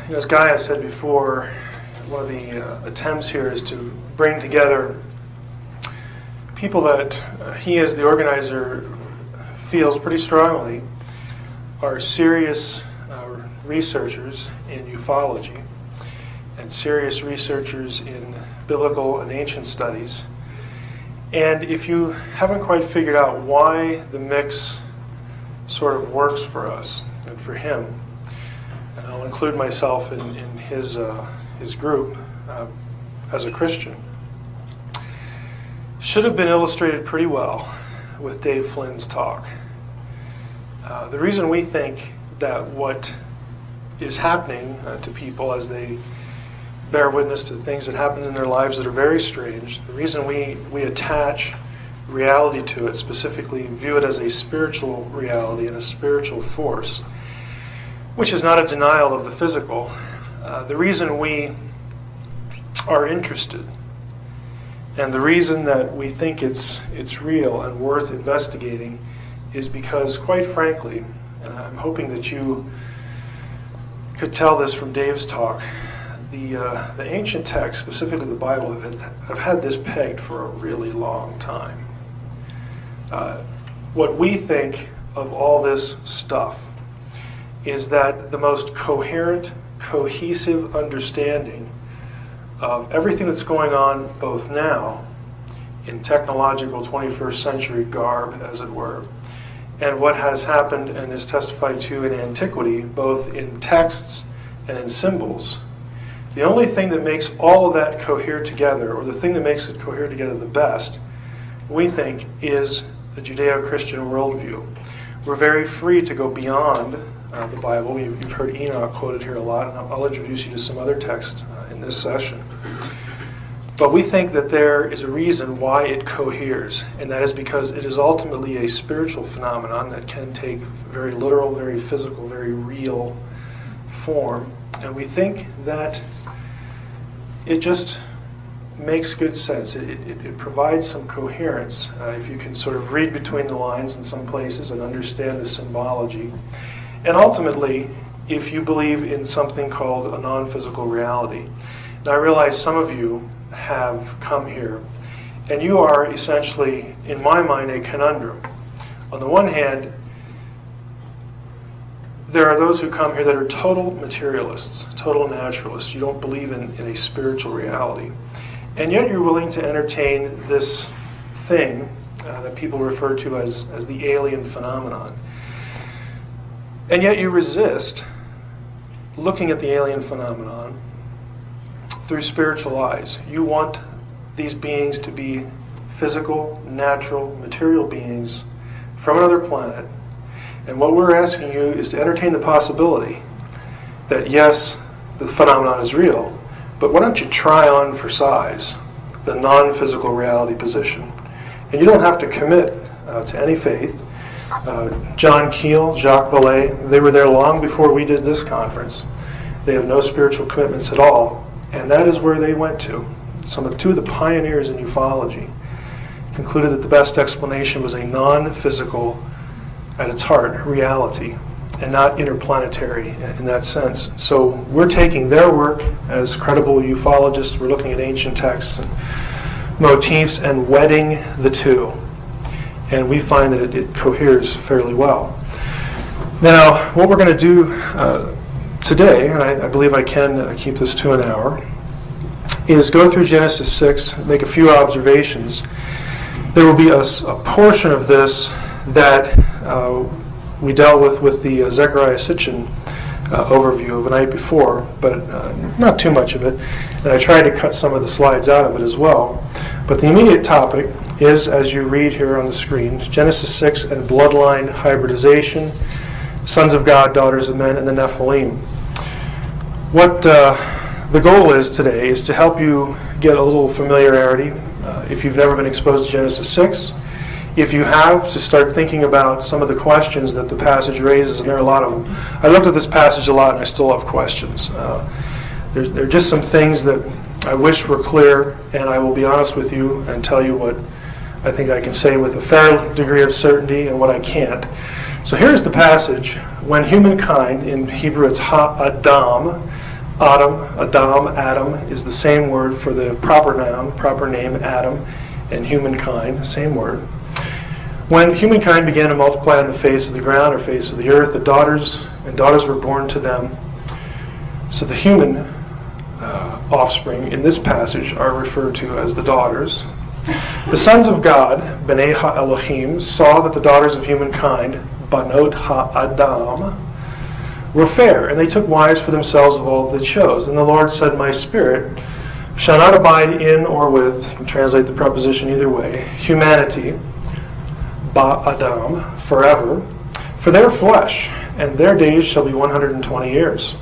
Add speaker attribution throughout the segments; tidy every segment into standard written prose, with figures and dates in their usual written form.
Speaker 1: As Guy has said before, one of the attempts here is to bring together people that he, as the organizer, feels pretty strongly are serious researchers in ufology and serious researchers in biblical and ancient studies. And if you haven't quite figured out why the mix sort of works for us and for him, and I'll include myself in his group as a Christian, should have been illustrated pretty well with Dave Flynn's talk. The reason we think that what is happening to people as they bear witness to things that happen in their lives that are very strange, the reason we attach reality to it, specifically view it as a spiritual reality and a spiritual force, which is not a denial of the physical. The reason we are interested and the reason that we think it's real and worth investigating is because, quite frankly, and I'm hoping that you could tell this from Dave's talk, the ancient texts, specifically the Bible, have had this pegged for a really long time. What we think of all this stuff is that the most coherent, cohesive understanding of everything that's going on both now in technological 21st century garb, as it were, and what has happened and is testified to in antiquity, both in texts and in symbols. The only thing that makes all of that cohere together, or the thing that makes it cohere together the best, we think, is the Judeo-Christian worldview. We're very free to go beyond the Bible. You've heard Enoch quoted here a lot, and I'll introduce you to some other texts in this session. But we think that there is a reason why it coheres, and that is because it is ultimately a spiritual phenomenon that can take very literal, very physical, very real form. And we think that it just makes good sense. It provides some coherence if you can sort of read between the lines in some places and understand the symbology. And ultimately, if you believe in something called a non-physical reality. Now, I realize some of you have come here, and you are essentially, in my mind, a conundrum. On the one hand, there are those who come here that are total materialists, total naturalists. You don't believe in a spiritual reality. And yet you're willing to entertain this thing that people refer to as the alien phenomenon. And yet you resist looking at the alien phenomenon through spiritual eyes. You want these beings to be physical, natural, material beings from another planet. And what we're asking you is to entertain the possibility that, yes, the phenomenon is real, but why don't you try on for size the non-physical reality position? And you don't have to commit to any faith. John Keel, Jacques Vallée, they were there long before we did this conference. They have no spiritual commitments at all. And that is where they went to. Two of the pioneers in ufology concluded that the best explanation was a non-physical, at its heart, reality, and not interplanetary in that sense. So we're taking their work as credible ufologists. We're looking at ancient texts and motifs and wedding the two. And we find that it coheres fairly well. Now, what we're going to do today, and I believe I can keep this to an hour, is go through Genesis 6, make a few observations. There will be a portion of this that we dealt with the Zechariah Sitchin overview of the night before, but not too much of it. And I tried to cut some of the slides out of it as well. But the immediate topic is, as you read here on the screen, Genesis 6 and bloodline hybridization, sons of God, daughters of men, and the Nephilim. What the goal is today is to help you get a little familiarity if you've never been exposed to Genesis 6. If you have, to start thinking about some of the questions that the passage raises, and there are a lot of them. I looked at this passage a lot, and I still have questions. There are just some things that I wish were clear, and I will be honest with you and tell you what I think I can say with a fair degree of certainty and what I can't. So here's the passage. When humankind, in Hebrew it's Ha-Adam, Adam is the same word for the proper noun, proper name Adam, and humankind, same word. When humankind began to multiply on the face of the ground or face of the earth, the daughters were born to them. So the human offspring in this passage are referred to as the daughters. The sons of God, B'nai Ha-Elohim, saw that the daughters of humankind, Banot Ha-Adam, were fair, and they took wives for themselves of all that they chose. And the Lord said, my spirit shall not abide in or with, you can translate the preposition either way, humanity, Ba-Adam, forever, for their flesh, and their days shall be 120 years.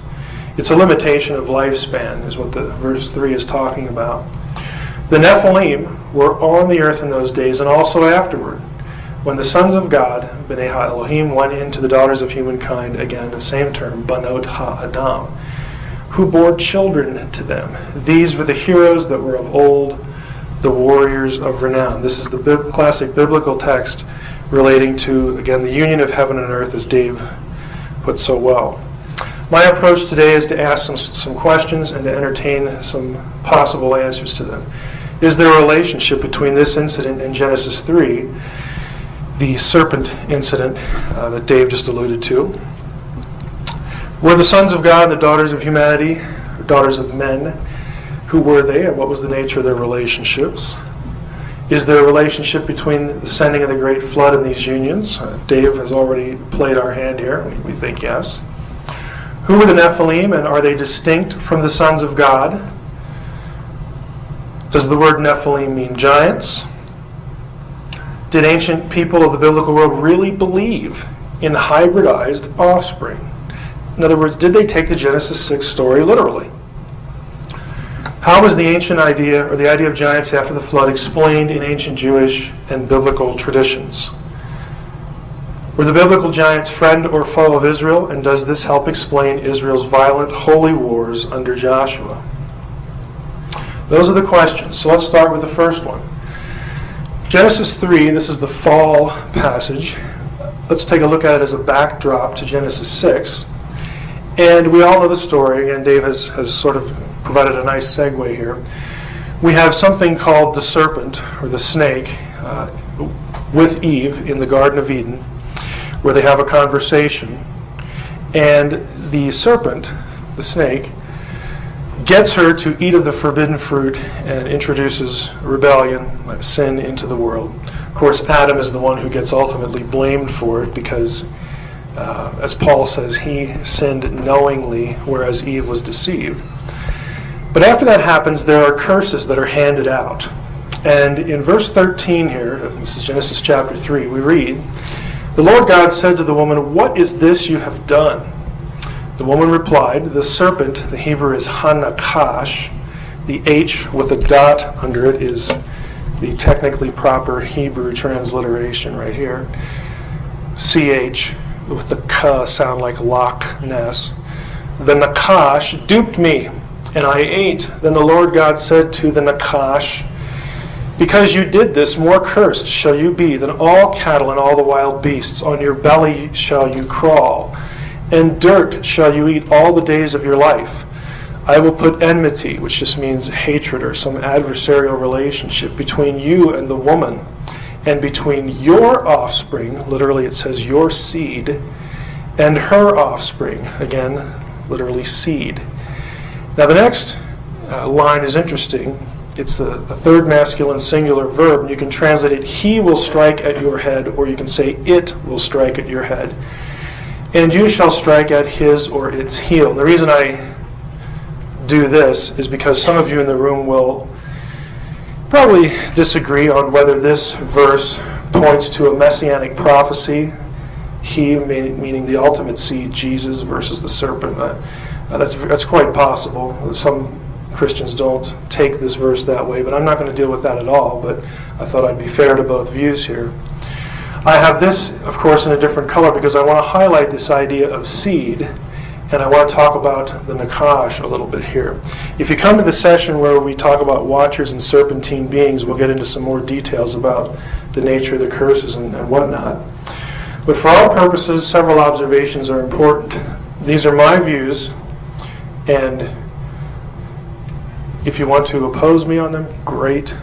Speaker 1: It's a limitation of lifespan, is what the verse 3 is talking about. The Nephilim were on the earth in those days, and also afterward, when the sons of God, B'nai Ha-Elohim, went into the daughters of humankind, again, the same term, Banot Ha-Adam, who bore children to them. These were the heroes that were of old, the warriors of renown. This is the classic biblical text relating to, again, the union of heaven and earth, as Dave put so well. My approach today is to ask some questions and to entertain some possible answers to them. Is there a relationship between this incident in Genesis 3, the serpent incident that Dave just alluded to? Were the sons of God the daughters of humanity, or daughters of men? Who were they, and what was the nature of their relationships? Is there a relationship between the sending of the great flood and these unions? Dave has already played our hand here. We think yes. Who were the Nephilim, and are they distinct from the sons of God? Does the word Nephilim mean giants? Did ancient people of the biblical world really believe in hybridized offspring? In other words, did they take the Genesis 6 story literally? How was the ancient idea, or the idea of giants after the flood, explained in ancient Jewish and biblical traditions? Were the biblical giants friend or foe of Israel, and does this help explain Israel's violent holy wars under Joshua? Those are the questions. So let's start with the first one. Genesis 3, this is the fall passage. Let's take a look at it as a backdrop to Genesis 6. And we all know the story, and Dave has sort of provided a nice segue here. We have something called the serpent, or the snake, with Eve in the Garden of Eden, where they have a conversation. And the serpent, the snake, gets her to eat of the forbidden fruit and introduces rebellion, sin into the world. Of course, Adam is the one who gets ultimately blamed for it because, as Paul says, he sinned knowingly, whereas Eve was deceived. But after that happens, there are curses that are handed out. And in verse 13 here, this is Genesis chapter 3, we read, the Lord God said to the woman, what is this you have done? The woman replied, the serpent, the Hebrew is Hanakash, the H with a dot under it is the technically proper Hebrew transliteration right here. CH with the K sound like Loch Ness. The Nakash duped me, and I ate. Then the Lord God said to the Nakash, because you did this, more cursed shall you be than all cattle and all the wild beasts. On your belly shall you crawl, and dirt shall you eat all the days of your life. I will put enmity, which just means hatred or some adversarial relationship, between you and the woman, and between your offspring, literally it says your seed, and her offspring, again, literally seed. Now the next line is interesting. It's a third masculine singular verb, and you can translate it, he will strike at your head, or you can say, it will strike at your head. And you shall strike at his or its heel. And the reason I do this is because some of you in the room will probably disagree on whether this verse points to a messianic prophecy, he meaning the ultimate seed, Jesus, versus the serpent. That's quite possible. Some Christians don't take this verse that way, but I'm not going to deal with that at all, but I thought I'd be fair to both views here. I have this, of course, in a different color because I want to highlight this idea of seed, and I want to talk about the Nakash a little bit here. If you come to the session where we talk about watchers and serpentine beings, we'll get into some more details about the nature of the curses and whatnot. But for our purposes, several observations are important. These are my views, and If you want to oppose me on them, great,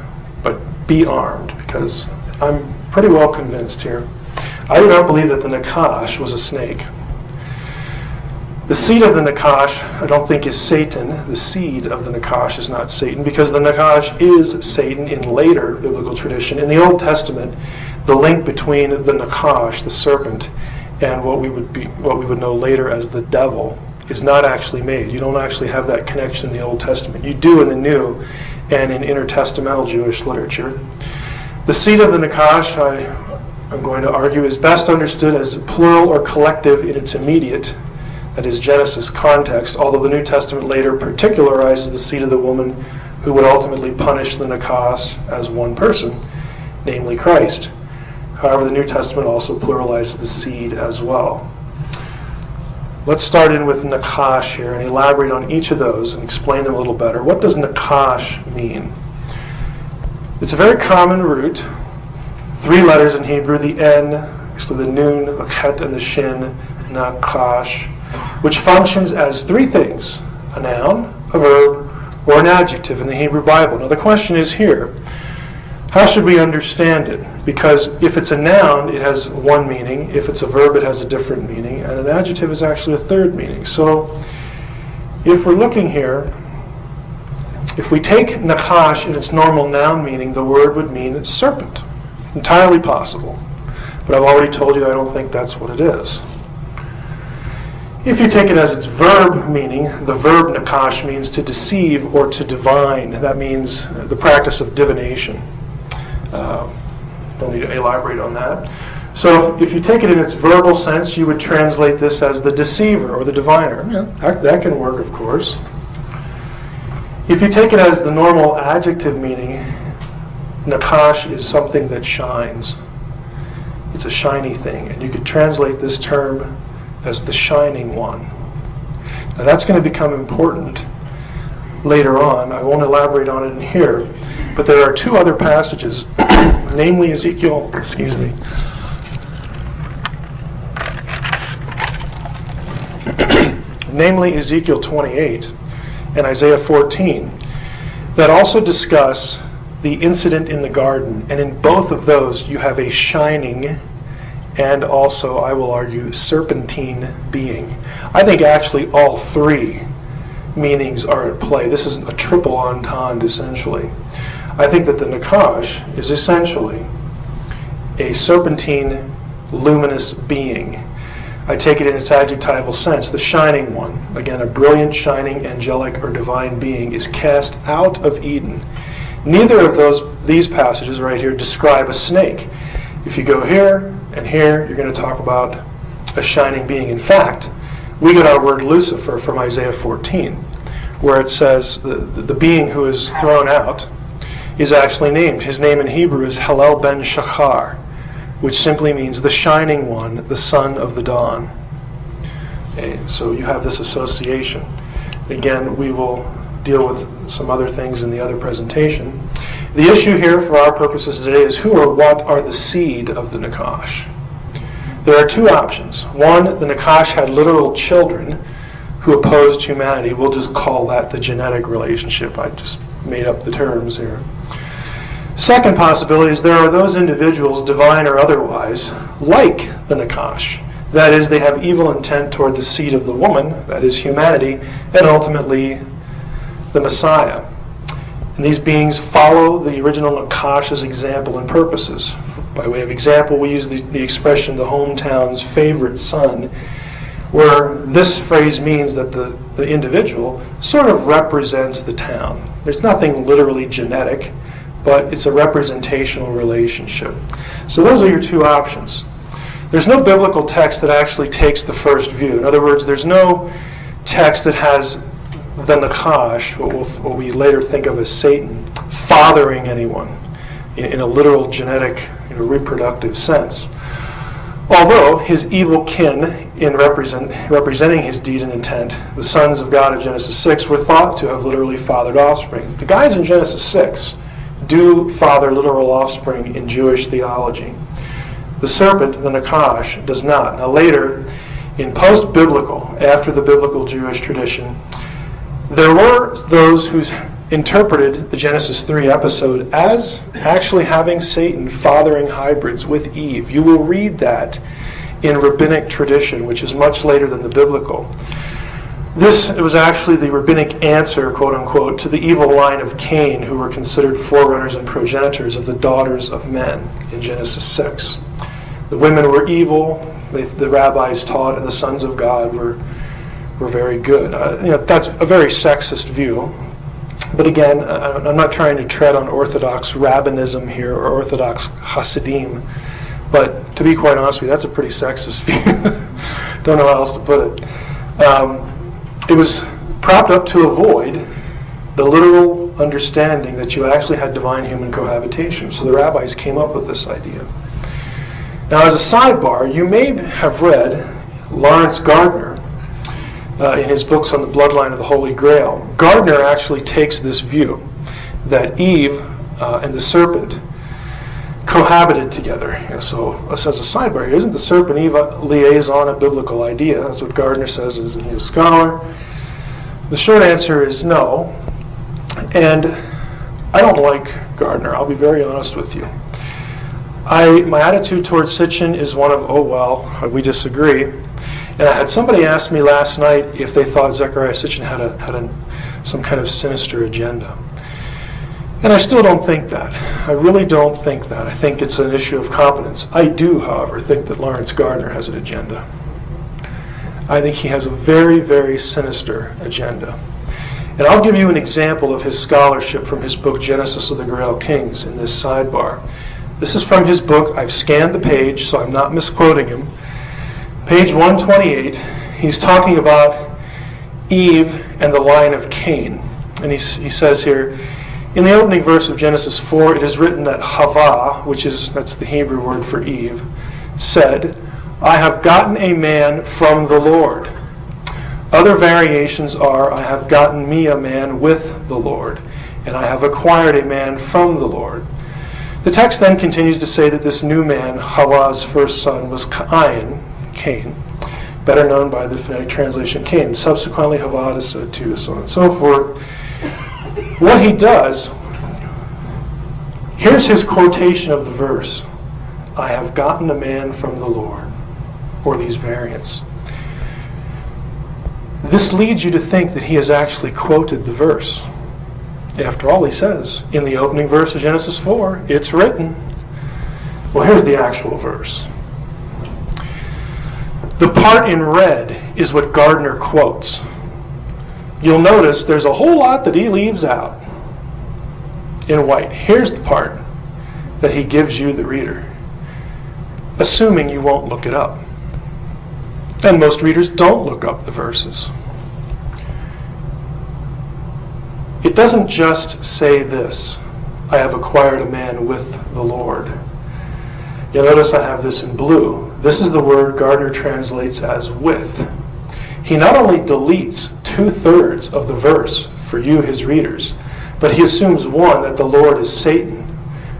Speaker 1: but be armed, because I'm pretty well convinced here. I do not believe that the Nakash was a snake. The seed of the Nakash, I don't think, is Satan. The seed of the Nakash is not Satan, because the Nakash is Satan in later biblical tradition. In the Old Testament, the link between the Nakash, the serpent, and what we would know later as the devil is not actually made. You don't actually have that connection in the Old Testament. You do in the New and in intertestamental Jewish literature. The seed of the Nakash, I'm going to argue, is best understood as plural or collective in its immediate, that is Genesis, context, although the New Testament later particularizes the seed of the woman who would ultimately punish the Nakash as one person, namely Christ. However, the New Testament also pluralizes the seed as well. Let's start in with Nakash here and elaborate on each of those and explain them a little better. What does Nakash mean? It's a very common root, 3 letters in Hebrew, the N, actually the Nun, the Chet, and the Shin, Nakash, which functions as 3 things: a noun, a verb, or an adjective in the Hebrew Bible. Now the question is here, how should we understand it? Because if it's a noun, it has one meaning. If it's a verb, it has a different meaning. And an adjective is actually a third meaning. So if we're looking here, if we take Nakash in its normal noun meaning, the word would mean serpent. Entirely possible. But I've already told you I don't think that's what it is. If you take it as its verb meaning, the verb Nakash means to deceive or to divine. That means the practice of divination. Don't need to elaborate on that. So if you take it in its verbal sense, you would translate this as the deceiver or the diviner. Yeah, that can work, of course. If you take it as the normal adjective meaning, Nakash is something that shines. It's a shiny thing. And you could translate this term as the shining one. Now that's going to become important later on. I won't elaborate on it in here. But there are 2 other passages, namely Ezekiel 28 and Isaiah 14, that also discuss the incident in the garden. And in both of those, you have a shining and also, I will argue, serpentine being. I think actually all 3 meanings are at play. This is a triple entendre, essentially. I think that the Nakash is essentially a serpentine, luminous being. I take it in its adjectival sense, the shining one. Again, a brilliant, shining, angelic, or divine being is cast out of Eden. Neither of these passages right here describe a snake. If you go here and here, you're going to talk about a shining being. In fact, we get our word Lucifer from Isaiah 14, where it says the being who is thrown out is actually named. His name in Hebrew is Hallel ben Shachar, which simply means the shining one, the son of the dawn. Okay, so you have this association. Again, we will deal with some other things in the other presentation. The issue here for our purposes today is who or what are the seed of the Nakash. There are 2 options. One, the Nakash had literal children who opposed humanity. We'll just call that the genetic relationship. I just made up the terms here. Second possibility is there are those individuals, divine or otherwise, like the Nakash. That is, they have evil intent toward the seed of the woman, that is humanity, and ultimately the Messiah. And these beings follow the original Nakash's example and purposes. By way of example, we use the expression the hometown's favorite son, where this phrase means that the individual sort of represents the town. There's nothing literally genetic, but it's a representational relationship. So those are your 2 options. There's no biblical text that actually takes the first view. In other words, there's no text that has the Nakash, what we later think of as Satan, fathering anyone in a literal genetic, reproductive sense. Although his evil kin, in representing his deed and intent, the sons of God of Genesis 6, were thought to have literally fathered offspring. The guys in Genesis 6 do father literal offspring in Jewish theology. The serpent, the Nakash, does not. Now later, in post-biblical, after the biblical Jewish tradition, there were those whose interpreted the Genesis 3 episode as actually having Satan fathering hybrids with Eve. You will read that in rabbinic tradition, which is much later than the biblical. It was actually the rabbinic answer, quote unquote, to the evil line of Cain, who were considered forerunners and progenitors of the daughters of men in Genesis 6. The women were evil, the rabbis taught, and the sons of God were very good. That's a very sexist view. But again, I'm not trying to tread on Orthodox rabbinism here or Orthodox Hasidim. But to be quite honest with you, that's a pretty sexist view. Don't know how else to put it. It was propped up to avoid the literal understanding that you actually had divine-human cohabitation. So the rabbis came up with this idea. Now, as a sidebar, you may have read Lawrence Gardner in his books on the bloodline of the Holy Grail. Gardner actually takes this view that Eve and the serpent cohabited together. So, as a sidebar here, isn't the serpent-Eve liaison a biblical idea? That's what Gardner says. Isn't he a scholar? The short answer is no. And I don't like Gardner. I'll be very honest with you. My attitude towards Sitchin is one of, oh well, we disagree. And I had somebody ask me last night if they thought Zecharia Sitchin had some kind of sinister agenda. And I still don't think that. I really don't think that. I think it's an issue of competence. I do, however, think that Lawrence Gardner has an agenda. I think he has a very, very sinister agenda. And I'll give you an example of his scholarship from his book, Genesis of the Grail Kings, in this sidebar. This is from his book. I've scanned the page, so I'm not misquoting him. Page 128, he's talking about Eve and the line of Cain. And he says here, in the opening verse of Genesis 4, it is written that Havah, that's the Hebrew word for Eve, said, I have gotten a man from the Lord. Other variations are, I have gotten me a man with the Lord, and I have acquired a man from the Lord. The text then continues to say that this new man, Havah's first son, was Cain, better known by the phonetic translation Cain. Subsequently, Havah is said to, so on and so forth. What he does, here's his quotation of the verse, I have gotten a man from the Lord, or these variants. This leads you to think that he has actually quoted the verse. After all, he says, in the opening verse of Genesis 4, it's written. Well, here's the actual verse. The part in red is what Gardner quotes. You'll notice there's a whole lot that he leaves out in white. Here's the part that he gives you, the reader, assuming you won't look it up. And most readers don't look up the verses. It doesn't just say this, I have acquired a man with the Lord. You'll notice I have this in blue. This is the word Gardner translates as with. He not only deletes 2/3 of the verse for you, his readers, but he assumes, one, that the Lord is Satan,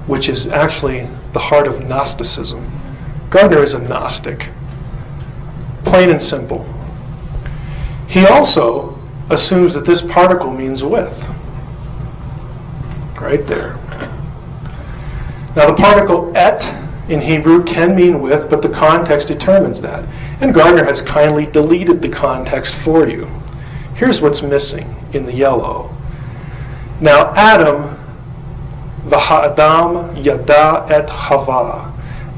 Speaker 1: which is actually the heart of Gnosticism. Gardner is a Gnostic, plain and simple. He also assumes that this particle means with. Right there. Now the particle et in Hebrew can mean with, but the context determines that. And Gardner has kindly deleted the context for you. Here's what's missing in the yellow. Now Adam, v'ha'adam yada et Chava.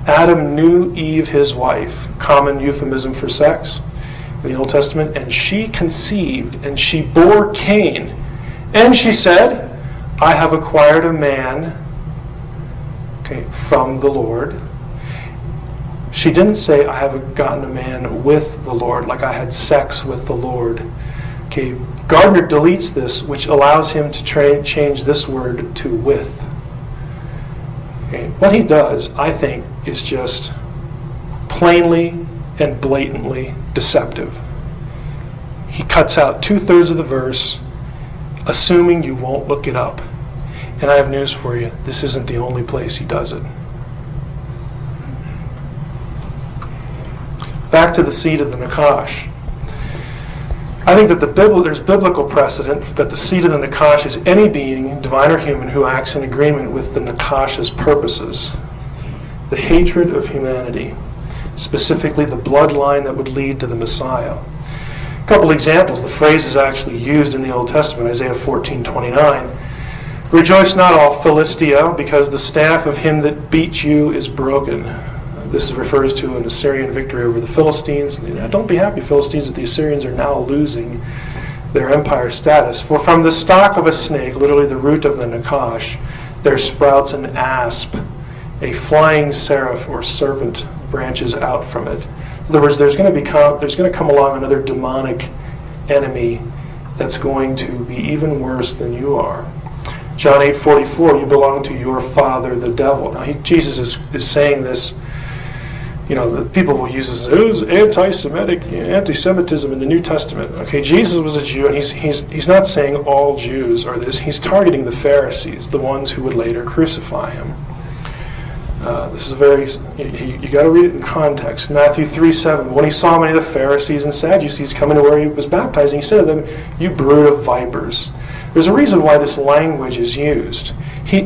Speaker 1: Adam knew Eve, his wife, common euphemism for sex in the Old Testament, and she conceived, and she bore Cain. And she said, I have acquired a man, from the Lord. She didn't say, I have gotten a man with the Lord, like I had sex with the Lord. Gardner deletes this, which allows him to change this word to with. What he does, I think, is just plainly and blatantly deceptive. He cuts out 2/3 of the verse, assuming you won't look it up. And I have news for you. This isn't the only place he does it. Back to the seed of the Nakash. I think that there's biblical precedent that the seed of the Nakash is any being, divine or human, who acts in agreement with the Nakash's purposes. The hatred of humanity, specifically the bloodline that would lead to the Messiah. A couple examples. The phrase is actually used in the Old Testament, Isaiah 14:29. Rejoice not, all Philistia, because the staff of him that beat you is broken. This refers to an Assyrian victory over the Philistines. Don't be happy, Philistines, that the Assyrians are now losing their empire status. For from the stalk of a snake, literally the root of the Nakash, there sprouts an asp. A flying seraph or serpent branches out from it. In other words, there's going to come along another demonic enemy that's going to be even worse than you are. John 8:44, you belong to your father, the devil. Now, Jesus is saying this. The people will use this. It was anti-Semitism in the New Testament. Okay, Jesus was a Jew, and he's not saying all Jews are this. He's targeting the Pharisees, the ones who would later crucify him. This is you got to read it in context. Matthew 3:7. When he saw many of the Pharisees and Sadducees coming to where he was baptizing, he said to them, "You brood of vipers." There's a reason why this language is used.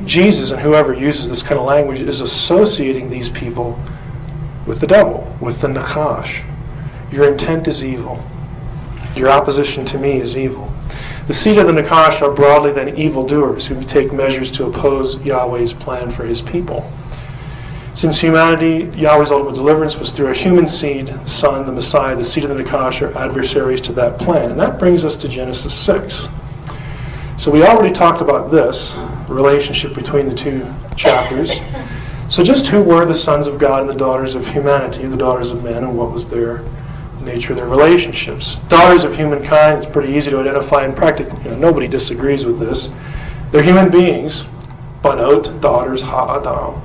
Speaker 1: Jesus and whoever uses this kind of language is associating these people with the devil, with the Nakash. Your intent is evil. Your opposition to me is evil. The seed of the Nakash are broadly then evildoers who take measures to oppose Yahweh's plan for his people. Since humanity, Yahweh's ultimate deliverance was through a human seed, Son, the Messiah, the seed of the Nakash are adversaries to that plan. And that brings us to Genesis 6. So we already talked about this, the relationship between the two chapters. So just who were the sons of God and the daughters of humanity, the daughters of men, and what was the nature of their relationships? Daughters of humankind, it's pretty easy to identify, and practically nobody disagrees with this. They're human beings, banot, daughters, ha-adam.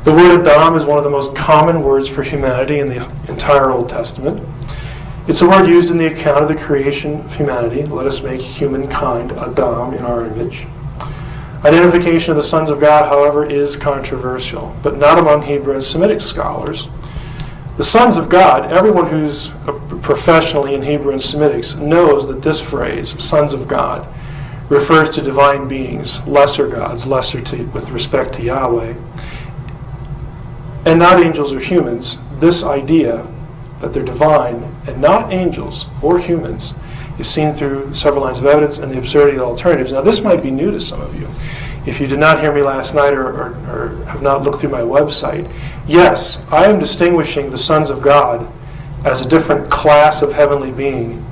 Speaker 1: The word Adam is one of the most common words for humanity in the entire Old Testament. It's a word used in the account of the creation of humanity. Let us make humankind Adam in our image. Identification of the sons of God, however, is controversial, but not among Hebrew and Semitic scholars. The sons of God, everyone who's professionally in Hebrew and Semitics knows that this phrase, sons of God, refers to divine beings, lesser gods, with respect to Yahweh, and not angels or humans. This idea that they're divine and not angels or humans is seen through several lines of evidence and the absurdity of alternatives. Now, this might be new to some of you. If you did not hear me last night or have not looked through my website, yes, I am distinguishing the sons of God as a different class of heavenly being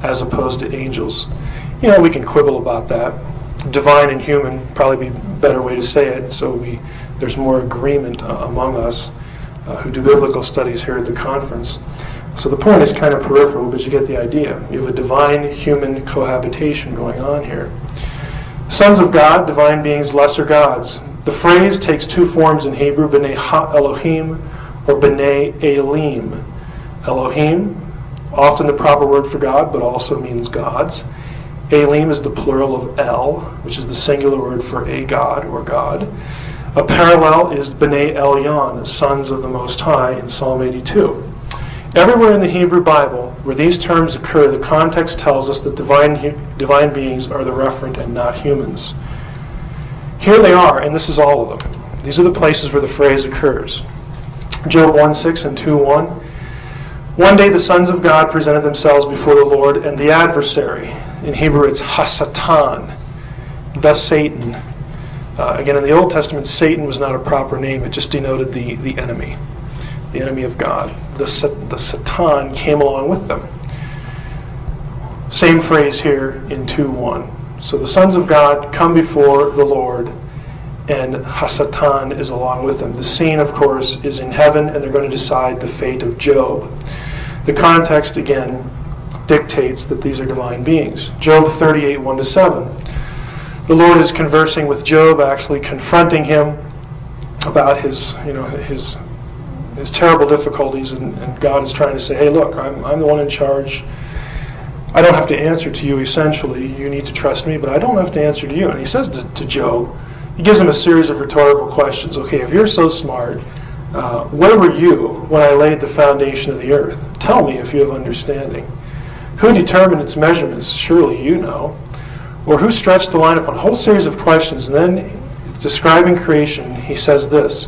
Speaker 1: as opposed to angels. We can quibble about that. Divine and human probably be a better way to say it, so there's more agreement among us who do biblical studies here at the conference. So the point is kind of peripheral, but you get the idea. You have a divine-human cohabitation going on here. Sons of God, divine beings, lesser gods. The phrase takes two forms in Hebrew, B'nai Ha-Elohim or B'nai Elim. Elohim, often the proper word for God, but also means gods. Elim is the plural of El, which is the singular word for a god or God. A parallel is B'nai Elyon, sons of the Most High, in Psalm 82. Everywhere in the Hebrew Bible where these terms occur, the context tells us that divine beings are the referent and not humans. Here they are, and this is all of them. These are the places where the phrase occurs. Job 1:6 and 2:1. One day the sons of God presented themselves before the Lord, and the adversary, in Hebrew it's Hasatan, the Satan. Again, in the Old Testament, Satan was not a proper name. It just denoted the enemy of God. The Satan came along with them. Same phrase here in 2:1. So the sons of God come before the Lord, and Hasatan is along with them. The scene, of course, is in heaven, and they're going to decide the fate of Job. The context, again, dictates that these are divine beings. Job 38, 1-7. The Lord is conversing with Job, actually confronting him about his terrible difficulties, and God is trying to say, hey, look, I'm the one in charge. I don't have to answer to you, essentially. You need to trust me, but I don't have to answer to you. And he says to Job, he gives him a series of rhetorical questions. Okay, if you're so smart, where were you when I laid the foundation of the earth? Tell me if you have understanding. Who determined its measurements? Surely you know. Or who stretched the line upon? A whole series of questions. And then, describing creation, he says this.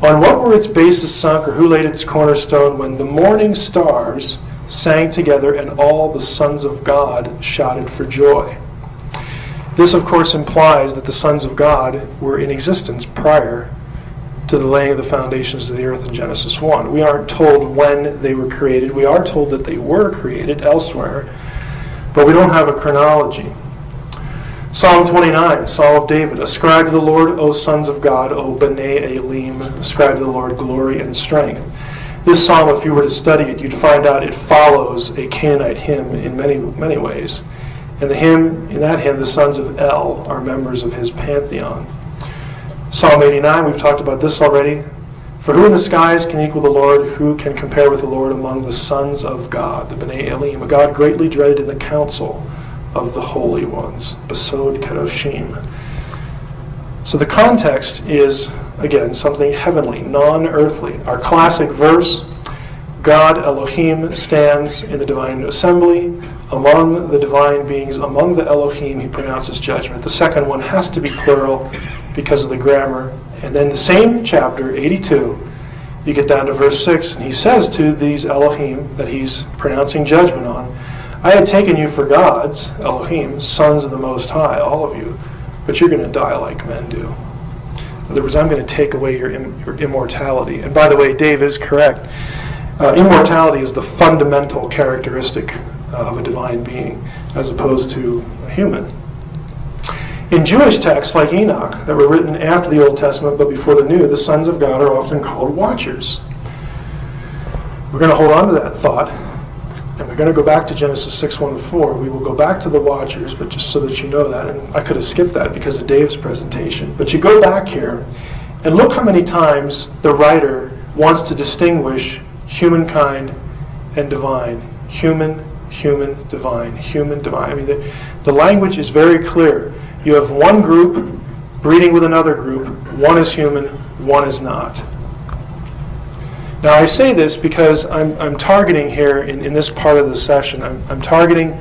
Speaker 1: On what were its bases sunk, or who laid its cornerstone, when the morning stars sang together and all the sons of God shouted for joy? This, of course, implies that the sons of God were in existence prior to the laying of the foundations of the earth in Genesis 1. We aren't told when they were created. We are told that they were created elsewhere, but we don't have a chronology. Psalm 29, Psalm of David. Ascribe to the Lord, O sons of God, O B'nai Elim. Ascribe to the Lord glory and strength. This psalm, if you were to study it, you'd find out it follows a Canaanite hymn in many, many ways. And in that hymn, the sons of El are members of his pantheon. Psalm 89, we've talked about this already. For who in the skies can equal the Lord? Who can compare with the Lord among the sons of God? The B'nai Elim, a God greatly dreaded in the council of the holy ones. Besod Kedoshim. So the context is, again, something heavenly, non-earthly. Our classic verse, God, Elohim, stands in the divine assembly. Among the divine beings, among the Elohim, he pronounces judgment. The second one has to be plural because of the grammar. And then the same chapter, 82, you get down to verse 6, and he says to these Elohim that he's pronouncing judgment on, I had taken you for gods, Elohim, sons of the Most High, all of you, but you're going to die like men do. In other words, I'm going to take away your immortality. And by the way, Dave is correct. Immortality is the fundamental characteristic of a divine being, as opposed to a human. In Jewish texts like Enoch, that were written after the Old Testament but before the New, the sons of God are often called watchers. We're going to hold on to that thought, and we're going to go back to Genesis 6:1-4. We will go back to the watchers, but just so that you know that, and I could have skipped that because of Dave's presentation, but you go back here, and look how many times the writer wants to distinguish humankind and divine. Human, divine, human, divine. I mean, the language is very clear. You have one group breeding with another group. One is human, one is not. Now, I say this because I'm targeting here in this part of the session, I'm targeting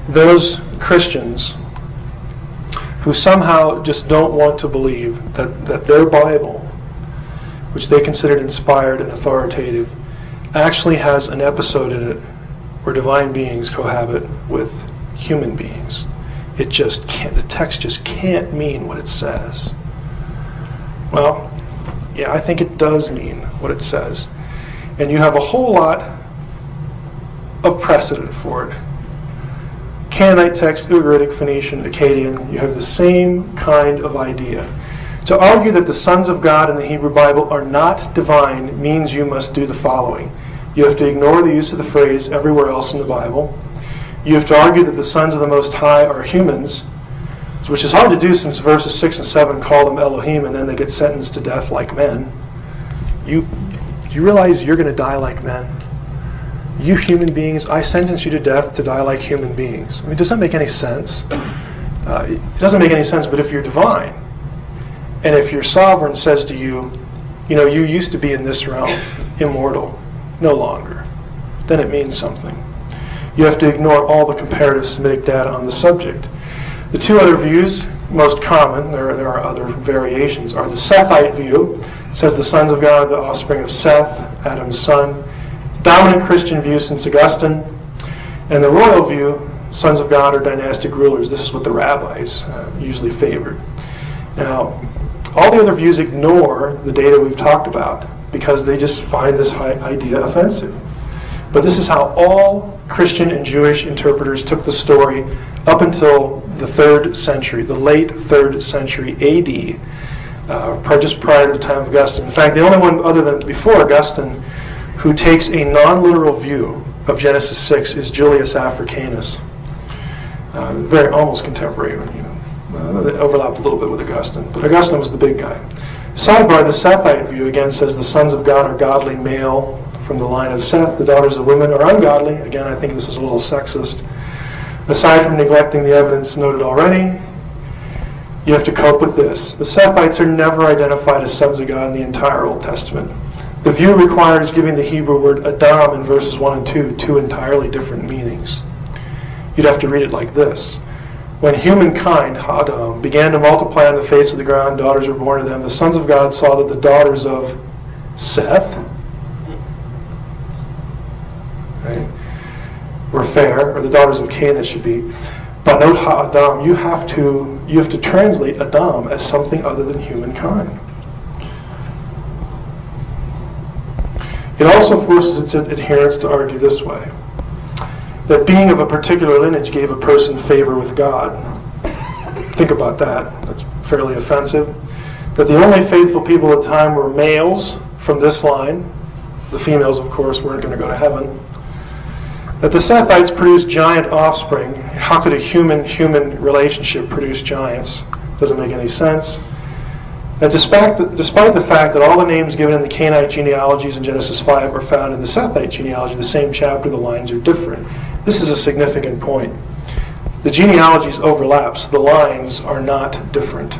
Speaker 1: those Christians who somehow just don't want to believe that their Bible, which they considered inspired and authoritative, actually has an episode in it where divine beings cohabit with human beings. It just can't, the text just can't mean what it says. Well, yeah, I think it does mean what it says. And you have a whole lot of precedent for it. Canaanite text, Ugaritic, Phoenician, Akkadian, you have the same kind of idea. To argue that the sons of God in the Hebrew Bible are not divine means you must do the following. You have to ignore the use of the phrase everywhere else in the Bible. You have to argue that the sons of the Most High are humans, which is hard to do since verses 6 and 7 call them Elohim and then they get sentenced to death like men. Do you realize you're going to die like men? You human beings, I sentence you to death to die like human beings. I mean, does that make any sense? It doesn't make any sense, but if you're divine, and if your sovereign says to you, you used to be in this realm, immortal, no longer, then it means something. You have to ignore all the comparative Semitic data on the subject. The two other views, most common, there are other variations, are the Sethite view. It says the sons of God are the offspring of Seth, Adam's son. Dominant Christian view since Augustine. And the royal view, sons of God are dynastic rulers. This is what the rabbis usually favored. Now, all the other views ignore the data we've talked about because they just find this idea offensive. But this is how all Christian and Jewish interpreters took the story up until the 3rd century, the late 3rd century AD, just prior to the time of Augustine. In fact, the only one other than before Augustine who takes a non-literal view of Genesis 6 is Julius Africanus. Very almost contemporary. They overlapped a little bit with Augustine, but Augustine was the big guy. Sidebar, the Sethite view again says the sons of God are godly male from the line of Seth. The daughters of women are ungodly. Again, I think this is a little sexist. Aside from neglecting the evidence noted already, you have to cope with this. The Sethites are never identified as sons of God in the entire Old Testament. The view requires giving the Hebrew word Adam in verses 1 and 2 two entirely different meanings. You'd have to read it like this. When humankind, Adam, began to multiply on the face of the ground, daughters were born to them. The sons of God saw that the daughters of Seth, right, were fair, or the daughters of Cain, it should be. But note Adam, you have to translate Adam as something other than humankind. It also forces its adherents to argue this way: that being of a particular lineage gave a person favor with God. Think about that. That's fairly offensive. That the only faithful people at the time were males from this line. The females, of course, weren't going to go to heaven. That the Sethites produced giant offspring. How could a human-human relationship produce giants? Doesn't make any sense. And despite the fact that all the names given in the Canaanite genealogies in Genesis 5 are found in the Sethite genealogy, the same chapter, the lines are different. This is a significant point. The genealogies overlap, so the lines are not different.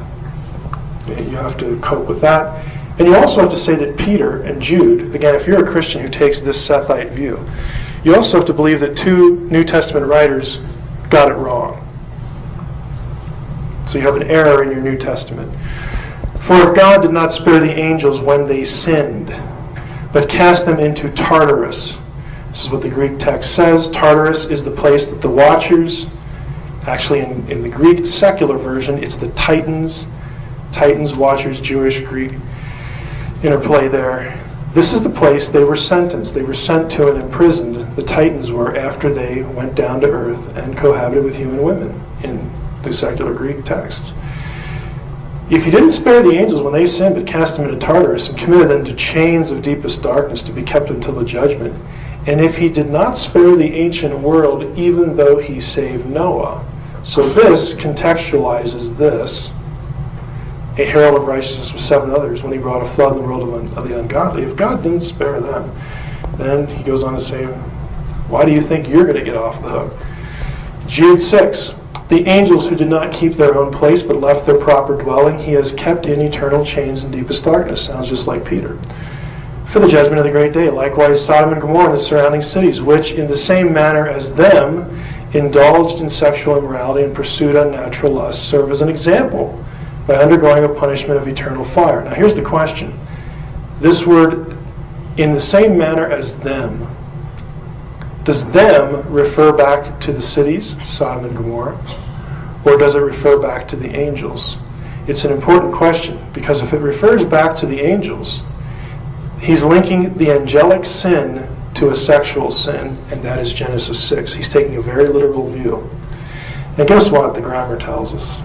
Speaker 1: You have to cope with that. And you also have to say that Peter and Jude, again, if you're a Christian who takes this Sethite view, you also have to believe that two New Testament writers got it wrong. So you have an error in your New Testament. For if God did not spare the angels when they sinned, but cast them into Tartarus. This is what the Greek text says. Tartarus is the place that the watchers, actually in the Greek secular version, it's the Titans, watchers, Jewish, Greek interplay there. This is the place they were sentenced. They were sent to and imprisoned, the Titans were, after they went down to earth and cohabited with human women in the secular Greek texts. If he didn't spare the angels when they sinned, but cast them into Tartarus and committed them to chains of deepest darkness to be kept until the judgment, and if he did not spare the ancient world, even though he saved Noah. So this contextualizes this, a herald of righteousness with 7 others, when he brought a flood in the world of the ungodly. If God didn't spare them, then he goes on to say, why do you think you're going to get off the hook? Jude 6. The angels who did not keep their own place but left their proper dwelling, he has kept in eternal chains and deepest darkness. Sounds just like Peter. For the judgment of the great day. Likewise, Sodom and Gomorrah and the surrounding cities, which in the same manner as them indulged in sexual immorality and pursued unnatural lusts, serve as an example by undergoing a punishment of eternal fire. Now here's the question. This word, in the same manner as them, does them refer back to the cities, Sodom and Gomorrah, or does it refer back to the angels? It's an important question, because if it refers back to the angels, he's linking the angelic sin to a sexual sin, and that is Genesis 6. He's taking a very literal view. And guess what the grammar tells us?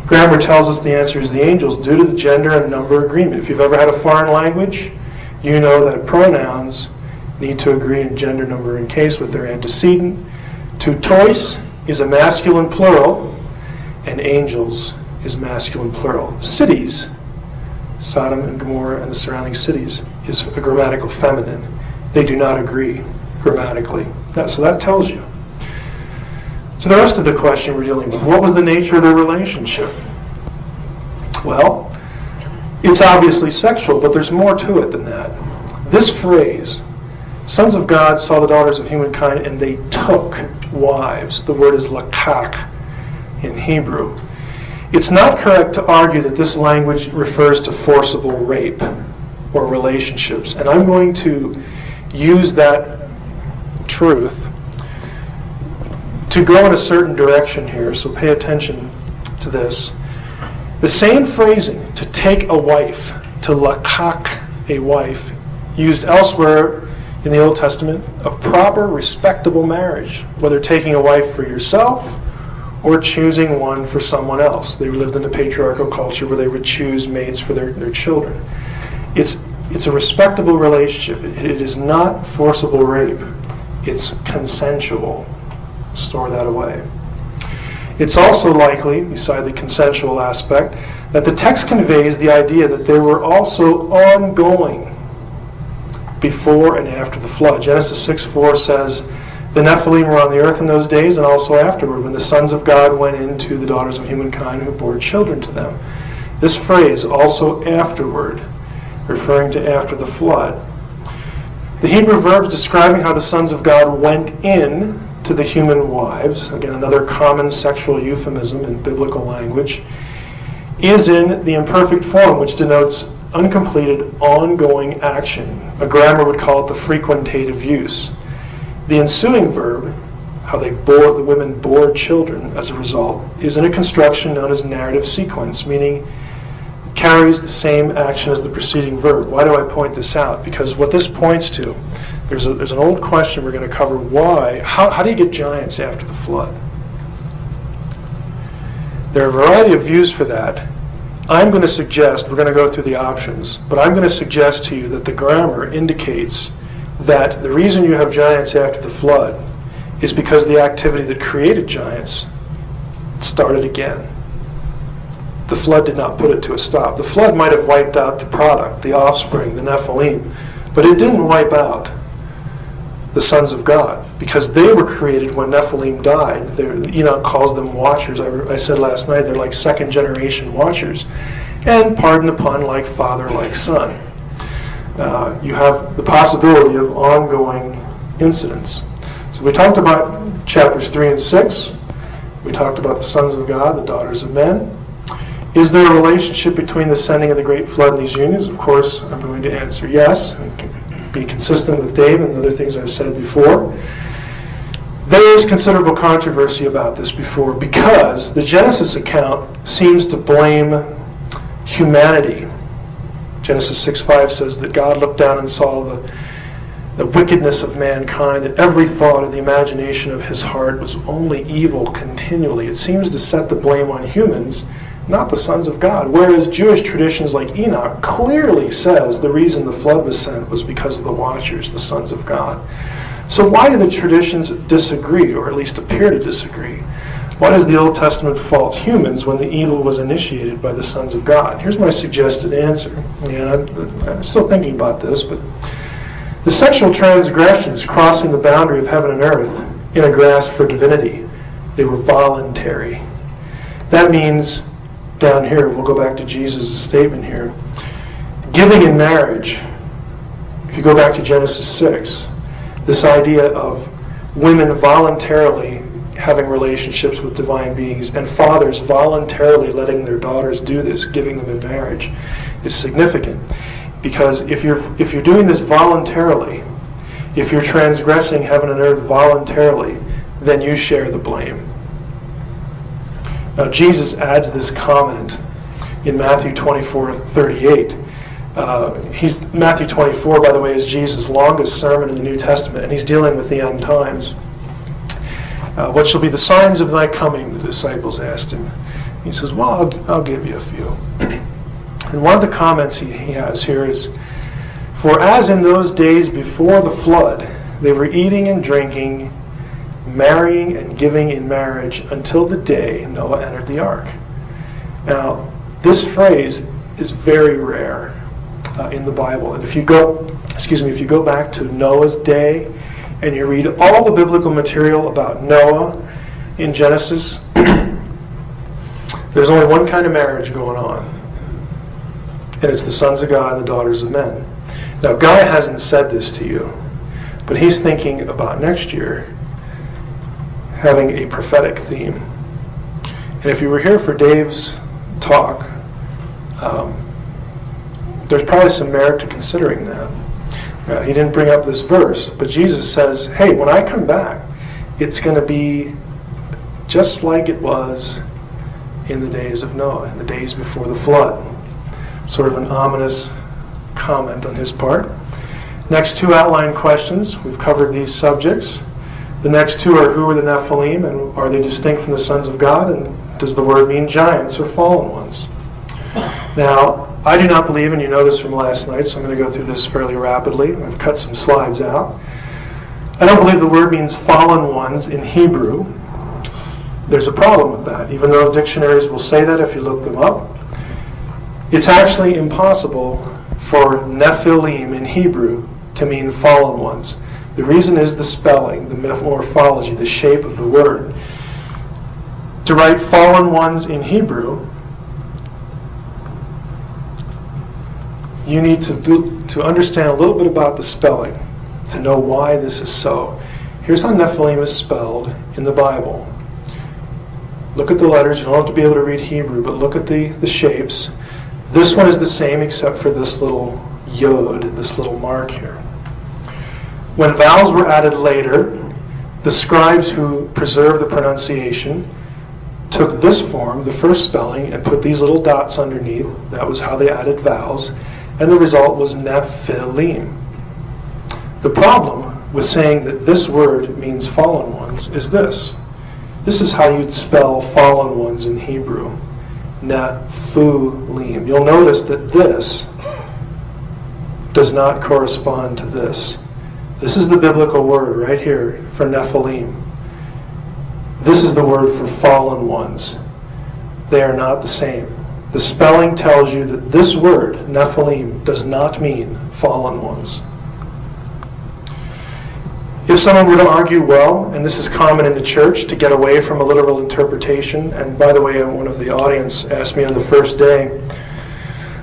Speaker 1: Grammar tells us the answer is the angels due to the gender and number agreement. If you've ever had a foreign language, you know that pronouns need to agree in gender, number, and case with their antecedent. To tois is a masculine plural, and angels is masculine plural. Cities, Sodom and Gomorrah and the surrounding cities, is a grammatical feminine. They do not agree grammatically. So that tells you. So the rest of the question we're dealing with, what was the nature of their relationship? Well, it's obviously sexual, but there's more to it than that. This phrase, sons of God saw the daughters of humankind and they took wives. The word is lakach in Hebrew. It's not correct to argue that this language refers to forcible rape or relationships. And I'm going to use that truth to go in a certain direction here, so pay attention to this. The same phrasing, to take a wife, to lakach a wife, used elsewhere in the Old Testament of proper, respectable marriage, whether taking a wife for yourself or choosing one for someone else. They lived in a patriarchal culture where they would choose mates for their children. It's a respectable relationship. It is not forcible rape. It's consensual. Store that away. It's also likely, beside the consensual aspect, that the text conveys the idea that they were also ongoing before and after the flood. Genesis 6:4 says, the Nephilim were on the earth in those days and also afterward, when the sons of God went into the daughters of humankind who bore children to them. This phrase, also afterward, referring to after the flood. The Hebrew verbs describing how the sons of God went in to to the human wives, again another common sexual euphemism in biblical language, is in the imperfect form, which denotes uncompleted, ongoing action. A grammar would call it the frequentative use. The ensuing verb, how the women bore children as a result, is in a construction known as narrative sequence, meaning it carries the same action as the preceding verb. Why do I point this out? Because what this points to, there's an old question we're going to cover. How do you get giants after the flood? There are a variety of views for that. I'm going to suggest, we're going to go through the options, but I'm going to suggest to you that the grammar indicates that the reason you have giants after the flood is because the activity that created giants started again. The flood did not put it to a stop. The flood might have wiped out the product, the offspring, the Nephilim, but it didn't wipe out the sons of God, because they were created when Nephilim died. Enoch calls them watchers. I said last night they're like second generation watchers. And pardon the pun, like father, like son. You have the possibility of ongoing incidents. So we talked about chapters 3 and 6. We talked about the sons of God, the daughters of men. Is there a relationship between the sending of the great flood and these unions? Of course, I'm going to answer yes, and be consistent with Dave and other things I've said before. There is considerable controversy about this before, because the Genesis account seems to blame humanity. Genesis 6:5 says that God looked down and saw the wickedness of mankind, that every thought of the imagination of his heart was only evil continually. It seems to set the blame on humans, not the sons of God. Whereas Jewish traditions like Enoch clearly says the reason the flood was sent was because of the watchers, the sons of God. So why do the traditions disagree, or at least appear to disagree? Why does the Old Testament fault humans when the evil was initiated by the sons of God? Here's my suggested answer. I'm still thinking about this, but the sexual transgressions crossing the boundary of heaven and earth in a grasp for divinity, they were voluntary. That means, down here, we'll go back to Jesus' statement here, giving in marriage, if you go back to Genesis 6, this idea of women voluntarily having relationships with divine beings and fathers voluntarily letting their daughters do this, giving them in marriage, is significant. Because if you're doing this voluntarily, if you're transgressing heaven and earth voluntarily, then you share the blame. Now Jesus adds this comment in Matthew 24:38. Matthew 24, by the way, is Jesus' longest sermon in the New Testament, and he's dealing with the end times. What shall be the signs of thy coming? The disciples asked him. He says, well, I'll give you a few. And one of the comments he has here is, for as in those days before the flood, they were eating and drinking, marrying and giving in marriage until the day Noah entered the ark. Now, this phrase is very rare in the Bible. And if you go back to Noah's day and you read all the biblical material about Noah in Genesis, there's only one kind of marriage going on. And it's the sons of God and the daughters of men. Now, Guy hasn't said this to you, but he's thinking about next year having a prophetic theme. And if you were here for Dave's talk, there's probably some merit to considering that. He didn't bring up this verse, but Jesus says, hey, when I come back, it's going to be just like it was in the days of Noah, in the days before the flood. Sort of an ominous comment on his part. Next two outline questions. We've covered these subjects. The next two are, who are the Nephilim, and are they distinct from the sons of God, and does the word mean giants or fallen ones? Now, I do not believe, and you know this from last night, so I'm going to go through this fairly rapidly. I've cut some slides out. I don't believe the word means fallen ones in Hebrew. There's a problem with that, even though dictionaries will say that if you look them up. It's actually impossible for Nephilim in Hebrew to mean fallen ones. The reason is the spelling, the morphology, the shape of the word. To write fallen ones in Hebrew, you need to understand a little bit about the spelling to know why this is so. Here's how Nephilim is spelled in the Bible. Look at the letters. You don't have to be able to read Hebrew, but look at the shapes. This one is the same except for this little yod, this little mark here. When vowels were added later, the scribes who preserved the pronunciation took this form, the first spelling, and put these little dots underneath. That was how they added vowels. And the result was Nephilim. The problem with saying that this word means fallen ones is this. This is how you'd spell fallen ones in Hebrew. Nephilim. You'll notice that this does not correspond to this. This is the biblical word right here for Nephilim. This is the word for fallen ones. They are not the same. The spelling tells you that this word, Nephilim, does not mean fallen ones. If someone were to argue, well, and this is common in the church, to get away from a literal interpretation, and by the way, one of the audience asked me on the first day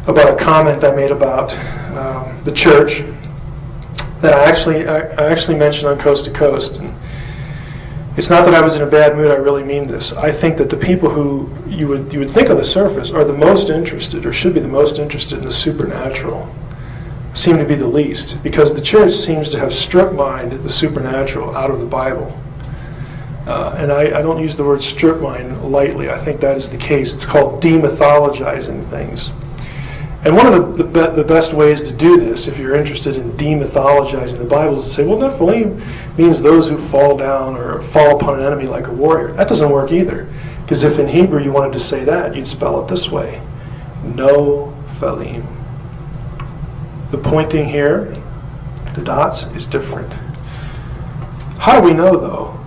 Speaker 1: about a comment I made about the church that I actually mentioned on Coast to Coast. And it's not that I was in a bad mood, I really mean this. I think that the people who you would think on the surface are the most interested, or should be the most interested in the supernatural, seem to be the least, because the church seems to have strip mined the supernatural out of the Bible. And I don't use the word strip mine lightly. I think that is the case. It's called demythologizing things. And one of the best ways to do this, if you're interested in demythologizing the Bible, is to say, well, Nephilim means those who fall down or fall upon an enemy like a warrior. That doesn't work either. Because if in Hebrew you wanted to say that, you'd spell it this way. No-phalim. The pointing here, the dots, is different. How do we know, though,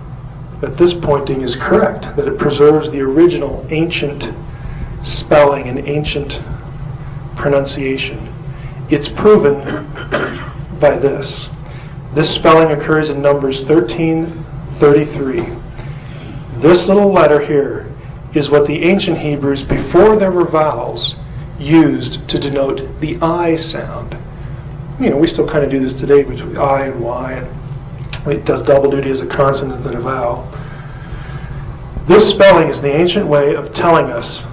Speaker 1: that this pointing is correct, that it preserves the original ancient spelling and ancient pronunciation? It's proven by this. This spelling occurs in Numbers 13:33. This little letter here is what the ancient Hebrews, before there were vowels, used to denote the I sound. You know, we still kind of do this today between I and Y, and it does double duty as a consonant and a vowel. This spelling is the ancient way of telling us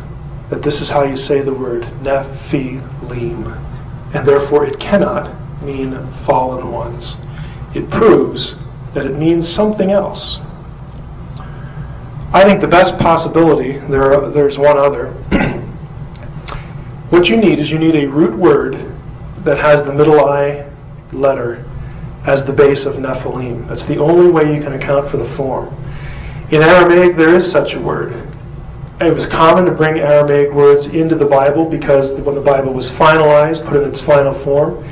Speaker 1: that this is how you say the word Nephilim, and therefore it cannot mean fallen ones. It proves that it means something else. I think the best possibility, there's one other. What you need is a root word that has the middle I letter as the base of Nephilim. That's the only way you can account for the form. In Aramaic, there is such a word. It was common to bring Aramaic words into the Bible because when the Bible was finalized, put in its final form,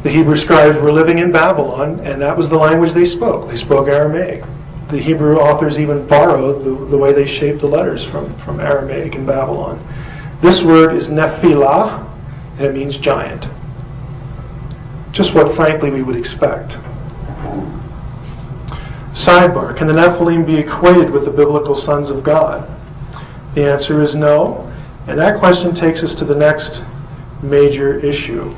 Speaker 1: the Hebrew scribes were living in Babylon, and that was the language they spoke. They spoke Aramaic. The Hebrew authors even borrowed the way they shaped the letters from Aramaic in Babylon. This word is Nephilah, and it means giant. Just what, frankly, we would expect. Sidebar, can the Nephilim be equated with the biblical sons of God? The answer is no. And that question takes us to the next major issue.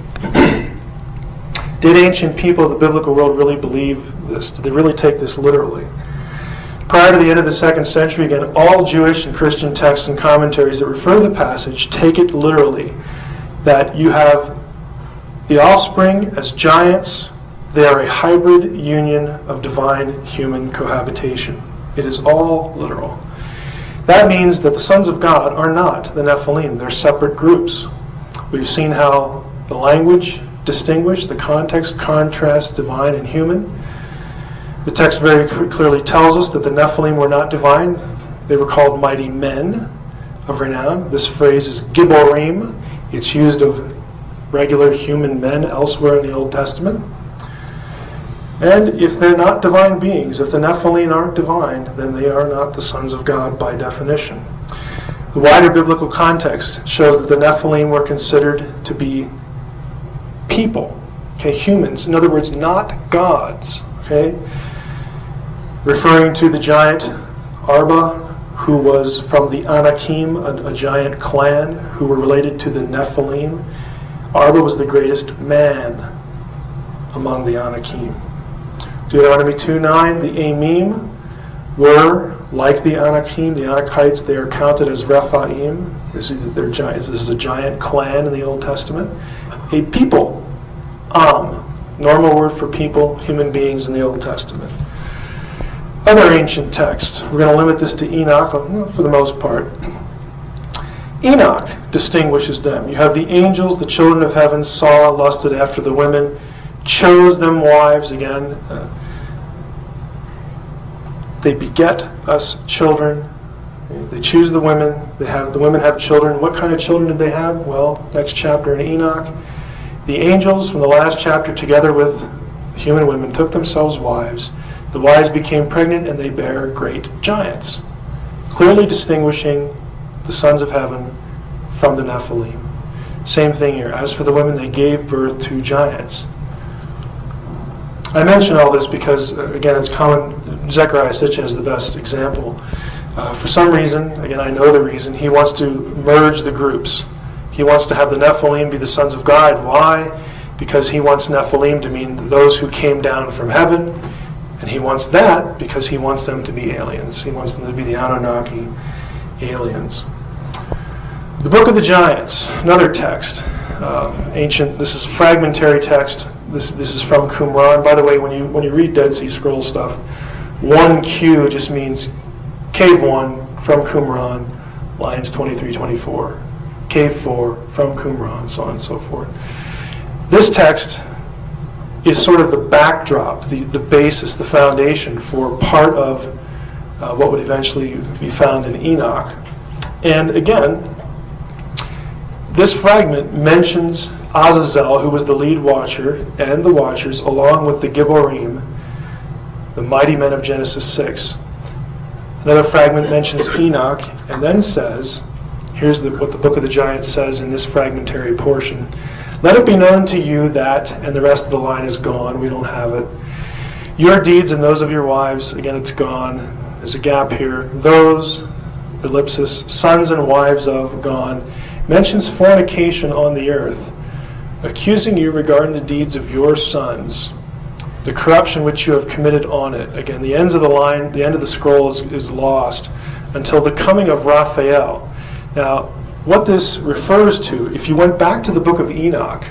Speaker 1: Did ancient people of the biblical world really believe this? Did they really take this literally? Prior to the end of the 2nd century, again, all Jewish and Christian texts and commentaries that refer to the passage take it literally, that you have the offspring as giants. They are a hybrid union of divine-human cohabitation. It is all literal. That means that the sons of God are not the Nephilim. They're separate groups. We've seen how the language distinguishes, the context contrasts divine and human. The text very clearly tells us that the Nephilim were not divine. They were called mighty men of renown. This phrase is Gibborim. It's used of regular human men elsewhere in the Old Testament. And if they're not divine beings, if the Nephilim aren't divine, then they are not the sons of God by definition. The wider biblical context shows that the Nephilim were considered to be people, humans. In other words, not gods, referring to the giant Arba, who was from the Anakim, a giant clan who were related to the Nephilim. Arba was the greatest man among the Anakim. Deuteronomy 2:9, the Amim were like the Anakim, the Anakites. They are counted as Rephaim. This is a giant clan in the Old Testament. A people, normal word for people, human beings in the Old Testament. Other ancient texts. We're going to limit this to Enoch for the most part. Enoch distinguishes them. You have the angels, the children of heaven, saw, lusted after the women, chose them wives. Again, they beget us children. They choose the women. The women have children. What kind of children did they have? Well, next chapter in Enoch. The angels from the last chapter, together with human women, took themselves wives. The wives became pregnant, and they bare great giants, clearly distinguishing the sons of heaven from the Nephilim. Same thing here. As for the women, they gave birth to giants. I mention all this because, again, it's common. Zechariah Sitchin is the best example. For some reason, again, I know the reason, he wants to merge the groups. He wants to have the Nephilim be the sons of God. Why? Because he wants Nephilim to mean those who came down from heaven, and he wants that because he wants them to be aliens. He wants them to be the Anunnaki aliens. The Book of the Giants, another text, ancient. This is fragmentary text. This is from Qumran. By the way, when you read Dead Sea Scroll stuff, 1Q just means Cave 1 from Qumran, lines 23-24. Cave 4 from Qumran, so on and so forth. This text is sort of the backdrop, the basis, the foundation for part of what would eventually be found in Enoch. And again, this fragment mentions Azazel, who was the lead watcher, and the watchers, along with the Gibborim, the mighty men of Genesis 6. Another fragment mentions Enoch, and then says, here's what the Book of the Giants says in this fragmentary portion. Let it be known to you that, and the rest of the line is gone, we don't have it. Your deeds and those of your wives, again it's gone, there's a gap here. Those, ellipsis, sons and wives of, gone, mentions fornication on the earth, accusing you regarding the deeds of your sons, the corruption which you have committed on it. Again, the ends of the line, the end of the scroll is lost until the coming of Raphael. Now, what this refers to, if you went back to the book of Enoch,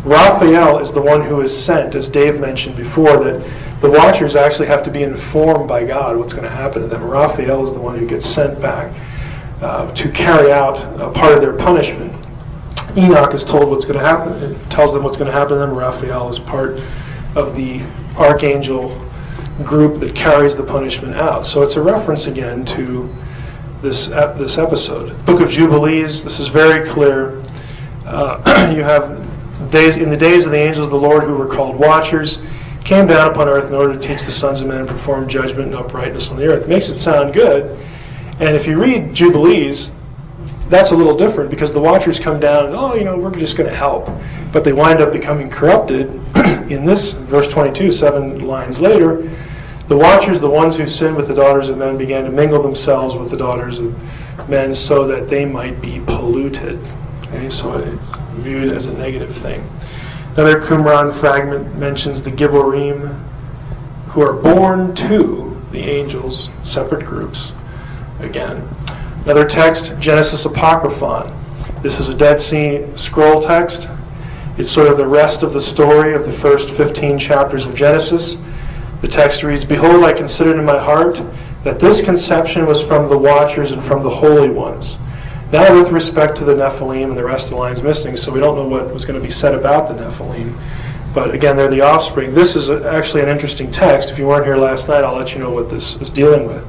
Speaker 1: Raphael is the one who is sent, as Dave mentioned before, that the watchers actually have to be informed by God what's going to happen to them. Raphael is the one who gets sent back to carry out part of their punishment. Enoch is told what's going to happen. It tells them what's going to happen to them. Raphael is part of the archangel group that carries the punishment out. So it's a reference again to this episode. Book of Jubilees, this is very clear. You have in the days of the angels of the Lord who were called watchers, came down upon earth in order to teach the sons of men and perform judgment and uprightness on the earth. It makes it sound good. And if you read Jubilees, that's a little different because the watchers come down and, we're just going to help. But they wind up becoming corrupted. In this, verse 22, 7 lines later, the watchers, the ones who sinned with the daughters of men, began to mingle themselves with the daughters of men so that they might be polluted. Okay, so it's viewed as a negative thing. Another Qumran fragment mentions the Gibborim, who are born to the angels, separate groups. Again, another text, Genesis Apocryphon. This is a Dead Sea Scroll text. It's sort of the rest of the story of the first 15 chapters of Genesis. The text reads, Behold, I considered in my heart that this conception was from the watchers and from the holy ones. Now with respect to the Nephilim, and the rest of the line's missing, so we don't know what was going to be said about the Nephilim. But again, they're the offspring. This is actually an interesting text. If you weren't here last night, I'll let you know what this is dealing with.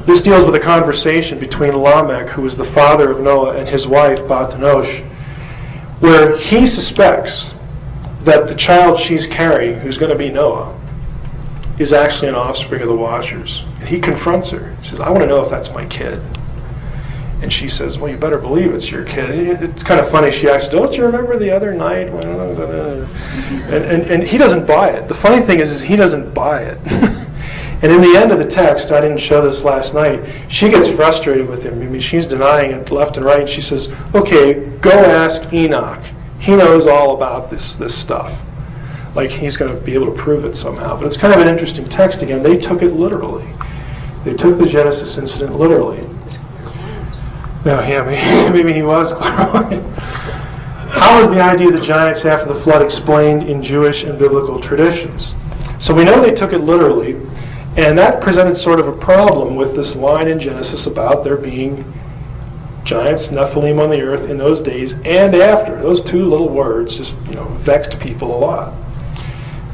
Speaker 1: This deals with a conversation between Lamech, who was the father of Noah, and his wife, Bat-Nosh, where he suspects that the child she's carrying, who's going to be Noah, is actually an offspring of the watchers. And he confronts her. He says, I want to know if that's my kid. And she says, well, you better believe it's your kid. It's kind of funny. She asks, don't you remember the other night? And he doesn't buy it. The funny thing is he doesn't buy it. And in the end of the text, I didn't show this last night, she gets frustrated with him. I mean, she's denying it left and right. And she says, okay, go ask Enoch. He knows all about this stuff. like he's going to be able to prove it somehow. But it's kind of an interesting text again. They took it literally. They took the Genesis incident literally. No, yeah, maybe he was clairvoyant. How is the idea of the giants after the flood explained in Jewish and biblical traditions? So we know they took it literally, and that presented sort of a problem with this line in Genesis about there being giants, Nephilim on the earth in those days and after. Those two little words just vexed people a lot.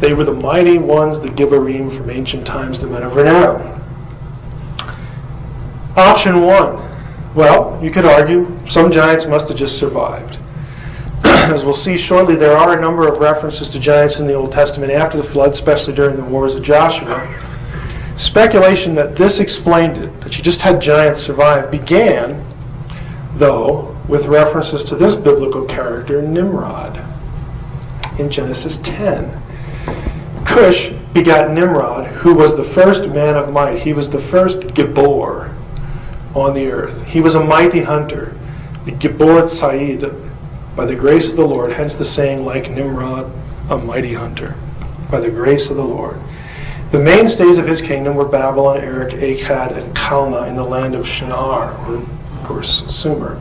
Speaker 1: They were the mighty ones, the Gibborim from ancient times, the men of renown. Option 1. Well, you could argue some giants must have just survived. As we'll see shortly, there are a number of references to giants in the Old Testament after the flood, especially during the wars of Joshua. Speculation that this explained it, that you just had giants survive, began, though, with references to this biblical character, Nimrod, in Genesis 10. Cush begot Nimrod, who was the first man of might. He was the first Gibbor on the earth. He was a mighty hunter, Gibbor Tzayid, by the grace of the Lord, hence the saying, like Nimrod, a mighty hunter, by the grace of the Lord. The mainstays of his kingdom were Babylon, Erech, Akkad, and Calneh in the land of Shinar, or of course Sumer.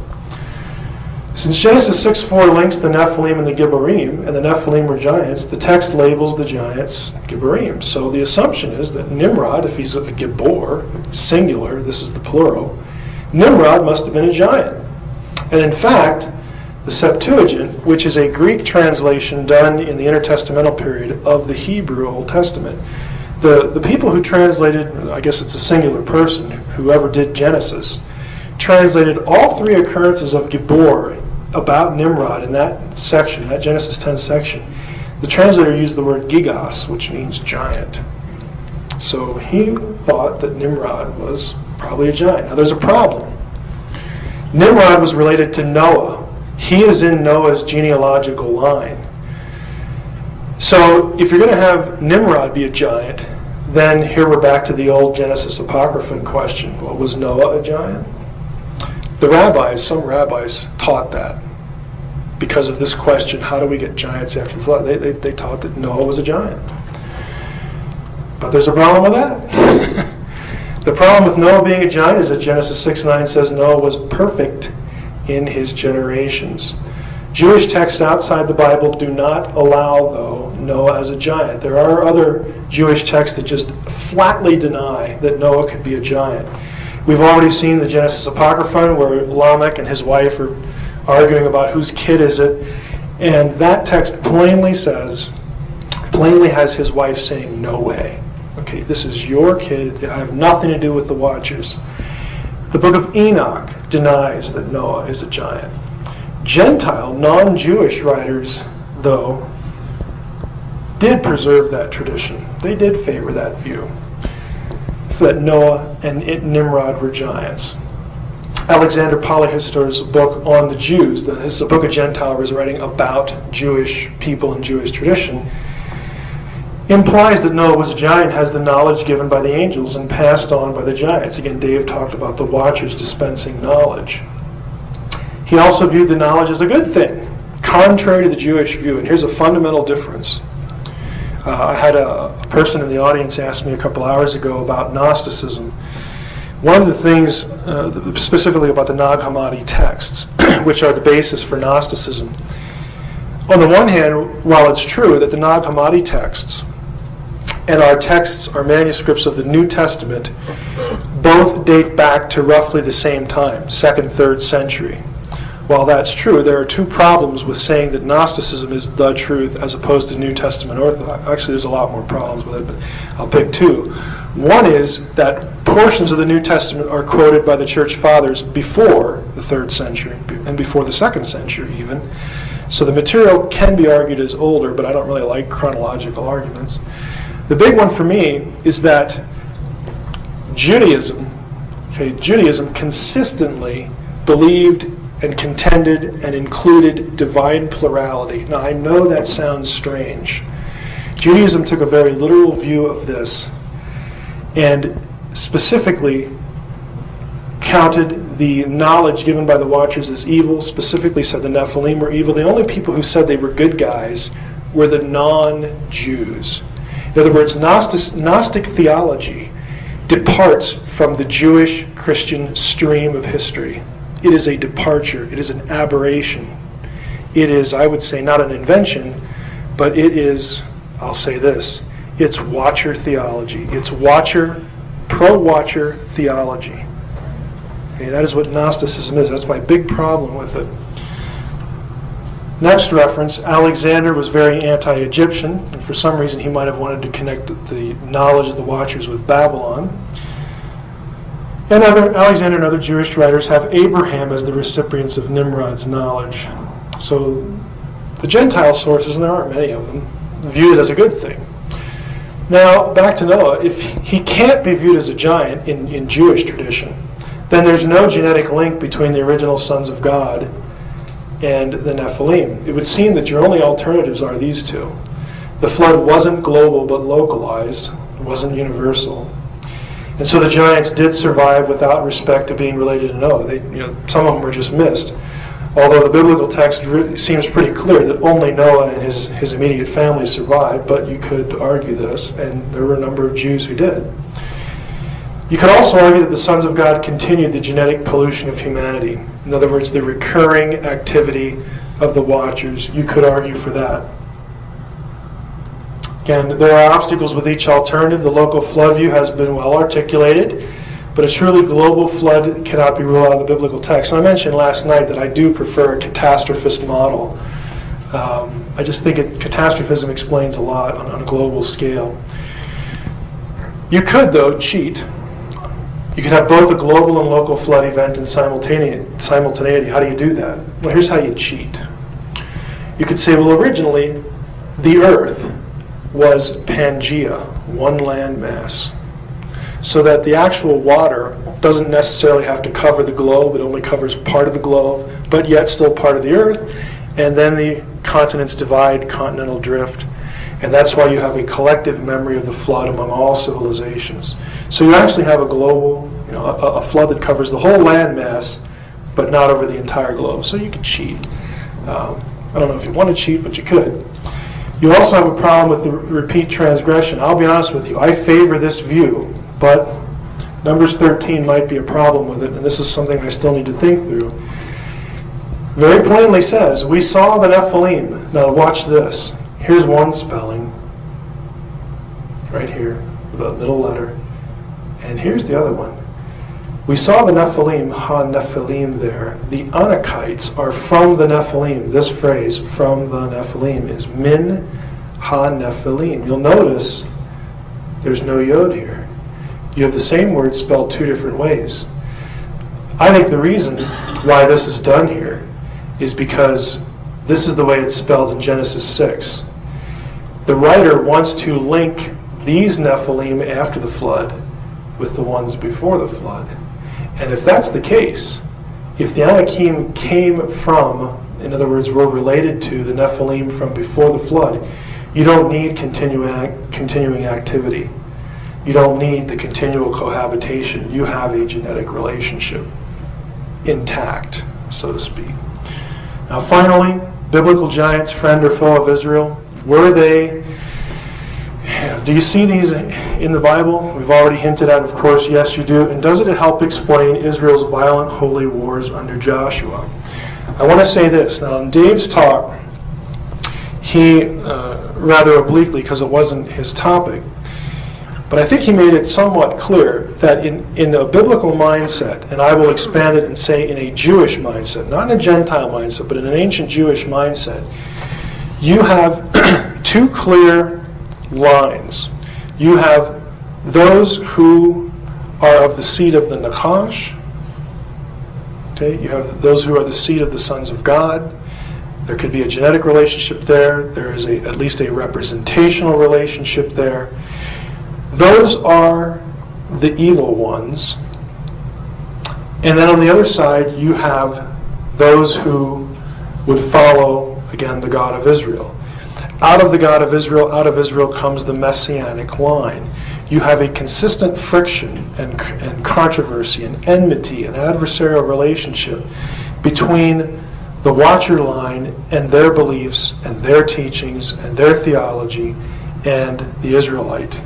Speaker 1: Since Genesis 6:4 links the Nephilim and the Gibborim, and the Nephilim were giants, the text labels the giants Gibborim. So the assumption is that Nimrod, if he's a Gibbor, singular, this is the plural, Nimrod must have been a giant. And in fact, the Septuagint, which is a Greek translation done in the intertestamental period of the Hebrew Old Testament, the people who translated, I guess it's a singular person, whoever did Genesis, translated all three occurrences of Gibbor about Nimrod in that section, that Genesis 10 section. The translator used the word gigos, which means giant. So he thought that Nimrod was probably a giant. Now there's a problem. Nimrod was related to Noah. He is in Noah's genealogical line. So if you're going to have Nimrod be a giant, then here we're back to the old Genesis Apocryphon question. Well, was Noah a giant? Some rabbis taught that. Because of this question, how do we get giants after the flood? They taught that Noah was a giant. But there's a problem with that. The problem with Noah being a giant is that Genesis 6:9 says Noah was perfect in his generations. Jewish texts outside the Bible do not allow, though, Noah as a giant. There are other Jewish texts that just flatly deny that Noah could be a giant. We've already seen the Genesis Apocryphon where Lamech and his wife are arguing about whose kid is it, and that text plainly has his wife saying, no way. Okay, this is your kid. I have nothing to do with the Watchers. The book of Enoch denies that Noah is a giant. Gentile, non-Jewish writers, though, did preserve that tradition. They did favor that view, that Noah and Nimrod were giants. Alexander Polyhistor's book on the Jews, this is a book a Gentile was writing about Jewish people and Jewish tradition, implies that Noah was a giant, has the knowledge given by the angels and passed on by the giants. Again, Dave talked about the Watchers dispensing knowledge. He also viewed the knowledge as a good thing, contrary to the Jewish view. And here's a fundamental difference. I had a person in the audience ask me a couple hours ago about Gnosticism. One of the things, specifically about the Nag Hammadi texts, which are the basis for Gnosticism. On the one hand, while it's true that the Nag Hammadi texts and our texts, our manuscripts of the New Testament, both date back to roughly the same time, 2nd, 3rd century. While that's true, there are two problems with saying that Gnosticism is the truth as opposed to New Testament Orthodox. Actually, there's a lot more problems with it, but I'll pick two. One is that portions of the New Testament are quoted by the Church Fathers before the 3rd century and before the 2nd century even. So the material can be argued as older, but I don't really like chronological arguments. The big one for me is that Judaism consistently believed and contended and included divine plurality. Now, I know that sounds strange. Judaism took a very literal view of this and specifically counted the knowledge given by the Watchers as evil, specifically said the Nephilim were evil. The only people who said they were good guys were the non-Jews. In other words, Gnostic theology departs from the Jewish Christian stream of history. It is a departure. It is an aberration. It is, I would say, not an invention, but it is, I'll say this, it's watcher theology. It's pro-watcher theology. Okay, that is what Gnosticism is. That's my big problem with it. Next reference, Alexander was very anti-Egyptian, and for some reason he might have wanted to connect the knowledge of the Watchers with Babylon. And Alexander and other Jewish writers have Abraham as the recipients of Nimrod's knowledge. So the Gentile sources, and there aren't many of them, view it as a good thing. Now, back to Noah. If he can't be viewed as a giant in Jewish tradition, then there's no genetic link between the original sons of God and the Nephilim. It would seem that your only alternatives are these two. The flood wasn't global but localized. It wasn't universal. And so the giants did survive without respect to being related to Noah. Some of them were just missed. Although the biblical text seems pretty clear that only Noah and his immediate family survived, but you could argue this, and there were a number of Jews who did. You could also argue that the sons of God continued the genetic pollution of humanity. In other words, the recurring activity of the Watchers. You could argue for that. Again, there are obstacles with each alternative. The local flood view has been well articulated, but a truly global flood cannot be ruled out of the biblical text. And I mentioned last night that I do prefer a catastrophist model. I just think catastrophism explains a lot on a global scale. You could, though, cheat. You could have both a global and local flood event in simultaneity. How do you do that? Well, here's how you cheat. You could say, well, originally, the earth was Pangea, one landmass, so that the actual water doesn't necessarily have to cover the globe. It only covers part of the globe, but yet still part of the earth. And then the continents divide, continental drift. And that's why you have a collective memory of the flood among all civilizations. So you actually have a global, a flood that covers the whole landmass, but not over the entire globe. So you could cheat. I don't know if you want to cheat, but you could. You also have a problem with the repeat transgression. I'll be honest with you. I favor this view, but Numbers 13 might be a problem with it, and this is something I still need to think through. Very plainly says, we saw the Nephilim. Now watch this. Here's one spelling, right here, the middle letter. And here's the other one. We saw the Nephilim, ha-Nephilim there. The Anakites are from the Nephilim. This phrase, from the Nephilim, is min ha-Nephilim. You'll notice there's no yod here. You have the same word spelled two different ways. I think the reason why this is done here is because this is the way it's spelled in Genesis 6. The writer wants to link these Nephilim after the flood with the ones before the flood. And if that's the case, if the Anakim came from, in other words, were related to the Nephilim from before the flood, you don't need continuing activity. You don't need the continual cohabitation. You have a genetic relationship intact, so to speak. Now finally, biblical giants, friend or foe of Israel, were they? Do you see these in the Bible? We've already hinted at, of course, yes you do. And doesn't it help explain Israel's violent holy wars under Joshua? I want to say this. Now in Dave's talk, he, rather obliquely because it wasn't his topic, but I think he made it somewhat clear that in a biblical mindset, and I will expand it and say in a Jewish mindset, not in a Gentile mindset, but in an ancient Jewish mindset, you have two clear lines. You have those who are of the seed of the Nakash. Okay, you have those who are the seed of the sons of God. There could be a genetic relationship there. There is at least a representational relationship there. Those are the evil ones. And then on the other side, you have those who would follow, again, the God of Israel. Out of the God of Israel, out of Israel comes the Messianic line. You have a consistent friction and controversy and enmity and adversarial relationship between the Watcher line and their beliefs and their teachings and their theology and the Israelite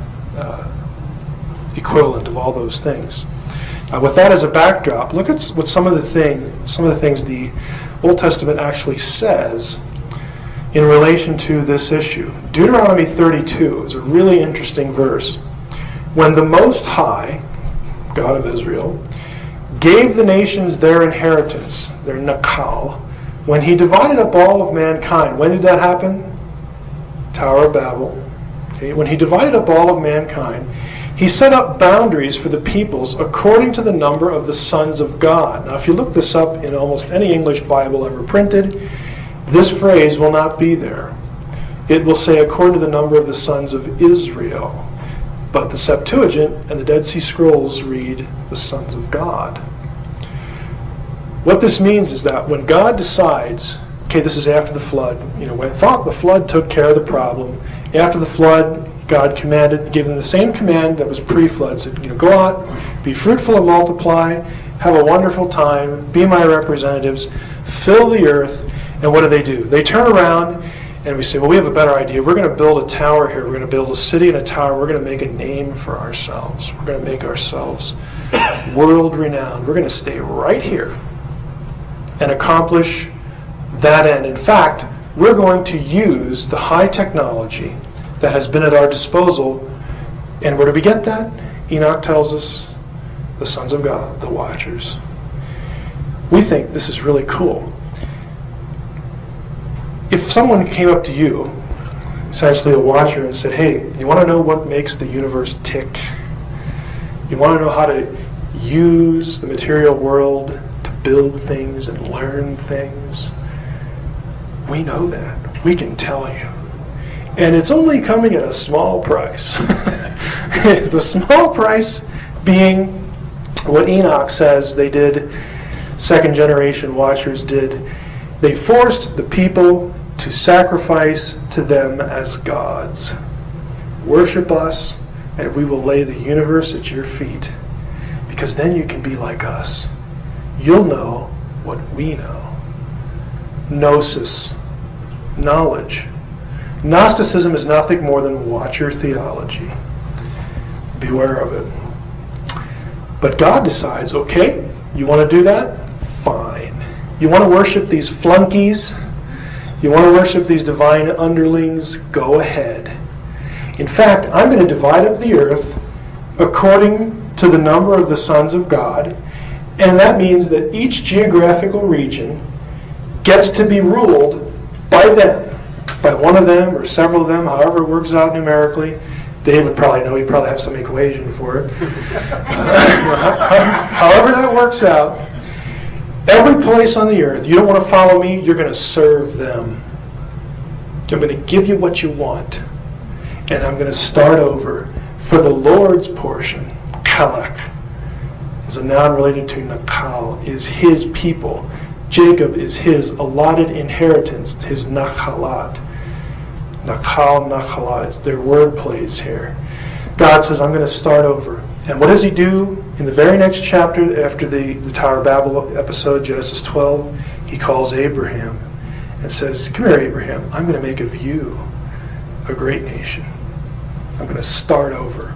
Speaker 1: equivalent of all those things. With that as a backdrop, look at what some of the things the Old Testament actually says in relation to this issue. Deuteronomy 32 is a really interesting verse. When the Most High, God of Israel, gave the nations their inheritance, their nakal, when he divided up all of mankind, when did that happen? Tower of Babel. Okay? When he divided up all of mankind, he set up boundaries for the peoples according to the number of the sons of God. Now, if you look this up in almost any English Bible ever printed, this phrase will not be there. It will say according to the number of the sons of Israel. But the Septuagint and the Dead Sea Scrolls read the sons of God. What this means is that when God decides, okay, this is after the flood, when thought the flood took care of the problem, after the flood, God commanded, gave them the same command that was pre-flood, said, go out, be fruitful and multiply, have a wonderful time, be my representatives, fill the earth, and what do? They turn around and we say, well, we have a better idea. We're going to build a tower here. We're going to build a city and a tower. We're going to make a name for ourselves. We're going to make ourselves world-renowned. We're going to stay right here and accomplish that end. In fact, we're going to use the high technology that has been at our disposal. And where do we get that? Enoch tells us, the sons of God, the Watchers. We think this is really cool. If someone came up to you, essentially a Watcher, and said, hey, you want to know what makes the universe tick? You want to know how to use the material world to build things and learn things? We know that. We can tell you. And it's only coming at a small price. The small price being what Enoch says they did, second generation Watchers did. They forced the people to sacrifice to them as gods. Worship us, and we will lay the universe at your feet, because then you can be like us. You'll know what we know. Gnosis, knowledge. Gnosticism is nothing more than Watcher theology. Beware of it. But God decides, okay, you want to do that? Fine. You want to worship these flunkies? You want to worship these divine underlings? Go ahead. In fact, I'm going to divide up the earth according to the number of the sons of God, and that means that each geographical region gets to be ruled by them. By one of them or several of them, however it works out numerically. Dave would probably know, he'd probably have some equation for it. However that works out, every place on the earth, you don't want to follow me, you're going to serve them. I'm going to give you what you want, and I'm going to start over. For the Lord's portion, kalak, is a noun related to nakal, is his people. Jacob is his allotted inheritance, his nachalat. Nakal, nachalat, it's their word plays here. God says, I'm going to start over. And what does he do? In the very next chapter, after the Tower of Babel episode, Genesis 12, he calls Abraham and says, come here, Abraham, I'm going to make of you a great nation. I'm going to start over.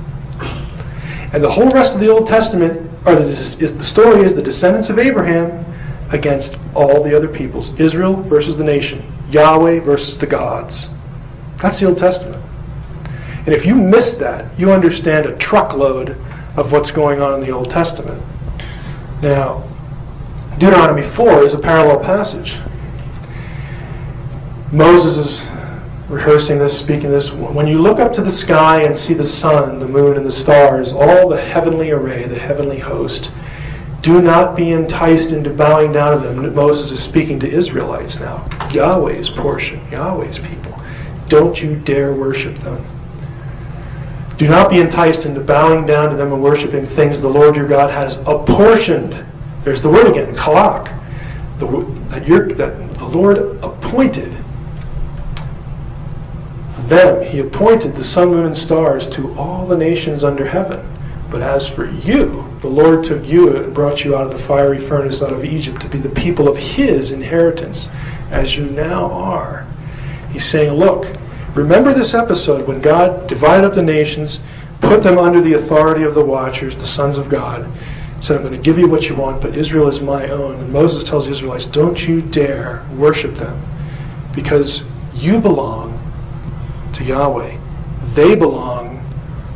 Speaker 1: And the whole rest of the Old Testament, the story is the descendants of Abraham against all the other peoples. Israel versus the nation. Yahweh versus the gods. That's the Old Testament. And if you miss that, you understand a truckload of what's going on in the Old Testament. Now, Deuteronomy 4 is a parallel passage. Moses is rehearsing this, speaking this. When you look up to the sky and see the sun, the moon, and the stars, all the heavenly array, the heavenly host, do not be enticed into bowing down to them. Moses is speaking to Israelites now. Yahweh's portion, Yahweh's people. Don't you dare worship them. Do not be enticed into bowing down to them and worshiping things the Lord your God has apportioned. There's the word again, kalak. That the Lord appointed them. He appointed the sun, moon, and stars to all the nations under heaven. But as for you, The Lord took you and brought you out of the fiery furnace out of Egypt to be the people of his inheritance, as you now are. He's saying, look, remember this episode when God divided up the nations, put them under the authority of the watchers, the sons of God, said, I'm going to give you what you want, but Israel is my own. And Moses tells the Israelites, don't you dare worship them, because you belong to Yahweh. They belong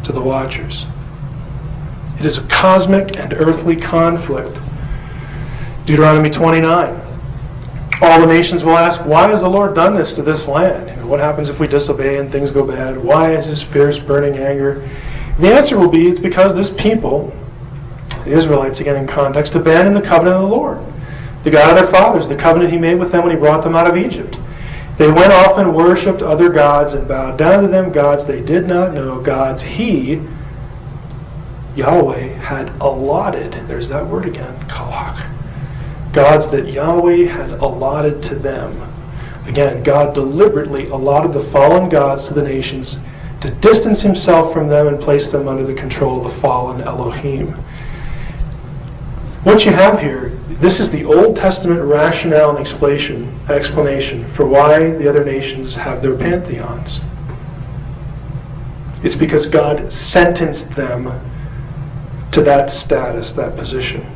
Speaker 1: to the watchers. It is a cosmic and earthly conflict. Deuteronomy 29. All the nations will ask, why has the Lord done this to this land? What happens if we disobey and things go bad? Why is his fierce burning anger? The answer will be, it's because this people, the Israelites, again in context, abandoned the covenant of the Lord, the God of their fathers, the covenant he made with them when he brought them out of Egypt. They went off and worshipped other gods and bowed down to them, gods they did not know, gods he, Yahweh, had allotted. There's that word again, kalach. Gods that Yahweh had allotted to them. Again, God deliberately allotted the fallen gods to the nations to distance himself from them and place them under the control of the fallen Elohim. What you have here, this is the Old Testament rationale and explanation for why the other nations have their pantheons. It's because God sentenced them to that status, that position.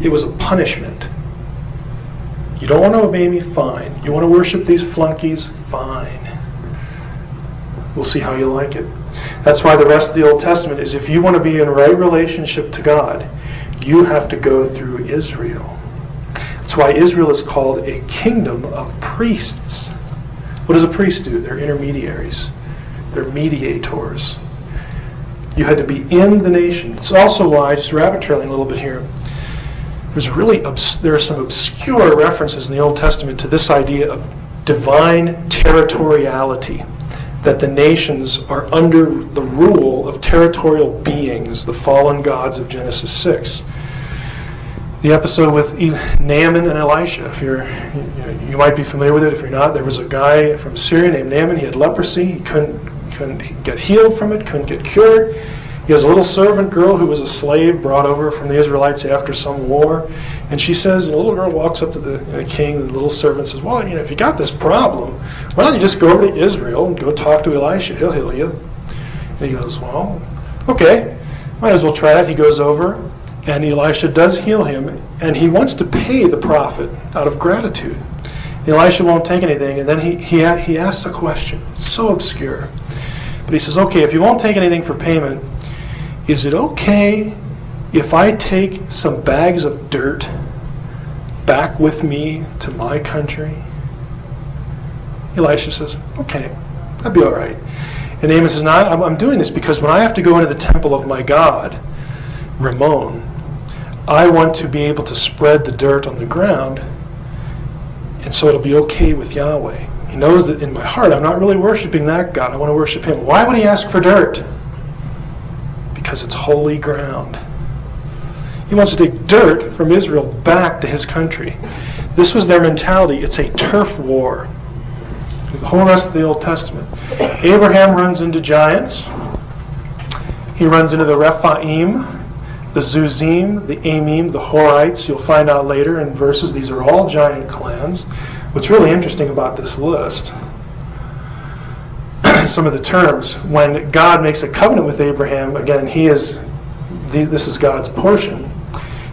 Speaker 1: It was a punishment. You don't want to obey me? Fine. You want to worship these flunkies? Fine. We'll see how you like it. That's why the rest of the Old Testament is, if you want to be in right relationship to God, you have to go through Israel. That's why Israel is called a kingdom of priests. What does a priest do? They're intermediaries. They're mediators. You had to be in the nation. It's also why, just rabbit trailing a little bit here, there are some obscure references in the Old Testament to this idea of divine territoriality, that the nations are under the rule of territorial beings, the fallen gods of Genesis 6. The episode with Naaman and Elisha, you might be familiar with it. If you're not, there was a guy from Syria named Naaman. He had leprosy. He couldn't get healed from it, couldn't get cured. He has a little servant girl who was a slave brought over from the Israelites after some war. And she says, and the little girl walks up to the king, and the little servant says, well, if you got this problem, why don't you just go over to Israel and go talk to Elisha? He'll heal you. And he goes, well, okay, might as well try it. He goes over, and Elisha does heal him, and he wants to pay the prophet out of gratitude. Elisha won't take anything, and then he asks a question. It's so obscure. But he says, okay, if you won't take anything for payment, is it okay if I take some bags of dirt back with me to my country? Elisha says, okay, that'd be all right. And Naaman says, no, I'm doing this because when I have to go into the temple of my God, Ramon, I want to be able to spread the dirt on the ground, and so it'll be okay with Yahweh. He knows that in my heart I'm not really worshiping that God. I want to worship him. Why would he ask for dirt? Because it's holy ground. He wants to take dirt from Israel back to his country. This was their mentality. It's a turf war. The whole rest of the Old Testament. Abraham runs into giants. He runs into the Rephaim, the Zuzim, the Amim, the Horites. You'll find out later in verses. These are all giant clans. What's really interesting about this list, some of the terms, when God makes a covenant with Abraham, again, this is God's portion.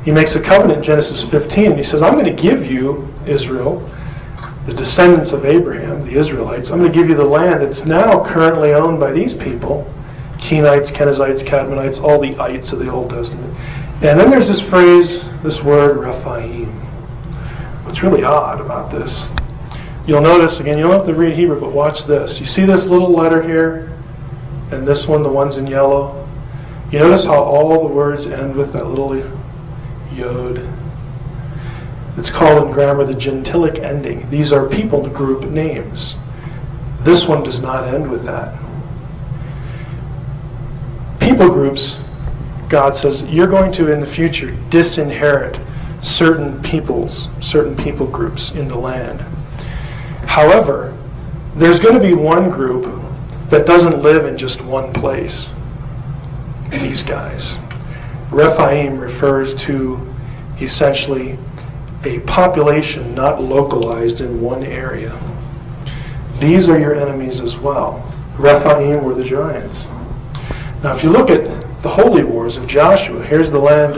Speaker 1: He makes a covenant in Genesis 15. He says, I'm going to give you, Israel, the descendants of Abraham, the Israelites, I'm going to give you the land that's now currently owned by these people, Kenites, Kenizzites, Cadmonites, all the ites of the Old Testament. And then there's this phrase, this word, Rephaim. What's really odd about this, you'll notice, again, you don't have to read Hebrew, but watch this. You see this little letter here, and this one, the ones in yellow? You notice how all the words end with that little yod? It's called in grammar the gentilic ending. These are people group names. This one does not end with that. People groups, God says, you're going to, in the future, disinherit certain people groups in the land. However, there's going to be one group that doesn't live in just one place. These guys. Rephaim refers to essentially a population not localized in one area. These are your enemies as well. Rephaim were the giants. Now if you look at the holy wars of Joshua, here's the land,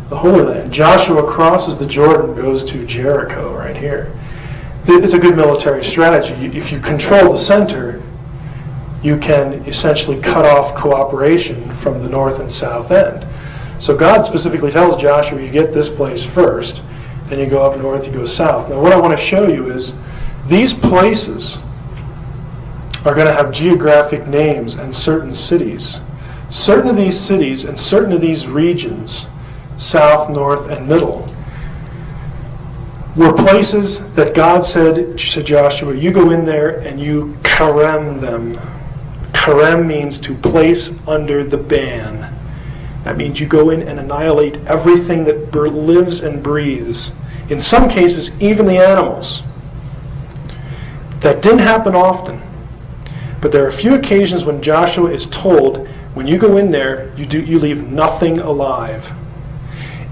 Speaker 1: the Holy Land. Joshua crosses the Jordan, goes to Jericho right here. It's a good military strategy. If you control the center, you can essentially cut off cooperation from the north and south end. So God specifically tells Joshua, you get this place first, then you go up north, you go south. Now what I want to show you is these places are going to have geographic names and certain cities. Certain of these cities and certain of these regions, south, north, and middle, were places that God said to Joshua, you go in there and you karem them. Karem means to place under the ban. That means you go in and annihilate everything that lives and breathes. In some cases, even the animals. That didn't happen often. But there are a few occasions when Joshua is told, when you go in there, you leave nothing alive.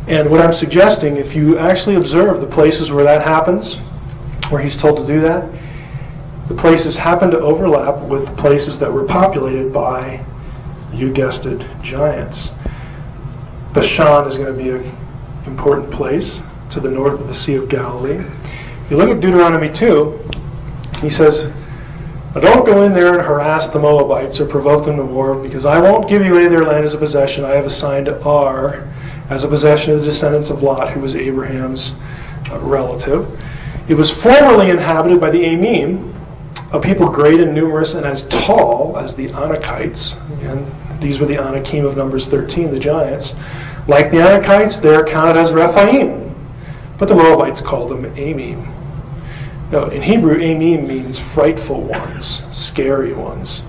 Speaker 1: And what I'm suggesting, if you actually observe the places where that happens, where he's told to do that, the places happen to overlap with places that were populated by, you guessed it, giants. Bashan is going to be an important place to the north of the Sea of Galilee. If you look at Deuteronomy 2, he says, don't go in there and harass the Moabites or provoke them to war, because I won't give you any of their land as a possession. I have assigned Ar as a possession of the descendants of Lot, who was Abraham's relative. It was formerly inhabited by the Amim, a people great and numerous and as tall as the Anakites. And these were the Anakim of Numbers 13, the giants. Like the Anakites, they are counted as Rephaim, but the Moabites called them Amim. No, in Hebrew, Amim means frightful ones, scary ones.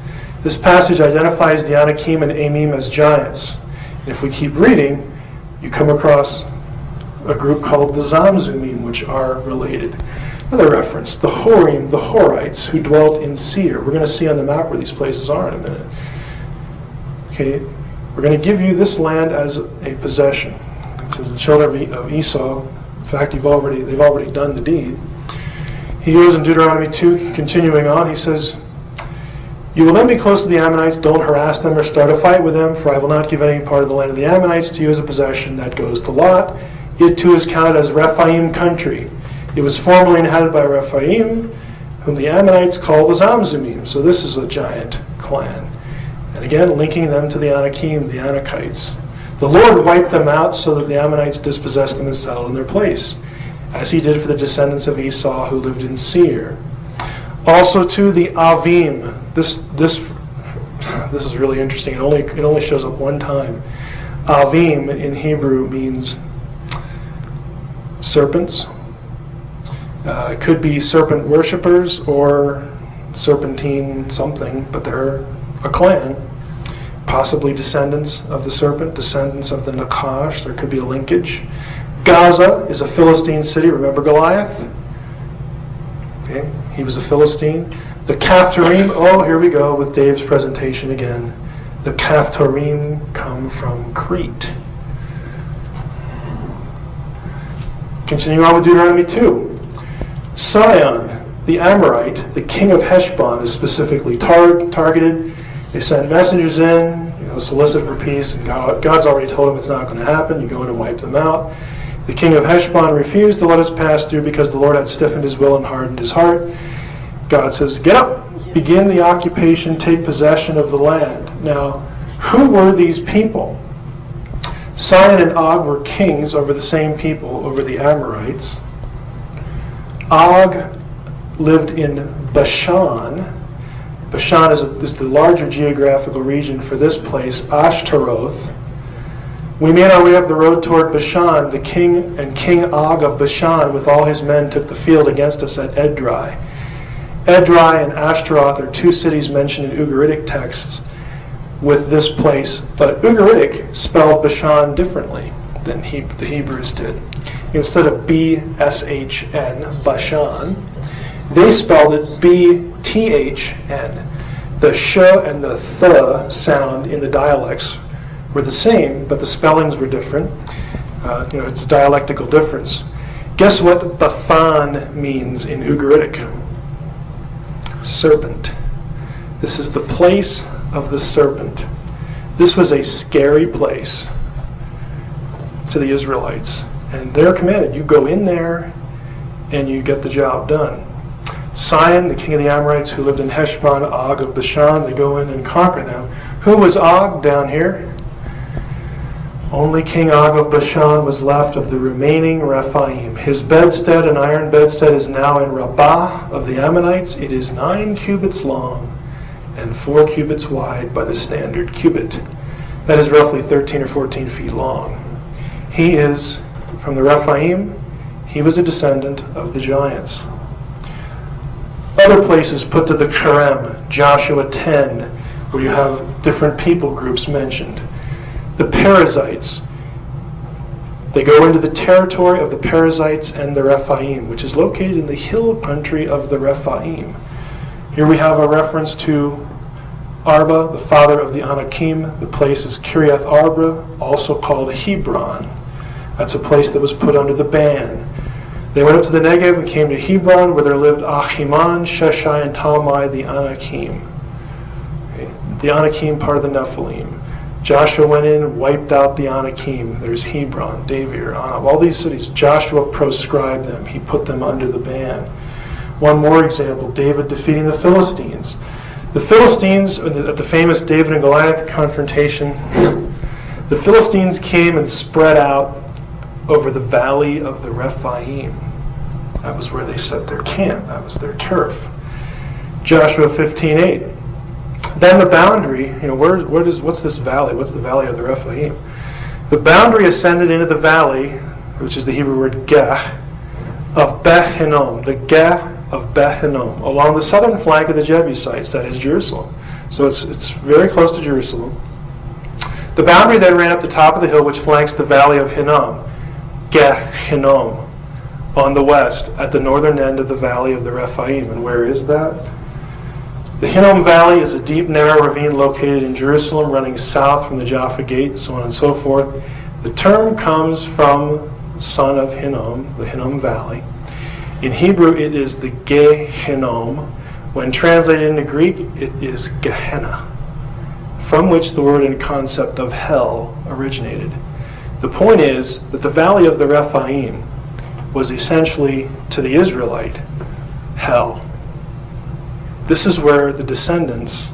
Speaker 1: This passage identifies the Anakim and Amim as giants. And if we keep reading, you come across a group called the Zamzumim, which are related. Another reference, the Horim, the Horites, who dwelt in Seir. We're going to see on the map where these places are in a minute. Okay, we're going to give you this land as a possession. It says the children of Esau, in fact, they've already done the deed. He goes in Deuteronomy 2, continuing on, he says, you will then be close to the Ammonites, don't harass them or start a fight with them, for I will not give any part of the land of the Ammonites to you as a possession. That goes to Lot. It too is counted as Rephaim country. It was formerly inhabited by Rephaim, whom the Ammonites call the Zamzumim. So this is a giant clan. And again, linking them to the Anakim, the Anakites. The Lord wiped them out so that the Ammonites dispossessed them and settled in their place, as he did for the descendants of Esau who lived in Seir. Also to the Avim. This is really interesting. It only shows up one time. Avim in Hebrew means serpents. It could be serpent worshippers or serpentine something, but they're a clan. Possibly descendants of the serpent, descendants of the Nakash. There could be a linkage. Gaza is a Philistine city. Remember Goliath? Okay, he was a Philistine. The Caphtorim, oh, here we go with Dave's presentation again. The Caphtorim come from Crete. Continue on with Deuteronomy 2. Sihon, the Amorite, the king of Heshbon, is specifically targeted. They send messengers in, solicit for peace, and God's already told them it's not going to happen. You go in and wipe them out. The king of Heshbon refused to let us pass through because the Lord had stiffened his will and hardened his heart. God says, get up, begin the occupation, take possession of the land. Now, who were these people? Sihon and Og were kings over the same people, over the Amorites. Og lived in Bashan. Bashan is the larger geographical region for this place, Ashtaroth. We made our way up the road toward Bashan. The king and King Og of Bashan with all his men took the field against us at Edrei. Edrei and Ashtaroth are two cities mentioned in Ugaritic texts with this place, but Ugaritic spelled Bashan differently than the Hebrews did. Instead of B-S-H-N, Bashan, they spelled it B-T-H-N. The sh and the th sound in the dialects were the same, but the spellings were different. It's a dialectical difference. Guess what Bathan means in Ugaritic? Serpent. This is the place of the serpent. This was a scary place to the Israelites. And they're commanded, you go in there and you get the job done. Sihon, the king of the Amorites who lived in Heshbon, Og of Bashan, they go in and conquer them. Who was Og down here? Only King Og of Bashan was left of the remaining Rephaim. His bedstead, an iron bedstead, is now in Rabbah of the Ammonites. It is 9 cubits long and 4 cubits wide by the standard cubit. That is roughly 13 or 14 feet long. He is from the Rephaim. He was a descendant of the giants. Other places put to the Kerem, Joshua 10, where you have different people groups mentioned. The Perizzites, they go into the territory of the Perizzites and the Rephaim, which is located in the hill country of the Rephaim. Here we have a reference to Arba, the father of the Anakim. The place is Kiriath Arba, also called Hebron. That's a place that was put under the ban. They went up to the Negev and came to Hebron, where there lived Ahiman, Sheshai, and Talmai, the Anakim. Okay. The Anakim, part of the Nephilim. Joshua went in and wiped out the Anakim. There's Hebron, Davir, Anab, all these cities. Joshua proscribed them. He put them under the ban. One more example, David defeating the Philistines. The Philistines, at the famous David and Goliath confrontation, the Philistines came and spread out over the valley of the Rephaim. That was where they set their camp. That was their turf. Joshua 15:8. Then the boundary, what's this valley? What's the valley of the Rephaim? The boundary ascended into the valley, which is the Hebrew word Geh, of Beth Hinnom, the Geh of Beth Hinnom, along the southern flank of the Jebusites, that is Jerusalem. So it's very close to Jerusalem. The boundary then ran up the top of the hill which flanks the valley of Hinnom, Geh Hinnom, on the west, at the northern end of the valley of the Rephaim. And where is that? The Hinnom Valley is a deep, narrow ravine located in Jerusalem, running south from the Jaffa Gate, so on and so forth. The term comes from son of Hinnom, the Hinnom Valley. In Hebrew, it is the Geh Hinnom. When translated into Greek, it is Gehenna, from which the word and concept of hell originated. The point is that the valley of the Rephaim was essentially, to the Israelite, hell. This is where the descendants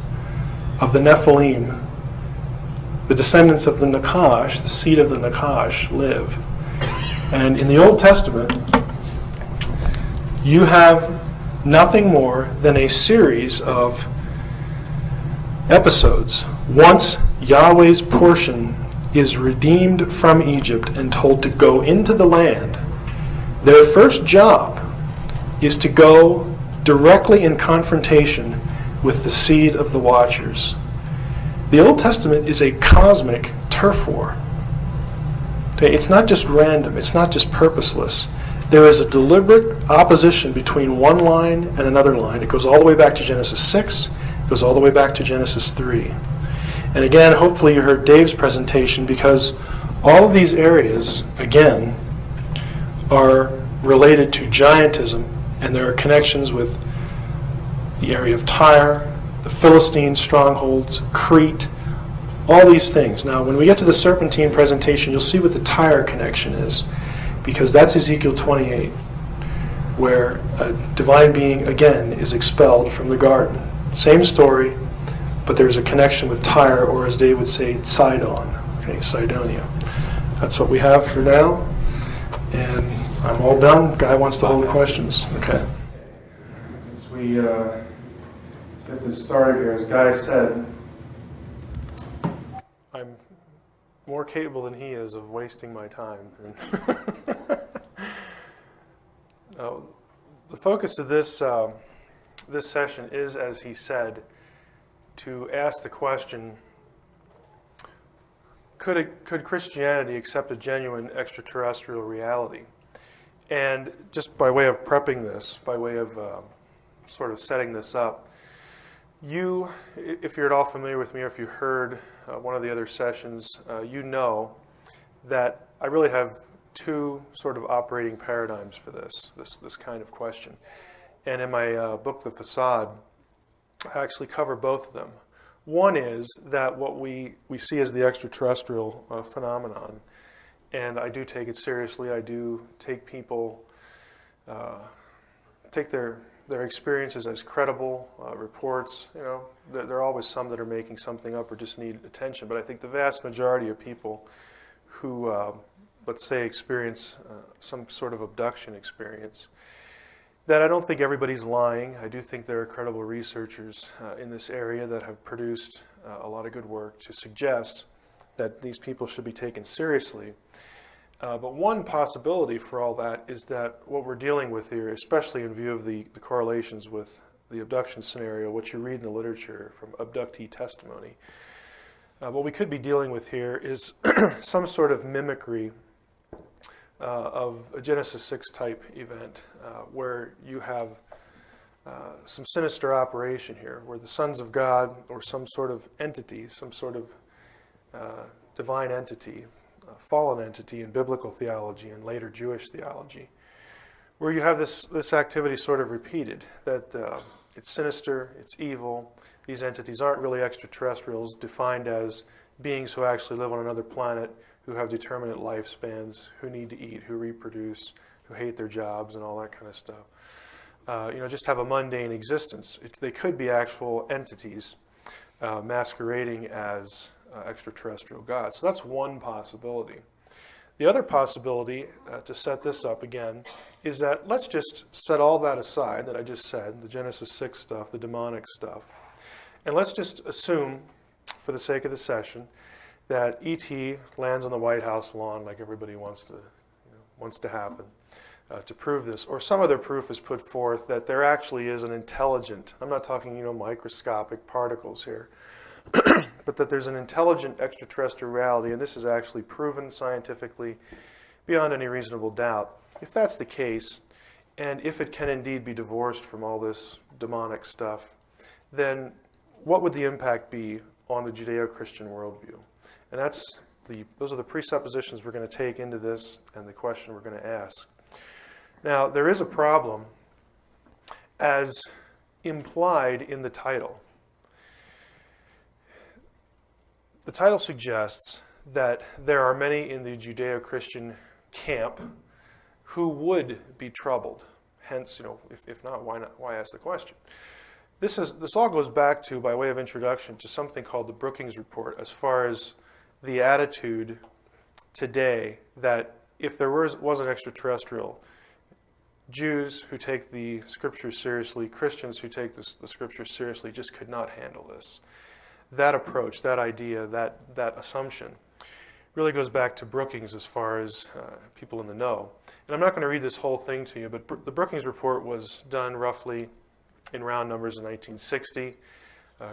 Speaker 1: of the Nephilim, the descendants of the Nakash, the seed of the Nakash, live. And in the Old Testament, you have nothing more than a series of episodes. Once Yahweh's portion is redeemed from Egypt and told to go into the land, their first job is to go directly in confrontation with the seed of the Watchers. The Old Testament is a cosmic turf war. Okay, it's not just random, it's not just purposeless. There is a deliberate opposition between one line and another line. It goes all the way back to Genesis 6, it goes all the way back to Genesis 3. And again, hopefully you heard Dave's presentation, because all of these areas, again, are related to giantism, and there are connections with the area of Tyre, the Philistine strongholds, Crete, all these things. Now, when we get to the serpentine presentation, you'll see what the Tyre connection is, because that's Ezekiel 28, where a divine being, again, is expelled from the garden. Same story, but there's a connection with Tyre, or as Dave would say, Sidon, okay, Sidonia. That's what we have for now, and I'm all done. Guy wants to hold the questions. Okay.
Speaker 2: As we get this started here, as Guy said,
Speaker 1: I'm more capable than he is of wasting my time. The focus of this session is, as he said, to ask the question, could Christianity accept a genuine extraterrestrial reality? And just by way of prepping this, by way of sort of setting this up, You, if you're at all familiar with me or if you heard one of the other sessions, you know that I really have two sort of operating paradigms for this kind of question. And in my book, The Facade, I actually cover both of them. One is that what we see as the extraterrestrial phenomenon, and I do take it seriously. I do take people, take their experiences as credible reports. You know, there are always some that are making something up or just need attention. But I think the vast majority of people who, let's say, experience some sort of abduction experience, that I don't think everybody's lying. I do think there are credible researchers in this area that have produced a lot of good work to suggest that these people should be taken seriously. But one possibility for all that is that what we're dealing with here, especially in view of the correlations with the abduction scenario, what you read in the literature from abductee testimony, what we could be dealing with here is some sort of mimicry of a Genesis 6 type event where you have some sinister operation here, where the sons of God or some sort of entity, some sort of divine entity, fallen entity in biblical theology and later Jewish theology, where you have this activity sort of repeated, that it's sinister, it's evil. These entities aren't really extraterrestrials, defined as beings who actually live on another planet, who have determinate lifespans, who need to eat, who reproduce, who hate their jobs and all that kind of stuff. Just have a mundane existence. They could be actual entities masquerading as extraterrestrial gods. So that's one possibility. The other possibility, to set this up again, is that let's just set all that aside that I just said, the Genesis 6 stuff, the demonic stuff, and let's just assume, for the sake of the session, that E.T. lands on the White House lawn like everybody wants to happen to prove this, or some other proof is put forth that there actually is an intelligent, I'm not talking microscopic particles here, but that there's an intelligent extraterrestrial reality, and this is actually proven scientifically beyond any reasonable doubt. If that's the case, and if it can indeed be divorced from all this demonic stuff, then what would the impact be on the Judeo-Christian worldview? And those are the presuppositions we're going to take into this and the question we're going to ask. Now, there is a problem as implied in the title. The title suggests that there are many in the Judeo-Christian camp who would be troubled. Hence, if not, why ask the question? This all goes back to, by way of introduction, to something called the Brookings Report, as far as the attitude today that if there was an extraterrestrial, Jews who take the scriptures seriously, Christians who take the scriptures seriously, just could not handle this. That approach, that idea, that assumption really goes back to Brookings as far as people in the know. And I'm not going to read this whole thing to you, but the Brookings Report was done roughly in round numbers in 1960.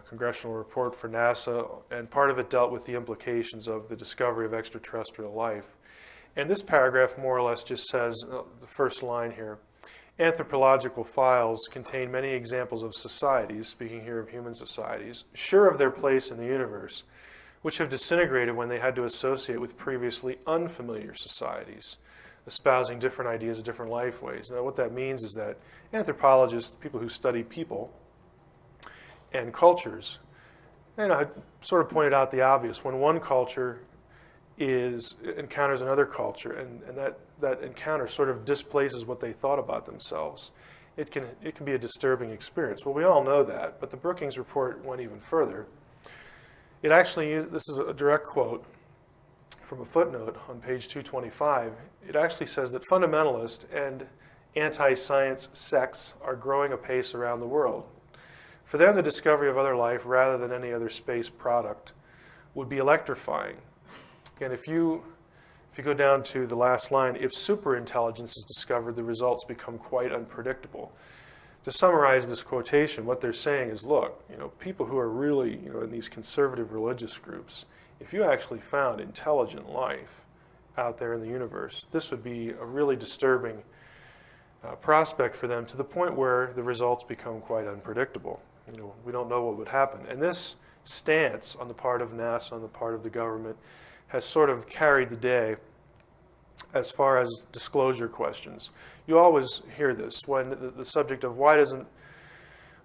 Speaker 1: Congressional report for NASA, and part of it dealt with the implications of the discovery of extraterrestrial life. And this paragraph more or less just says, the first line here, anthropological files contain many examples of societies, speaking here of human societies, sure of their place in the universe, which have disintegrated when they had to associate with previously unfamiliar societies, espousing different ideas of different life ways. Now what that means is that anthropologists, people who study people, and cultures, I sort of pointed out the obvious. When one culture encounters another culture, and that encounter sort of displaces what they thought about themselves, it can be a disturbing experience. Well, we all know that, but the Brookings Report went even further. It actually, this is a direct quote from a footnote on page 225. It actually says that fundamentalist and anti-science sects are growing apace around the world. For them, the discovery of other life, rather than any other space product, would be electrifying. And if you go down to the last line, if superintelligence is discovered, the results become quite unpredictable. To summarize this quotation, what they're saying is, look, people who are really, in these conservative religious groups, if you actually found intelligent life out there in the universe, this would be a really disturbing prospect for them, to the point where the results become quite unpredictable. We don't know what would happen. And this stance on the part of NASA, on the part of the government, has sort of carried the day as far as disclosure questions. You always hear this when the subject of why doesn't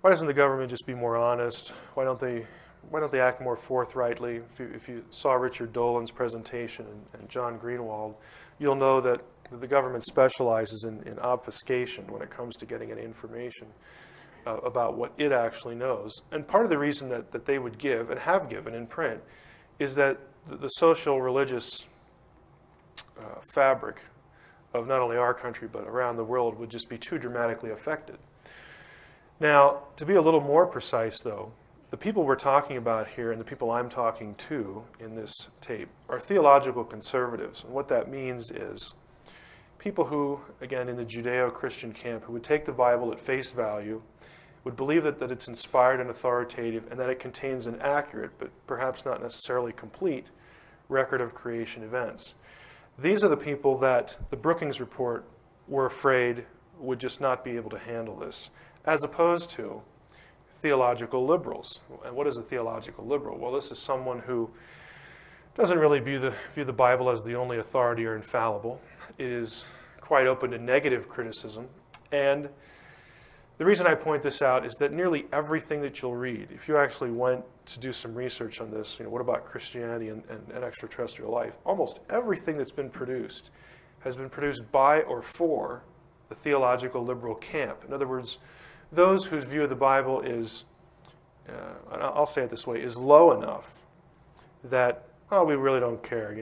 Speaker 1: the government just be more honest? Why don't they act more forthrightly? If you saw Richard Dolan's presentation and John Greenwald, you'll know that the government specializes in obfuscation when it comes to getting any information about what it actually knows. And part of the reason that they would give, and have given in print, is that the social, religious fabric of not only our country but around the world would just be too dramatically affected. Now, to be a little more precise, though, the people we're talking about here and the people I'm talking to in this tape are theological conservatives. And what that means is people who, again, in the Judeo-Christian camp, who would take the Bible at face value, would believe that it's inspired and authoritative and that it contains an accurate, but perhaps not necessarily complete, record of creation events. These are the people that the Brookings Report were afraid would just not be able to handle this, as opposed to theological liberals. And what is a theological liberal? Well, this is someone who doesn't really view the Bible as the only authority or infallible. It is quite open to negative criticism. And the reason I point this out is that nearly everything that you'll read, if you actually went to do some research on this, what about Christianity and extraterrestrial life, almost everything that's been produced has been produced by or for the theological liberal camp. In other words, those whose view of the Bible is, I'll say it this way, is low enough that, we really don't care.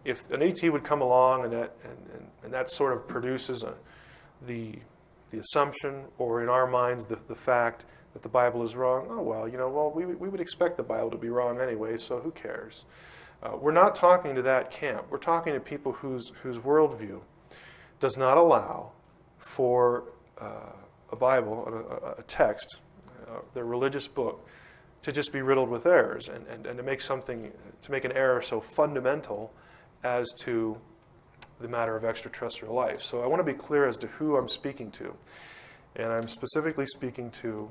Speaker 1: If an ET would come along and that sort of produces the assumption, or in our minds, the fact that the Bible is wrong, we would expect the Bible to be wrong anyway, so who cares? We're not talking to that camp. We're talking to people whose worldview does not allow for a Bible, a text, their religious book, to just be riddled with errors and to make an error so fundamental as to the matter of extraterrestrial life. So I want to be clear as to who I'm speaking to. And I'm specifically speaking to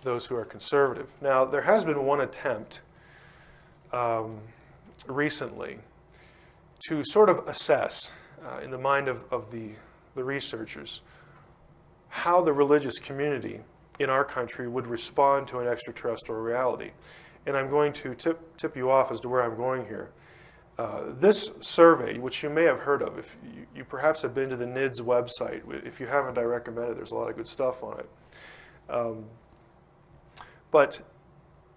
Speaker 1: those who are conservative. Now, there has been one attempt recently to sort of assess in the mind of the researchers how the religious community in our country would respond to an extraterrestrial reality. And I'm going to tip you off as to where I'm going here. This survey, which you may have heard of, if you perhaps have been to the NIDS website. If you haven't, I recommend it. There's a lot of good stuff on it. But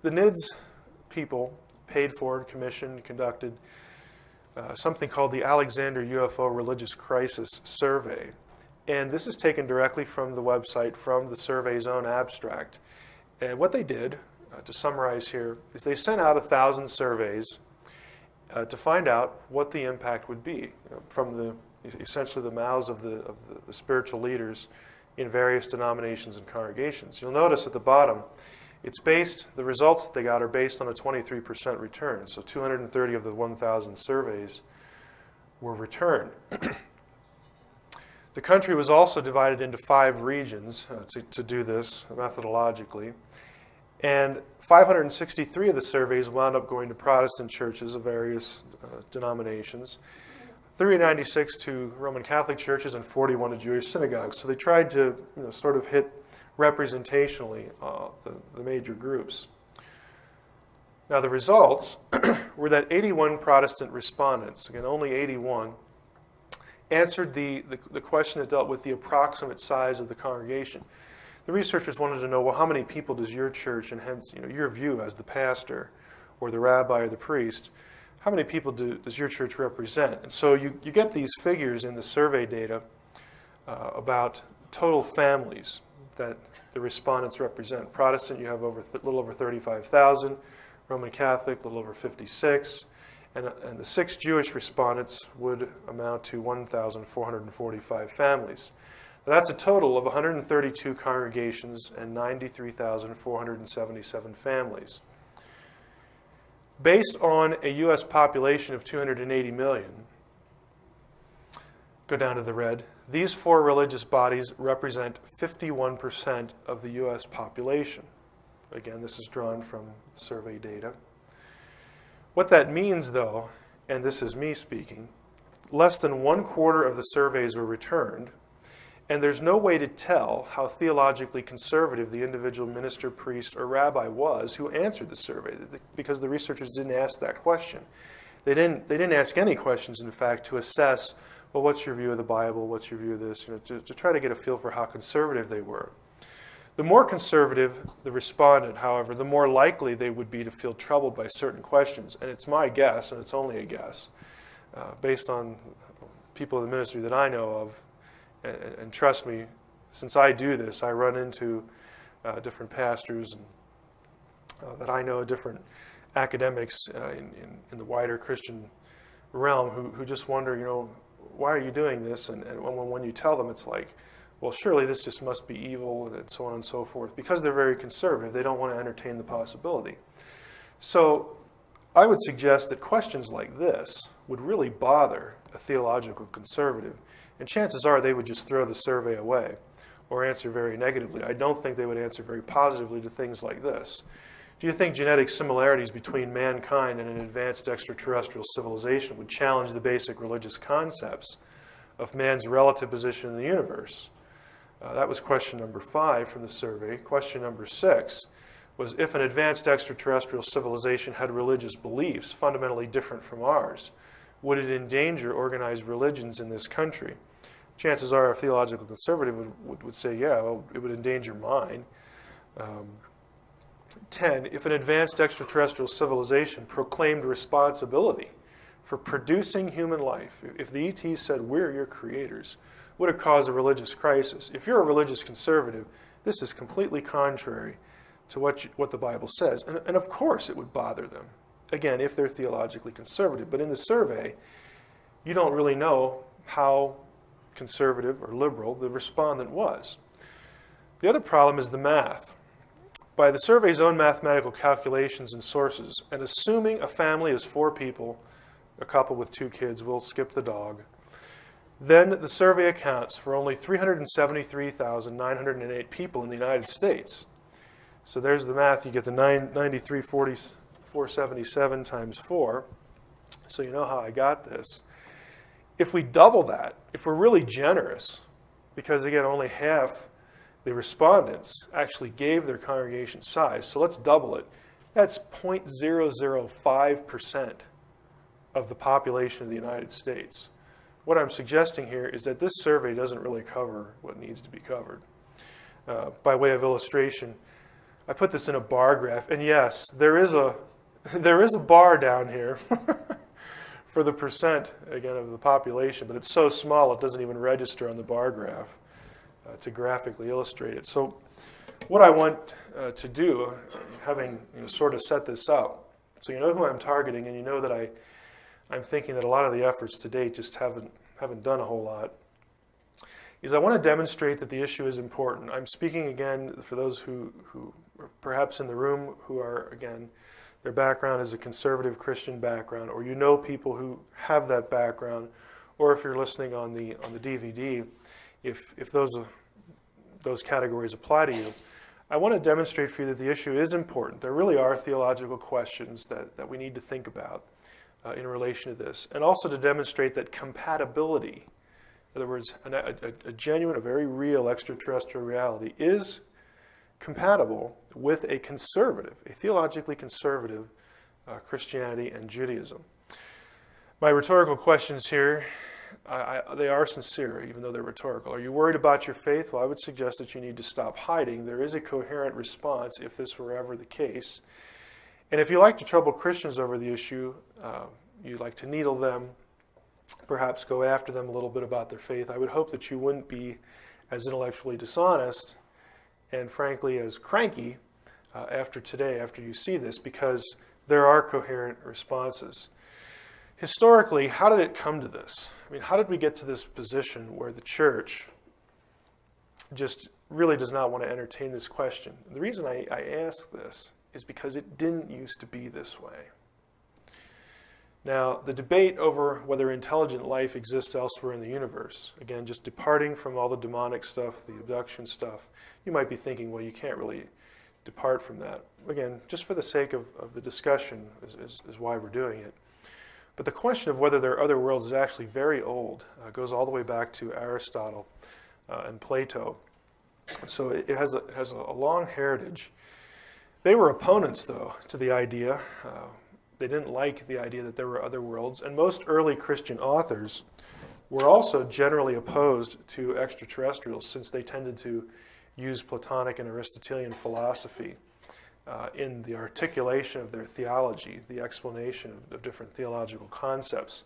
Speaker 1: the NIDS people paid for and commissioned, conducted something called the Alexander UFO Religious Crisis Survey. And this is taken directly from the website, from the survey's own abstract. And what they did, to summarize here, is they sent out 1,000 surveys to find out what the impact would be from essentially the mouths of the spiritual leaders in various denominations and congregations. You'll notice at the bottom, the results that they got are based on a 23% return. So 230 of the 1,000 surveys were returned. The country was also divided into 5 regions to do this methodologically. And 563 of the surveys wound up going to Protestant churches of various denominations, 396 to Roman Catholic churches, and 41 to Jewish synagogues. So they tried to sort of hit representationally the major groups. Now the results were that 81 Protestant respondents, again only 81, answered the question that dealt with the approximate size of the congregation. The researchers wanted to know, well, how many people does your church, and hence your view as the pastor or the rabbi or the priest, how many people does your church represent? And so you get these figures in the survey data about total families that the respondents represent. Protestant, you have a little over 35,000. Roman Catholic, a little over 56. And the 6 Jewish respondents would amount to 1,445 families. Now, that's a total of 132 congregations and 93,477 families. Based on a U.S. population of 280 million, go down to the red. These four religious bodies represent 51% of the U.S. population. Again, this is drawn from survey data. What that means, though, and this is me speaking, less than 1/4 of the surveys were returned, and there's no way to tell how theologically conservative the individual minister, priest, or rabbi was who answered the survey, because the researchers didn't ask that question. They didn't ask any questions, in fact, to assess, well, what's your view of the Bible? What's your view of this? To try to get a feel for how conservative they were. The more conservative the respondent, however, the more likely they would be to feel troubled by certain questions. And it's my guess, and it's only a guess, based on people in the ministry that I know of, and trust me, since I do this, I run into different pastors and, that I know, different academics in the wider Christian realm who just wonder, why are you doing this? And when you tell them, it's like, well, surely this just must be evil, and so on and so forth. Because they're very conservative, they don't want to entertain the possibility. So I would suggest that questions like this would really bother a theological conservative. And chances are they would just throw the survey away or answer very negatively. I don't think they would answer very positively to things like this. Do you think genetic similarities between mankind and an advanced extraterrestrial civilization would challenge the basic religious concepts of man's relative position in the universe? That was question number 5 from the survey. Question number 6 was, if an advanced extraterrestrial civilization had religious beliefs fundamentally different from ours, would it endanger organized religions in this country? Chances are a theological conservative would say, yeah, well, it would endanger mine. 10, if an advanced extraterrestrial civilization proclaimed responsibility for producing human life, if the ETs said, we're your creators, would it cause a religious crisis? If you're a religious conservative, this is completely contrary to what the Bible says. And of course it would bother them, again, if they're theologically conservative. But in the survey, you don't really know how conservative or liberal the respondent was. The other problem is the math. By the survey's own mathematical calculations and sources, and assuming a family is 4 people, a couple with 2 kids, we'll skip the dog, then the survey accounts for only 373,908 people in the United States. So there's the math. You get the 477 times 4. So you know how I got this. If we double that, if we're really generous, because again, only half the respondents actually gave their congregation size, so let's double it. That's 0.005% of the population of the United States. What I'm suggesting here is that this survey doesn't really cover what needs to be covered. By way of illustration, I put this in a bar graph, and yes, there is a bar down here for the percent, again, of the population, but it's so small it doesn't even register on the bar graph to graphically illustrate it. So what I want to do, having sort of set this up, so you know who I'm targeting, and you know that I'm thinking that a lot of the efforts to date just haven't done a whole lot, is I want to demonstrate that the issue is important. I'm speaking again for those who are perhaps in the room who are, again, their background is a conservative Christian background, or you know people who have that background, or if you're listening on the DVD, if those categories apply to you. I want to demonstrate for you that the issue is important. There really are theological questions that we need to think about in relation to this, and also to demonstrate that compatibility, in other words, a genuine, a very real extraterrestrial reality is compatible with a theologically conservative Christianity and Judaism. My rhetorical questions here, they are sincere, even though they're rhetorical. Are you worried about your faith? Well, I would suggest that you need to stop hiding. There is a coherent response if this were ever the case. And if you like to trouble Christians over the issue, you like to needle them, perhaps go after them a little bit about their faith, I would hope that you wouldn't be as intellectually dishonest and frankly as cranky after today, after you see this, because there are coherent responses. Historically, how did it come to this? I mean, how did we get to this position where the church just really does not want to entertain this question? And the reason I ask this is because it didn't used to be this way. Now, the debate over whether intelligent life exists elsewhere in the universe, again, just departing from all the demonic stuff, the abduction stuff, you might be thinking, well, you can't really depart from that. Again, just for the sake of the discussion is why we're doing it. But the question of whether there are other worlds is actually very old. It goes all the way back to Aristotle and Plato. So it has a long heritage. They were opponents, though, to the idea. They didn't like the idea that there were other worlds. And most early Christian authors were also generally opposed to extraterrestrials, since they tended to use Platonic and Aristotelian philosophy in the articulation of their theology, the explanation of different theological concepts.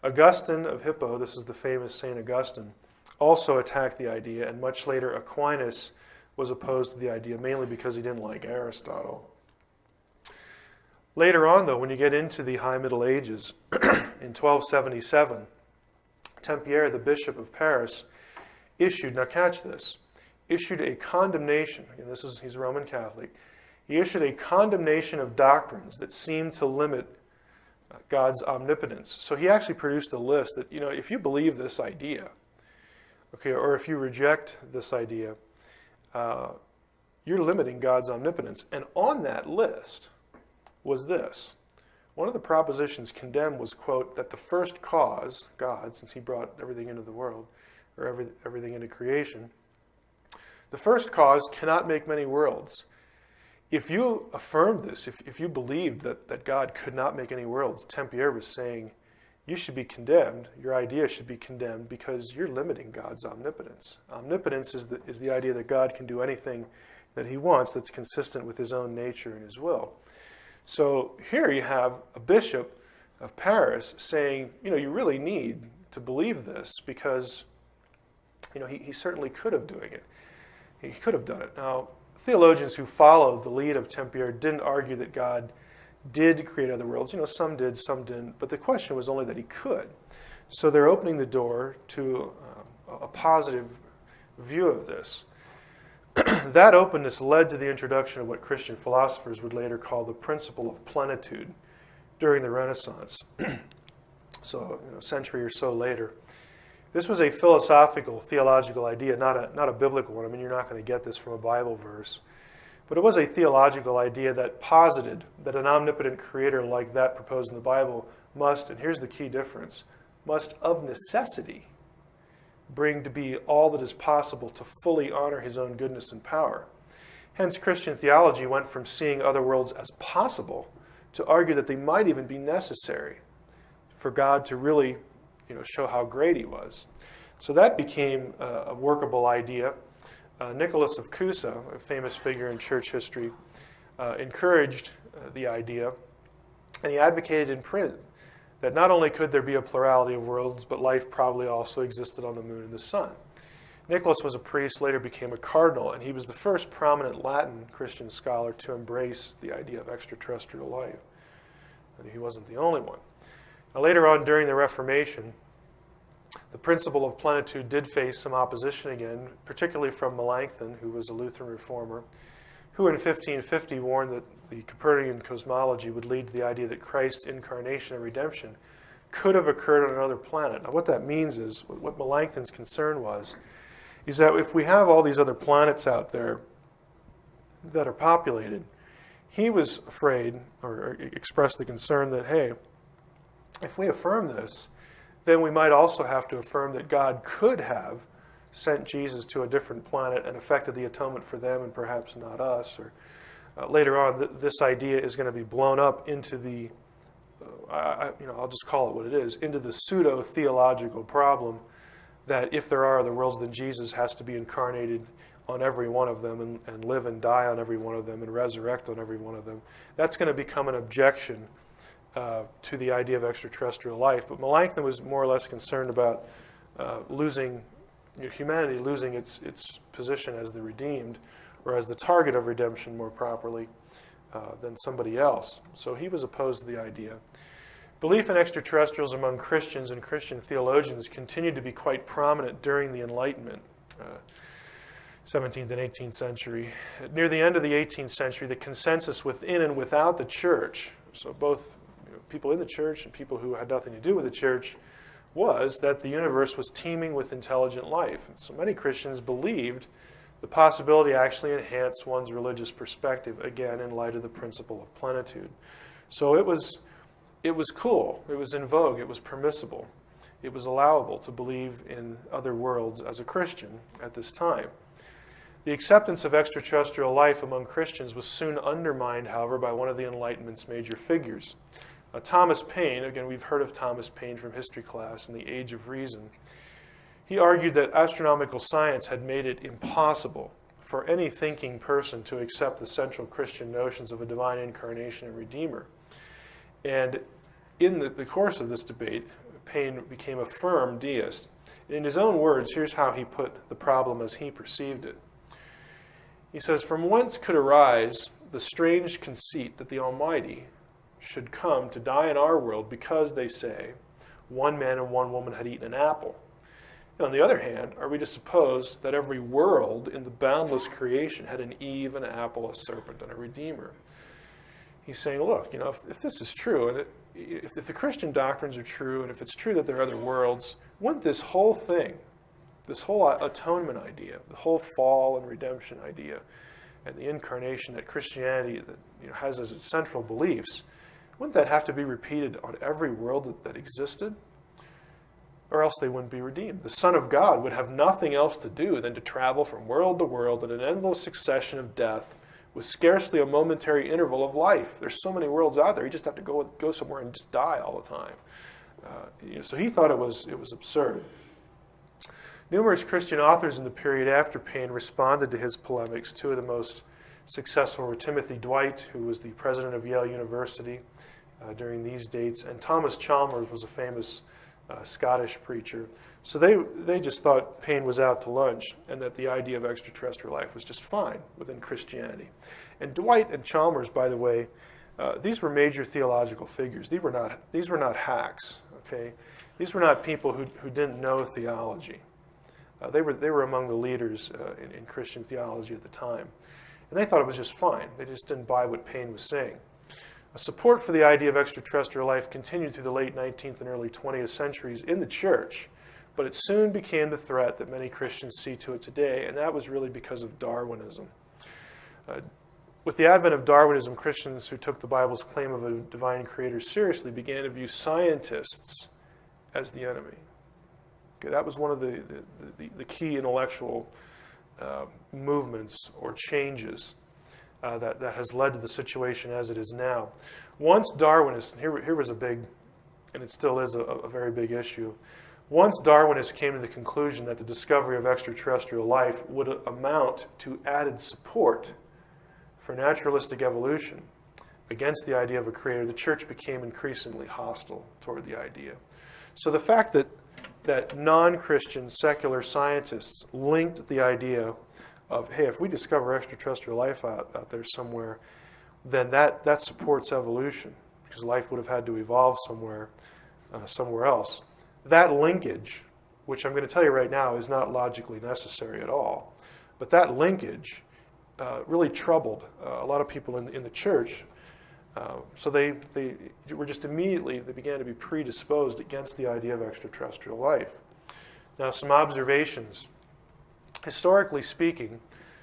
Speaker 1: Augustine of Hippo, this is the famous St. Augustine, also attacked the idea, and much later Aquinas was opposed to the idea, mainly because he didn't like Aristotle. Later on, though, when you get into the High Middle Ages, in 1277, Tempier, the Bishop of Paris, issued, now catch this, issued a condemnation, and he's a Roman Catholic, he issued a condemnation of doctrines that seemed to limit God's omnipotence. So he actually produced a list that, if you believe this idea, okay, or if you reject this idea, you're limiting God's omnipotence. And on that list was this. One of the propositions condemned was, quote, that the first cause, God, since he brought everything into the world, or everything into creation, the first cause cannot make many worlds. If you affirmed this, if you believed that God could not make any worlds, Tempier was saying, you should be condemned, your idea should be condemned, because you're limiting God's omnipotence. Omnipotence is the idea that God can do anything that he wants that's consistent with his own nature and his will. So here you have a bishop of Paris saying, you really need to believe this, because he certainly could have doing it. He could have done it. Now, theologians who followed the lead of Tempier didn't argue that God did create other worlds. Some did, some didn't. But the question was only that he could. So they're opening the door to a positive view of this. That openness led to the introduction of what Christian philosophers would later call the principle of plenitude during the Renaissance. So, a century or so later. This was a philosophical, theological idea, not a biblical one. I mean, you're not going to get this from a Bible verse. But it was a theological idea that posited that an omnipotent creator like that proposed in the Bible must, and here's the key difference, must of necessity bring to be all that is possible to fully honor his own goodness and power. Hence, Christian theology went from seeing other worlds as possible to argue that they might even be necessary for God to really show how great he was. So that became a workable idea. Nicholas of Cusa, a famous figure in church history, encouraged the idea, and he advocated in print that not only could there be a plurality of worlds, but life probably also existed on the moon and the sun. Nicholas was a priest, later became a cardinal, and he was the first prominent Latin Christian scholar to embrace the idea of extraterrestrial life. And he wasn't the only one. Now, later on during the Reformation, the principle of plenitude did face some opposition again, particularly from Melanchthon, who was a Lutheran reformer, who in 1550 warned that the Copernican cosmology would lead to the idea that Christ's incarnation and redemption could have occurred on another planet. Now, what that means is, what Melanchthon's concern was, is that if we have all these other planets out there that are populated, he was afraid, or expressed the concern that, hey, if we affirm this, then we might also have to affirm that God could have sent Jesus to a different planet and effected the atonement for them and perhaps not us. Or later on, this idea is going to be blown up into the, I'll just call it what it is, into the pseudo-theological problem that if there are other worlds, then Jesus has to be incarnated on every one of them and live and die on every one of them and resurrect on every one of them. That's going to become an objection to the idea of extraterrestrial life. But Melanchthon was more or less concerned about humanity losing its position as the redeemed, or as the target of redemption more properly, than somebody else. So he was opposed to the idea. Belief in extraterrestrials among Christians and Christian theologians continued to be quite prominent during the Enlightenment, 17th and 18th century. Near the end of the 18th century, the consensus within and without the church, so both people in the church and people who had nothing to do with the church, was that the universe was teeming with intelligent life. And so many Christians believed the possibility actually enhanced one's religious perspective, again, in light of the principle of plenitude. So it was cool, it was in vogue, it was permissible, it was allowable to believe in other worlds as a Christian at this time. The acceptance of extraterrestrial life among Christians was soon undermined, however, by one of the Enlightenment's major figures. Thomas Paine, again, we've heard of Thomas Paine from history class in The Age of Reason. He argued that astronomical science had made it impossible for any thinking person to accept the central Christian notions of a divine incarnation and redeemer. And in the course of this debate, Paine became a firm deist. In his own words, here's how he put the problem as he perceived it. He says, "From whence could arise the strange conceit that the Almighty should come to die in our world because, they say, one man and one woman had eaten an apple? And on the other hand, are we to suppose that every world in the boundless creation had an Eve, an apple, a serpent, and a Redeemer?" He's saying, look, if this is true, and if the Christian doctrines are true, and if it's true that there are other worlds, wouldn't this whole thing, this whole atonement idea, the whole fall and redemption idea, and the incarnation that Christianity has as its central beliefs, wouldn't that have to be repeated on every world that existed? Or else they wouldn't be redeemed. The Son of God would have nothing else to do than to travel from world to world in an endless succession of death with scarcely a momentary interval of life. There's so many worlds out there, you just have to go somewhere and just die all the time. So he thought it was absurd. Numerous Christian authors in the period after Paine responded to his polemics. Two of the most successful were Timothy Dwight, who was the president of Yale University during these dates, and Thomas Chalmers was a famous Scottish preacher. So they just thought Paine was out to lunch and that the idea of extraterrestrial life was just fine within Christianity. And Dwight and Chalmers, by the way, these were major theological figures. These were not hacks. Okay, these were not people who didn't know theology. They were among the leaders in Christian theology at the time, and they thought it was just fine. They just didn't buy what Paine was saying. Support for the idea of extraterrestrial life continued through the late 19th and early 20th centuries in the church, but it soon became the threat that many Christians see to it today, and that was really because of Darwinism. With the advent of Darwinism, Christians who took the Bible's claim of a divine creator seriously began to view scientists as the enemy. Okay, that was one of the key intellectual movements or changes that has led to the situation as it is now. Once Darwinists, and here was a big, and it still is a very big issue, once Darwinists came to the conclusion that the discovery of extraterrestrial life would amount to added support for naturalistic evolution against the idea of a creator, the church became increasingly hostile toward the idea. So the fact that non-Christian secular scientists linked the idea of, hey, if we discover extraterrestrial life out there somewhere, then that supports evolution, because life would have had to evolve somewhere else. That linkage, which I'm going to tell you right now is not logically necessary at all, but that linkage really troubled a lot of people in the church. So they were just immediately, they began to be predisposed against the idea of extraterrestrial life. Now, some observations. Historically speaking,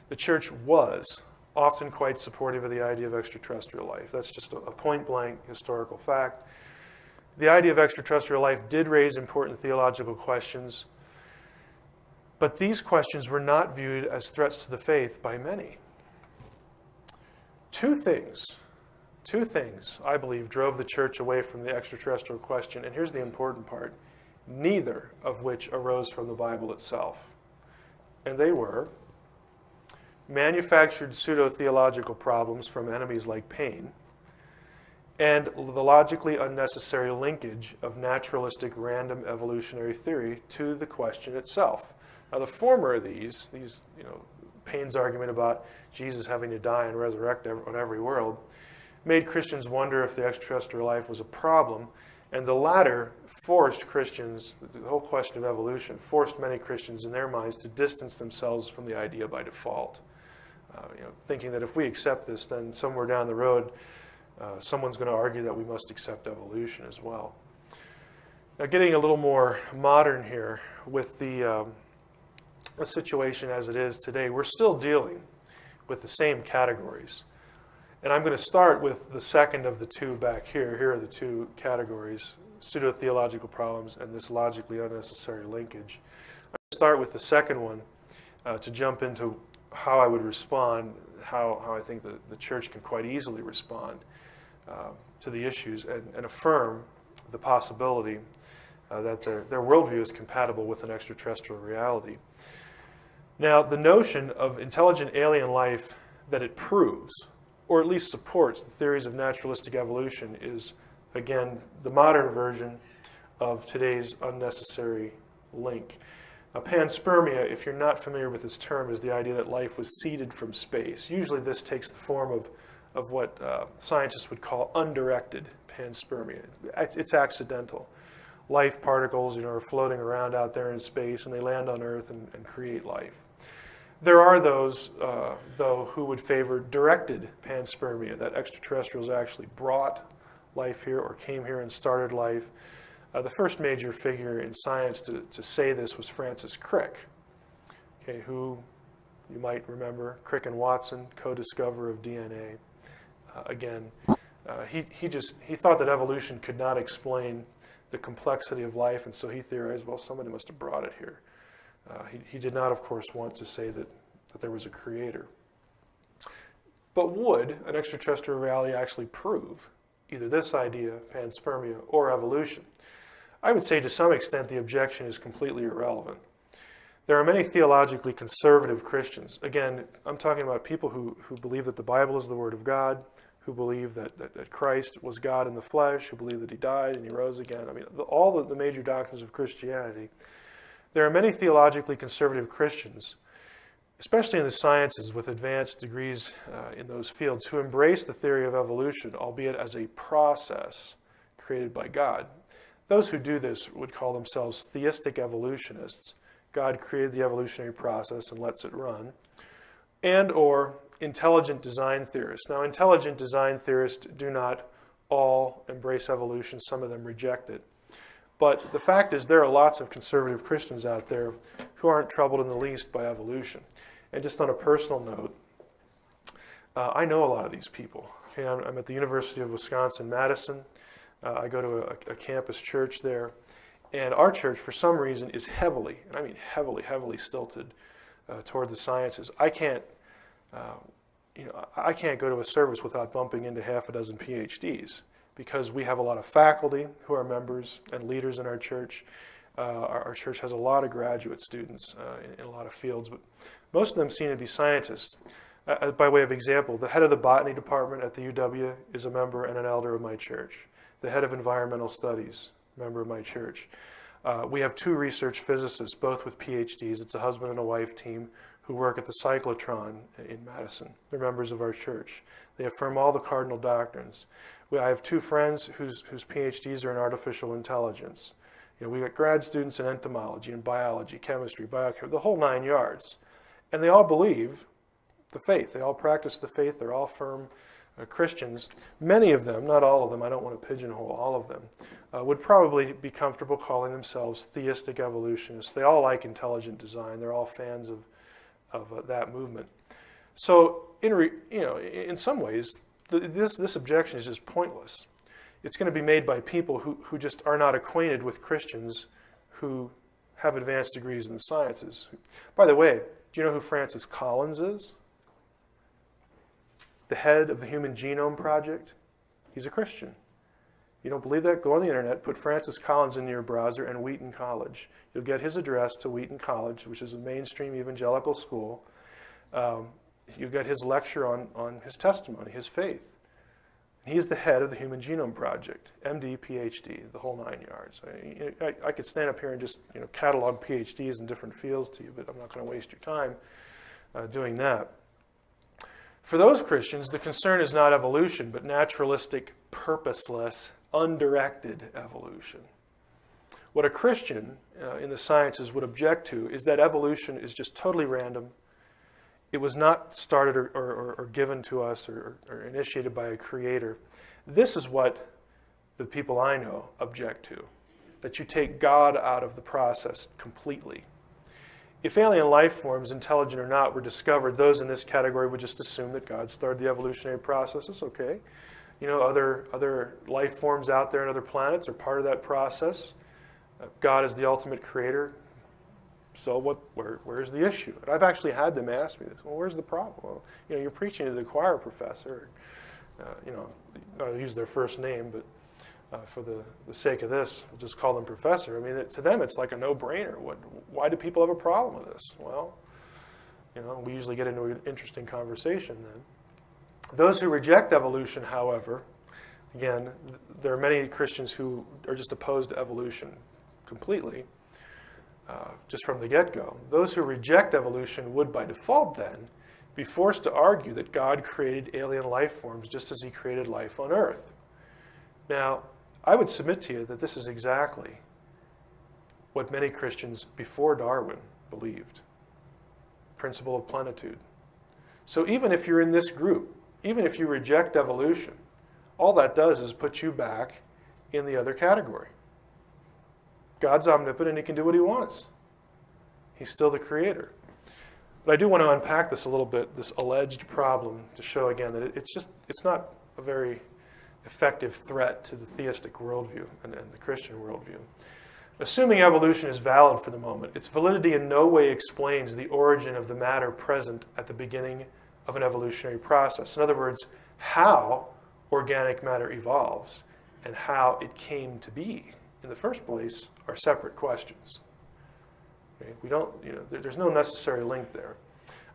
Speaker 1: the church was often quite supportive of the idea of extraterrestrial life. That's just a point-blank historical fact. The idea of extraterrestrial life did raise important theological questions, but these questions were not viewed as threats to the faith by many. Two things, I believe, drove the church away from the extraterrestrial question, and here's the important part, neither of which arose from the Bible itself. And they were manufactured pseudo-theological problems from enemies like Paine, and the logically unnecessary linkage of naturalistic random evolutionary theory to the question itself. Now, the former of these, Paine's argument about Jesus having to die and resurrect on every world, made Christians wonder if the extraterrestrial life was a problem, and the latter forced Christians, the whole question of evolution, forced many Christians in their minds to distance themselves from the idea by default, thinking that if we accept this, then somewhere down the road, someone's going to argue that we must accept evolution as well. Now, getting a little more modern here with the situation as it is today, we're still dealing with the same categories. And I'm going to start with the second of the two back here. Here are the two categories, pseudo-theological problems and this logically unnecessary linkage. I'm going to start with the second one to jump into how I would respond, how I think the church can quite easily respond to the issues and affirm the possibility that their worldview is compatible with an extraterrestrial reality. Now, the notion of intelligent alien life that it proves, or at least supports, the theories of naturalistic evolution is, again, the modern version of today's unnecessary link. Panspermia, if you're not familiar with this term, is the idea that life was seeded from space. Usually this takes the form of what scientists would call undirected panspermia. It's accidental. Life particles, are floating around out there in space, and they land on Earth and create life. There are those, though, who would favor directed panspermia, that extraterrestrials actually brought life here or came here and started life. The first major figure in science to say this was Francis Crick, okay, who you might remember, Crick and Watson, co-discoverer of DNA. He thought that evolution could not explain the complexity of life, and so he theorized, well, somebody must have brought it here. He did not, of course, want to say that there was a creator. But would an extraterrestrial reality actually prove either this idea, panspermia, or evolution? I would say to some extent the objection is completely irrelevant. There are many theologically conservative Christians. Again, I'm talking about people who believe that the Bible is the Word of God, who believe that Christ was God in the flesh, who believe that he died and he rose again. I mean, all the major doctrines of Christianity. There are many theologically conservative Christians, especially in the sciences with advanced degrees in those fields, who embrace the theory of evolution, albeit as a process created by God. Those who do this would call themselves theistic evolutionists. God created the evolutionary process and lets it run. And or intelligent design theorists. Now, intelligent design theorists do not all embrace evolution. Some of them reject it. But the fact is there are lots of conservative Christians out there who aren't troubled in the least by evolution. And just on a personal note, I know a lot of these people. Okay, I'm at the University of Wisconsin-Madison. I go to a campus church there. And our church, for some reason, is heavily, and I mean heavily stilted toward the sciences. I can't go to a service without bumping into half a dozen PhDs because we have a lot of faculty who are members and leaders in our church. Our church has a lot of graduate students in a lot of fields, but most of them seem to be scientists. By way of example, the head of the botany department at the UW is a member and an elder of my church. The head of environmental studies, member of my church. We have two research physicists, both with PhDs. It's a husband and a wife team who work at the cyclotron in Madison. They're members of our church. They affirm all the cardinal doctrines. I have two friends whose PhDs are in artificial intelligence. We got grad students in entomology and biology, chemistry, biochemistry, the whole 9 yards. And they all believe the faith. They all practice the faith. They're all firm Christians. Many of them, not all of them, I don't want to pigeonhole all of them, would probably be comfortable calling themselves theistic evolutionists. They all like intelligent design. They're all fans of that movement. So, in some ways, this objection is just pointless. It's going to be made by people who just are not acquainted with Christians who have advanced degrees in the sciences. By the way, do you know who Francis Collins is? The head of the Human Genome Project. He's a Christian. You don't believe that? Go on the internet, put Francis Collins in your browser and Wheaton College. You'll get his address to Wheaton College, which is a mainstream evangelical school. You'll get his lecture on his testimony, his faith. He is the head of the Human Genome Project, MD, PhD, the whole 9 yards. I could stand up here and just catalog PhDs in different fields to you, but I'm not going to waste your time doing that. For those Christians, the concern is not evolution, but naturalistic, purposeless, undirected evolution. What a Christian in the sciences would object to is that evolution is just totally random. It was not started or given to us or initiated by a creator. This is what the people I know object to, that you take God out of the process completely. If alien life forms, intelligent or not, were discovered, those in this category would just assume that God started the evolutionary process. It's okay. You know, other life forms out there on other planets are part of that process. God is the ultimate creator. So where's the issue? And I've actually had them ask me this. Well, where's the problem? Well, you know, you're preaching to the choir professor. You know, I'll use their first name, but for the sake of this, we'll just call them professor. I mean, to them, it's like a no-brainer. Why do people have a problem with this? Well, you know, we usually get into an interesting conversation then. Those who reject evolution, however, again, there are many Christians who are just opposed to evolution completely, just from the get-go. Those who reject evolution would, by default then, be forced to argue that God created alien life forms just as he created life on Earth. Now, I would submit to you that this is exactly what many Christians before Darwin believed. Principle of plenitude. So even if you're in this group, even if you reject evolution, all that does is put you back in the other category. God's omnipotent, he can do what he wants. He's still the creator. But I do want to unpack this a little bit, this alleged problem, to show again that it's not a very effective threat to the theistic worldview and the Christian worldview. Assuming evolution is valid for the moment, its validity in no way explains the origin of the matter present at the beginning of an evolutionary process. In other words, how organic matter evolves and how it came to be in the first place are separate questions. Okay? There's no necessary link there.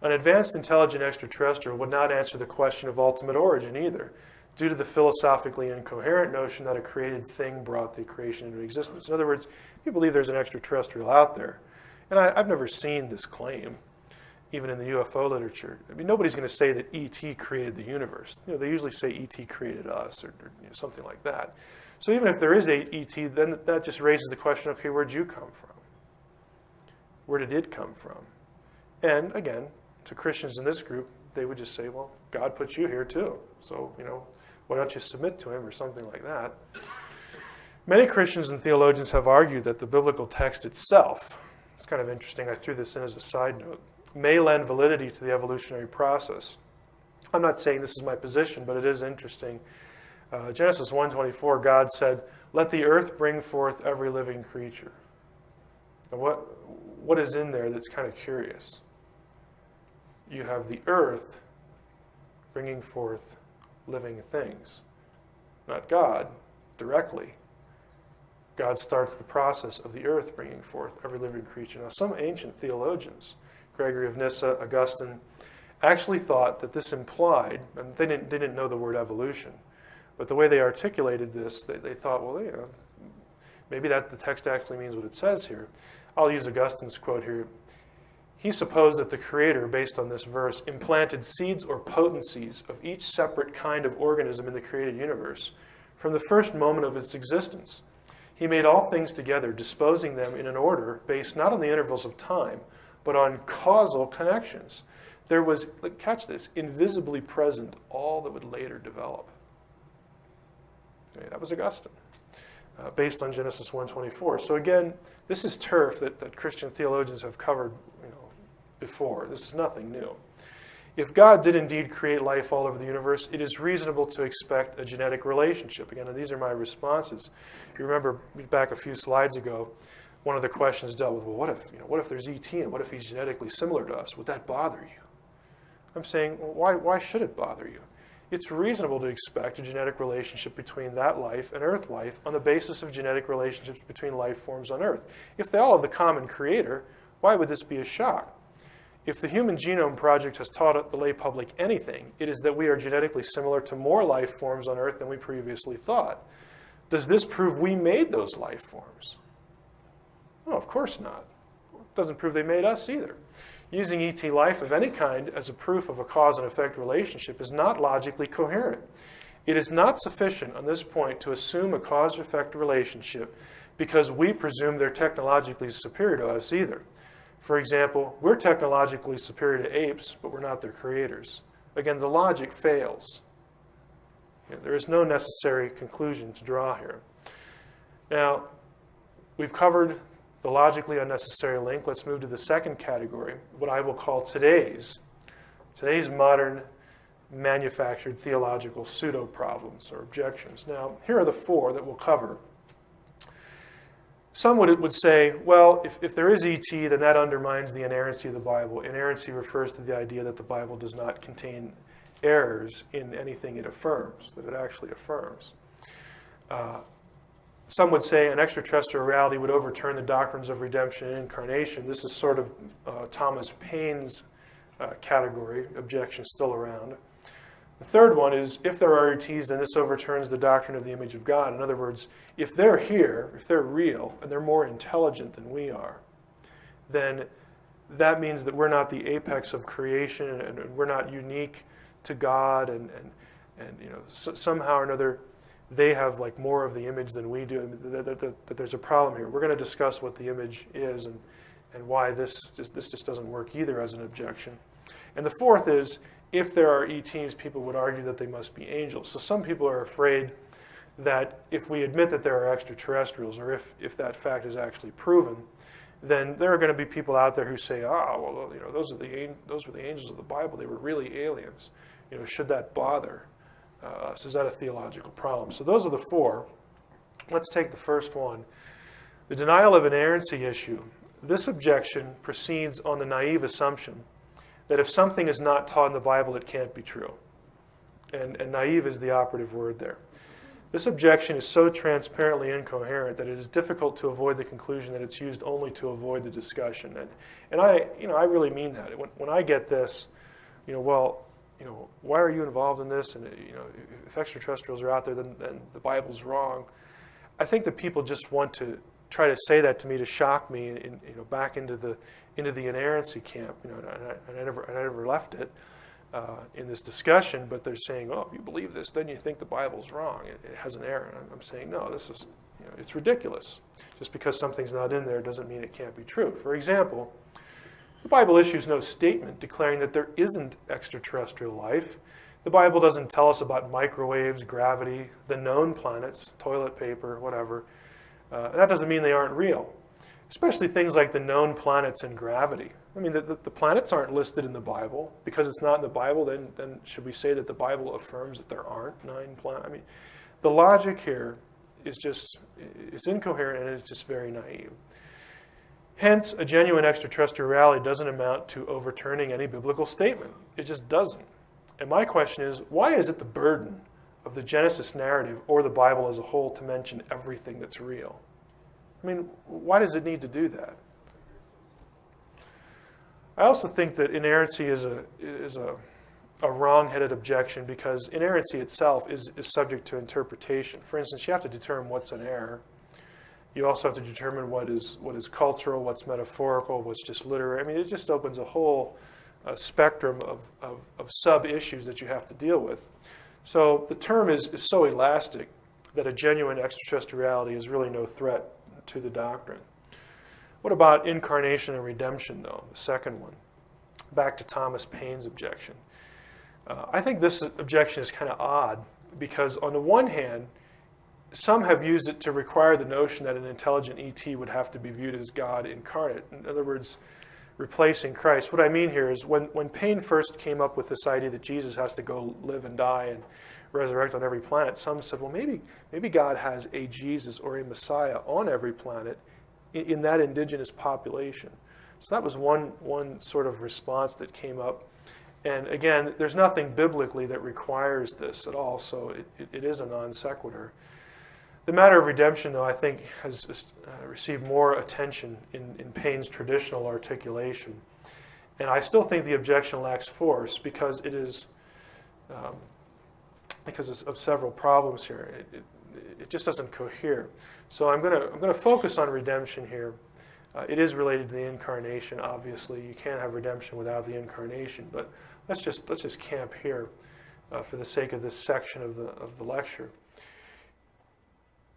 Speaker 1: An advanced intelligent extraterrestrial would not answer the question of ultimate origin either, due to the philosophically incoherent notion that a created thing brought the creation into existence. In other words, you believe there's an extraterrestrial out there. And I've never seen this claim, even in the UFO literature. I mean, nobody's going to say that E.T. created the universe. You know, they usually say E.T. created us or something like that. So even if there is a E.T., then that just raises the question, okay, where'd you come from? Where did it come from? And again, to Christians in this group, they would just say, well, God put you here too. So, you know, why don't you submit to him or something like that? Many Christians and theologians have argued that the biblical text itself, it's kind of interesting, I threw this in as a side note, may lend validity to the evolutionary process. I'm not saying this is my position, but it is interesting. Genesis 1:24, God said, "Let the earth bring forth every living creature." And what is in there that's kind of curious? You have the earth bringing forth living things. Not God directly. God starts the process of the earth bringing forth every living creature. Now, some ancient theologians, Gregory of Nyssa, Augustine, actually thought that this implied, and they didn't know the word evolution, but the way they articulated this, they thought, well, you know, maybe that the text actually means what it says here. I'll use Augustine's quote here. He supposed that the Creator, based on this verse, implanted seeds or potencies of each separate kind of organism in the created universe from the first moment of its existence. He made all things together, disposing them in an order based not on the intervals of time, but on causal connections. There was, catch this, invisibly present all that would later develop. Okay, that was Augustine, based on Genesis 1:24. So again, this is turf that Christian theologians have covered, you know, before. This is nothing new. If God did indeed create life all over the universe, it is reasonable to expect a genetic relationship. Again, and these are my responses. You remember back a few slides ago, one of the questions dealt with, well, what if there's ET and what if he's genetically similar to us? Would that bother you? I'm saying, well, why should it bother you? It's reasonable to expect a genetic relationship between that life and Earth life on the basis of genetic relationships between life forms on Earth. If they all have the common creator, why would this be a shock? If the Human Genome Project has taught the lay public anything, it is that we are genetically similar to more life forms on Earth than we previously thought. Does this prove we made those life forms? No, of course not. It doesn't prove they made us either. Using ET life of any kind as a proof of a cause and effect relationship is not logically coherent. It is not sufficient on this point to assume a cause-effect relationship because we presume they're technologically superior to us either. For example, we're technologically superior to apes, but we're not their creators. Again, the logic fails. There is no necessary conclusion to draw here. Now, we've covered the logically unnecessary link. Let's move to the second category, what I will call today's modern manufactured theological pseudo-problems or objections. Now, here are the four that we'll cover. Some would say, well, if there is ET, then that undermines the inerrancy of the Bible. Inerrancy refers to the idea that the Bible does not contain errors in anything it affirms, that it actually affirms. Some would say an extraterrestrial reality would overturn the doctrines of redemption and incarnation. This is sort of Thomas Paine's category, objection still around. The third one is, if there are ETs, then this overturns the doctrine of the image of God. In other words, if they're here, if they're real, and they're more intelligent than we are, then that means that we're not the apex of creation, and we're not unique to God, and somehow or another, they have like more of the image than we do. That there's a problem here. We're going to discuss what the image is and why this just doesn't work either as an objection. And the fourth is, if there are ETs, people would argue that they must be angels. So some people are afraid that if we admit that there are extraterrestrials, or if that fact is actually proven, then there are going to be people out there who say, well, those were the angels of the Bible. They were really aliens. Should that bother us? Is that a theological problem? So those are the four. Let's take the first one. The denial of inerrancy issue. This objection proceeds on the naive assumption that if something is not taught in the Bible, it can't be true. And naive is the operative word there. This objection is so transparently incoherent that it is difficult to avoid the conclusion that it's used only to avoid the discussion. And I really mean that. When I get this, why are you involved in this? And if extraterrestrials are out there, then the Bible's wrong. I think that people just want to try to say that to me to shock me, back into the inerrancy camp. And I never left it in this discussion. But they're saying, if you believe this, then you think the Bible's wrong. It has an error. And I'm saying, no, this is it's ridiculous. Just because something's not in there doesn't mean it can't be true. For example, the Bible issues no statement declaring that there isn't extraterrestrial life. The Bible doesn't tell us about microwaves, gravity, the known planets, toilet paper, whatever. That doesn't mean they aren't real, especially things like the known planets and gravity. I mean, the planets aren't listed in the Bible. Because it's not in the Bible, then should we say that the Bible affirms that there aren't 9 planets? I mean, the logic here is it's incoherent, and it's just very naive. Hence, a genuine extraterrestrial reality doesn't amount to overturning any biblical statement. It just doesn't. And my question is, why is it the burden of the Genesis narrative or the Bible as a whole to mention everything that's real? I mean, why does it need to do that? I also think that inerrancy is a wrong-headed objection, because inerrancy itself is subject to interpretation. For instance, you have to determine what's an error. You also have to determine what is cultural, what's metaphorical, what's just literary. I mean, it just opens a whole spectrum of sub-issues that you have to deal with. So the term is so elastic that a genuine extraterrestrial reality is really no threat to the doctrine. What about incarnation and redemption, though, the second one? Back to Thomas Paine's objection. I think this objection is kind of odd, because on the one hand, some have used it to require the notion that an intelligent ET would have to be viewed as God incarnate. In other words, replacing Christ. What I mean here is when Paine first came up with this idea that Jesus has to go live and die and resurrect on every planet, some said, well, maybe God has a Jesus or a Messiah on every planet in that indigenous population. So that was one sort of response that came up. And again, there's nothing biblically that requires this at all, so it is a non sequitur. The matter of redemption, though, I think has received more attention in Paine's traditional articulation. And I still think the objection lacks force because because of several problems here. It just doesn't cohere. So I'm going to focus on redemption here. It is related to the incarnation, obviously. You can't have redemption without the incarnation, but let's just camp here for the sake of this section of the lecture.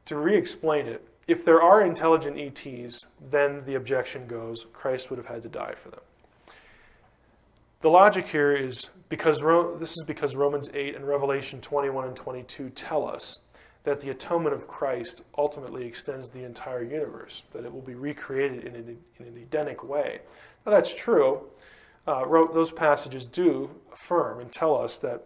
Speaker 1: To re-explain it, if there are intelligent ETs, then the objection goes, Christ would have had to die for them. The logic here is because Romans 8 and Revelation 21 and 22 tell us that the atonement of Christ ultimately extends the entire universe, that it will be recreated in an Edenic way. Now that's true. Those passages do affirm and tell us that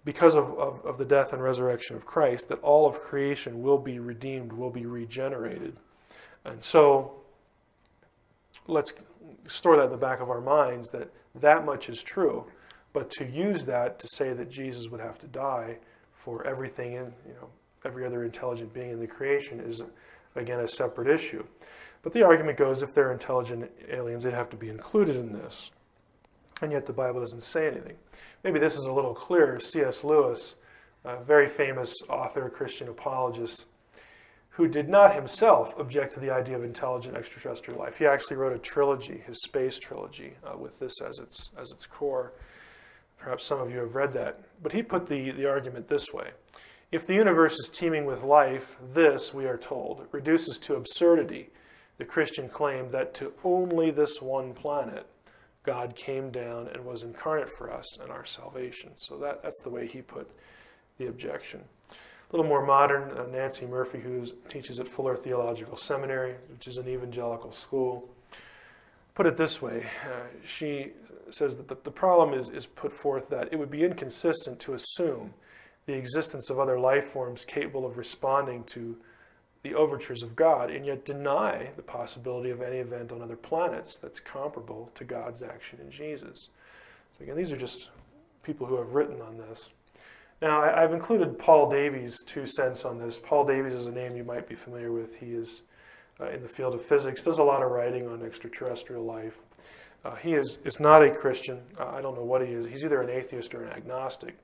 Speaker 1: because of the death and resurrection of Christ, that all of creation will be redeemed, will be regenerated. And so let's store that in the back of our minds, that much is true. But to use that to say that Jesus would have to die for everything in, every other intelligent being in the creation is, again, a separate issue. But the argument goes, if they're intelligent aliens, they'd have to be included in this. And yet the Bible doesn't say anything. Maybe this is a little clearer. C.S. Lewis, a very famous author, Christian apologist, who did not himself object to the idea of intelligent extraterrestrial life. He actually wrote a trilogy, his space trilogy, with this as its core. Perhaps some of you have read that. But he put the argument this way. If the universe is teeming with life, this, we are told, reduces to absurdity the Christian claim that to only this one planet, God came down and was incarnate for us and our salvation. So that's the way he put the objection. A little more modern, Nancy Murphy, who teaches at Fuller Theological Seminary, which is an evangelical school, put it this way. She says that the problem is put forth that it would be inconsistent to assume the existence of other life forms capable of responding to the overtures of God, and yet deny the possibility of any event on other planets that's comparable to God's action in Jesus. So again, these are just people who have written on this. Now, I've included Paul Davies' 2 cents on this. Paul Davies is a name you might be familiar with. He is in the field of physics, does a lot of writing on extraterrestrial life. He is not a Christian. I don't know what he is. He's either an atheist or an agnostic.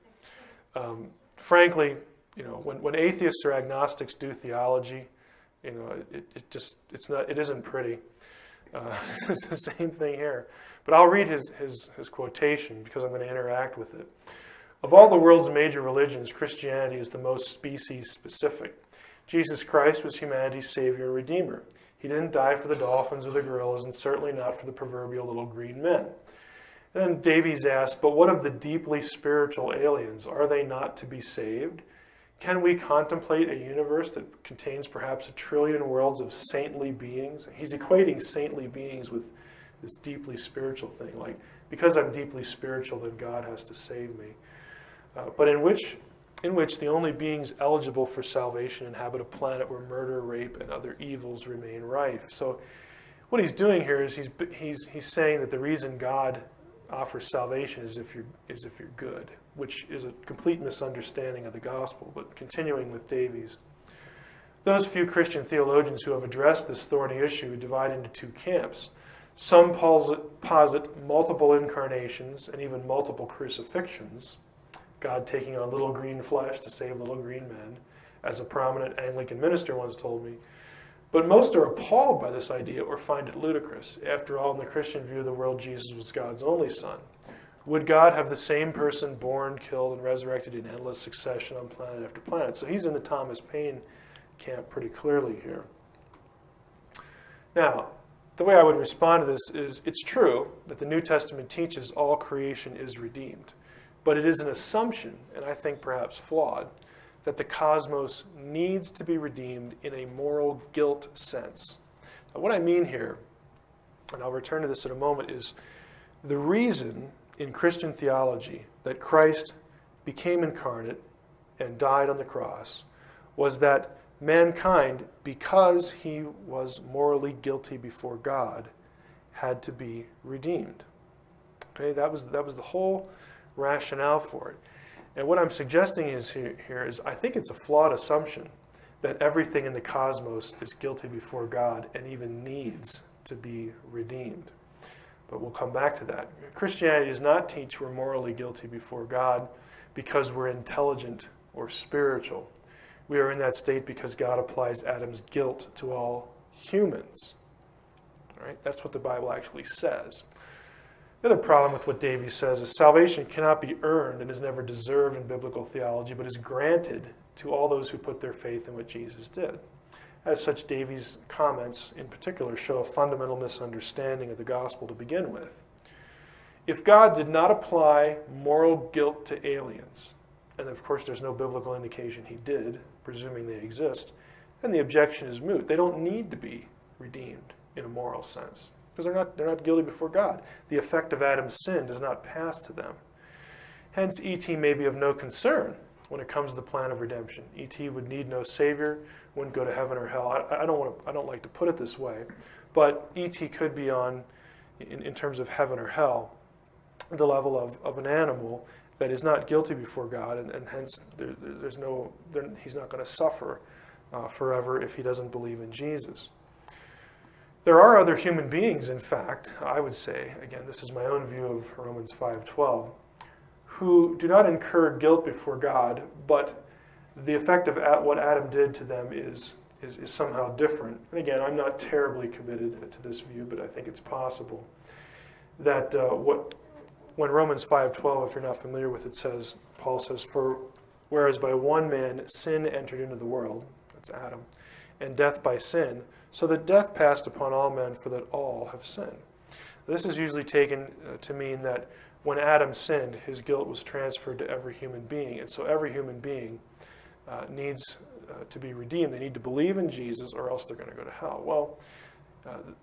Speaker 1: Frankly, when atheists or agnostics do theology, it isn't pretty. It's the same thing here. But I'll read his quotation because I'm going to interact with it. Of all the world's major religions, Christianity is the most species-specific. Jesus Christ was humanity's savior and redeemer. He didn't die for the dolphins or the gorillas, and certainly not for the proverbial little green men. And then Davies asked, but what of the deeply spiritual aliens? Are they not to be saved? Can we contemplate a universe that contains perhaps 1 trillion worlds of saintly beings? He's equating saintly beings with this deeply spiritual thing, like, because I'm deeply spiritual, then God has to save me. But in which the only beings eligible for salvation inhabit a planet where murder, rape, and other evils remain rife. So what he's doing here is he's saying that the reason God offers salvation is if you're good, which is a complete misunderstanding of the gospel. But continuing with Davies, those few Christian theologians who have addressed this thorny issue divide into 2 camps. Some posit multiple incarnations and even multiple crucifixions, God taking on little green flesh to save little green men, as a prominent Anglican minister once told me. But most are appalled by this idea or find it ludicrous. After all, in the Christian view of the world, Jesus was God's only son. Would God have the same person born, killed, and resurrected in endless succession on planet after planet? So he's in the Thomas Paine camp pretty clearly here. Now, the way I would respond to this is, it's true that the New Testament teaches all creation is redeemed. But it is an assumption, and I think perhaps flawed, that the cosmos needs to be redeemed in a moral guilt sense. Now, what I mean here, and I'll return to this in a moment, is the reason in Christian theology that Christ became incarnate and died on the cross was that mankind, because he was morally guilty before God, had to be redeemed. Okay, that was the whole rationale for it. And what I'm suggesting here is I think it's a flawed assumption that everything in the cosmos is guilty before God and even needs to be redeemed. But we'll come back to that. Christianity does not teach we're morally guilty before God because we're intelligent or spiritual. We are in that state because God applies Adam's guilt to all humans. All right? That's what the Bible actually says. The other problem with what Davies says is salvation cannot be earned and is never deserved in biblical theology, but is granted to all those who put their faith in what Jesus did. As such, Davies' comments in particular show a fundamental misunderstanding of the gospel to begin with. If God did not apply moral guilt to aliens, and of course there's no biblical indication he did, presuming they exist, then the objection is moot. They don't need to be redeemed in a moral sense, because they're not guilty before God. The effect of Adam's sin does not pass to them. Hence, E.T. may be of no concern when it comes to the plan of redemption. E.T. would need no savior, wouldn't go to heaven or hell. I don't like to put it this way, but E.T. could be on, in terms of heaven or hell, the level of an animal that is not guilty before God, and hence he's not going to suffer forever if he doesn't believe in Jesus. There are other human beings, in fact, I would say, again, this is my own view of Romans 5:12, who do not incur guilt before God, but the effect of what Adam did to them is somehow different. And again, I'm not terribly committed to this view, but I think it's possible that when Romans 5:12, if you're not familiar with it, Paul says, "For whereas by one man sin entered into the world," that's Adam, "and death by sin, so that death passed upon all men, for that all have sinned." This is usually taken to mean that when Adam sinned, his guilt was transferred to every human being, and so every human being needs to be redeemed. They need to believe in Jesus, or else they're going to go to hell. Well,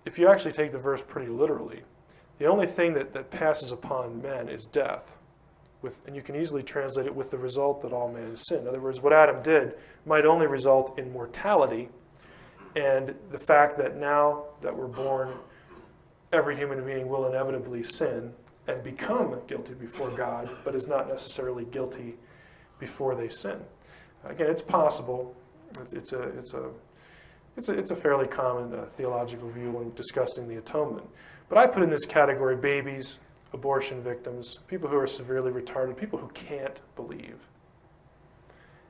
Speaker 1: if you actually take the verse pretty literally, the only thing that passes upon men is death. And you can easily translate it with the result that all men sin. In other words, what Adam did might only result in mortality, and the fact that now that we're born, every human being will inevitably sin and become guilty before God, but is not necessarily guilty before they sin. Again, it's possible. It's a fairly common theological view when discussing the atonement. But I put in this category babies, abortion victims, people who are severely retarded, people who can't believe.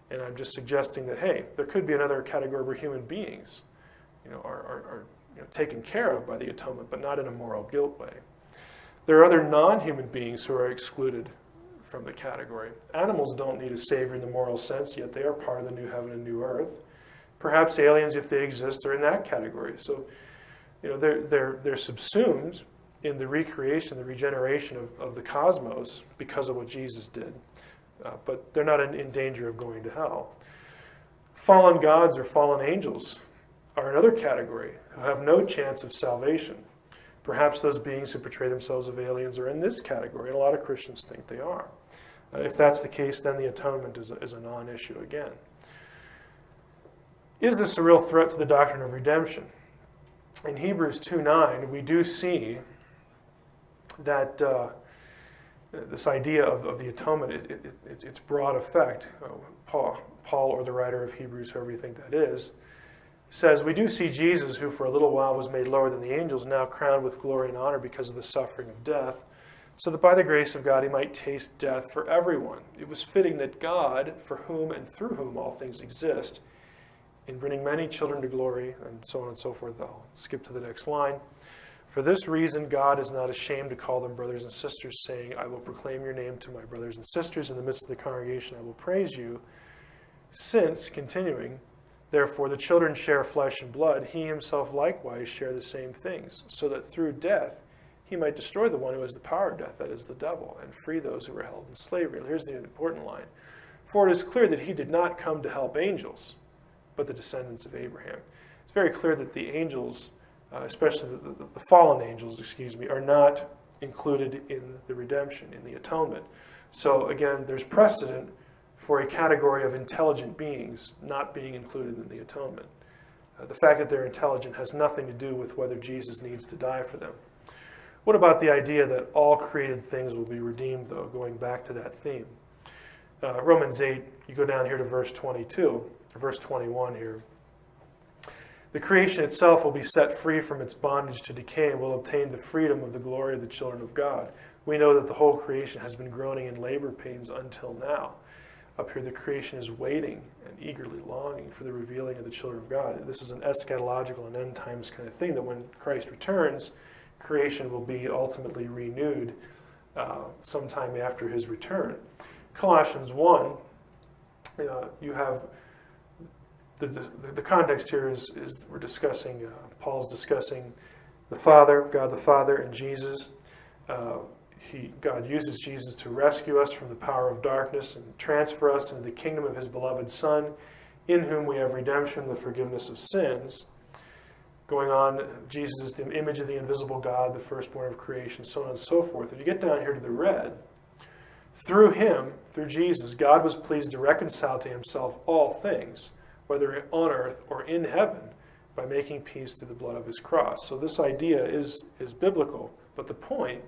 Speaker 1: And I'm just suggesting that, hey, there could be another category where human beings are taken care of by the atonement, but not in a moral guilt way. There are other non-human beings who are excluded from the category. Animals don't need a savior in the moral sense, yet they are part of the new heaven and new earth. Perhaps aliens, if they exist, are in that category. So, they're subsumed in the recreation, the regeneration of the cosmos because of what Jesus did. But they're not in danger of going to hell. Fallen gods or fallen angels are another category who have no chance of salvation. Perhaps those beings who portray themselves as aliens are in this category, and a lot of Christians think they are. If that's the case, then the atonement is a non-issue again. Is this a real threat to the doctrine of redemption? In Hebrews 2:9, we do see that this idea of the atonement, its broad effect, Paul or the writer of Hebrews, whoever you think that is, says, "We do see Jesus, who for a little while was made lower than the angels, now crowned with glory and honor because of the suffering of death, so that by the grace of God he might taste death for everyone. It was fitting that God, for whom and through whom all things exist, in bringing many children to glory," and so on and so forth. I'll skip to the next line. "For this reason, God is not ashamed to call them brothers and sisters, saying, I will proclaim your name to my brothers and sisters. In the midst of the congregation, I will praise you. Since," continuing, "therefore the children share flesh and blood, he himself likewise share the same things, so that through death he might destroy the one who has the power of death, that is the devil, and free those who are held in slavery." Here's the important line. "For it is clear that he did not come to help angels, but the descendants of Abraham." It's very clear that the angels, especially the fallen angels, are not included in the redemption, in the atonement. So again, there's precedent for a category of intelligent beings not being included in the atonement. The fact that they're intelligent has nothing to do with whether Jesus needs to die for them. What about the idea that all created things will be redeemed, though, going back to that theme? Romans 8, you go down here to verse 22, or verse 21 here. "The creation itself will be set free from its bondage to decay and will obtain the freedom of the glory of the children of God. We know that the whole creation has been groaning in labor pains until now." Up here, the creation is waiting and eagerly longing for the revealing of the children of God. This is an eschatological and end times kind of thing, that when Christ returns, creation will be ultimately renewed sometime after his return. Colossians 1, you have the context here is we're discussing, Paul's discussing the Father, God the Father, and Jesus. God uses Jesus to rescue us from the power of darkness and transfer us into the kingdom of his beloved Son, in whom we have redemption, the forgiveness of sins. Going on, Jesus is the image of the invisible God, the firstborn of creation, so on and so forth. And you get down here to the red. Through him, through Jesus, God was pleased to reconcile to himself all things, whether on earth or in heaven, by making peace through the blood of his cross. So this idea is biblical, but the point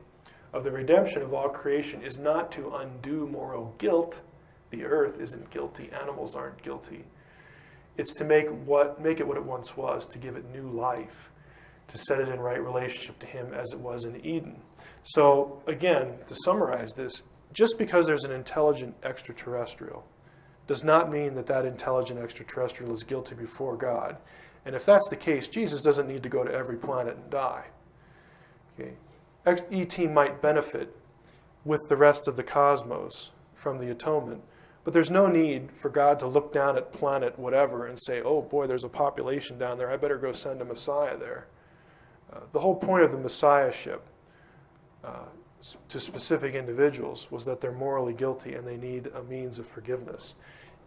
Speaker 1: of the redemption of all creation is not to undo moral guilt. The earth isn't guilty, animals aren't guilty. It's to make it what it once was, to give it new life, to set it in right relationship to him as it was in Eden. So again, to summarize this, just because there's an intelligent extraterrestrial does not mean that that intelligent extraterrestrial is guilty before God. And if that's the case, Jesus doesn't need to go to every planet and die. Okay? ET might benefit with the rest of the cosmos from the atonement, but there's no need for God to look down at planet whatever and say, oh boy, there's a population down there, I better go send a Messiah there. The whole point of the Messiahship to specific individuals was that they're morally guilty and they need a means of forgiveness.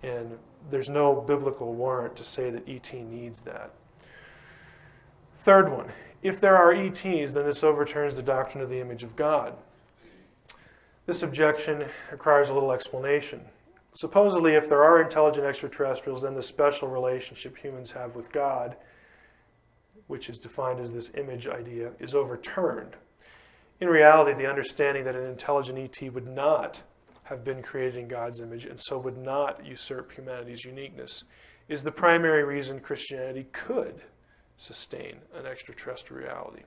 Speaker 1: And there's no biblical warrant to say that ET needs that. Third one, if there are ETs, then this overturns the doctrine of the image of God. This objection requires a little explanation. Supposedly, if there are intelligent extraterrestrials, then the special relationship humans have with God, which is defined as this image idea, is overturned. In reality, the understanding that an intelligent ET would not have been created in God's image and so would not usurp humanity's uniqueness is the primary reason Christianity could sustain an extraterrestrial reality.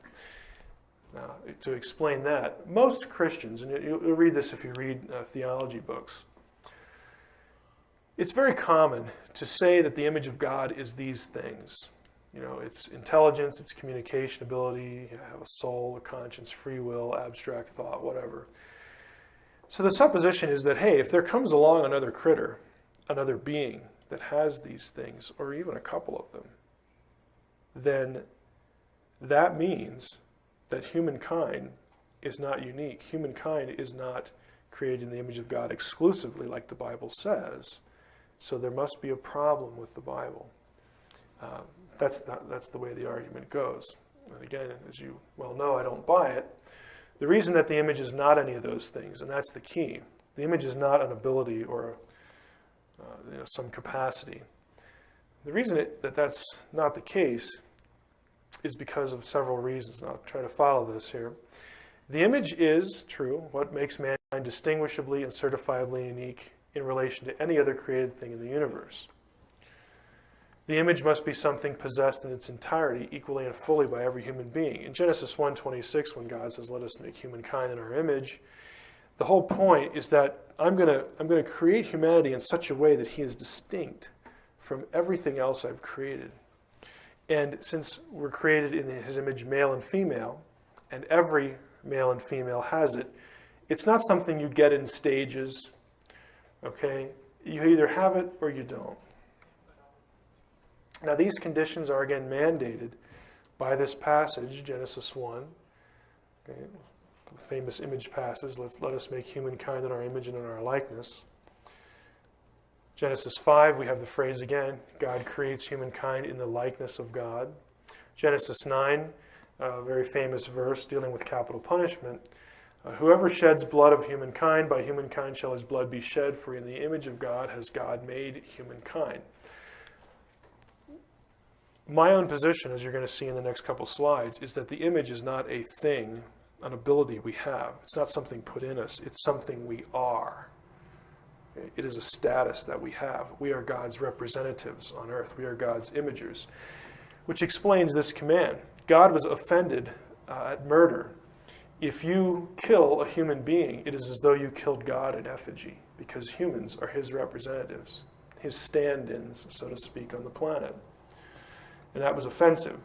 Speaker 1: Now, to explain that, most Christians, and you'll read this if you read theology books, it's very common to say that the image of God is these things. You know, it's intelligence, it's communication ability, you have a soul, a conscience, free will, abstract thought, whatever. So the supposition is that, hey, if there comes along another critter, another being that has these things, or even a couple of them, then that means that humankind is not unique. Humankind is not created in the image of God exclusively, like the Bible says. So there must be a problem with the Bible. That's the way the argument goes. And again, as you well know, I don't buy it. The reason that the image is not any of those things, and that's the key, the image is not an ability or some capacity. The reason that's not the case is because of several reasons, and I'll try to follow this here. The image is, true, what makes mankind distinguishably and certifiably unique in relation to any other created thing in the universe. The image must be something possessed in its entirety, equally and fully by every human being. In Genesis 1:26, when God says, "Let us make humankind in our image," the whole point is that I'm going to create humanity in such a way that he is distinct from everything else I've created. And since we're created in his image, male and female, and every male and female has it, it's not something you get in stages. Okay, you either have it or you don't. Now these conditions are again mandated by this passage, Genesis 1, okay, the famous image passage, let us make humankind in our image and in our likeness. Genesis 5, we have the phrase again, God creates humankind in the likeness of God. Genesis 9, a very famous verse dealing with capital punishment. Whoever sheds blood of humankind, by humankind shall his blood be shed, for in the image of God has God made humankind. My own position, as you're going to see in the next couple slides, is that the image is not a thing, an ability we have. It's not something put in us. It's something we are. It is a status that we have. We are God's representatives on earth. We are God's imagers, which explains this command. God was offended at murder. If you kill a human being, it is as though you killed God in effigy, because humans are his representatives, his stand-ins, so to speak, on the planet. And that was offensive.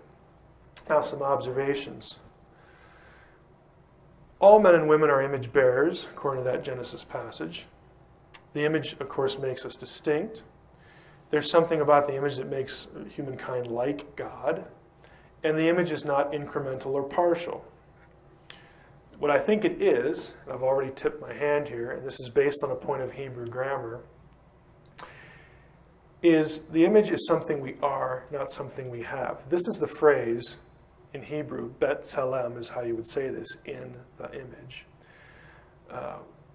Speaker 1: Now some observations. All men and women are image bearers, according to that Genesis passage. The image, of course, makes us distinct. There's something about the image that makes humankind like God. And the image is not incremental or partial. What I think it is, and I've already tipped my hand here, and this is based on a point of Hebrew grammar, is the image is something we are, not something we have. This is the phrase in Hebrew, Bet Tselem is how you would say this, in the image.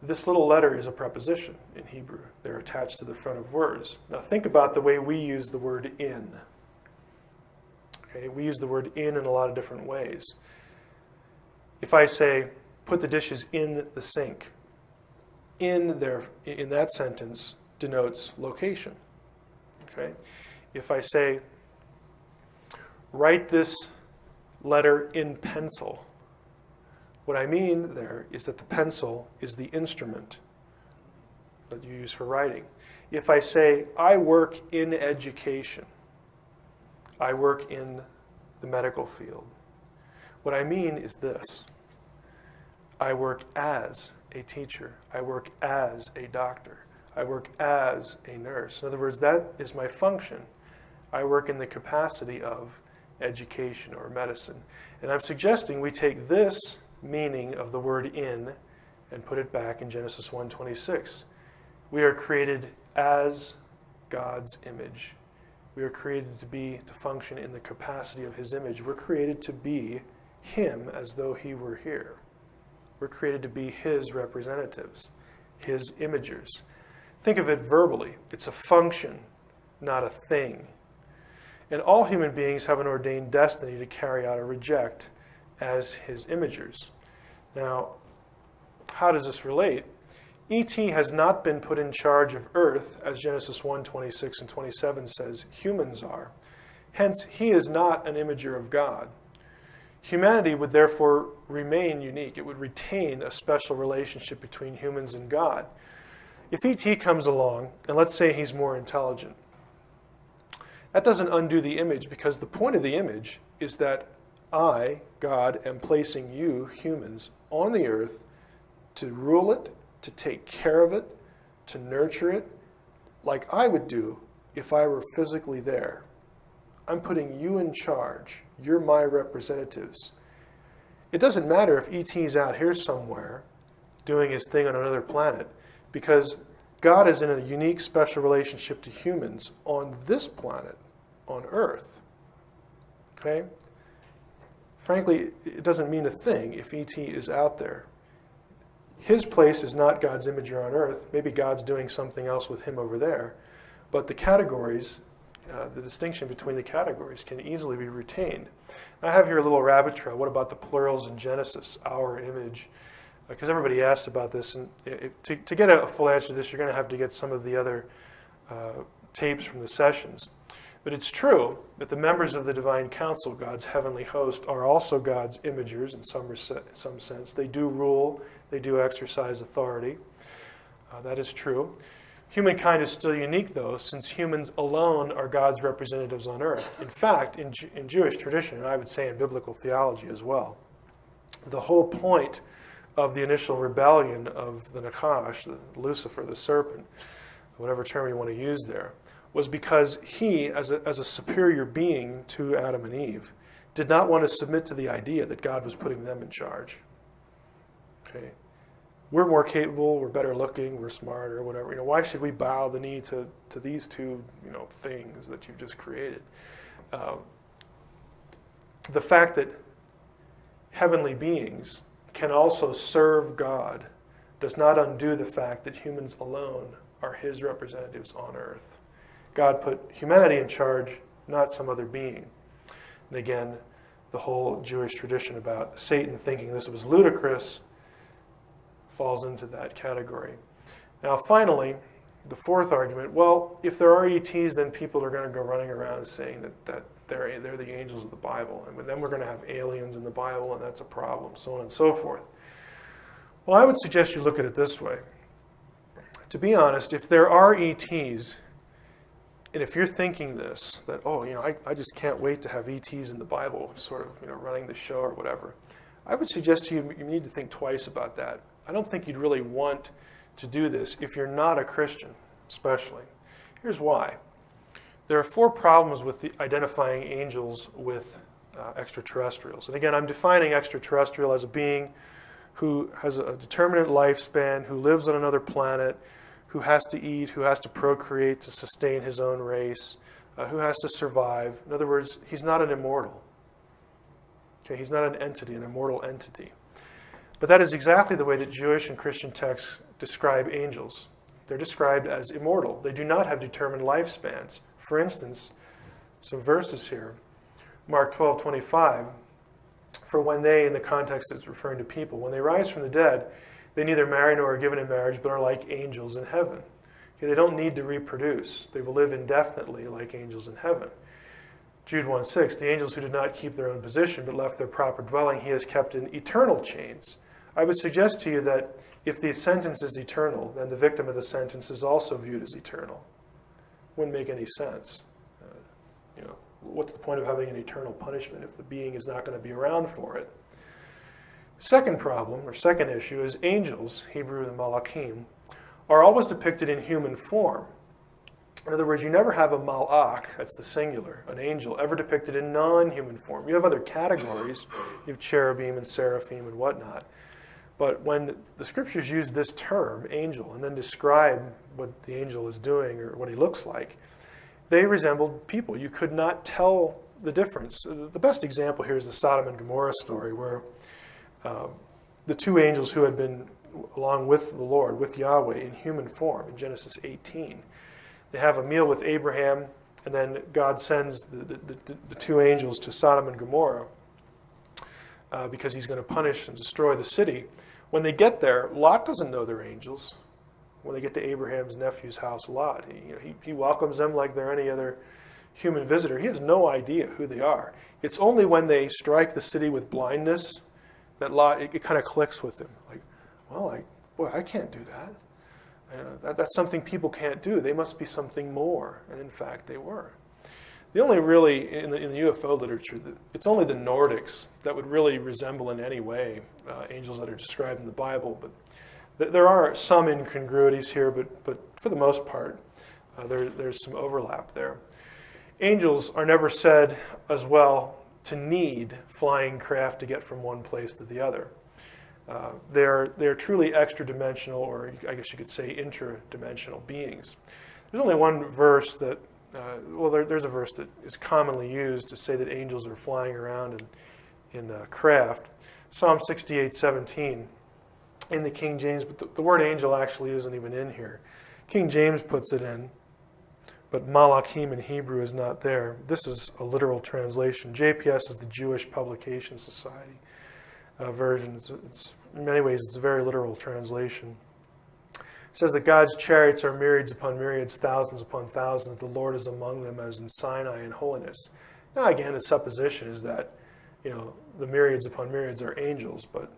Speaker 1: This little letter is a preposition in Hebrew. They're attached to the front of words. Now think about the way we use the word in. Okay, we use the word in a lot of different ways. If I say, put the dishes in the sink, in that sentence denotes location. Okay? If I say, write this letter in pencil, what I mean there is that the pencil is the instrument that you use for writing. If I say, I work in education, I work in the medical field, what I mean is this. I work as a teacher. I work as a doctor. I work as a nurse. In other words, that is my function. I work in the capacity of education or medicine. And I'm suggesting we take this meaning of the word in and put it back in Genesis 1:26. We are created as God's image. We are created to function in the capacity of his image. We're created to be him as though he were here. We're created to be his representatives, his imagers. Think of it verbally. It's a function, not a thing. And all human beings have an ordained destiny to carry out or reject as his imagers. Now, how does this relate? E.T. has not been put in charge of earth, as Genesis 1:26 and 27 says humans are. Hence, he is not an imager of God. Humanity would therefore remain unique. It would retain a special relationship between humans and God. If E.T. comes along, and let's say he's more intelligent, that doesn't undo the image, because the point of the image is that I, God, am placing you, humans, on the earth to rule it, to take care of it, to nurture it, like I would do if I were physically there. I'm putting you in charge. You're my representatives. It doesn't matter if E.T.'s out here somewhere doing his thing on another planet, because God is in a unique, special relationship to humans on this planet, on Earth. Okay? Frankly, it doesn't mean a thing if E.T. is out there. His place is not God's imager on Earth. Maybe God's doing something else with him over there. But the categories, the distinction between the categories can easily be retained. I have here a little rabbit trail. What about the plurals in Genesis, our image? Because everybody asks about this. And to get a full answer to this, you're going to have to get some of the other tapes from the sessions. But it's true that the members of the divine council, God's heavenly host, are also God's imagers in some sense. They do rule. They do exercise authority. That is true. Humankind is still unique, though, since humans alone are God's representatives on earth. In fact, in Jewish tradition, and I would say in biblical theology as well, the whole point of the initial rebellion of the Nachash, Lucifer, the serpent, whatever term you want to use there, was because he, as a superior being to Adam and Eve, did not want to submit to the idea that God was putting them in charge. Okay? We're more capable, we're better looking, we're smarter, whatever. Why should we bow the knee to these two, things that you've just created? The fact that heavenly beings can also serve God does not undo the fact that humans alone are his representatives on earth. God put humanity in charge, not some other being. And again, the whole Jewish tradition about Satan thinking this was ludicrous falls into that category. Now, finally, the fourth argument, well, if there are ETs, then people are going to go running around saying that they're the angels of the Bible, and then we're going to have aliens in the Bible, and that's a problem, so on and so forth. Well, I would suggest you look at it this way. To be honest, if there are ETs, and if you're thinking this, that, I just can't wait to have ETs in the Bible sort of, running the show or whatever, I would suggest to you need to think twice about that. I don't think you'd really want to do this if you're not a Christian, especially. Here's why. There are 4 problems with identifying angels with extraterrestrials. And again, I'm defining extraterrestrial as a being who has a determinate lifespan, who lives on another planet, who has to eat, who has to procreate to sustain his own race, who has to survive. In other words, he's not an immortal. Okay, he's not an entity, an immortal entity. But that is exactly the way that Jewish and Christian texts describe angels. They're described as immortal. They do not have determined lifespans. For instance, some verses here. Mark 12:25. For when they, in the context it's referring to people, when they rise from the dead, they neither marry nor are given in marriage, but are like angels in heaven. Okay, they don't need to reproduce. They will live indefinitely like angels in heaven. Jude 1:6, the angels who did not keep their own position, but left their proper dwelling, he has kept in eternal chains. I would suggest to you that if the sentence is eternal, then the victim of the sentence is also viewed as eternal. Wouldn't make any sense. What's the point of having an eternal punishment if the being is not going to be around for it? Second problem, or second issue, is angels, Hebrew the malachim, are always depicted in human form. In other words, you never have a malach, that's the singular, an angel, ever depicted in non-human form. You have other categories. You have cherubim and seraphim and whatnot. But when the scriptures use this term, angel, and then describe what the angel is doing or what he looks like, they resembled people. You could not tell the difference. The best example here is the Sodom and Gomorrah story, where the two angels who had been along with the Lord, with Yahweh, in human form, in Genesis 18, they have a meal with Abraham, and then God sends the two angels to Sodom and Gomorrah because he's going to punish and destroy the city. When they get there, Lot doesn't know they're angels. When they get to Abraham's nephew's house, Lot, he welcomes them like they're any other human visitor. He has no idea who they are. It's only when they strike the city with blindness that Lot, it kind of clicks with him. Like, well, I can't do that. That's something people can't do. They must be something more. And in fact, they were. The only really, in the UFO literature, it's only the Nordics that would really resemble in any way angels that are described in the Bible. But there are some incongruities here, but for the most part, there's some overlap there. Angels are never said as well to need flying craft to get from one place to the other. They're truly extra-dimensional, or I guess you could say intra-dimensional beings. There's only one verse that, there's a verse that is commonly used to say that angels are flying around in craft. Psalm 68:17 in the King James, but the word angel actually isn't even in here. King James puts it in, but malachim in Hebrew is not there. This is a literal translation. JPS is the Jewish Publication Society version. In many ways, it's a very literal translation. It says that God's chariots are myriads upon myriads, thousands upon thousands. The Lord is among them as in Sinai in holiness. Now, again, the supposition is that, the myriads upon myriads are angels, but,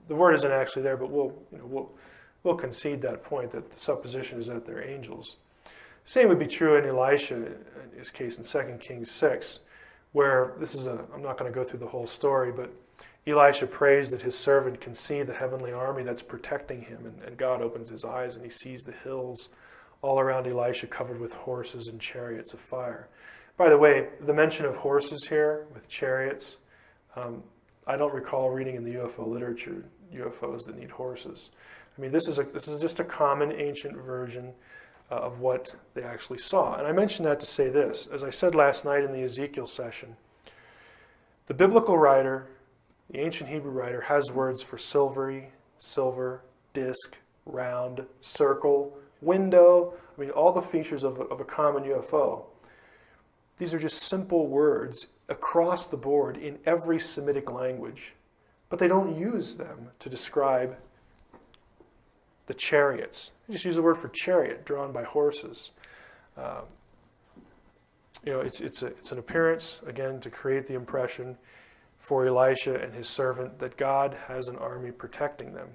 Speaker 1: the word isn't actually there, but we'll concede that point, that the supposition is that they're angels. Same would be true in Elisha, in his case in 2 Kings 6, where I'm not going to go through the whole story, but Elisha prays that his servant can see the heavenly army that's protecting him, and God opens his eyes and he sees the hills all around Elisha covered with horses and chariots of fire. By the way, the mention of horses here with chariots, I don't recall reading in the UFO literature UFOs that need horses. I mean, this is just a common ancient version of what they actually saw. And I mention that to say this. As I said last night in the Ezekiel session, the biblical writer, the ancient Hebrew writer, has words for silvery, silver, disc, round, circle, window. I mean, all the features of a common UFO. These are just simple words across the board in every Semitic language, but they don't use them to describe the chariots. They just use the word for chariot, drawn by horses. It's an appearance, again, to create the impression for Elisha and his servant that God has an army protecting them.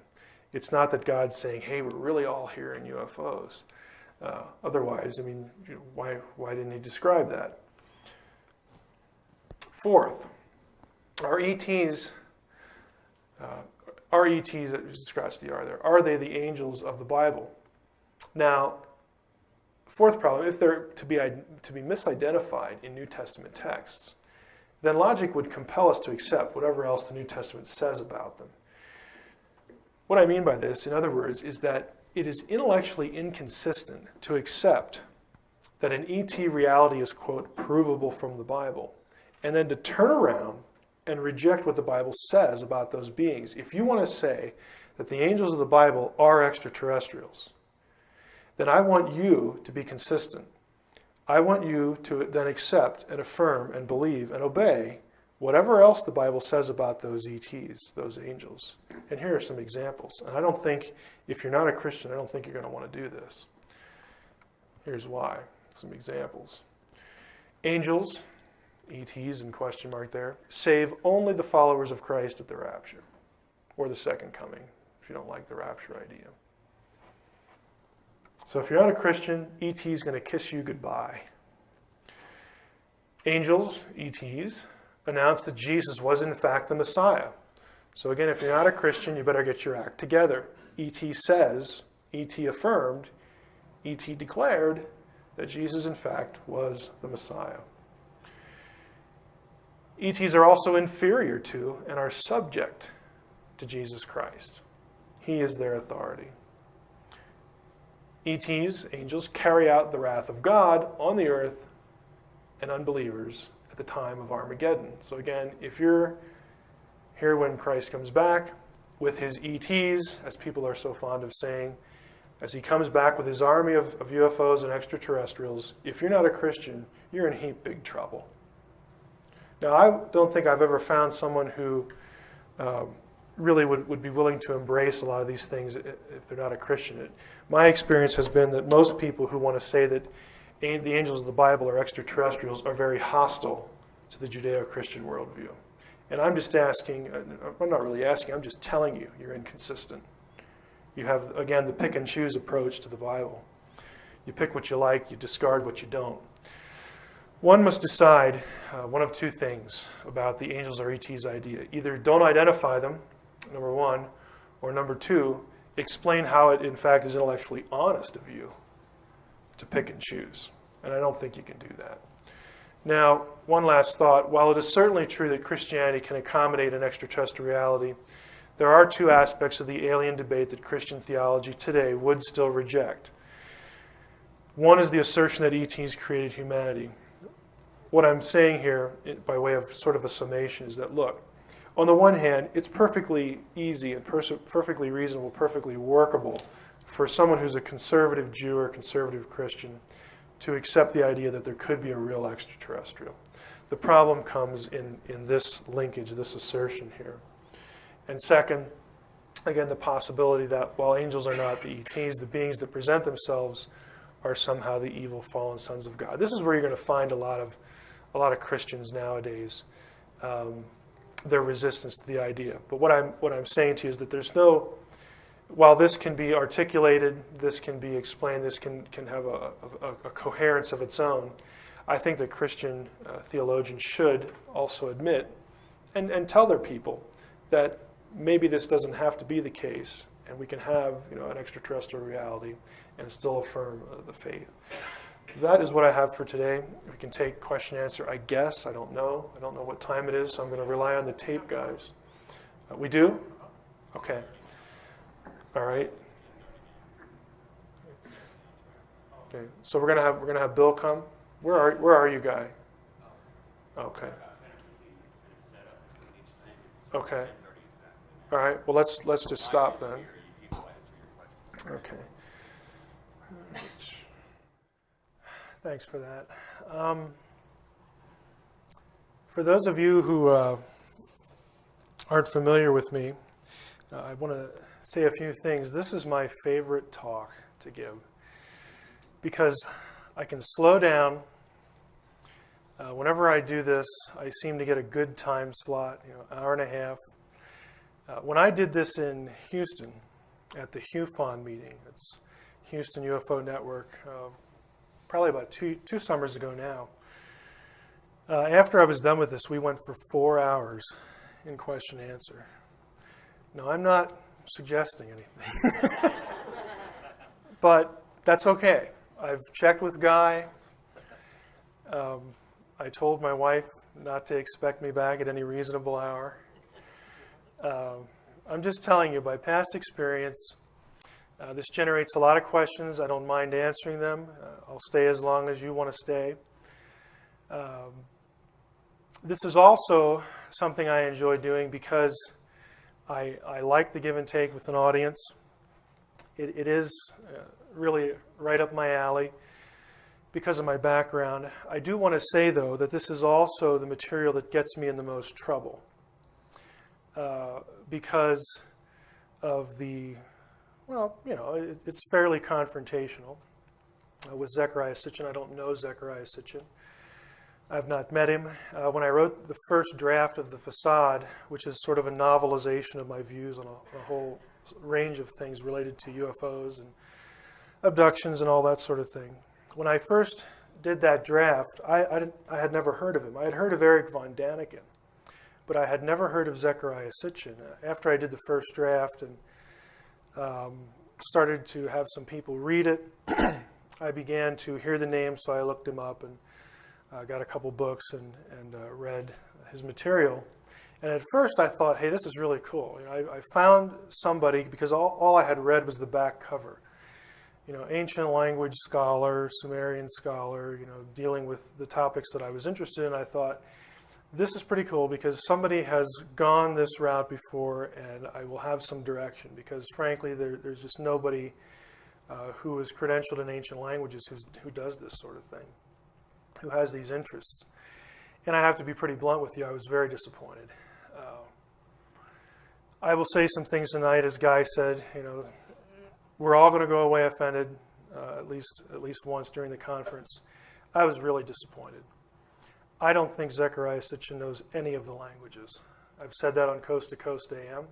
Speaker 1: It's not that God's saying, hey, we're really all here in UFOs. Otherwise, I mean, why didn't he describe that? Fourth, are ETs, scratch the R there, are they the angels of the Bible? Now, fourth problem, if they're to be misidentified in New Testament texts, then logic would compel us to accept whatever else the New Testament says about them. What I mean by this, in other words, is that it is intellectually inconsistent to accept that an ET reality is, quote, provable from the Bible, and then to turn around and reject what the Bible says about those beings. If you want to say that the angels of the Bible are extraterrestrials, then I want you to be consistent. I want you to then accept and affirm and believe and obey whatever else the Bible says about those ETs, those angels. And here are some examples. And I don't think, if you're not a Christian, I don't think you're going to want to do this. Here's why. Some examples. Angels, ETs in question mark there, save only the followers of Christ at the rapture, or the second coming, if you don't like the rapture idea. So if you're not a Christian, ET is going to kiss you goodbye. Angels, ETs, announced that Jesus was in fact the Messiah. So again, if you're not a Christian, you better get your act together. ET says, ET affirmed, ET declared that Jesus in fact was the Messiah. ETs are also inferior to and are subject to Jesus Christ. He is their authority. ETs, angels, carry out the wrath of God on the earth and unbelievers at the time of Armageddon. So again, if you're here when Christ comes back with his ETs, as people are so fond of saying, as he comes back with his army of UFOs and extraterrestrials, if you're not a Christian, you're in heap big trouble. Now, I don't think I've ever found someone who really would be willing to embrace a lot of these things if they're not a Christian. My experience has been that most people who want to say that the angels of the Bible are extraterrestrials are very hostile to the Judeo-Christian worldview. And I'm just asking, I'm not really asking, I'm just telling you, you're inconsistent. You have, again, the pick and choose approach to the Bible. You pick what you like, you discard what you don't. One must decide one of two things about the angels or ETs idea. Either don't identify them, number one, or number two, explain how it in fact is intellectually honest of you to pick and choose. And I don't think you can do that. Now, one last thought. While it is certainly true that Christianity can accommodate an extraterrestrial reality, there are two aspects of the alien debate that Christian theology today would still reject. One is the assertion that ETs created humanity. What I'm saying here, by way of sort of a summation, is that, look, on the one hand, it's perfectly easy and perfectly reasonable, perfectly workable for someone who's a conservative Jew or conservative Christian to accept the idea that there could be a real extraterrestrial. The problem comes in this linkage, this assertion here. And second, again, the possibility that while angels are not the ETs, the beings that present themselves are somehow the evil fallen sons of God. This is where you're going to find a lot of Christians nowadays, their resistance to the idea. But what I'm saying to you is that there's no, while this can be articulated, this can be explained, this can have a coherence of its own, I think that Christian theologians should also admit and tell their people that maybe this doesn't have to be the case, and we can have an extraterrestrial reality and still affirm the faith. That is what I have for today. We can take question and answer, I guess. I don't know. I don't know what time it is, so I'm going to rely on the tape guys. We do? Okay. All right. Okay. So we're gonna have Bill come. Where are you, guy? Okay. Okay. All right. Well, let's just stop then. Okay. Thanks for that. For those of you who aren't familiar with me, I want to say a few things. This is my favorite talk to give because I can slow down. Whenever I do this, I seem to get a good time slot, hour and a half. When I did this in Houston at the HUFON meeting, it's Houston UFO Network, probably about two summers ago now. After I was done with this, we went for 4 hours in question and answer. No, I'm not suggesting anything. But that's okay. I've checked with Guy. I told my wife not to expect me back at any reasonable hour. I'm just telling you, by past experience, this generates a lot of questions. I don't mind answering them. I'll stay as long as you want to stay. This is also something I enjoy doing because I like the give and take with an audience. It is really right up my alley because of my background. I do want to say, though, that this is also the material that gets me in the most trouble because of the, well, you know, it's fairly confrontational. With Zecharia Sitchin, I don't know Zecharia Sitchin. I've not met him. When I wrote the first draft of The Facade, which is sort of a novelization of my views on a whole range of things related to UFOs and abductions and all that sort of thing. When I first did that draft, I had never heard of him. I had heard of Eric von Daniken, but I had never heard of Zecharia Sitchin. After I did the first draft and started to have some people read it, I began to hear the name, so I looked him up and got a couple books and read his material. And at first I thought, hey, this is really cool. You know, I found somebody, because all I had read was the back cover. You know, ancient language scholar, Sumerian scholar, you know, dealing with the topics that I was interested in. I thought, this is pretty cool because somebody has gone this route before and I will have some direction because, frankly, there's just nobody who is credentialed in ancient languages who does this sort of thing, who has these interests. And I have to be pretty blunt with you, I was very disappointed. I will say some things tonight, as Guy said, you know, we're all going to go away offended, at least once during the conference. I was really disappointed. I don't think Zecharia Sitchin knows any of the languages. I've said that on Coast to Coast AM,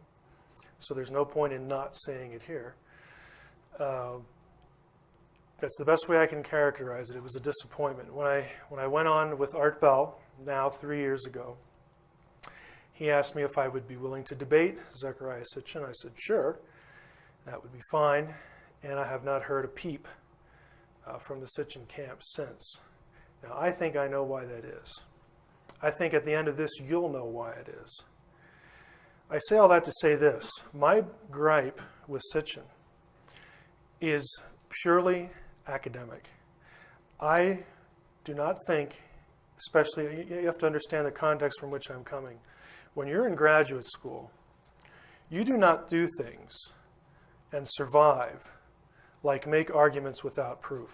Speaker 1: so there's no point in not saying it here. That's the best way I can characterize it. It was a disappointment. When I went on with Art Bell, now 3 years ago, he asked me if I would be willing to debate Zecharia Sitchin. I said, sure, that would be fine. And I have not heard a peep from the Sitchin camp since. Now, I think I know why that is. I think at the end of this, you'll know why it is. I say all that to say this. My gripe with Sitchin is purely academic. I do not think, especially, you have to understand the context from which I'm coming. When you're in graduate school, you do not do things and survive like make arguments without proof,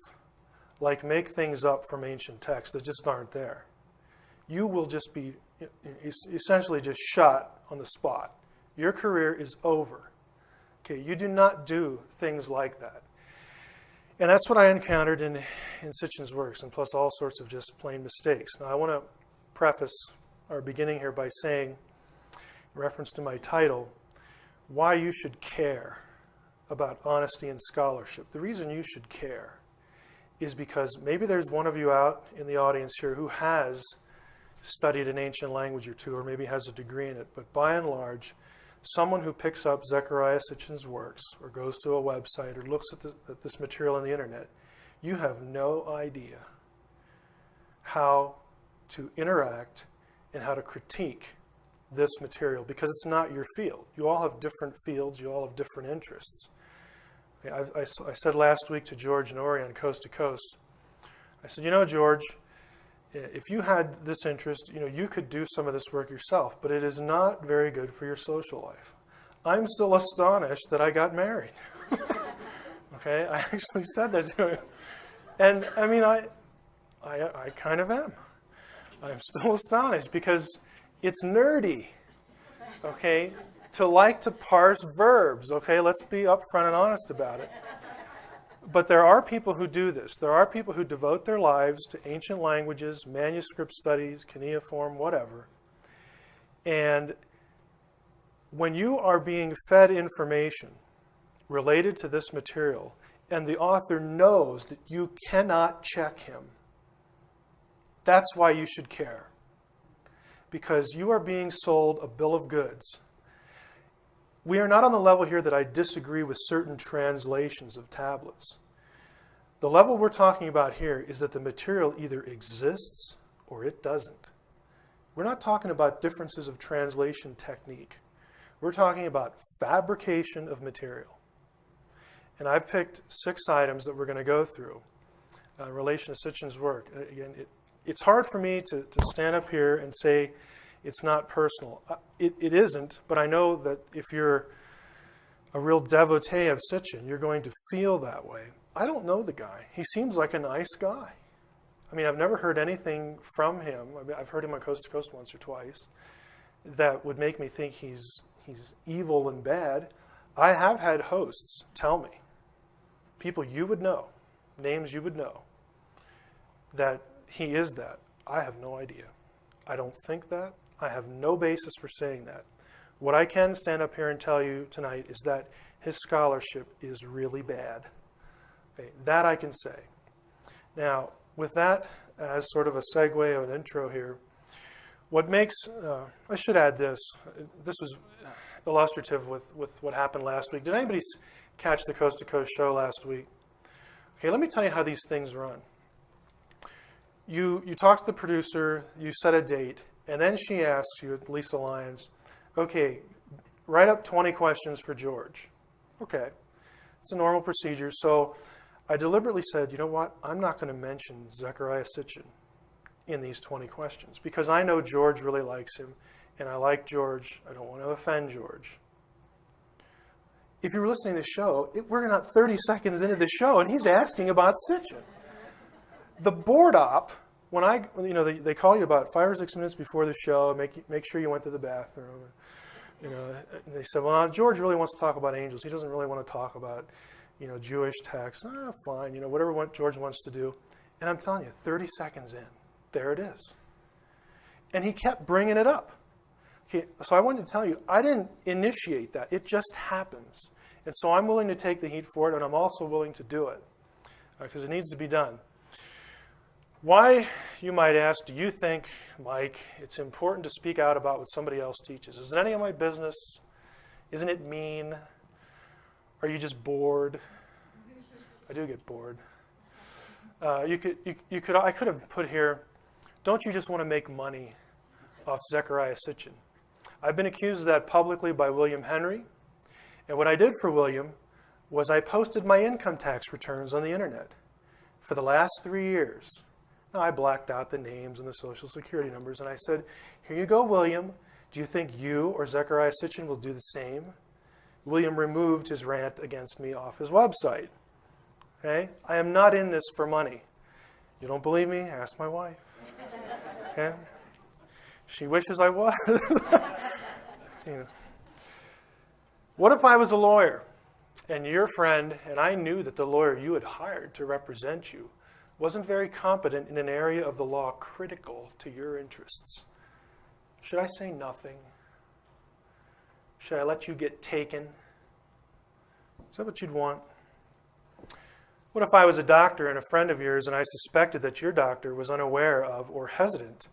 Speaker 1: like make things up from ancient texts that just aren't there. You will just be essentially just shot on the spot. Your career is over. Okay, you do not do things like that. And that's what I encountered in Sitchin's works, and plus all sorts of just plain mistakes. Now, I want to preface our beginning here by saying, in reference to my title, why you should care about honesty and scholarship. The reason you should care is because maybe there's one of you out in the audience here who has studied an ancient language or two, or maybe has a degree in it, but by and large, someone who picks up Zecharia Sitchin's works or goes to a website or looks at this material on the internet, you have no idea how to interact and how to critique this material because it's not your field. You all have different fields. You all have different interests. I said last week to George and Ori on Coast to Coast, I said, you know, George, if you had this interest, you know, you could do some of this work yourself, but it is not very good for your social life. I'm still astonished that I got married. Okay, I actually said that to him. And I mean, I kind of am. I'm still astonished because it's nerdy, okay, to like to parse verbs, okay? Let's be upfront and honest about it. But there are people who do this. There are people who devote their lives to ancient languages, manuscript studies, cuneiform, whatever. And when you are being fed information related to this material, and the author knows that you cannot check him, that's why you should care. Because you are being sold a bill of goods. We are not on the level here that I disagree with certain translations of tablets. The level we're talking about here is that the material either exists or it doesn't. We're not talking about differences of translation technique. We're talking about fabrication of material. And I've picked 6 items that we're going to go through in relation to Sitchin's work. Again, it's hard for me to stand up here and say it's not personal. It isn't, but I know that if you're a real devotee of Sitchin, you're going to feel that way. I don't know the guy. He seems like a nice guy. I mean, I've never heard anything from him. I've heard him on Coast to Coast once or twice that would make me think he's evil and bad. I have had hosts tell me, people you would know, names you would know, that he is that. I have no idea. I don't think that. I have no basis for saying that. What I can stand up here and tell you tonight is that his scholarship is really bad. Okay, that I can say. Now, with that as sort of a segue of an intro here, what makes, I should add this. This was illustrative with what happened last week. Did anybody catch the Coast to Coast show last week? Okay, let me tell you how these things run. You talk to the producer, you set a date, and then she asks you, Lisa Lyons, okay, write up 20 questions for George. Okay, it's a normal procedure. So I deliberately said, you know what, I'm not going to mention Zecharia Sitchin in these 20 questions because I know George really likes him, and I like George. I don't want to offend George. If you were listening to the show, we're not 30 seconds into the show, and he's asking about Sitchin. The board op, when they call you about 5 or 6 minutes before the show, make sure you went to the bathroom. And they said, well, now George really wants to talk about angels. He doesn't really want to talk about, Jewish texts. Fine, whatever George wants to do. And I'm telling you, 30 seconds in, there it is. And he kept bringing it up. Okay, so I wanted to tell you, I didn't initiate that. It just happens. And so I'm willing to take the heat for it, and I'm also willing to do it because it needs to be done. Why, you might ask, do you think, Mike, it's important to speak out about what somebody else teaches? Is it any of my business? Isn't it mean? Are you just bored? I do get bored. I could have put here, don't you just want to make money off Zecharia Sitchin? I've been accused of that publicly by William Henry. And what I did for William was I posted my income tax returns on the internet for the last 3 years. Now, I blacked out the names and the social security numbers, and I said, here you go, William. Do you think you or Zecharia Sitchin will do the same? William removed his rant against me off his website. Okay? I am not in this for money. You don't believe me? Ask my wife. Okay? She wishes I was. What if I was a lawyer and your friend, and I knew that the lawyer you had hired to represent you wasn't very competent in an area of the law critical to your interests? Should I say nothing? Should I let you get taken? Is that what you'd want? What if I was a doctor and a friend of yours and I suspected that your doctor was unaware of or hesitant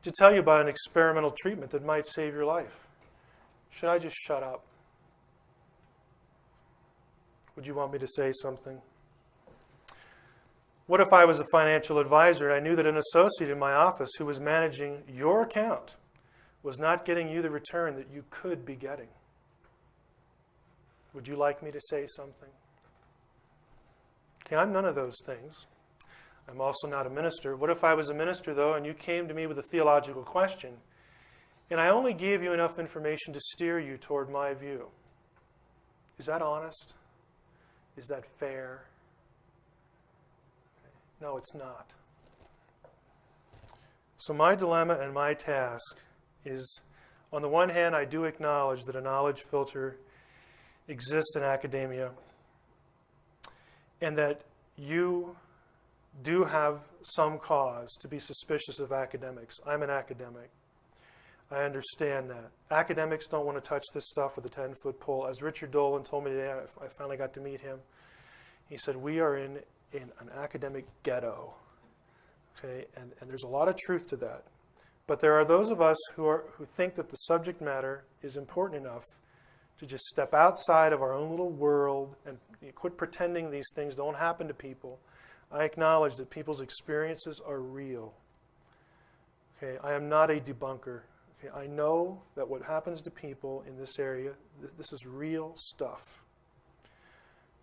Speaker 1: to tell you about an experimental treatment that might save your life? Should I just shut up? Would you want me to say something? What if I was a financial advisor and I knew that an associate in my office who was managing your account was not getting you the return that you could be getting? Would you like me to say something? Okay, I'm none of those things. I'm also not a minister. What if I was a minister, though, and you came to me with a theological question, and I only gave you enough information to steer you toward my view? Is that honest? Is that fair? No, it's not. So my dilemma and my task is, on the one hand, I do acknowledge that a knowledge filter exists in academia and that you do have some cause to be suspicious of academics. I'm an academic. I understand that. Academics don't want to touch this stuff with a 10-foot pole. As Richard Dolan told me today, I finally got to meet him. He said, we are in an academic ghetto. Okay, and there's a lot of truth to that. But there are those of us who think that the subject matter is important enough to just step outside of our own little world and quit pretending these things don't happen to people. I acknowledge that people's experiences are real. Okay, I am not a debunker. Okay, I know that what happens to people in this area, this is real stuff.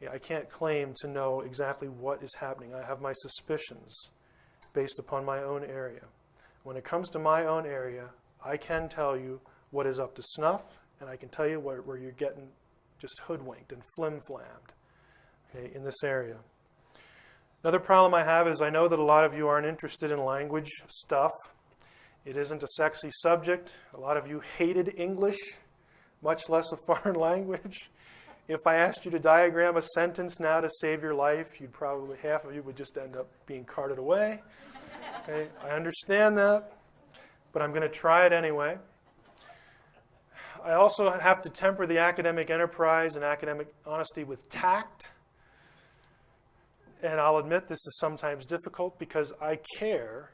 Speaker 1: Yeah, I can't claim to know exactly what is happening. I have my suspicions based upon my own area. When it comes to my own area, I can tell you what is up to snuff, and I can tell you where you're getting just hoodwinked and flim-flammed, okay, in this area. Another problem I have is I know that a lot of you aren't interested in language stuff. It isn't a sexy subject. A lot of you hated English, much less a foreign language. If I asked you to diagram a sentence now to save your life, you'd probably, half of you would just end up being carted away. Okay, I understand that, but I'm going to try it anyway. I also have to temper the academic enterprise and academic honesty with tact. And I'll admit this is sometimes difficult because I care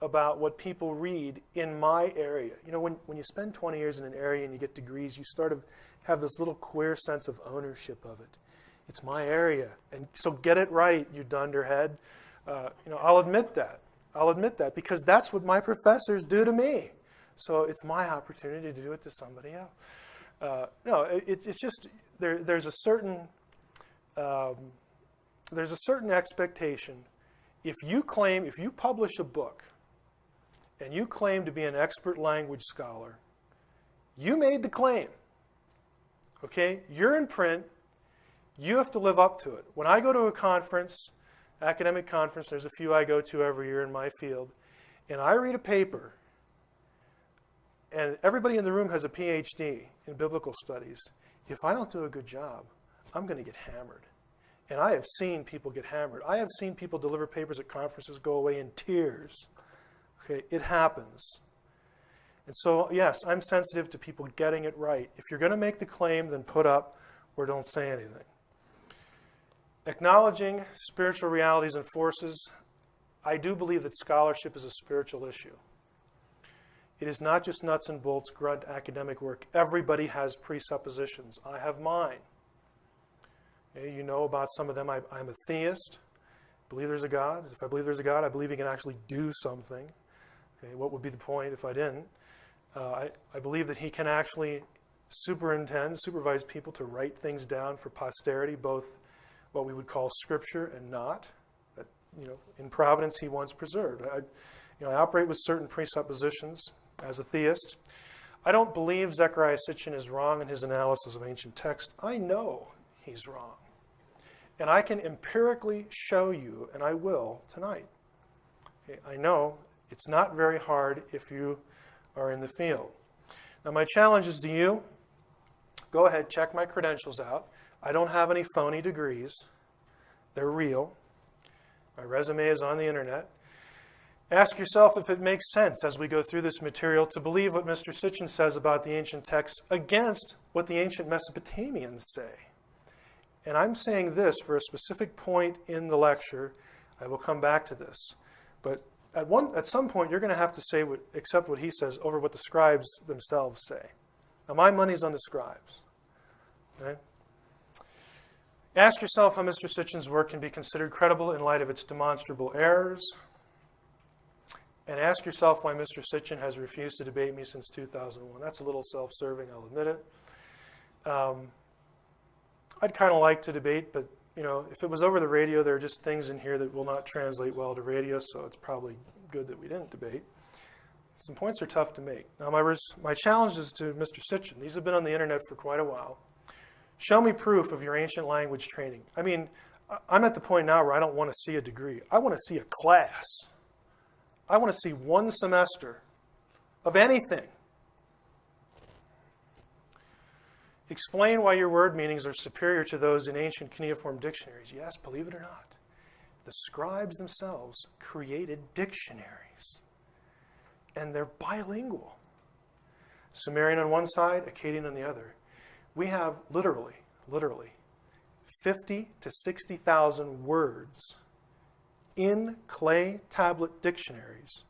Speaker 1: about what people read in my area. You know, when you spend 20 years in an area and you get degrees, you sort of have this little queer sense of ownership of it. It's my area, and so get it right, you dunderhead. You know, I'll admit that. I'll admit that because that's what my professors do to me. So it's my opportunity to do it to somebody else. No, it's just there's a certain expectation. If you publish a book and you claim to be an expert language scholar, you made the claim. Okay? You're in print. You have to live up to it. When I go to a conference, academic conference, there's a few I go to every year in my field, and I read a paper, and everybody in the room has a PhD in biblical studies. If I don't do a good job, I'm going to get hammered. And I have seen people get hammered. I have seen people deliver papers at conferences go away in tears. Okay, it happens. And so, yes, I'm sensitive to people getting it right. If you're going to make the claim, then put up or don't say anything. Acknowledging spiritual realities and forces, I do believe that scholarship is a spiritual issue. It is not just nuts and bolts, grunt academic work. Everybody has presuppositions. I have mine. Okay, you know about some of them. I'm a theist. I believe there's a God. If I believe there's a God, I believe he can actually do something. Okay, what would be the point if I didn't? I believe that he can actually supervise people to write things down for posterity, both what we would call scripture and not. That, you know, in providence he wants preserved. I operate with certain presuppositions as a theist. I don't believe Zecharia Sitchin is wrong in his analysis of ancient text. I know he's wrong. And I can empirically show you, and I will tonight. Okay, I know it's not very hard if you are in the field. Now my challenge is to you, go ahead, check my credentials out. I don't have any phony degrees. They're real. My resume is on the internet. Ask yourself if it makes sense as we go through this material to believe what Mr. Sitchin says about the ancient texts against what the ancient Mesopotamians say. And I'm saying this for a specific point in the lecture. I will come back to this. But at some point, you're going to have to accept what he says over what the scribes themselves say. Now, my money's on the scribes. Okay? Ask yourself how Mr. Sitchin's work can be considered credible in light of its demonstrable errors. And ask yourself why Mr. Sitchin has refused to debate me since 2001. That's a little self-serving, I'll admit it. I'd kind of like to debate, but you know, if it was over the radio, there are just things in here that will not translate well to radio, so it's probably good that we didn't debate. Some points are tough to make. Now, my challenge is to Mr. Sitchin. These have been on the internet for quite a while. Show me proof of your ancient language training. I mean, I'm at the point now where I don't want to see a degree. I want to see a class. I want to see one semester of anything. Explain why your word meanings are superior to those in ancient cuneiform dictionaries. Yes, believe it or not, the scribes themselves created dictionaries, and they're bilingual. Sumerian on one side, Akkadian on the other. We have literally 50 to 60,000 words in clay tablet dictionaries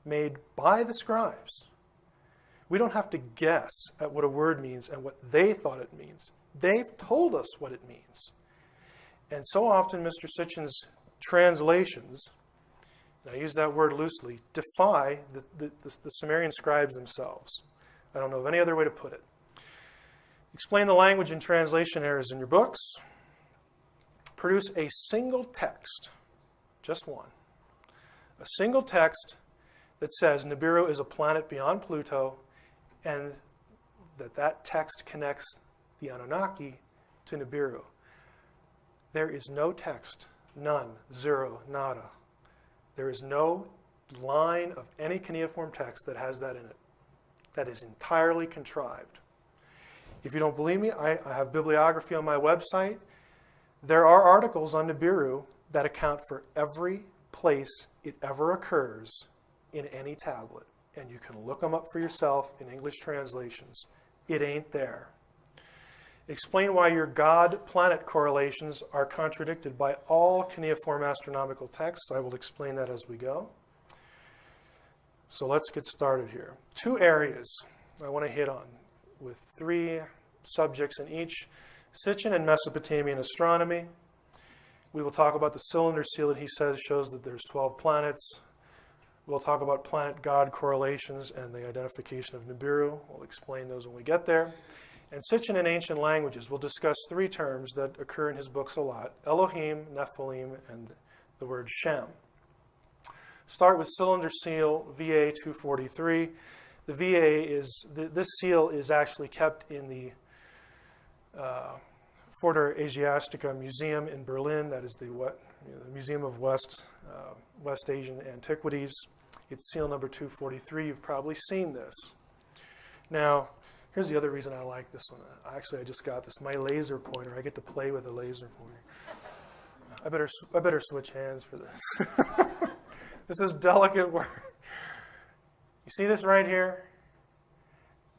Speaker 1: made by the scribes. We don't have to guess at what a word means and what they thought it means. They've told us what it means. And so often Mr. Sitchin's translations, and I use that word loosely, defy the Sumerian scribes themselves. I don't know of any other way to put it. Explain the language and translation errors in your books. Produce a single text, just one, a single text that says Nibiru is a planet beyond Pluto, and that text connects the Anunnaki to Nibiru. There is no text, none, zero, nada. There is no line of any cuneiform text that has that in it. That is entirely contrived. If you don't believe me, I have bibliography on my website. There are articles on Nibiru that account for every place it ever occurs in any tablet. And you can look them up for yourself in English translations. It ain't there. Explain why your God-planet correlations are contradicted by all cuneiform astronomical texts. I will explain that as we go. So let's get started here. 2 areas I want to hit on with 3 subjects in each. Sitchin and Mesopotamian astronomy. We will talk about the cylinder seal that he says shows that there's 12 planets. We'll talk about planet-God correlations and the identification of Nibiru. We'll explain those when we get there. And Sitchin in ancient languages, we'll discuss 3 terms that occur in his books a lot: Elohim, Nephilim, and the word Shem. Start with cylinder seal VA 243. The VA is, this seal is actually kept in the Forter Asiatica Museum in Berlin. That is the Museum of West Asian Antiquities. It's seal number 243. You've probably seen this. Now, here's the other reason I like this one. Actually, I just got this. My laser pointer. I get to play with a laser pointer. I better switch hands for this. This is delicate work. You see this right here?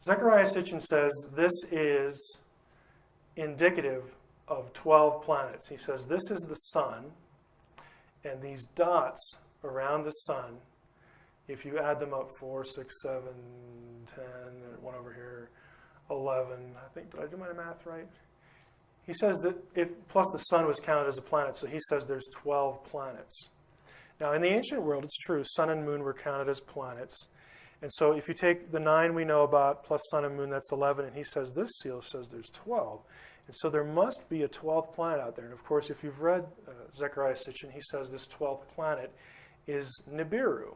Speaker 1: Zecharia Sitchin says this is indicative of 12 planets. He says this is the sun, and these dots around the sun, if you add them up, 4, 6, 7, 10, one over here, 11, I think, did I do my math right? He says that plus the sun was counted as a planet, so he says there's 12 planets. Now, in the ancient world, it's true, sun and moon were counted as planets. And so if you take the 9 we know about plus sun and moon, that's 11, and he says this seal says there's 12. And so there must be a 12th planet out there. And of course, if you've read Zecharia Sitchin, he says this 12th planet is Nibiru.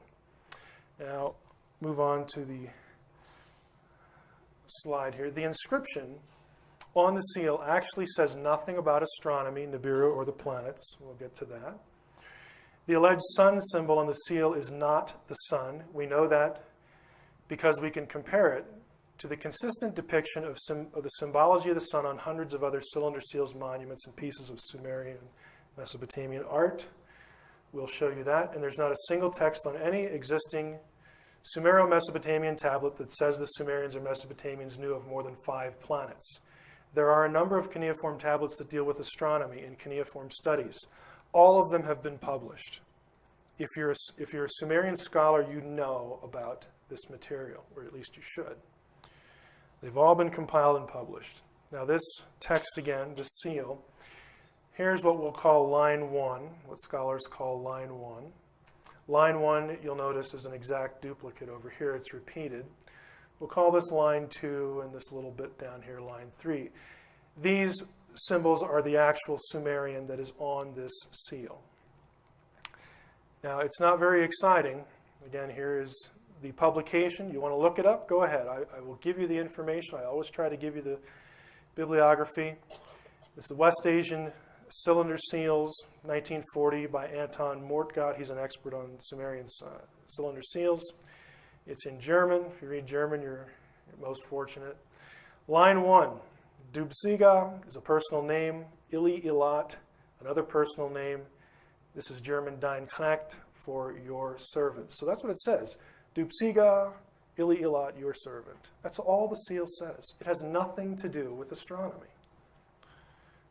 Speaker 1: Now, move on to the slide here. The inscription on the seal actually says nothing about astronomy, Nibiru, or the planets. We'll get to that. The alleged sun symbol on the seal is not the sun. We know that because we can compare it to the consistent depiction of the symbology of the sun on hundreds of other cylinder seals, monuments, and pieces of Sumerian, Mesopotamian art. We'll show you that. And there's not a single text on any existing Sumero-Mesopotamian tablet that says the Sumerians or Mesopotamians knew of more than 5 planets. There are a number of cuneiform tablets that deal with astronomy and cuneiform studies. All of them have been published. If you're a Sumerian scholar, you know about this material, or at least you should. They've all been compiled and published. Now this text again, this seal, here's what we'll call line 1, what scholars call line 1. Line 1, you'll notice, is an exact duplicate over here. It's repeated. We'll call this line 2, and this little bit down here, line 3. These symbols are the actual Sumerian that is on this seal. Now, it's not very exciting. Again, here is the publication. You want to look it up? Go ahead. I will give you the information. I always try to give you the bibliography. This is the West Asian Cylinder Seals, 1940, by Anton Mortgott. He's an expert on Sumerian cylinder seals. It's in German. If you read German, you're most fortunate. Line 1, Dubsiga is a personal name. Ili Ilat, another personal name. This is German Dein Knecht, for your servant. So that's what it says. Dubsiga, Ili Ilat, your servant. That's all the seal says. It has nothing to do with astronomy.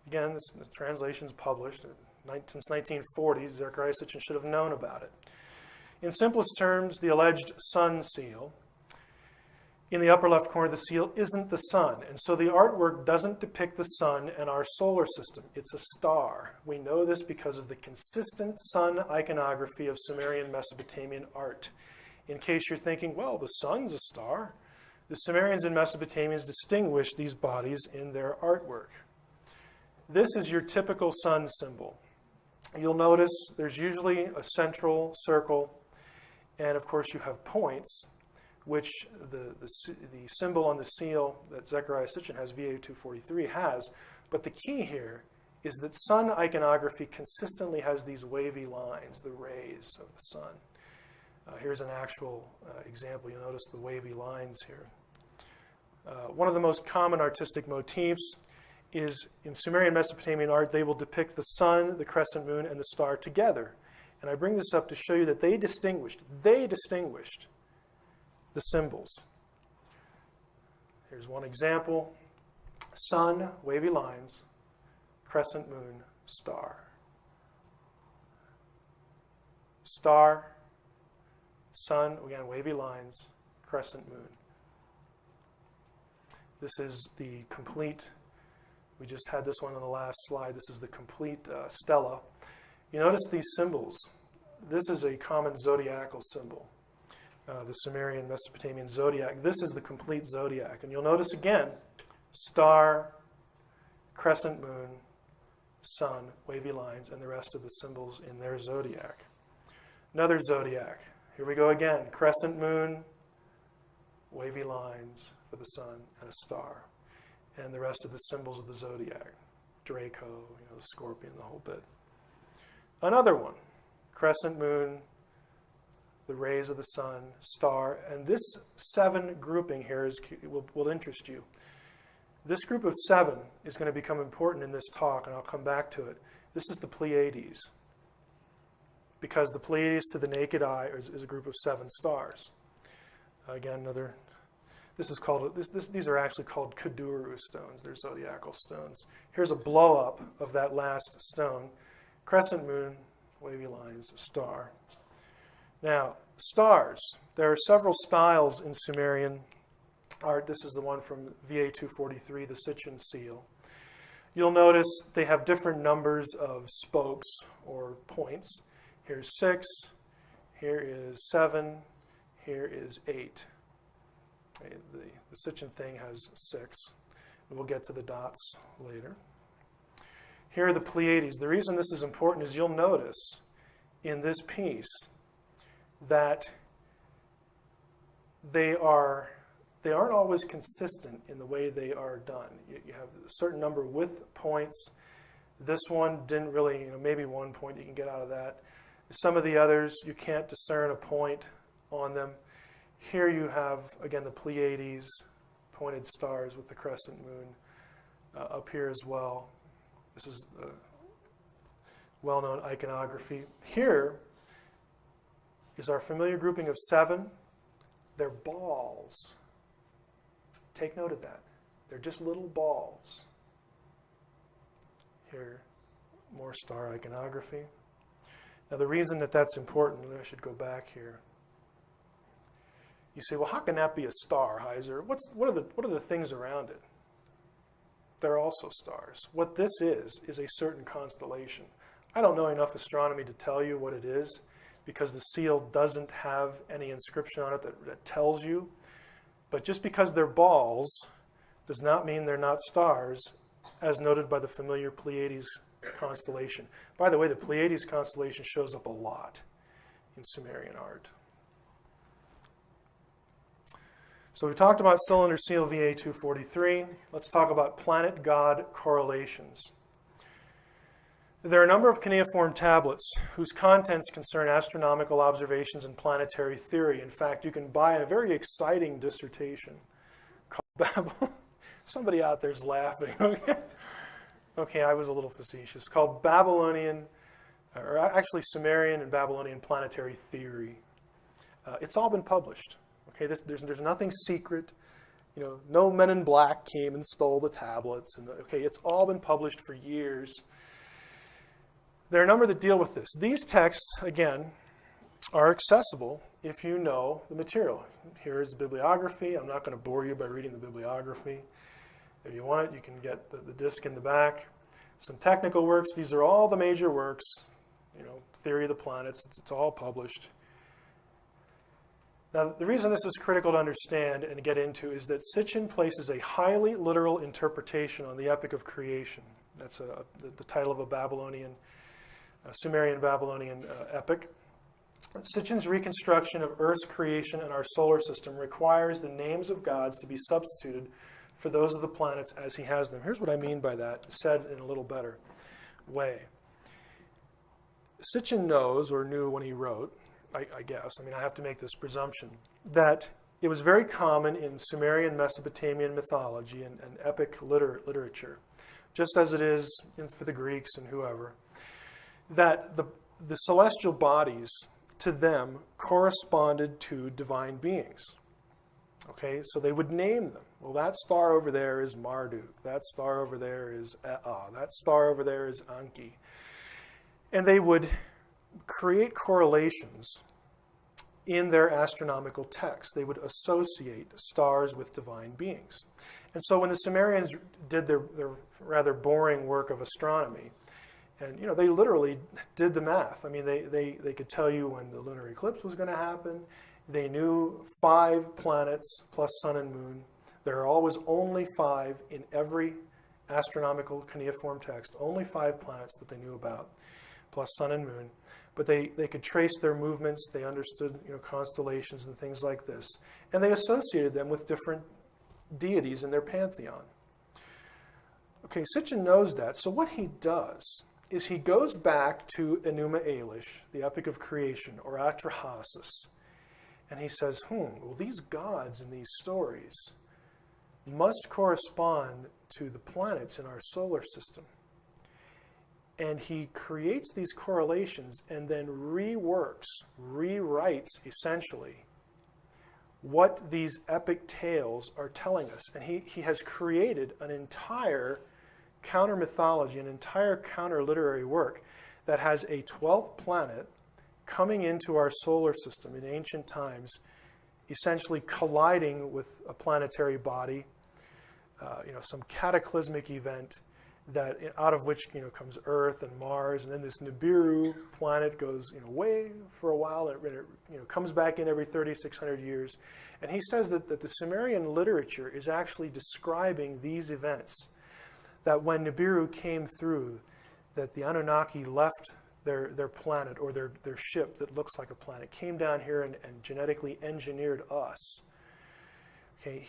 Speaker 1: Again, the translation's published since 1940. Zecharia Sitchin should have known about it. In simplest terms, the alleged sun seal in the upper left corner of the seal isn't the sun. And so the artwork doesn't depict the sun and our solar system. It's a star. We know this because of the consistent sun iconography of Sumerian Mesopotamian art. In case you're thinking, well, the sun's a star, the Sumerians and Mesopotamians distinguished these bodies in their artwork. This is your typical sun symbol. You'll notice there's usually a central circle, and of course you have points, which the symbol on the seal that Zechariah Sitchin has, VA243, has. But the key here is that sun iconography consistently has these wavy lines, the rays of the sun. Here's an actual example. You'll notice the wavy lines here. One of the most common artistic motifs is in Sumerian Mesopotamian art, they will depict the sun, the crescent moon, and the star together. And I bring this up to show you that they distinguished the symbols. Here's one example. Sun, wavy lines, crescent moon, star. Star, sun, again, wavy lines, crescent moon. This is the complete, we just had this one on the last slide, this is the complete stela. You notice these symbols. This is a common zodiacal symbol. The Sumerian Mesopotamian zodiac. This is the complete zodiac. And you'll notice again, star, crescent moon, sun, wavy lines, and the rest of the symbols in their zodiac. Another zodiac. Here we go again. Crescent moon, wavy lines for the sun, and a star. And the rest of the symbols of the zodiac. Draco, the scorpion, the whole bit. Another one. Crescent moon, the rays of the sun, star, and this 7 grouping here will interest you. This group of 7 is going to become important in this talk, and I'll come back to it. This is the Pleiades, because the Pleiades to the naked eye is a group of 7 stars. Again, these are actually called Kaduru stones. They're zodiacal stones. Here's a blow-up of that last stone. Crescent moon, wavy lines, star. Now, stars. There are several styles in Sumerian art. This is the one from VA243, the Sitchin seal. You'll notice they have different numbers of spokes or points. Here's 6, here is 7, here is 8. The Sitchin thing has 6. And we'll get to the dots later. Here are the Pleiades. The reason this is important is you'll notice in this piece that they aren't always consistent in the way they are done. You have a certain number with points. This one didn't really, maybe 1 point you can get out of that. Some of the others, you can't discern a point on them. Here you have, again, the Pleiades, pointed stars with the crescent moon up here as well. This is well-known iconography. Here is our familiar grouping of 7. They're balls. Take note of that. They're just little balls. Here, more star iconography. Now the reason that that's important, I should go back here. You say, well, how can that be a star, Heiser? What are the things around it? They're also stars. What this is a certain constellation. I don't know enough astronomy to tell you what it is, because the seal doesn't have any inscription on it that tells you. But just because they're balls does not mean they're not stars, as noted by the familiar Pleiades constellation. By the way, the Pleiades constellation shows up a lot in Sumerian art. So we talked about cylinder seal VA243. Let's talk about planet-god correlations. There are a number of cuneiform tablets whose contents concern astronomical observations and planetary theory. In fact, you can buy a very exciting dissertation called Babylon. Somebody out there's laughing. Okay, I was a little facetious. Called Babylonian, or actually Sumerian and Babylonian planetary theory. It's all been published. Okay, there's nothing secret. No men in black came and stole the tablets. And okay, it's all been published for years. There are a number that deal with this. These texts, again, are accessible if you know the material. Here is the bibliography. I'm not going to bore you by reading the bibliography. If you want it, you can get the disc in the back. Some technical works. These are all the major works. Theory of the planets. It's all published. Now, the reason this is critical to understand and get into is that Sitchin places a highly literal interpretation on the Epic of Creation. That's the title of a Sumerian Babylonian epic. Sitchin's reconstruction of Earth's creation and our solar system requires the names of gods to be substituted for those of the planets as he has them. Here's what I mean by that, said in a little better way. Sitchin knows, or knew when he wrote, I guess, I have to make this presumption, that it was very common in Sumerian Mesopotamian mythology and epic literature, just as it is for the Greeks and whoever, that the celestial bodies, to them, corresponded to divine beings. Okay, so they would name them. Well, that star over there is Marduk. That star over there is Ea. That star over there is Anki. And they would create correlations in their astronomical texts. They would associate stars with divine beings. And so when the Sumerians did their rather boring work of astronomy, and they literally did the math. They could tell you when the lunar eclipse was going to happen. They knew 5 planets plus sun and moon. There are always only 5 in every astronomical cuneiform text, only 5 planets that they knew about, plus sun and moon. But they could trace their movements. They understood constellations and things like this. And they associated them with different deities in their pantheon. Okay, Sitchin knows that. So what he does is he goes back to Enuma Elish, the Epic of Creation, or Atrahasis, and he says, well, these gods in these stories must correspond to the planets in our solar system. And he creates these correlations and then rewrites, essentially, what these epic tales are telling us. And he has created an entire counter-mythology, an entire counter-literary work that has a 12th planet coming into our solar system in ancient times, essentially colliding with a planetary body, some cataclysmic event that out of which comes Earth and Mars, and then this Nibiru planet goes away for a while, and it comes back in every 3,600 years. And he says that the Sumerian literature is actually describing these events, that when Nibiru came through, that the Anunnaki left their planet, or their ship that looks like a planet, came down here and genetically engineered us. Okay,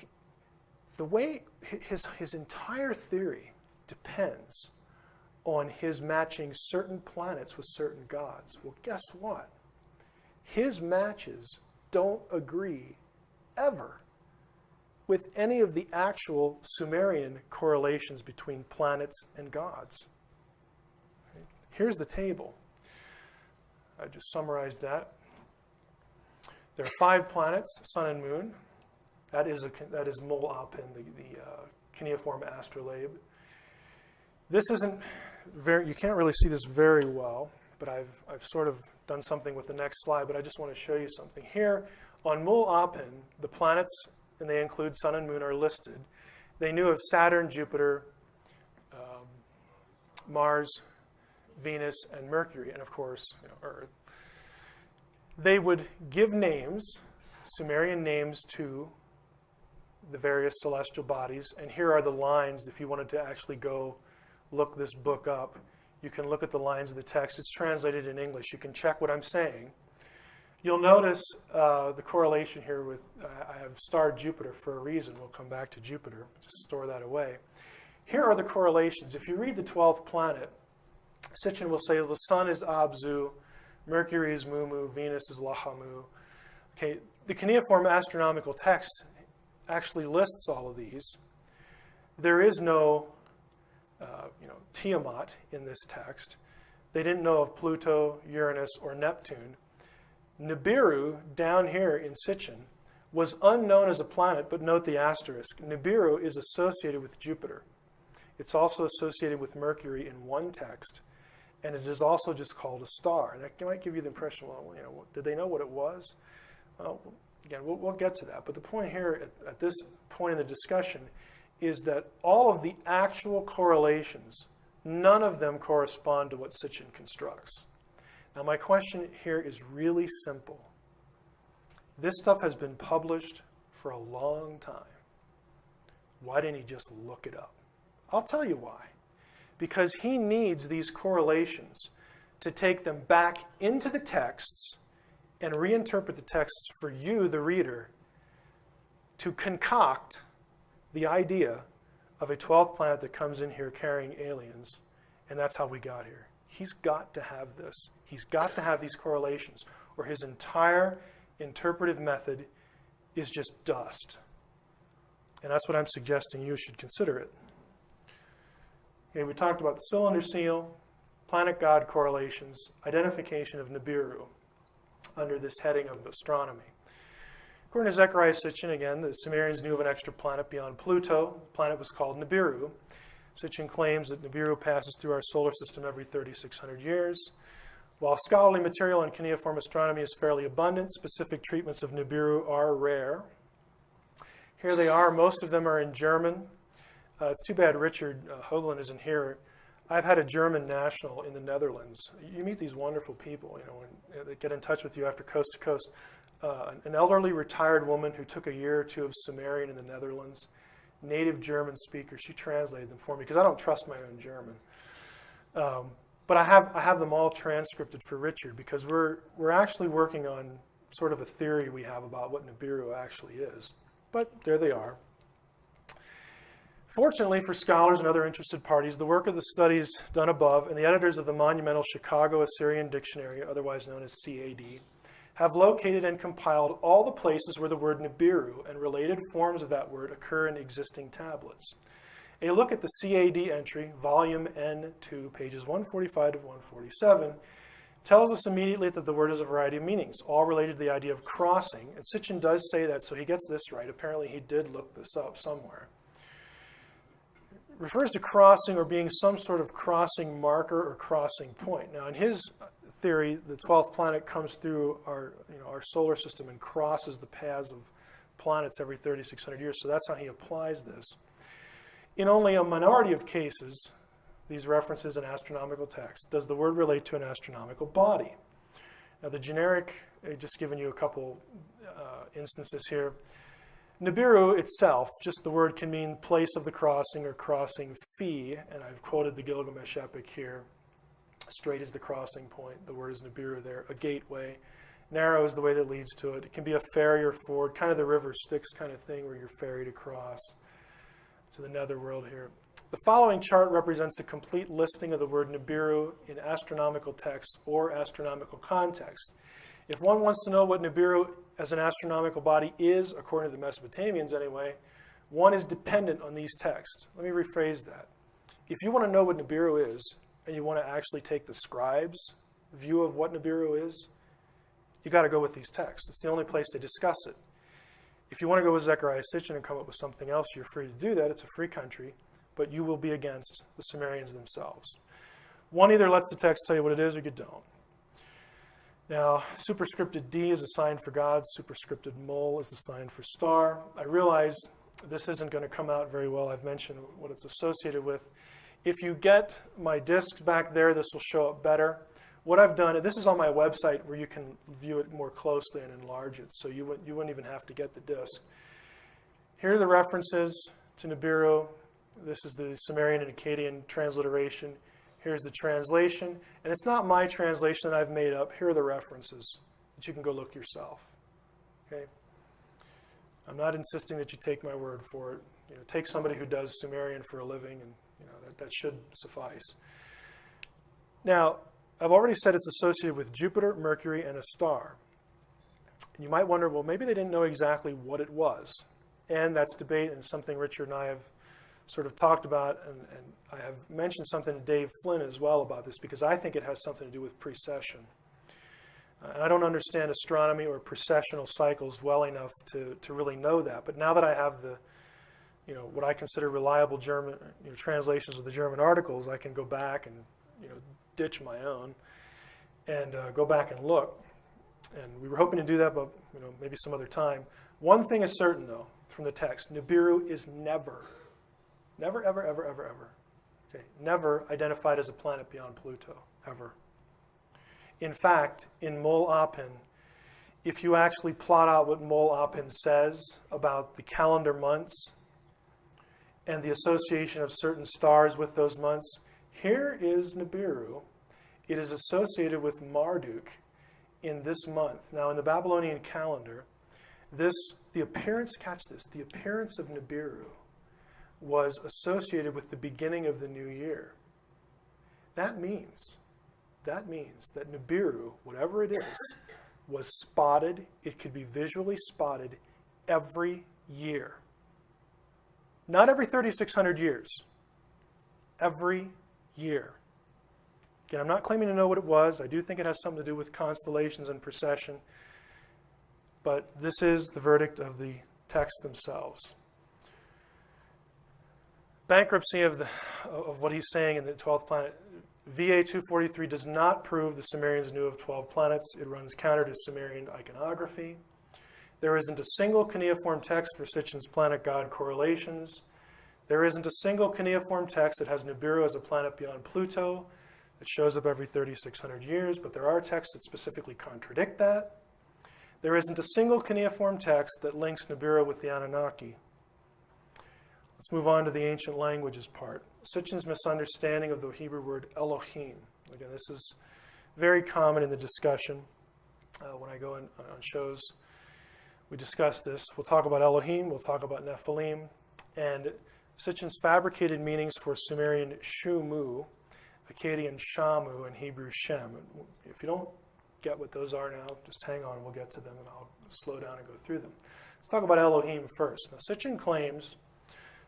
Speaker 1: the way his entire theory depends on his matching certain planets with certain gods. Well, guess what? His matches don't agree ever with any of the actual Sumerian correlations between planets and gods. Here's the table. I just summarized that. There are 5 planets, sun and moon. That is Mul Apin, the cuneiform astrolabe. This isn't you can't really see this very well, but I've sort of done something with the next slide, but I just want to show you something. Here on Mul Apin, the planets, and they include sun and moon, are listed. They knew of Saturn, Jupiter, Mars, Venus, and Mercury, and of course, Earth. They would give names, Sumerian names, to the various celestial bodies, and here are the lines. If you wanted to actually go look this book up, you can look at the lines of the text. It's translated in English. You can check what I'm saying. You'll notice the correlation here with, I have starred Jupiter for a reason. We'll come back to Jupiter. Just store that away. Here are the correlations. If you read the 12th planet, Sitchin will say the sun is Abzu, Mercury is Mumu, Venus is Lahamu. Okay, the cuneiform astronomical text actually lists all of these. There is no Tiamat in this text. They didn't know of Pluto, Uranus, or Neptune. Nibiru, down here in Sitchin, was unknown as a planet, but note the asterisk. Nibiru is associated with Jupiter. It's also associated with Mercury in one text, and it is also just called a star. And that might give you the impression, well, did they know what it was? Well, again, we'll get to that. But the point here at this point in the discussion is that all of the actual correlations, none of them correspond to what Sitchin constructs. Now, my question here is really simple. This stuff has been published for a long time. Why didn't he just look it up? I'll tell you why. Because he needs these correlations to take them back into the texts and reinterpret the texts for you, the reader, to concoct the idea of a 12th planet that comes in here carrying aliens, and that's how we got here. He's got to have this. He's got to have these correlations, or his entire interpretive method is just dust. And that's what I'm suggesting you should consider it. Okay, we talked about the cylinder seal, planet god correlations, identification of Nibiru under this heading of astronomy. According to Zecharia Sitchin, again, the Sumerians knew of an extra planet beyond Pluto. The planet was called Nibiru. Sitchin claims that Nibiru passes through our solar system every 3,600 years. While scholarly material in cuneiform astronomy is fairly abundant, specific treatments of Nibiru are rare. Here they are. Most of them are in German. It's too bad Richard Hoagland isn't here. I've had a German national in the Netherlands. You meet these wonderful people, when they get in touch with you after coast to coast. An elderly retired woman who took a year or two of Sumerian in the Netherlands, native German speaker. She translated them for me because I don't trust my own German. But I have them all transcripted for Richard because we're actually working on sort of a theory we have about what Nibiru actually is. But there they are. Fortunately for scholars and other interested parties, the work of the studies done above and the editors of the monumental Chicago Assyrian Dictionary, otherwise known as CAD, have located and compiled all the places where the word Nibiru and related forms of that word occur in existing tablets. A look at the CAD entry, volume N2, pages 145 to 147, tells us immediately that the word has a variety of meanings, all related to the idea of crossing. And Sitchin does say that, so he gets this right. Apparently he did look this up somewhere. It refers to crossing or being some sort of crossing marker or crossing point. Now in his theory, the 12th planet comes through our solar system and crosses the paths of planets every 3,600 years, so that's how he applies this. In only a minority of cases, these references in astronomical text, does the word relate to an astronomical body. Now the generic, just giving you a couple instances here. Nibiru itself, just the word can mean place of the crossing or crossing fee, and I've quoted the Gilgamesh epic here. Straight is the crossing point, the word is Nibiru there. A gateway, narrow is the way that leads to it. It can be a ferry or ford, kind of the river Styx kind of thing where you're ferried across to the netherworld here. The following chart represents a complete listing of the word Nibiru in astronomical text or astronomical context. If one wants to know what Nibiru as an astronomical body is, according to the Mesopotamians anyway, one is dependent on these texts. Let me rephrase that. If you want to know what Nibiru is, and you want to actually take the scribes' view of what Nibiru is, you got to go with these texts. It's the only place they discuss it. If you want to go with Zecharia Sitchin and come up with something else, you're free to do that. It's a free country, but you will be against the Sumerians themselves. One either lets the text tell you what it is or you don't. Now, superscripted D is a sign for God. Superscripted mul is the sign for star. I realize this isn't going to come out very well. I've mentioned what it's associated with. If you get my discs back there, this will show up better. What I've done, and this is on my website where you can view it more closely and enlarge it, so you wouldn't even have to get the disc. Here are the references to Nibiru. This is the Sumerian and Akkadian transliteration. Here's the translation, and it's not my translation that I've made up. Here are the references that you can go look yourself. Okay? I'm not insisting that you take my word for it. Take somebody who does Sumerian for a living, and that should suffice. Now, I've already said it's associated with Jupiter, Mercury, and a star. And you might wonder, well, maybe they didn't know exactly what it was. And that's debate and something Richard and I have sort of talked about, and I have mentioned something to Dave Flynn as well about this because I think it has something to do with precession. And I don't understand astronomy or precessional cycles well enough to really know that. But now that I have the, what I consider reliable German translations of the German articles, I can go back and ditch my own and go back and look. And we were hoping to do that, but maybe some other time. One thing is certain, though, from the text: Nibiru is never, ever, ever, okay, never identified as a planet beyond Pluto, ever. In fact, in Mol Apin, if you actually plot out what Mol Apin says about the calendar months and the association of certain stars with those months, here is Nibiru. It is associated with Marduk in this month. Now, in the Babylonian calendar, the appearance of Nibiru was associated with the beginning of the new year. That means that Nibiru, whatever it is, was spotted. It could be visually spotted every year. Not every 3,600 years. Every year. Again, I'm not claiming to know what it was. I do think it has something to do with constellations and precession. But this is the verdict of the texts themselves. Bankruptcy of what he's saying in the 12th planet. VA 243 does not prove the Sumerians knew of 12 planets. It runs counter to Sumerian iconography. There isn't a single cuneiform text for Sitchin's planet god correlations. There isn't a single cuneiform text that has Nibiru as a planet beyond Pluto. It shows up every 3,600 years, but there are texts that specifically contradict that. There isn't a single cuneiform text that links Nibiru with the Anunnaki. Let's move on to the ancient languages part. Sitchin's misunderstanding of the Hebrew word Elohim. Again, this is very common in the discussion. When I go on shows, we discuss this. We'll talk about Elohim, we'll talk about Nephilim, and Sitchin's fabricated meanings for Sumerian Shumu, Akkadian Shamu, and Hebrew Shem. If you don't get what those are now, just hang on, we'll get to them, and I'll slow down and go through them. Let's talk about Elohim first. Now, Sitchin claims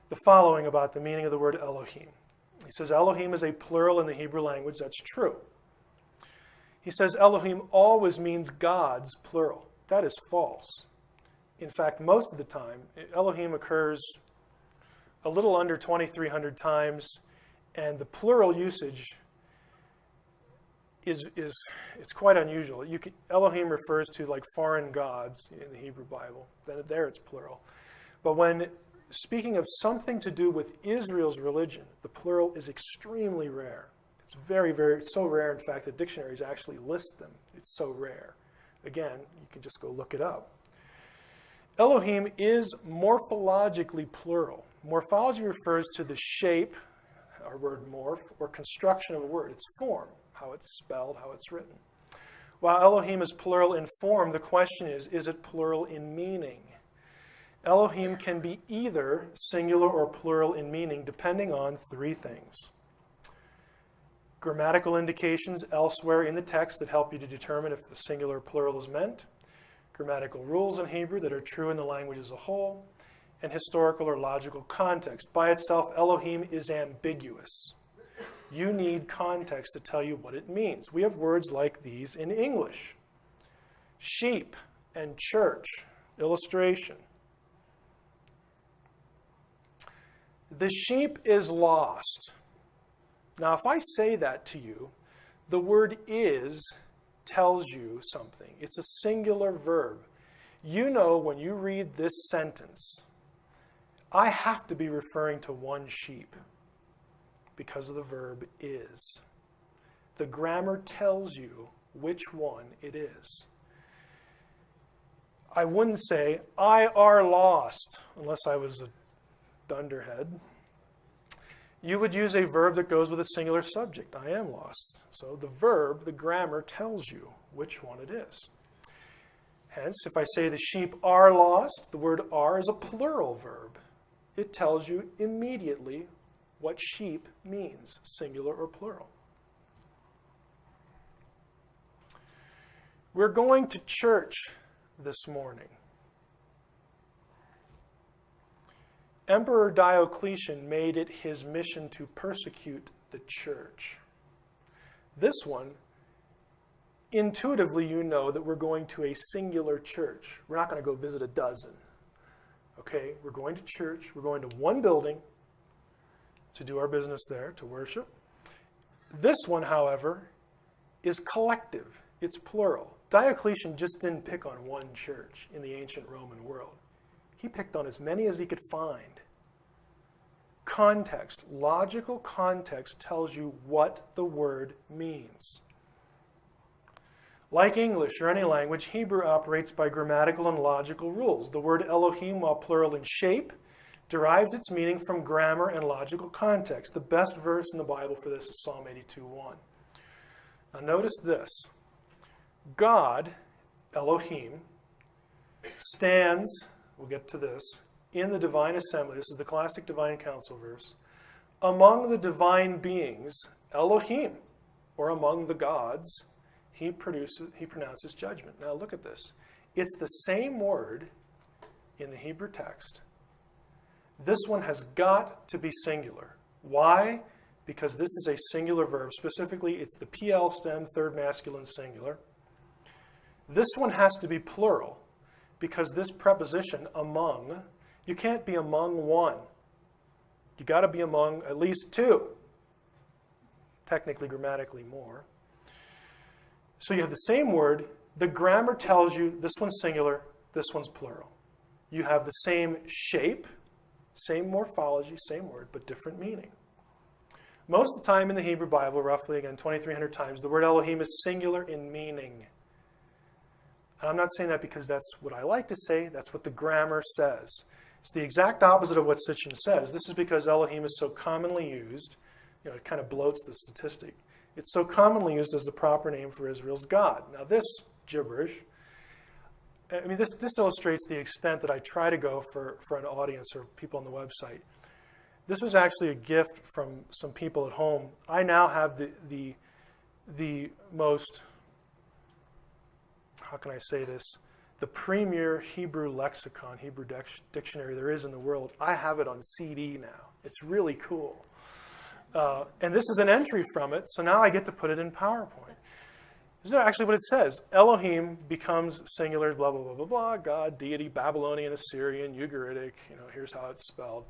Speaker 1: the following about the meaning of the word Elohim. He says Elohim is a plural in the Hebrew language. That's true. He says Elohim always means gods, plural. That is false. In fact, most of the time, Elohim occurs a little under 2,300 times, and the plural usage it's quite unusual. Elohim refers to like foreign gods in the Hebrew Bible. Then there it's plural. But when speaking of something to do with Israel's religion, the plural is extremely rare. It's it's so rare, in fact, that dictionaries actually list them. It's so rare. Again, you can just go look it up. Elohim is morphologically plural. Morphology refers to the shape, our word morph, or construction of a word, its form, how it's spelled, how it's written. While Elohim is plural in form, the question is it plural in meaning? Elohim can be either singular or plural in meaning, depending on three things. Grammatical indications elsewhere in the text that help you to determine if the singular or plural is meant. Grammatical rules in Hebrew that are true in the language as a whole. And historical or logical context. By itself, Elohim is ambiguous. You need context to tell you what it means. We have words like these in English. Sheep and church. Illustration. The sheep is lost. Now, if I say that to you, the word is tells you something. It's a singular verb. You know when you read this sentence, I have to be referring to one sheep because of the verb is. The grammar tells you which one it is. I wouldn't say, I are lost, unless I was a dunderhead. You would use a verb that goes with a singular subject. I am lost. So the verb, the grammar, tells you which one it is. Hence, if I say the sheep are lost, the word are is a plural verb. It tells you immediately what sheep means, singular or plural. We're going to church this morning. Emperor Diocletian made it his mission to persecute the church. This one, intuitively you know that we're going to a singular church. We're not going to go visit a dozen. Okay, we're going to church. We're going to one building to do our business there, to worship. This one, however, is collective. It's plural. Diocletian just didn't pick on one church in the ancient Roman world. He picked on as many as he could find. Context, logical context tells you what the word means. Like English or any language, Hebrew operates by grammatical and logical rules. The word Elohim, while plural in shape, derives its meaning from grammar and logical context. The best verse in the Bible for this is Psalm 82:1. Now notice this. God, Elohim, stands, we'll get to this, in the divine assembly. This is the classic divine council verse. Among the divine beings, Elohim, or among the gods, he pronounces judgment. Now look at this. It's the same word in the Hebrew text. This one has got to be singular. Why? Because this is a singular verb. Specifically, it's the PL stem, third masculine singular. This one has to be plural because this preposition, among, you can't be among one. You got to be among at least two. Technically, grammatically, more. So you have the same word. The grammar tells you this one's singular, this one's plural. You have the same shape, same morphology, same word, but different meaning. Most of the time in the Hebrew Bible, roughly, again, 2,300 times, the word Elohim is singular in meaning. And I'm not saying that because that's what I like to say. That's what the grammar says. It's the exact opposite of what Sitchin says. This is because Elohim is so commonly used. It kind of bloats the statistic. It's so commonly used as the proper name for Israel's God. Now this gibberish, this illustrates the extent that I try to go for an audience or people on the website. This was actually a gift from some people at home. I now have the most, how can I say this, the premier Hebrew lexicon, Hebrew dictionary there is in the world. I have it on CD now. It's really cool. And this is an entry from it, so now I get to put it in PowerPoint. This is actually what it says. Elohim becomes singular, blah, blah, blah, blah, blah, God, deity, Babylonian, Assyrian, Ugaritic, here's how it's spelled.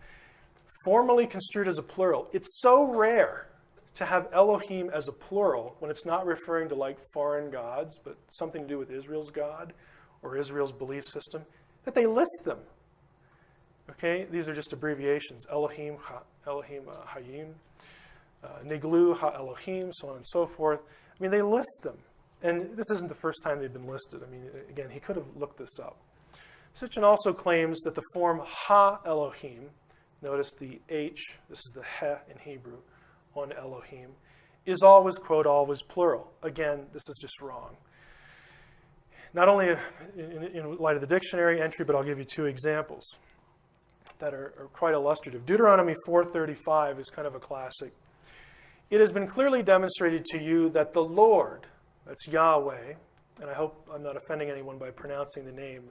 Speaker 1: Formally construed as a plural. It's so rare to have Elohim as a plural when it's not referring to like foreign gods, but something to do with Israel's God or Israel's belief system, that they list them. Okay, these are just abbreviations. Elohim, Hayim, Niglu, Ha-Elohim, so on and so forth. They list them. And this isn't the first time they've been listed. Again, he could have looked this up. Sitchin also claims that the form Ha-Elohim, notice the H, this is the He in Hebrew, on Elohim, is always, quote, always plural. Again, this is just wrong. Not only in light of the dictionary entry, but I'll give you two examples that are quite illustrative. Deuteronomy 4:35 is kind of a classic. It has been clearly demonstrated to you that the Lord, that's Yahweh, and I hope I'm not offending anyone by pronouncing the name,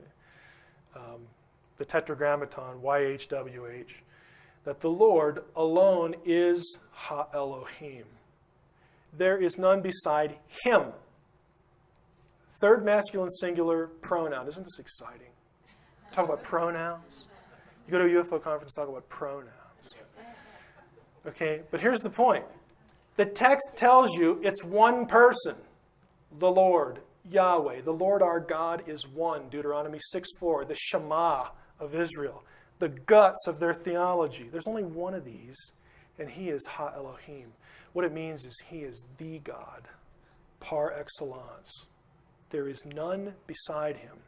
Speaker 1: the Tetragrammaton, YHWH, that the Lord alone is Ha-Elohim. There is none beside him. Third masculine singular pronoun. Isn't this exciting? Talk about pronouns. You go to a UFO conference, talk about pronouns. Okay, but here's the point. The text tells you it's one person, the Lord, Yahweh. The Lord our God is one, Deuteronomy 6:4, the Shema of Israel, the guts of their theology. There's only one of these, and he is Ha-Elohim. What it means is he is the God, par excellence. There is none beside him.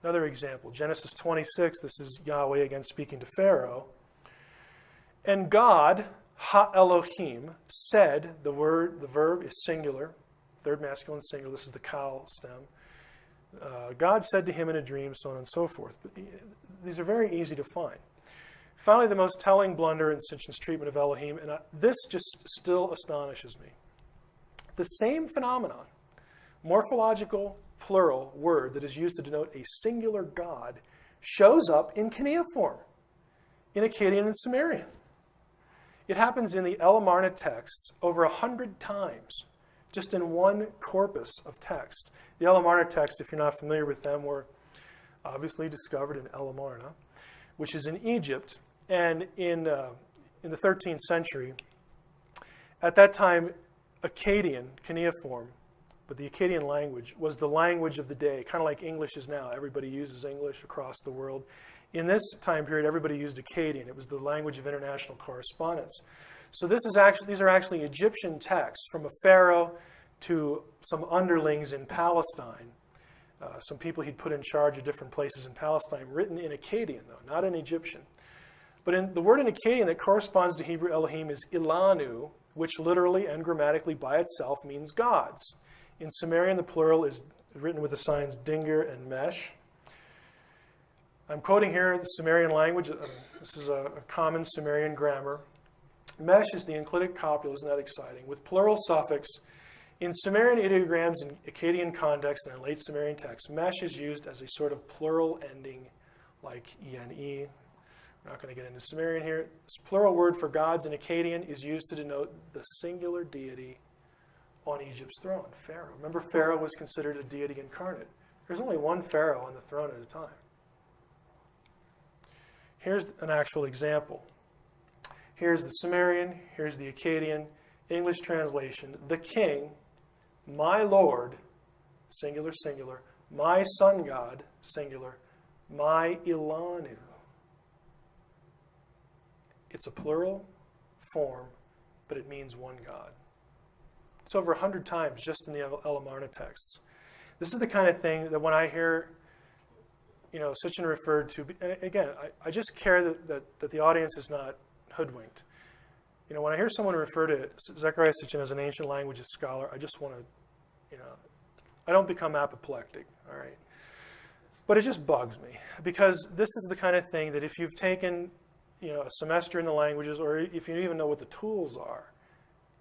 Speaker 1: Another example, Genesis 26, this is Yahweh again speaking to Pharaoh. And God, Ha-Elohim, said, the verb is singular, third masculine singular, this is the kal stem. God said to him in a dream, so on and so forth. But these are very easy to find. Finally, the most telling blunder in Sitchin's treatment of Elohim, and this just still astonishes me. The same phenomenon, morphological plural word that is used to denote a singular God, shows up in cuneiform, in Akkadian and Sumerian. It happens in the Elamarna texts over 100 times, just in one corpus of text. The Elamarna texts, if you're not familiar with them, were obviously discovered in Elamarna, which is in Egypt. And in the 13th century, At that time, Akkadian, cuneiform, but the Akkadian language was the language of the day, kind of like English is now. Everybody uses English across the world. In this time period, everybody used Akkadian. It was the language of international correspondence. So these are actually Egyptian texts from a pharaoh to some underlings in Palestine, some people he'd put in charge of different places in Palestine, written in Akkadian, though, not in Egyptian. But the word in Akkadian that corresponds to Hebrew Elohim is Ilanu, which literally and grammatically by itself means gods. In Sumerian, the plural is written with the signs dinger and mesh. I'm quoting here the Sumerian language. This is a common Sumerian grammar. Mesh is the enclitic copula, isn't that exciting? With plural suffix. In Sumerian ideograms and Akkadian context and in late Sumerian texts, mesh is used as a sort of plural ending like ene. We're not going to get into Sumerian here. This plural word for gods in Akkadian is used to denote the singular deity on Egypt's throne, Pharaoh. Remember, Pharaoh was considered a deity incarnate. There's only one Pharaoh on the throne at a time. Here's an actual example. Here's the Sumerian, here's the Akkadian, English translation. The king, my lord, singular, singular, my sun god, singular, my Ilanu. It's a plural form, but it means one God. It's over 100 times just in the Elamarna texts. This is the kind of thing that when I hear, Sitchin referred to, and again, I just care that the audience is not hoodwinked. When I hear someone refer to Zecharia Sitchin as an ancient languages scholar, I just want to, I don't become apoplectic, all right? But it just bugs me, because this is the kind of thing that if you've taken, a semester in the languages, or if you even know what the tools are,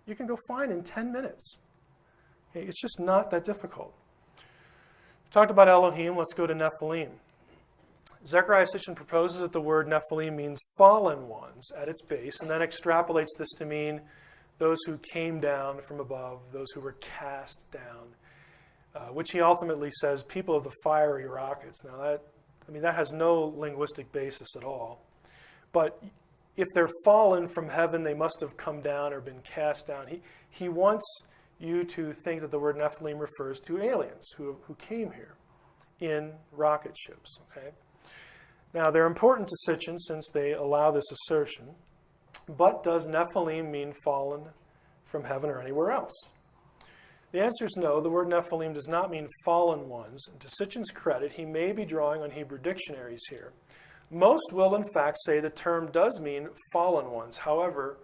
Speaker 1: you can go find in 10 minutes. Okay? It's just not that difficult. We talked about Elohim, let's go to Nephilim. Zecharia Sitchin proposes that the word Nephilim means fallen ones at its base, and then extrapolates this to mean those who came down from above, those who were cast down, which he ultimately says people of the fiery rockets. Now that has no linguistic basis at all. But if they're fallen from heaven, they must have come down or been cast down. He wants you to think that the word Nephilim refers to aliens who came here in rocket ships. Okay. Now, they're important to Sitchin since they allow this assertion, but does Nephilim mean fallen from heaven or anywhere else? The answer is no. The word Nephilim does not mean fallen ones. And to Sitchin's credit, he may be drawing on Hebrew dictionaries here. Most will, in fact, say the term does mean fallen ones. However,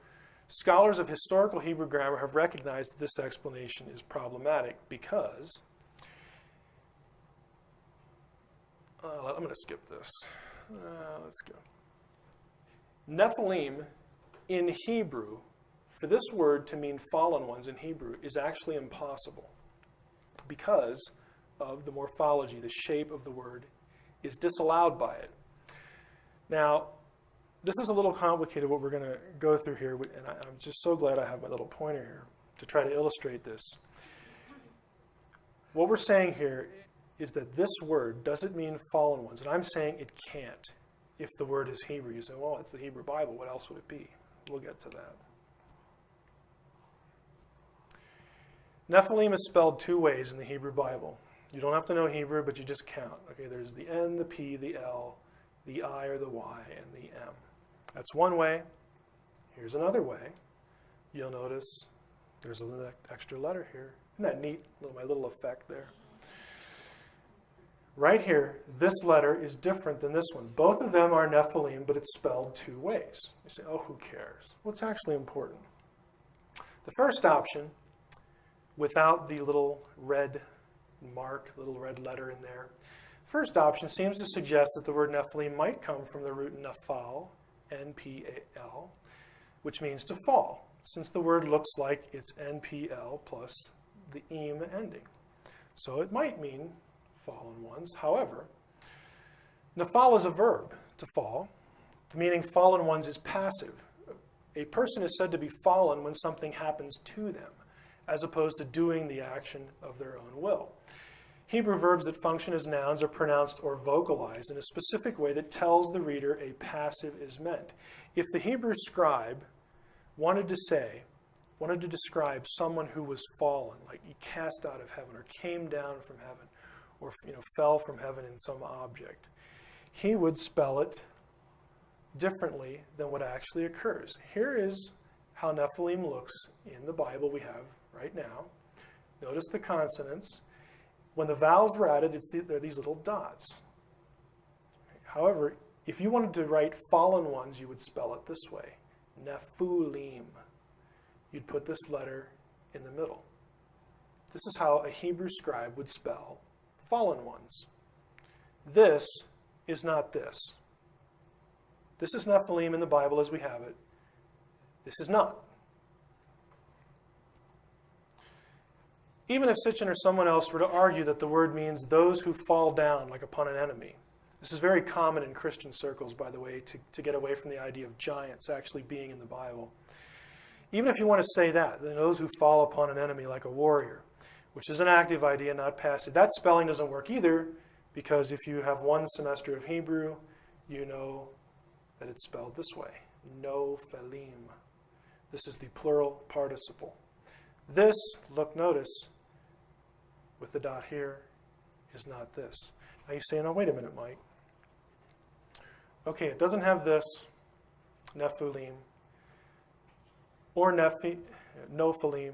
Speaker 1: scholars of historical Hebrew grammar have recognized that this explanation is problematic because, I'm going to skip this. Let's go. Nephilim in Hebrew, for this word to mean fallen ones in Hebrew, is actually impossible because of the morphology, the shape of the word is disallowed by it. Now, this is a little complicated what we're going to go through here, and I'm just so glad I have my little pointer here to try to illustrate this. What we're saying here is that this word doesn't mean fallen ones, and I'm saying it can't if the word is Hebrew. You say, well, it's the Hebrew Bible. What else would it be? We'll get to that. Nephilim is spelled two ways in the Hebrew Bible. You don't have to know Hebrew, but you just count. Okay, there's the N, the P, the L, the I or the Y, and the M. That's one way. Here's another way. You'll notice there's an extra letter here. Isn't that neat? My little effect there. Right here, this letter is different than this one. Both of them are Nephilim, but it's spelled two ways. You say, oh, who cares? Well, it's actually important. The first option, without the little red mark, little red letter in there, first option seems to suggest that the word Nephilim might come from the root naphal, N-P-A-L, which means to fall, since the word looks like it's N-P-L plus the im ending. So it might mean fallen ones. However, naphal is a verb, to fall. The meaning fallen ones is passive. A person is said to be fallen when something happens to them, as opposed to doing the action of their own will. Hebrew verbs that function as nouns are pronounced or vocalized in a specific way that tells the reader a passive is meant. If the Hebrew scribe wanted to say, wanted to describe someone who was fallen, like he cast out of heaven or came down from heaven or fell from heaven in some object, he would spell it differently than what actually occurs. Here is how Nephilim looks in the Bible we have right now. Notice the consonants. When the vowels were added, they're these little dots. However, if you wanted to write fallen ones, you would spell it this way, Nephilim. You'd put this letter in the middle. This is how a Hebrew scribe would spell fallen ones. This is not this. This is Nephilim in the Bible as we have it. This is not. Even if Sitchin or someone else were to argue that the word means those who fall down like upon an enemy. This is very common in Christian circles, by the way, to get away from the idea of giants actually being in the Bible. Even if you want to say that, then those who fall upon an enemy like a warrior, which is an active idea, not passive. That spelling doesn't work either, because if you have one semester of Hebrew, you know that it's spelled this way, Nephilim. This is the plural participle. This, notice, with the dot here, is not this. Now you say, no, wait a minute, Mike. Okay, it doesn't have this, Nephilim, or Nephilim.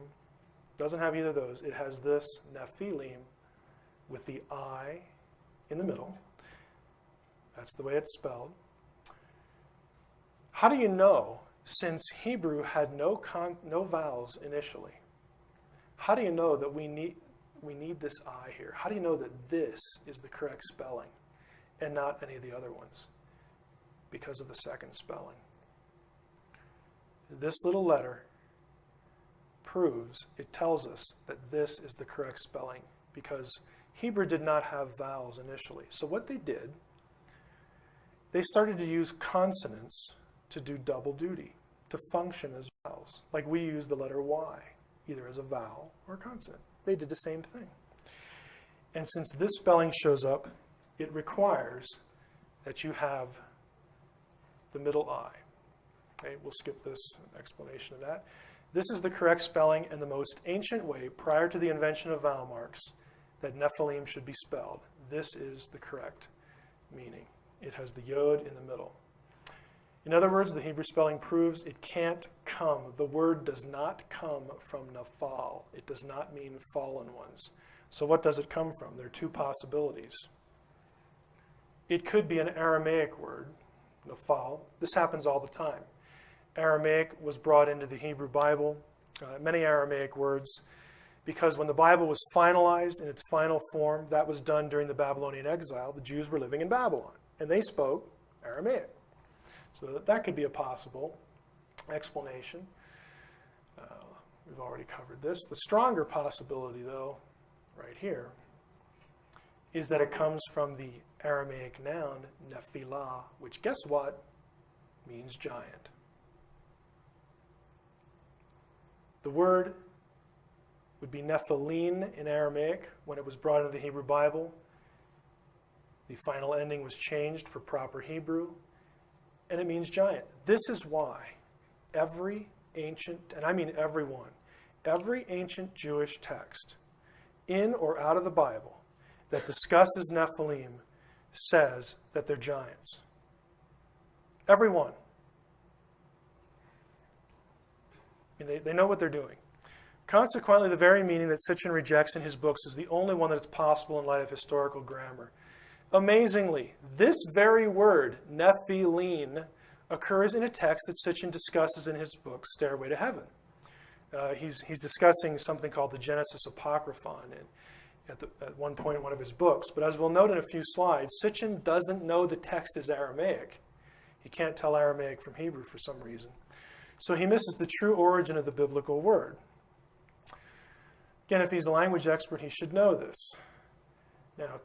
Speaker 1: Doesn't have either of those. It has this, Nephilim, with the I in the middle. That's the way it's spelled. How do you know, since Hebrew had no vowels initially, how do you know that we need this I here? How do you know that this is the correct spelling and not any of the other ones? Because of the second spelling. This little letter proves, it tells us that this is the correct spelling because Hebrew did not have vowels initially. So what they did, they started to use consonants to do double duty, to function as vowels. Like we use the letter Y, either as a vowel or a consonant. They did the same thing. And since this spelling shows up, it requires that you have the middle I. Okay, we'll skip this explanation of that. This is the correct spelling and the most ancient way, prior to the invention of vowel marks, that Nephilim should be spelled. This is the correct meaning. It has the yod in the middle. In other words, the Hebrew spelling proves it can't come. The word does not come from Nephal. It does not mean fallen ones. So what does it come from? There are two possibilities. It could be an Aramaic word, Nephal. This happens all the time. Aramaic was brought into the Hebrew Bible, many Aramaic words, because when the Bible was finalized in its final form, that was done during the Babylonian exile. The Jews were living in Babylon, and they spoke Aramaic. So that could be a possible explanation. We've already covered this. The stronger possibility, though, right here, is that it comes from the Aramaic noun Nephilah, which, guess what, means giant. The word would be Nephilim in Aramaic when it was brought into the Hebrew Bible. The final ending was changed for proper Hebrew, and it means giant. This is why every ancient, and I mean everyone, every ancient Jewish text in or out of the Bible that discusses Nephilim says that they're giants. Every one. I mean, they know what they're doing. Consequently, the very meaning that Sitchin rejects in his books is the only one that's possible in light of historical grammar. Amazingly, this very word, Nephilim, occurs in a text that Sitchin discusses in his book, Stairway to Heaven. He's discussing something called the Genesis Apocryphon at one point in one of his books. But as we'll note in a few slides, Sitchin doesn't know the text is Aramaic. He can't tell Aramaic from Hebrew for some reason. So he misses the true origin of the biblical word. Again, if he's a language expert, he should know this. Now,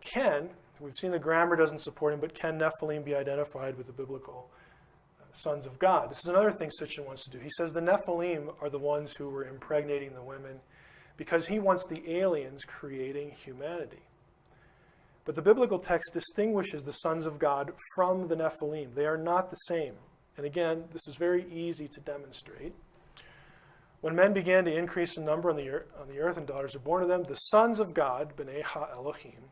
Speaker 1: we've seen the grammar doesn't support him, but can Nephilim be identified with the biblical sons of God? This is another thing Sitchin wants to do. He says the Nephilim are the ones who were impregnating the women because he wants the aliens creating humanity. But the biblical text distinguishes the sons of God from the Nephilim. They are not the same. And again, this is very easy to demonstrate. When men began to increase in number on the earth and daughters were born to them, the sons of God, B'nai Ha-Elohim,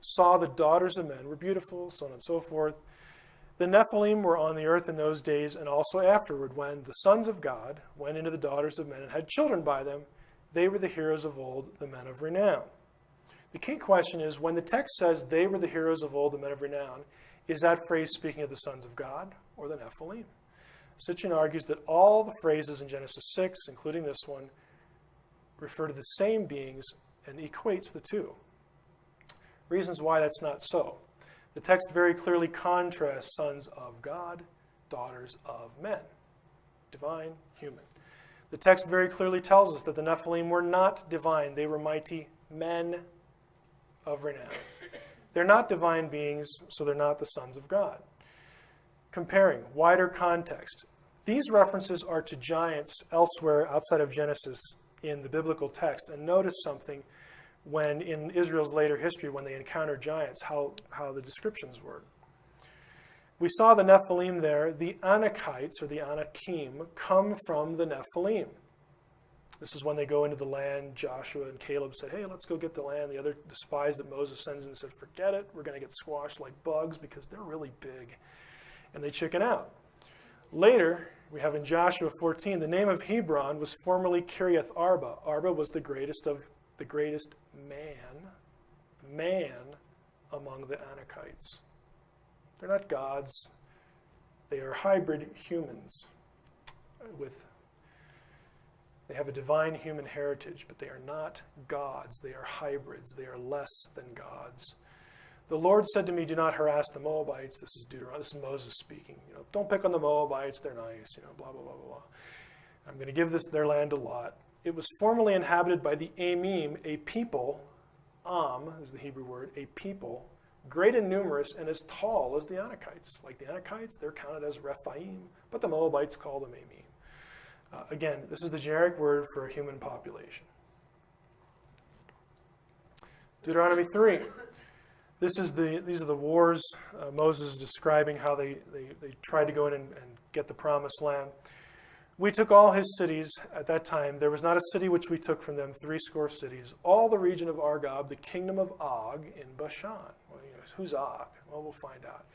Speaker 1: saw the daughters of men were beautiful, so on and so forth. The Nephilim were on the earth in those days and also afterward, when the sons of God went into the daughters of men and had children by them. They were the heroes of old, the men of renown. The key question is, when the text says they were the heroes of old, the men of renown, is that phrase speaking of the sons of God or the Nephilim? Sitchin argues that all the phrases in Genesis 6, including this one, refer to the same beings and equates the two. Reasons why that's not so. The text very clearly contrasts sons of God, daughters of men, divine, human. The text very clearly tells us that the Nephilim were not divine. They were mighty men of renown. They're not divine beings, so they're not the sons of God. Comparing, wider context. These references are to giants elsewhere outside of Genesis in the biblical text. And notice something when in Israel's later history, when they encountered giants, how the descriptions were. We saw the Nephilim there. The Anakites, or the Anakim, come from the Nephilim. This is when they go into the land. Joshua and Caleb said, hey, let's go get the land. The spies that Moses sends in said, forget it. We're going to get squashed like bugs because they're really big. And they chicken out. Later, we have in Joshua 14, the name of Hebron was formerly Kiriath Arba. Arba was the greatest man among the Anakites. They're not gods. They are hybrid humans they have a divine human heritage, but they are not gods. They are hybrids. They are less than gods. The Lord said to me, do not harass the Moabites. This is Deuteronomy. This is Moses speaking. Don't pick on the Moabites. They're nice. Blah, blah, blah, blah, blah. I'm going to give their land to Lot. It was formerly inhabited by the Amim, a people. Am is the Hebrew word, a people, great and numerous and as tall as the Anakites. Like the Anakites, they're counted as Rephaim, but the Moabites call them Amim. Again, this is the generic word for a human population. Deuteronomy 3. These are the wars Moses is describing, how they tried to go in and get the promised land. We took all his cities at that time. There was not a city which we took from them, 80 cities. All the region of Argob, the kingdom of Og in Bashan. Well, who's Og? Well, we'll find out.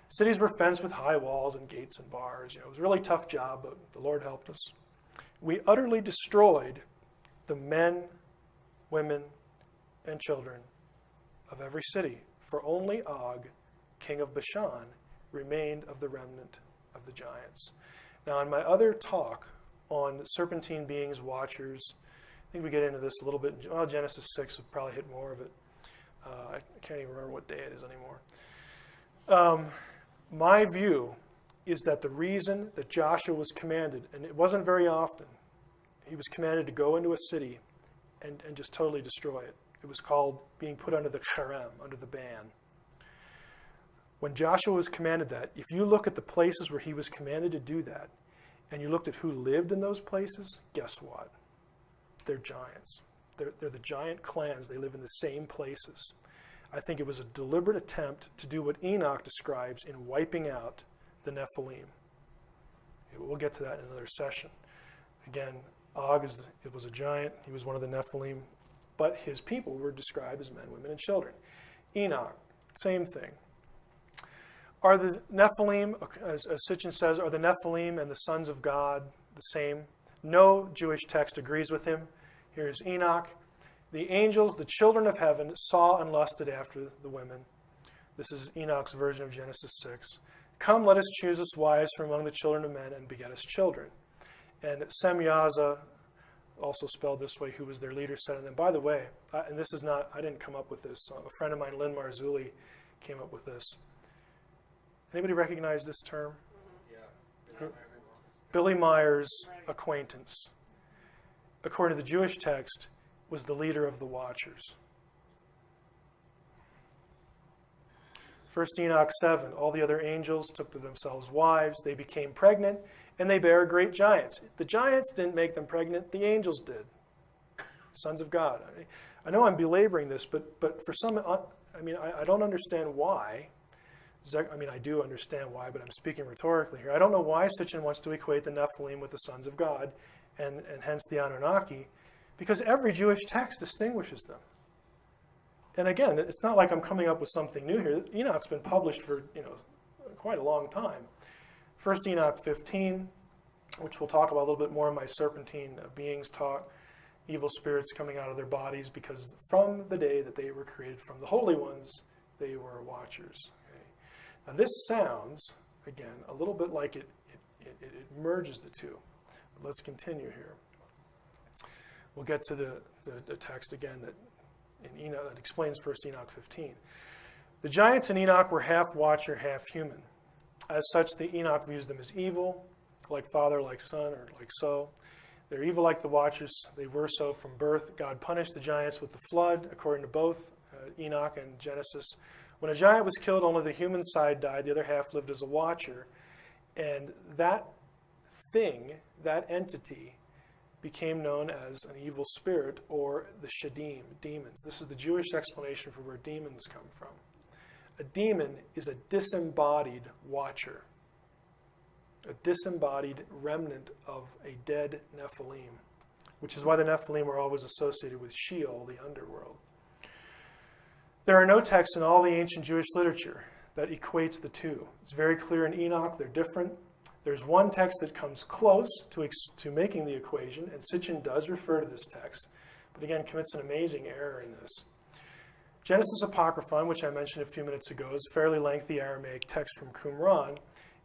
Speaker 1: Cities were fenced with high walls and gates and bars. It was a really tough job, but the Lord helped us. We utterly destroyed the men, women, and children of every city, for only Og, king of Bashan, remained of the remnant of the giants. Now, in my other talk on serpentine beings, watchers, I think we get into this a little bit. Well, Genesis 6 would probably hit more of it. I can't even remember what day it is anymore. My view is that the reason that Joshua was commanded, and it wasn't very often, he was commanded to go into a city and just totally destroy it. It was called being put under the cherem, under the ban. When Joshua was commanded that, if you look at the places where he was commanded to do that, and you looked at who lived in those places, guess what? They're giants. They're the giant clans. They live in the same places. I think it was a deliberate attempt to do what Enoch describes in wiping out the Nephilim. We'll get to that in another session. Again, Og was a giant. He was one of the Nephilim. But his people were described as men, women, and children. Enoch, same thing. Are the Nephilim, as Sitchin says, are the Nephilim and the sons of God the same? No Jewish text agrees with him. Here's Enoch. The angels, the children of heaven, saw and lusted after the women. This is Enoch's version of Genesis 6. Come, let us choose us wives from among the children of men and beget us children. And Semyaza, also spelled this way, who was their leader, said to them, by the way, and this is not, I didn't come up with this. A friend of mine, Lynn Marzulli, came up with this. Anybody recognize this term? Yeah. Billy Meyer's acquaintance, according to the Jewish text, was the leader of the Watchers. 1 Enoch 7, all the other angels took to themselves wives. They became pregnant, and they bare great giants. The giants didn't make them pregnant. The angels did. Sons of God. I know I'm belaboring this, but for some, I don't understand why. I do understand why, but I'm speaking rhetorically here. I don't know why Sitchin wants to equate the Nephilim with the sons of God and hence the Anunnaki, because every Jewish text distinguishes them. And again, it's not like I'm coming up with something new here. Enoch's been published for quite a long time. First Enoch 15, which we'll talk about a little bit more in my serpentine beings talk, evil spirits coming out of their bodies, because from the day that they were created from the holy ones, they were watchers. Okay? Now this sounds, again, a little bit like it merges the two. But let's continue here. We'll get to the text again that in Enoch that explains First Enoch 15. The giants in Enoch were half watcher, half human. As such, the Enoch views them as evil, like father, like son, or like so. They're evil like the watchers. They were so from birth. God punished the giants with the flood, according to both Enoch and Genesis. When a giant was killed, only the human side died. The other half lived as a watcher. And that thing, that entity, became known as an evil spirit, or the Shadim, demons. This is the Jewish explanation for where demons come from. A demon is a disembodied watcher, a disembodied remnant of a dead Nephilim, which is why the Nephilim are always associated with Sheol, the underworld. There are no texts in all the ancient Jewish literature that equates the two. It's very clear in Enoch they're different. There's one text that comes close to making the equation, and Sitchin does refer to this text, but again commits an amazing error in this. Genesis Apocryphon, which I mentioned a few minutes ago, is a fairly lengthy Aramaic text from Qumran.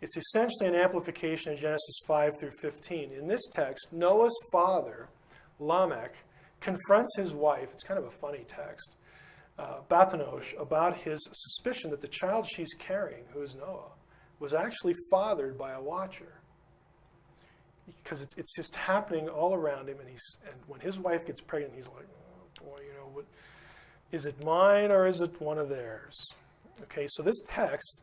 Speaker 1: It's essentially an amplification of Genesis 5 through 15. In this text, Noah's father, Lamech, confronts his wife, it's kind of a funny text, Bathanosh, about his suspicion that the child she's carrying, who is Noah, was actually fathered by a watcher. Because it's just happening all around him, and when his wife gets pregnant, he's like, oh, boy, what, is it mine or is it one of theirs? Okay, so this text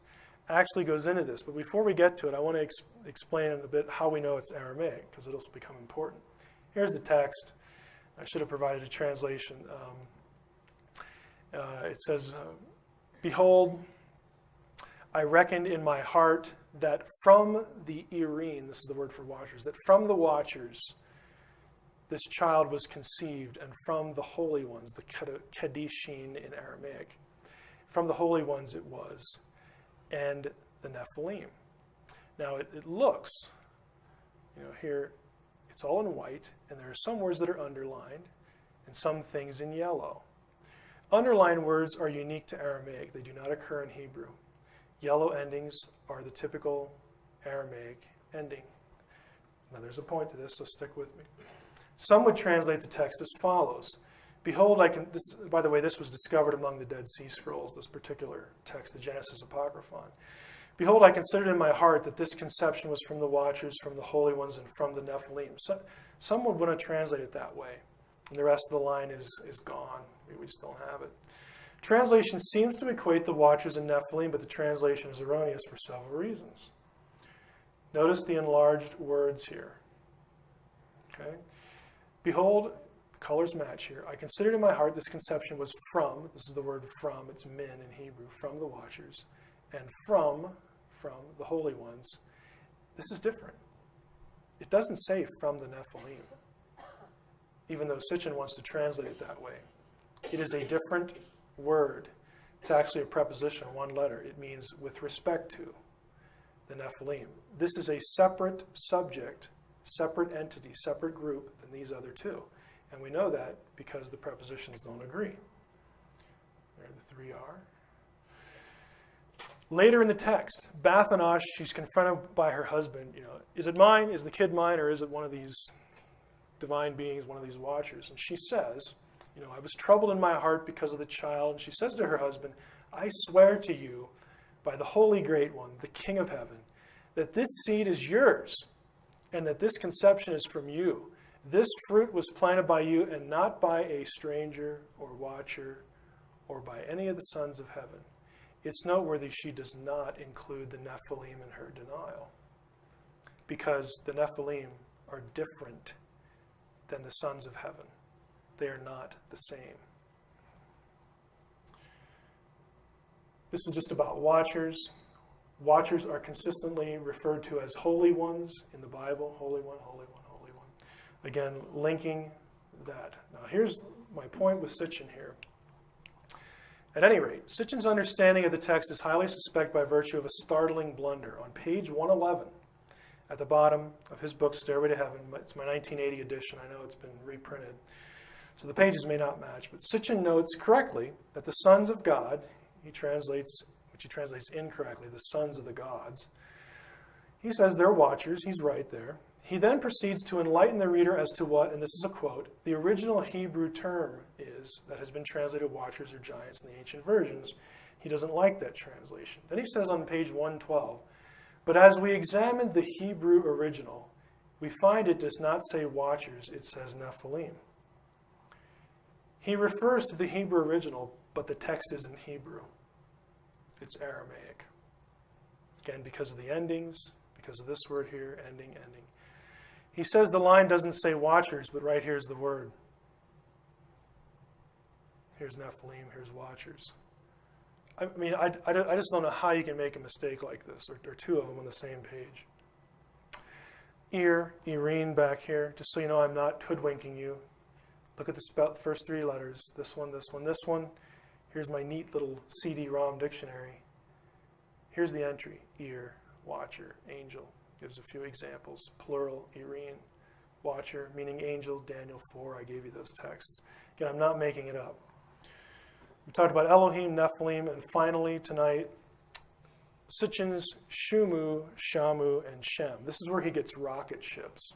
Speaker 1: actually goes into this, but before we get to it, I want to explain in a bit how we know it's Aramaic, because it'll become important. Here's the text. I should have provided a translation. It says, behold, I reckoned in my heart that from the Irene, this is the word for watchers, that from the watchers this child was conceived, and from the holy ones, the Kedishin in Aramaic, from the holy ones it was, and the Nephilim. Now it looks, here it's all in white, and there are some words that are underlined, and some things in yellow. Underlined words are unique to Aramaic. They do not occur in Hebrew. Yellow endings are the typical Aramaic ending. Now there's a point to this, so stick with me. Some would translate the text as follows. Behold, by the way, this was discovered among the Dead Sea Scrolls, this particular text, the Genesis Apocryphon. Behold, I considered in my heart that this conception was from the watchers, from the holy ones, and from the Nephilim. So, some would want to translate it that way, and the rest of the line is gone. We just don't have it. Translation seems to equate the watchers and Nephilim, but the translation is erroneous for several reasons. Notice the enlarged words here. Okay? Behold, colors match here. I considered in my heart this conception was from, this is the word from, it's min in Hebrew, from the watchers, and from the holy ones. This is different. It doesn't say from the Nephilim, even though Sitchin wants to translate it that way. It is a different word. It's actually a preposition, one letter. It means with respect to the Nephilim. This is a separate subject, separate entity, separate group than these other two. And we know that because the prepositions don't agree. There the three are. Later in the text, Bathanosh, she's confronted by her husband. Is it mine? Is the kid mine? Or is it one of these divine beings, one of these watchers? And she says, I was troubled in my heart because of the child. And she says to her husband, I swear to you by the Holy Great One, the King of Heaven, that this seed is yours and that this conception is from you. This fruit was planted by you and not by a stranger or watcher or by any of the sons of heaven. It's noteworthy she does not include the Nephilim in her denial, because the Nephilim are different than the sons of heaven. They are not the same. This is just about watchers. Watchers are consistently referred to as holy ones in the Bible. Holy one, holy one, holy one. Again, linking that. Now, here's my point with Sitchin here. At any rate, Sitchin's understanding of the text is highly suspect by virtue of a startling blunder. On page 111, at the bottom of his book, Stairway to Heaven, it's my 1980 edition. I know it's been reprinted, so the pages may not match, but Sitchin notes correctly that the sons of God, which he translates incorrectly, the sons of the gods, he says they're watchers. He's right there. He then proceeds to enlighten the reader as to what, and this is a quote, the original Hebrew term is that has been translated watchers or giants in the ancient versions. He doesn't like that translation. Then he says on page 112, but as we examine the Hebrew original, we find it does not say watchers, it says Nephilim. He refers to the Hebrew original, but the text isn't Hebrew. It's Aramaic. Again, because of the endings, because of this word here, ending. He says the line doesn't say watchers, but right here's the word. Here's Nephilim, here's watchers. I mean, I just don't know how you can make a mistake like this, or two of them on the same page. Irene back here, just so you know I'm not hoodwinking you. Look at the first three letters, this one, this one, this one. Here's my neat little CD-ROM dictionary. Here's the entry, ear, watcher, angel. Gives a few examples, plural, Irene, watcher, meaning angel, Daniel 4, I gave you those texts. Again, I'm not making it up. We talked about Elohim, Nephilim, and finally tonight, Sitchin's Shumu, Shamu, and Shem. This is where he gets rocket ships.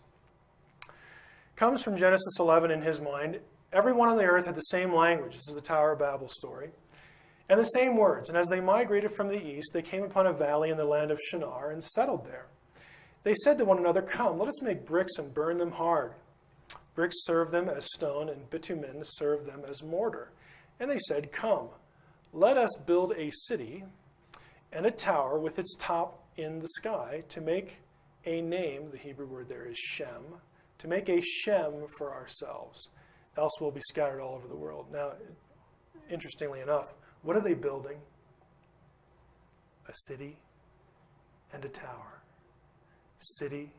Speaker 1: Comes from Genesis 11 in his mind. Everyone on the earth had the same language. This is the Tower of Babel story. And the same words. And as they migrated from the east, they came upon a valley in the land of Shinar and settled there. They said to one another, come, let us make bricks and burn them hard. Bricks serve them as stone, and bitumen serve them as mortar. And they said, come, let us build a city and a tower with its top in the sky to make a name, the Hebrew word there is Shem, to make a Shem for ourselves, else we'll be scattered all over the world. Now, interestingly enough, what are they building? A city and a tower. City,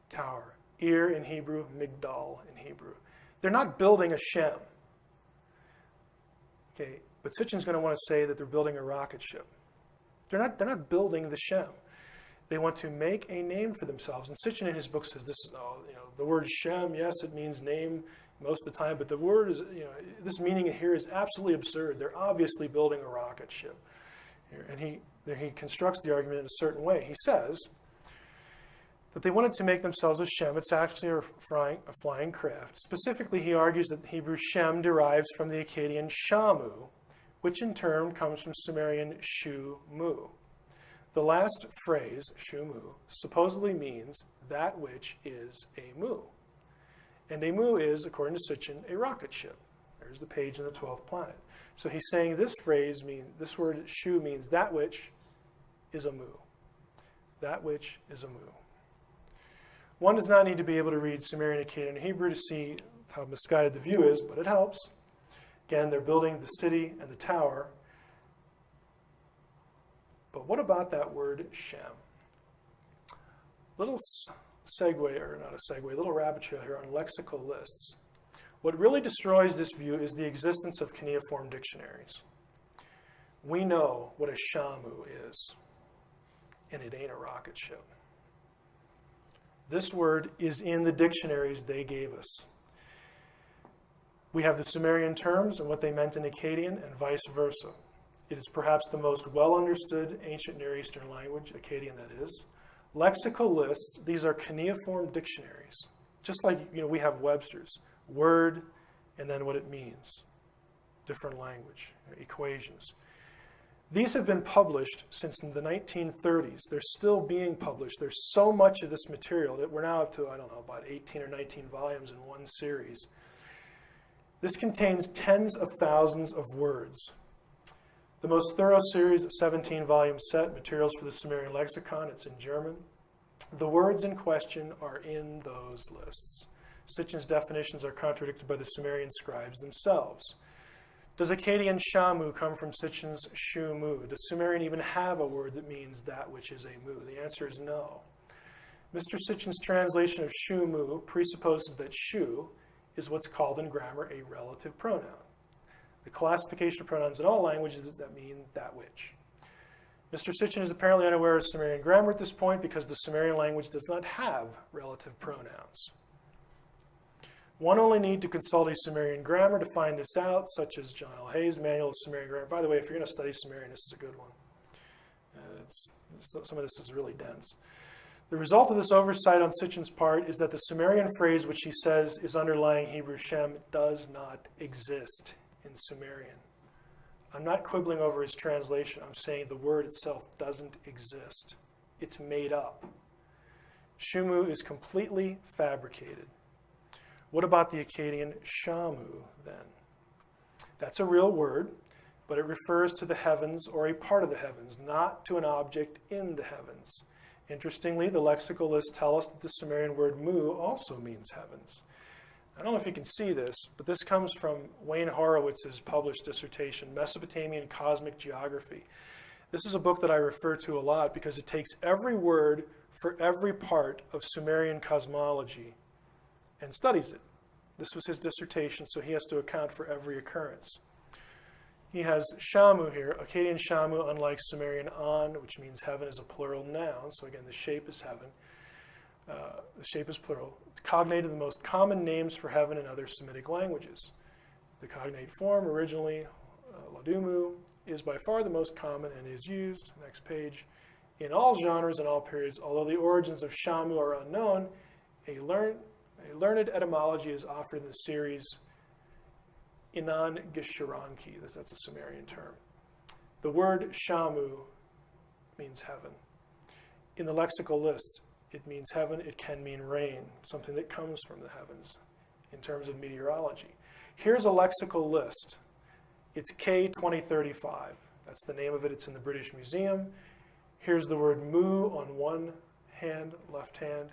Speaker 1: tower. Ir in Hebrew, Migdal in Hebrew. They're not building a Shem. Okay, but Sitchin's going to want to say that they're building a rocket ship. They're not building the Shem. They want to make a name for themselves. And Sitchin in his book says this is the word Shem, yes, it means name most of the time, but the word is, this meaning here is absolutely absurd. They're obviously building a rocket ship. And he constructs the argument in a certain way. He says that they wanted to make themselves a Shem. It's actually a flying craft. Specifically, he argues that Hebrew Shem derives from the Akkadian Shamu, which in turn comes from Sumerian Shu-mu. The last phrase, Shu-mu, supposedly means that which is a mu. And a mu is, according to Sitchin, a rocket ship. There's the page in the 12th planet. So he's saying this word Shu means that which is a mu. That which is a mu. One does not need to be able to read Sumerian, Akkadian, and Hebrew to see how misguided the view is, but it helps. Again, they're building the city and the tower. But what about that word Shem? Little segue, or not a segue, little rabbit trail here on lexical lists. What really destroys this view is the existence of cuneiform dictionaries. We know what a Shamu is, and it ain't a rocket ship. This word is in the dictionaries they gave us. We have the Sumerian terms and what they meant in Akkadian and vice versa. It is perhaps the most well-understood ancient Near Eastern language, Akkadian that is. Lexical lists, these are cuneiform dictionaries. Just like we have Webster's. Word and then what it means. Different language, equations. These have been published since the 1930s. They're still being published. There's so much of this material that we're now up to, about 18 or 19 volumes in one series. This contains tens of thousands of words. The most thorough series, a 17-volume set, Materials for the Sumerian Lexicon, it's in German. The words in question are in those lists. Sitchin's definitions are contradicted by the Sumerian scribes themselves. Does Akkadian Shamu come from Sitchin's Shu-mu? Does Sumerian even have a word that means that which is a mu? The answer is no. Mr. Sitchin's translation of Shumu presupposes that Shu is what's called in grammar a relative pronoun. The classification of pronouns in all languages that mean that which. Mr. Sitchin is apparently unaware of Sumerian grammar at this point because the Sumerian language does not have relative pronouns. One only need to consult a Sumerian grammar to find this out, such as John L. Hayes' Manual of Sumerian Grammar. By the way, if you're going to study Sumerian, this is a good one. Some of this is really dense. The result of this oversight on Sitchin's part is that the Sumerian phrase which he says is underlying Hebrew Shem does not exist in Sumerian. I'm not quibbling over his translation. I'm saying the word itself doesn't exist. It's made up. Shumu is completely fabricated. What about the Akkadian Shamu, then? That's a real word, but it refers to the heavens or a part of the heavens, not to an object in the heavens. Interestingly, the lexical lists tell us that the Sumerian word mu also means heavens. I don't know if you can see this, but this comes from Wayne Horowitz's published dissertation, Mesopotamian Cosmic Geography. This is a book that I refer to a lot because it takes every word for every part of Sumerian cosmology and studies it. This was his dissertation, so he has to account for every occurrence. He has Shamu here. Akkadian Shamu, unlike Sumerian An, which means heaven, is a plural noun. So again, the shape is heaven. The shape is plural. It's cognated the most common names for heaven in other Semitic languages. The cognate form, originally Ladumu, is by far the most common and is used, next page, in all genres and all periods. Although the origins of Shamu are unknown, a learned etymology is offered in the series Inan Gisharanki. That's a Sumerian term. The word Shamu means heaven. In the lexical lists, it means heaven. It can mean rain, something that comes from the heavens in terms of meteorology. Here's a lexical list. It's K2035. That's the name of it. It's in the British Museum. Here's the word mu on one hand, left hand.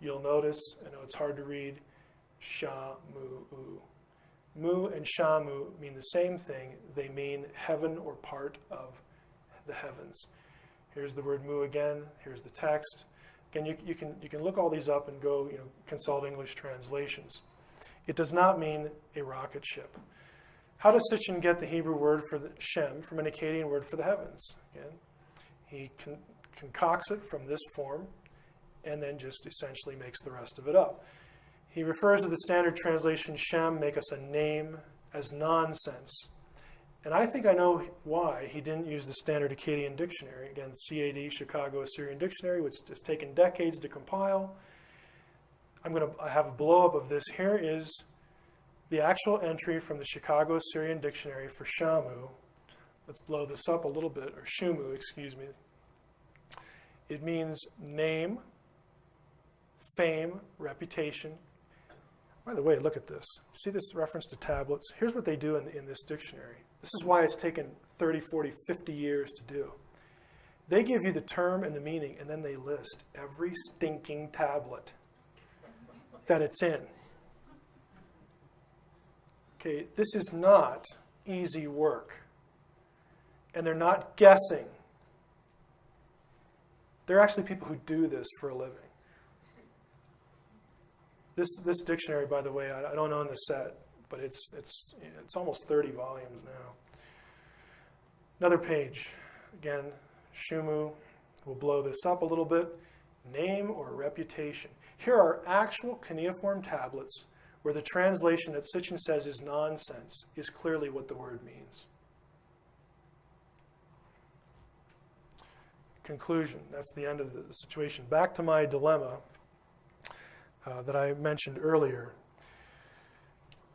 Speaker 1: You'll notice, I know it's hard to read, Shamu. Mu and Shamu mean the same thing. They mean heaven or part of the heavens. Here's the word mu again. Here's the text. Again, you can look all these up and go consult English translations. It does not mean a rocket ship. How does Sitchin get the Hebrew word for the Shem from an Akkadian word for the heavens? Again, he concocts it from this form and then just essentially makes the rest of it up. He refers to the standard translation, Shem, make us a name, as nonsense. And I think I know why he didn't use the standard Akkadian dictionary. Again, CAD, Chicago Assyrian Dictionary, which has taken decades to compile. I have a blow-up of this. Here is the actual entry from the Chicago Assyrian Dictionary for Shamu. Let's blow this up a little bit, or Shumu, excuse me. It means name, fame, reputation. By the way, look at this. See this reference to tablets? Here's what they do in this dictionary. This is why it's taken 30, 40, 50 years to do. They give you the term and the meaning, and then they list every stinking tablet that it's in. Okay, this is not easy work. And they're not guessing. There are actually people who do this for a living. This dictionary, by the way, I don't own the set, but it's almost 30 volumes now. Another page. Again, Shumu. We'll blow this up a little bit. Name or reputation. Here are actual cuneiform tablets where the translation that Sitchin says is nonsense is clearly what the word means. Conclusion. That's the end of the situation. Back to my dilemma that I mentioned earlier.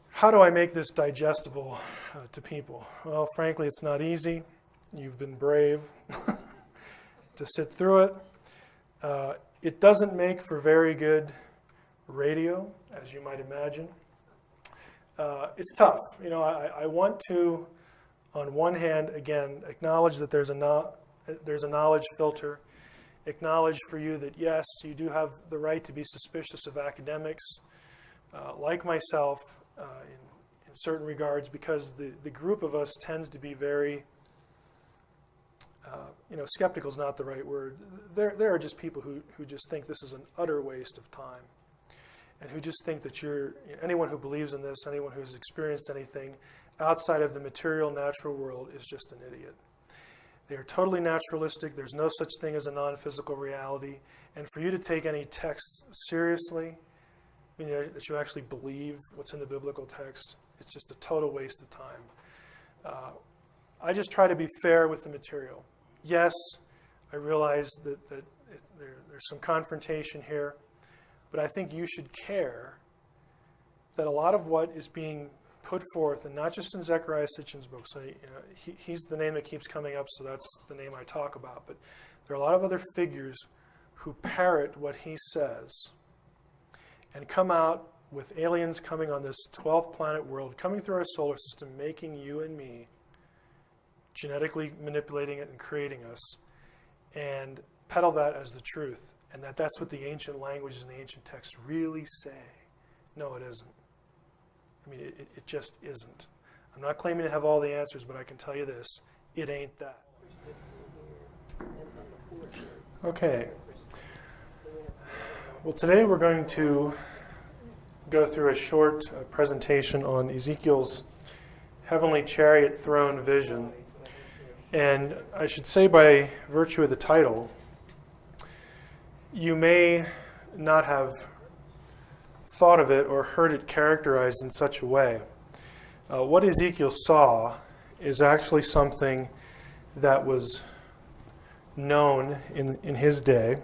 Speaker 1: How do I make this digestible to people? Well, frankly, it's not easy. You've been brave to sit through it. It doesn't make for very good radio, as you might imagine. It's tough. I want to, on one hand, again, acknowledge that there's a knowledge filter. Acknowledge for you that, yes, you do have the right to be suspicious of academics, like myself, in certain regards, because the group of us tends to be very skeptical is not the right word. There are just people who just think this is an utter waste of time, and who just think that anyone who believes in this, anyone who's experienced anything outside of the material, natural world is just an idiot. They are totally naturalistic. There's no such thing as a non-physical reality. And for you to take any text seriously, that you actually believe what's in the biblical text, it's just a total waste of time. I just try to be fair with the material. Yes, I realize that there's some confrontation here, but I think you should care that a lot of what is being put forth, and not just in Zechariah Sitchin's book, so he's the name that keeps coming up, so that's the name I talk about, but there are a lot of other figures who parrot what he says and come out with aliens coming on this 12th planet world, coming through our solar system, making you and me, genetically manipulating it and creating us, and peddle that as the truth, and that's what the ancient languages and the ancient texts really say. No, it isn't. I mean, it just isn't. I'm not claiming to have all the answers, but I can tell you this, it ain't that. Okay. Well, today we're going to go through a short presentation on Ezekiel's heavenly chariot throne vision. And I should say, by virtue of the title, you may not have thought of it or heard it characterized in such a way. What Ezekiel saw is actually something that was known in his day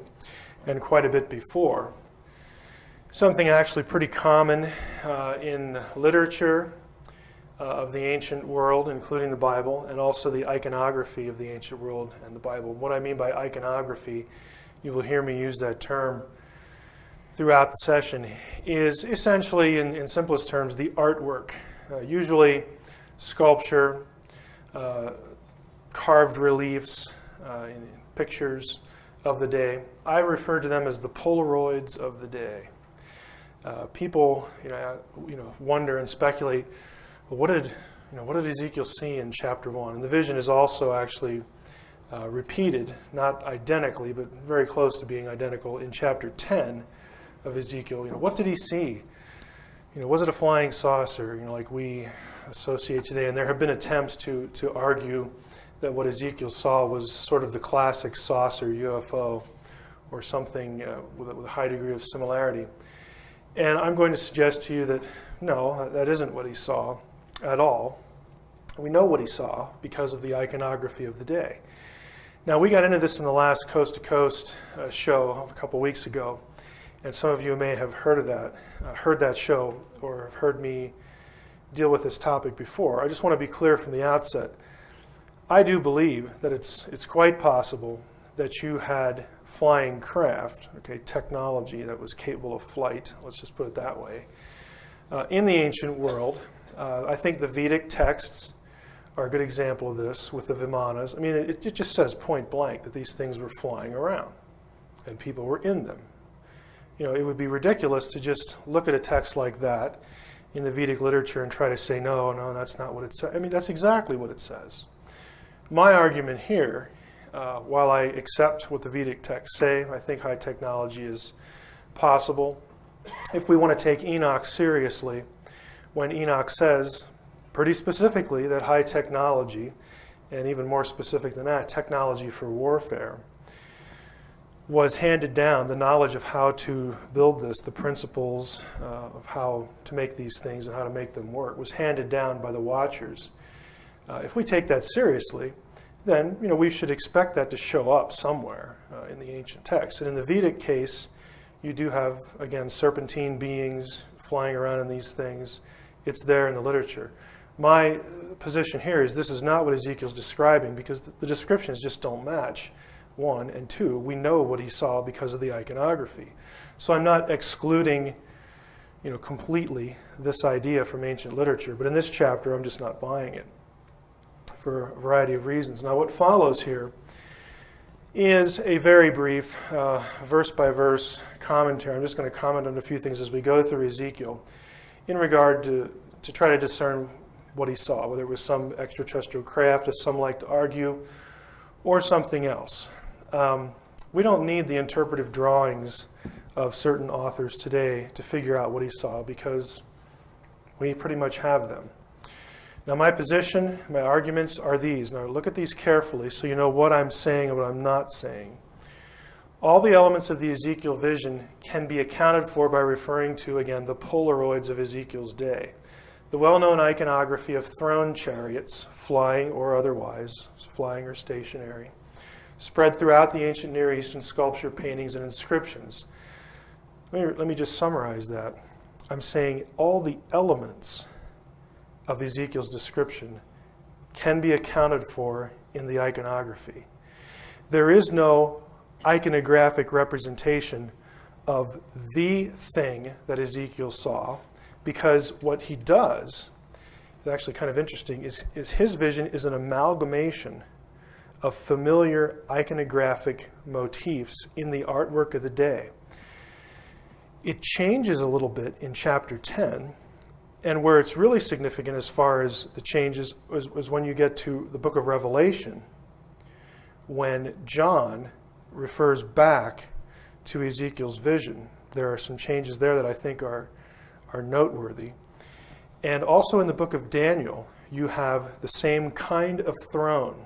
Speaker 1: and quite a bit before. Something actually pretty common in literature of the ancient world, including the Bible, and also the iconography of the ancient world and the Bible. What I mean by iconography, you will hear me use that term throughout the session, is essentially, in simplest terms, the artwork. Usually sculpture, carved reliefs, in pictures of the day. I refer to them as the Polaroids of the day. People, wonder and speculate. Well, what did Ezekiel see in chapter 1? And the vision is also actually repeated, not identically, but very close to being identical in chapter 10 of Ezekiel. What did he see? Was it a flying saucer? Like we associate today. And there have been attempts to argue that what Ezekiel saw was sort of the classic saucer UFO, or something with a high degree of similarity. And I'm going to suggest to you that no, that isn't what he saw at all. We know what he saw because of the iconography of the day. Now, we got into this in the last Coast to Coast show a couple weeks ago, and some of you may have heard that show, or have heard me deal with this topic before. I just want to be clear from the outset. I do believe that it's quite possible that you had flying craft, technology that was capable of flight, let's just put it that way, in the ancient world. I think the Vedic texts are a good example of this with the Vimanas. I mean, it just says point blank that these things were flying around and people were in them. It would be ridiculous to just look at a text like that in the Vedic literature and try to say, no, that's not what it says. I mean, that's exactly what it says. My argument here, while I accept what the Vedic texts say, I think high technology is possible. If we want to take Enoch seriously, when Enoch says pretty specifically that high technology, and even more specific than that, technology for warfare, was handed down, the knowledge of how to build this, the principles of how to make these things and how to make them work, was handed down by the Watchers. If we take that seriously, then we should expect that to show up somewhere in the ancient texts. And in the Vedic case, you do have, again, serpentine beings flying around in these things. It's there in the literature. My position here is this is not what Ezekiel's describing, because the descriptions just don't match, one, and two, we know what he saw because of the iconography. So I'm not excluding completely this idea from ancient literature, but in this chapter I'm just not buying it for a variety of reasons. Now, what follows here is a very brief verse-by-verse commentary. I'm just going to comment on a few things as we go through Ezekiel in regard to try to discern what he saw, whether it was some extraterrestrial craft, as some like to argue, or something else. We don't need the interpretive drawings of certain authors today to figure out what he saw, because we pretty much have them. Now my position, my arguments are these. Now look at these carefully so you know what I'm saying and what I'm not saying. All the elements of the Ezekiel vision can be accounted for by referring to, again, the Polaroids of Ezekiel's day. The well-known iconography of throne chariots, flying or otherwise, flying or stationary, spread throughout the ancient Near East in sculpture, paintings, and inscriptions. Let me just summarize that. I'm saying all the elements of Ezekiel's description can be accounted for in the iconography. There is no iconographic representation of the thing that Ezekiel saw, because what he does, is actually kind of interesting, is his vision is an amalgamation of familiar iconographic motifs in the artwork of the day. It changes a little bit in chapter 10, and where it's really significant as far as the changes was when you get to the book of Revelation, when John refers back to Ezekiel's vision. There are some changes there that I think are noteworthy. And also in the book of Daniel, you have the same kind of throne.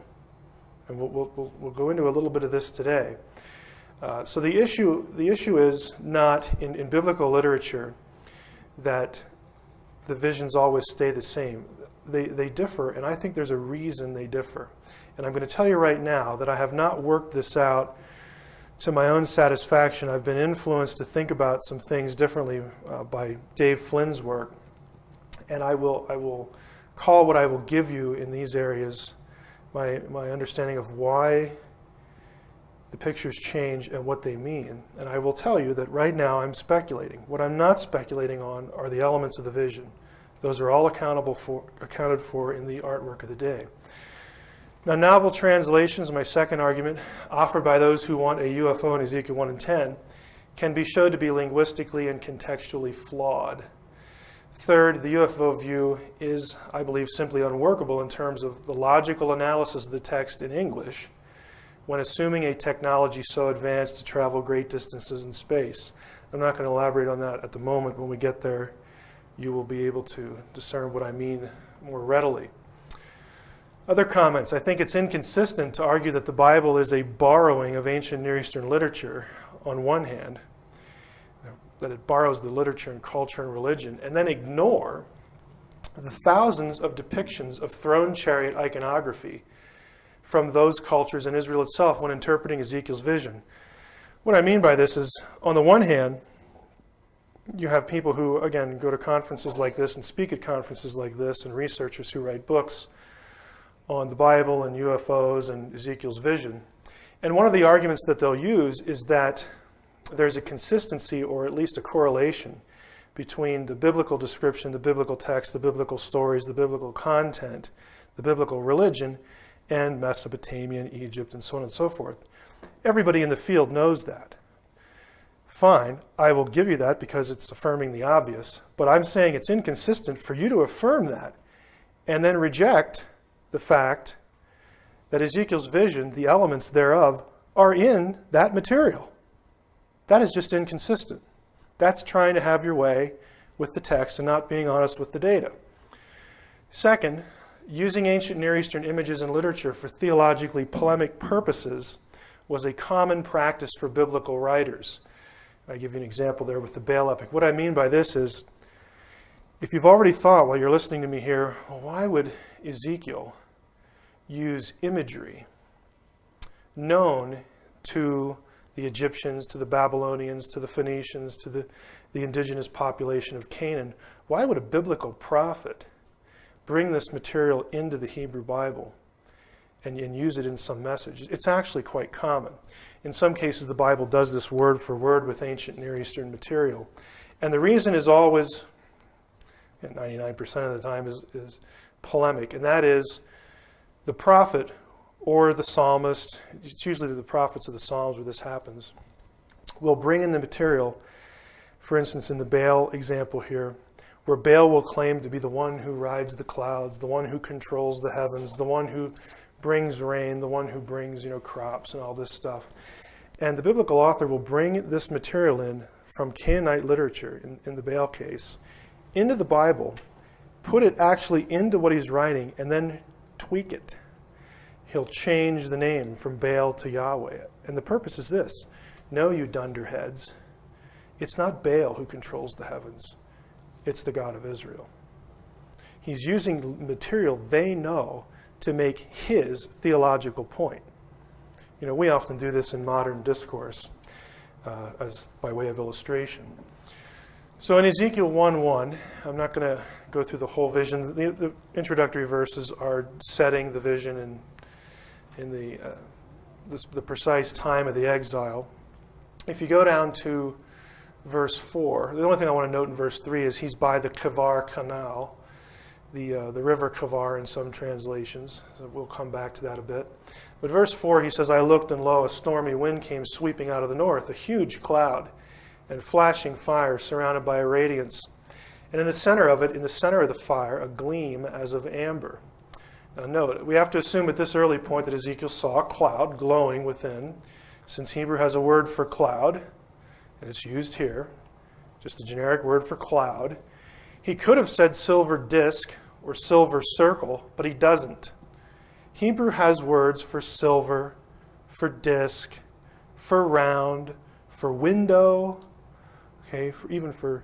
Speaker 1: And we'll go into a little bit of this today. So the issue is not in biblical literature that the visions always stay the same. They differ, and I think there's a reason they differ. And I'm going to tell you right now that I have not worked this out to my own satisfaction. I've been influenced to think about some things differently by Dave Flynn's work. And I will call what I will give you in these areas my understanding of why the pictures change and what they mean. And I will tell you that right now I'm speculating. What I'm not speculating on are the elements of the vision. Those are all accounted for in the artwork of the day. Now, novel translations, my second argument, offered by those who want a UFO in Ezekiel 1 and 10, can be shown to be linguistically and contextually flawed. Third, the UFO view is, I believe, simply unworkable in terms of the logical analysis of the text in English when assuming a technology so advanced to travel great distances in space. I'm not going to elaborate on that at the moment. When we get there, you will be able to discern what I mean more readily. Other comments. I think it's inconsistent to argue that the Bible is a borrowing of ancient Near Eastern literature on one hand, that it borrows the literature and culture and religion, and then ignore the thousands of depictions of throne chariot iconography from those cultures in Israel itself when interpreting Ezekiel's vision. What I mean by this is, on the one hand, you have people who, again, go to conferences like this and speak at conferences like this, and researchers who write books on the Bible and UFOs and Ezekiel's vision. And one of the arguments that they'll use is that there's a consistency, or at least a correlation, between the biblical description, the biblical text, the biblical stories, the biblical content, the biblical religion, and Mesopotamia and Egypt and so on and so forth. Everybody in the field knows that. Fine, I will give you that because it's affirming the obvious, but I'm saying it's inconsistent for you to affirm that and then reject the fact that Ezekiel's vision, the elements thereof, are in that material. That is just inconsistent. That's trying to have your way with the text and not being honest with the data. Second, using ancient Near Eastern images and literature for theologically polemic purposes was a common practice for biblical writers. I give you an example there with the Baal epic. What I mean by this is, if you've already thought while you're listening to me here, well, why would Ezekiel use imagery known to the Egyptians, to the Babylonians, to the Phoenicians, to the indigenous population of Canaan? Why would a biblical prophet bring this material into the Hebrew Bible and use it in some message? It's actually quite common. In some cases, the Bible does this word for word with ancient Near Eastern material. And the reason is always, 99% of the time, is polemic. And that is the prophet or the psalmist, it's usually the prophets of the Psalms where this happens, will bring in the material, for instance, in the Baal example here, where Baal will claim to be the one who rides the clouds, the one who controls the heavens, the one who brings rain, the one who brings, crops and all this stuff. And the biblical author will bring this material in from Canaanite literature, in the Baal case, into the Bible, put it actually into what he's writing, and then tweak it. He'll change the name from Baal to Yahweh. And the purpose is this: no, you dunderheads, it's not Baal who controls the heavens. It's the God of Israel. He's using material they know to make his theological point. We often do this in modern discourse as by way of illustration. So in Ezekiel 1:1, I'm not going to go through the whole vision. The introductory verses are setting the vision and in the precise time of the exile. If you go down to verse 4, the only thing I want to note in verse 3 is he's by the Kavar Canal, the river Kavar in some translations. So we'll come back to that a bit. But verse 4, he says, I looked, and lo, a stormy wind came sweeping out of the north, a huge cloud, and flashing fire surrounded by a radiance. And in the center of the fire, a gleam as of amber. Now note, we have to assume at this early point that Ezekiel saw a cloud glowing within, since Hebrew has a word for cloud, and it's used here, just a generic word for cloud. He could have said silver disk or silver circle, but he doesn't. Hebrew has words for silver, for disk, for round, for window, okay, even for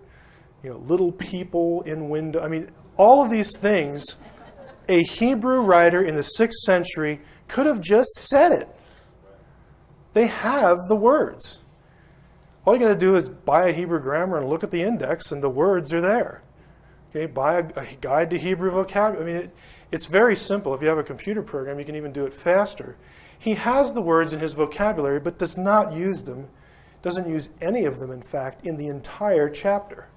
Speaker 1: little people in window. I mean, all of these things, a Hebrew writer in the 6th century could have just said it. They have the words. All you got to do is buy a Hebrew grammar and look at the index, and the words are there. Okay, buy a guide to Hebrew vocabulary. I mean, it's very simple. If you have a computer program, you can even do it faster. He has the words in his vocabulary, but does not use them. Doesn't use any of them, in fact, in the entire chapter.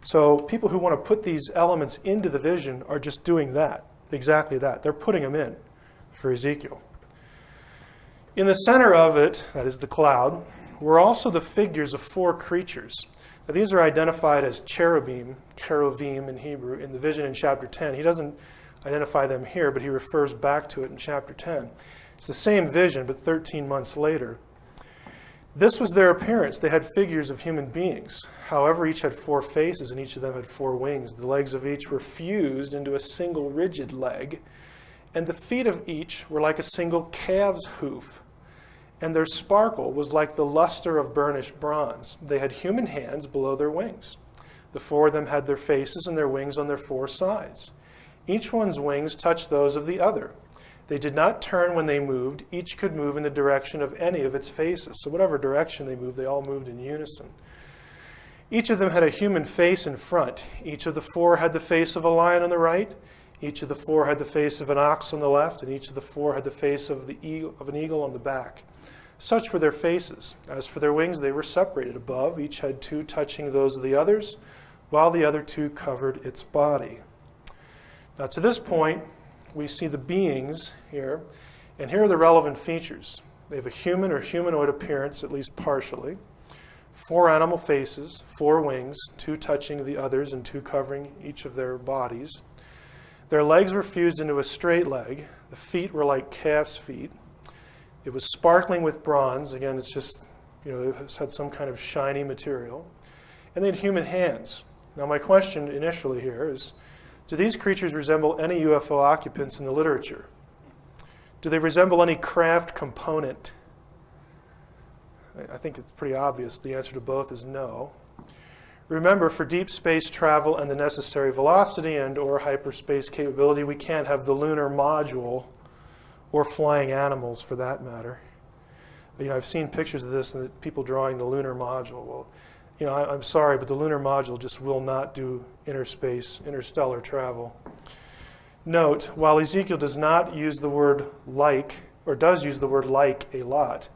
Speaker 1: So people who want to put these elements into the vision are just doing that, exactly that. They're putting them in for Ezekiel. In the center of it, that is the cloud, were also the figures of 4 creatures. Now, these are identified as cherubim in Hebrew, in the vision in chapter 10. He doesn't identify them here, but he refers back to it in chapter 10. It's the same vision, but 13 months later. This was their appearance. They had figures of human beings. However, each had 4 faces, and each of them had 4 wings. The legs of each were fused into a single rigid leg, and the feet of each were like a single calf's hoof. And their sparkle was like the luster of burnished bronze. They had human hands below their wings. The 4 of them had their faces and their wings on their 4 sides. Each one's wings touched those of the other. They did not turn when they moved. Each could move in the direction of any of its faces. So whatever direction they moved, they all moved in unison. Each of them had a human face in front. Each of the 4 had the face of a lion on the right. Each of the 4 had the face of an ox on the left. And each of the 4 had the face of an eagle on the back. Such were their faces. As for their wings, they were separated above. Each had 2 touching those of the others, while the other 2 covered its body. Now to this point, we see the beings here, and here are the relevant features. They have a human or humanoid appearance, at least partially. 4 animal faces, 4 wings, 2 touching the others and 2 covering each of their bodies. Their legs were fused into a straight leg. The feet were like calf's feet. It was sparkling with bronze. Again, it's just, it had some kind of shiny material. And they had human hands. Now my question initially here is, do these creatures resemble any UFO occupants in the literature? Do they resemble any craft component? I think it's pretty obvious. The answer to both is no. Remember, for deep space travel and the necessary velocity and or hyperspace capability, we can't have the lunar module or flying animals for that matter. I've seen pictures of this and people drawing the lunar module. Well, I'm sorry, but the lunar module just will not do interstellar travel. Note, while Ezekiel does not use the word like, or does use the word like a lot,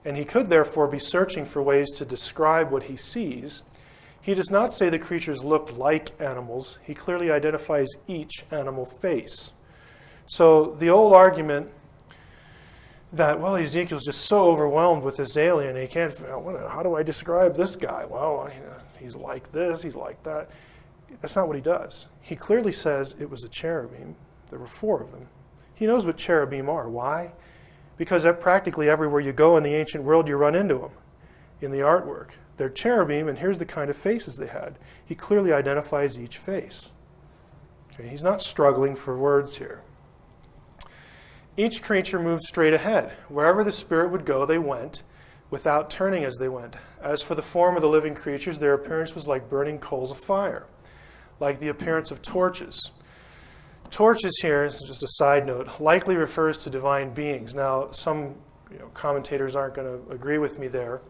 Speaker 1: and he could therefore be searching for ways to describe what he sees, he does not say the creatures look like animals. He clearly identifies each animal face. So the old argument that, well, Ezekiel's just so overwhelmed with this alien, he can't, how do I describe this guy? Well, he's like this, he's like that. That's not what he does. He clearly says it was a cherubim. There were 4 of them. He knows what cherubim are. Why? Because practically everywhere you go in the ancient world, you run into them in the artwork. They're cherubim, and here's the kind of faces they had. He clearly identifies each face. Okay, he's not struggling for words here. Each creature moved straight ahead. Wherever the Spirit would go, they went, without turning as they went. As for the form of the living creatures, their appearance was like burning coals of fire, like the appearance of torches. Torches here, this is just a side note, likely refers to divine beings. Now, some commentators aren't going to agree with me there.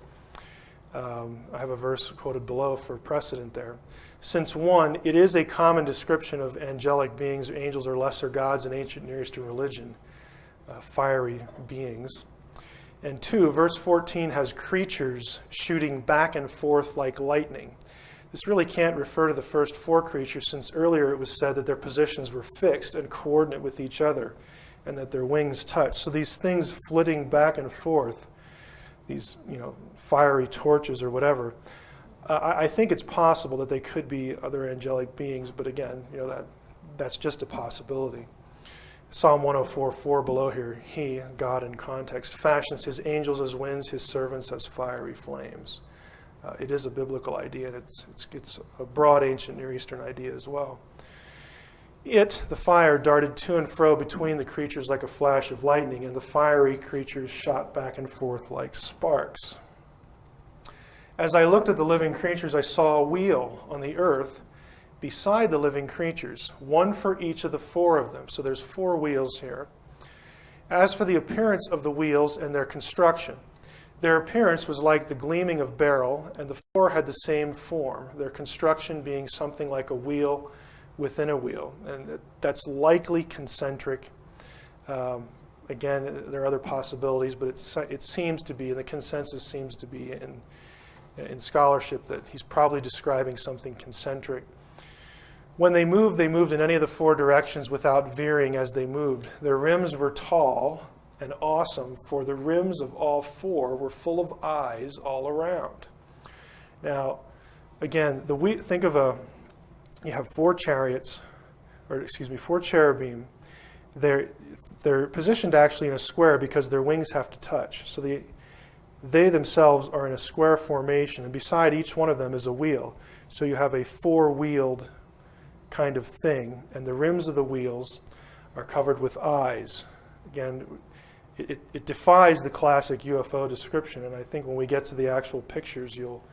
Speaker 1: I have a verse quoted below for precedent there. Since one, it is a common description of angelic beings, angels or lesser gods in ancient Near Eastern religion, fiery beings. And two, verse 14 has creatures shooting back and forth like lightning. This really can't refer to the first four creatures, since earlier it was said that their positions were fixed and coordinate with each other, and that their wings touched. So these things flitting back and forth, these fiery torches or whatever, I think it's possible that they could be other angelic beings, but again, that's just a possibility. Psalm 104:4 below here, he, God in context, fashions his angels as winds, his servants as fiery flames. It is a biblical idea, and it's a broad ancient Near Eastern idea as well. It, the fire, darted to and fro between the creatures like a flash of lightning, and the fiery creatures shot back and forth like sparks. As I looked at the living creatures, I saw a wheel on the earth beside the living creatures, one for each of the four of them. So there's four wheels here. As for the appearance of the wheels and their construction, their appearance was like the gleaming of beryl, and the four had the same form, their construction being something like a wheel within a wheel. And that's likely concentric. Again, there are other possibilities, but it seems to be, and the consensus seems to be in scholarship, that he's probably describing something concentric. When they moved in any of the four directions without veering as they moved. Their rims were tall and awesome, for the rims of all four were full of eyes all around. Now, again, think of you have four chariots, four cherubim. They're positioned actually in a square because their wings have to touch. So they themselves are in a square formation, and beside each one of them is a wheel. So you have a four-wheeled kind of thing, and the rims of the wheels are covered with eyes. Again, it defies the classic UFO description, and I think when we get to the actual pictures, you'll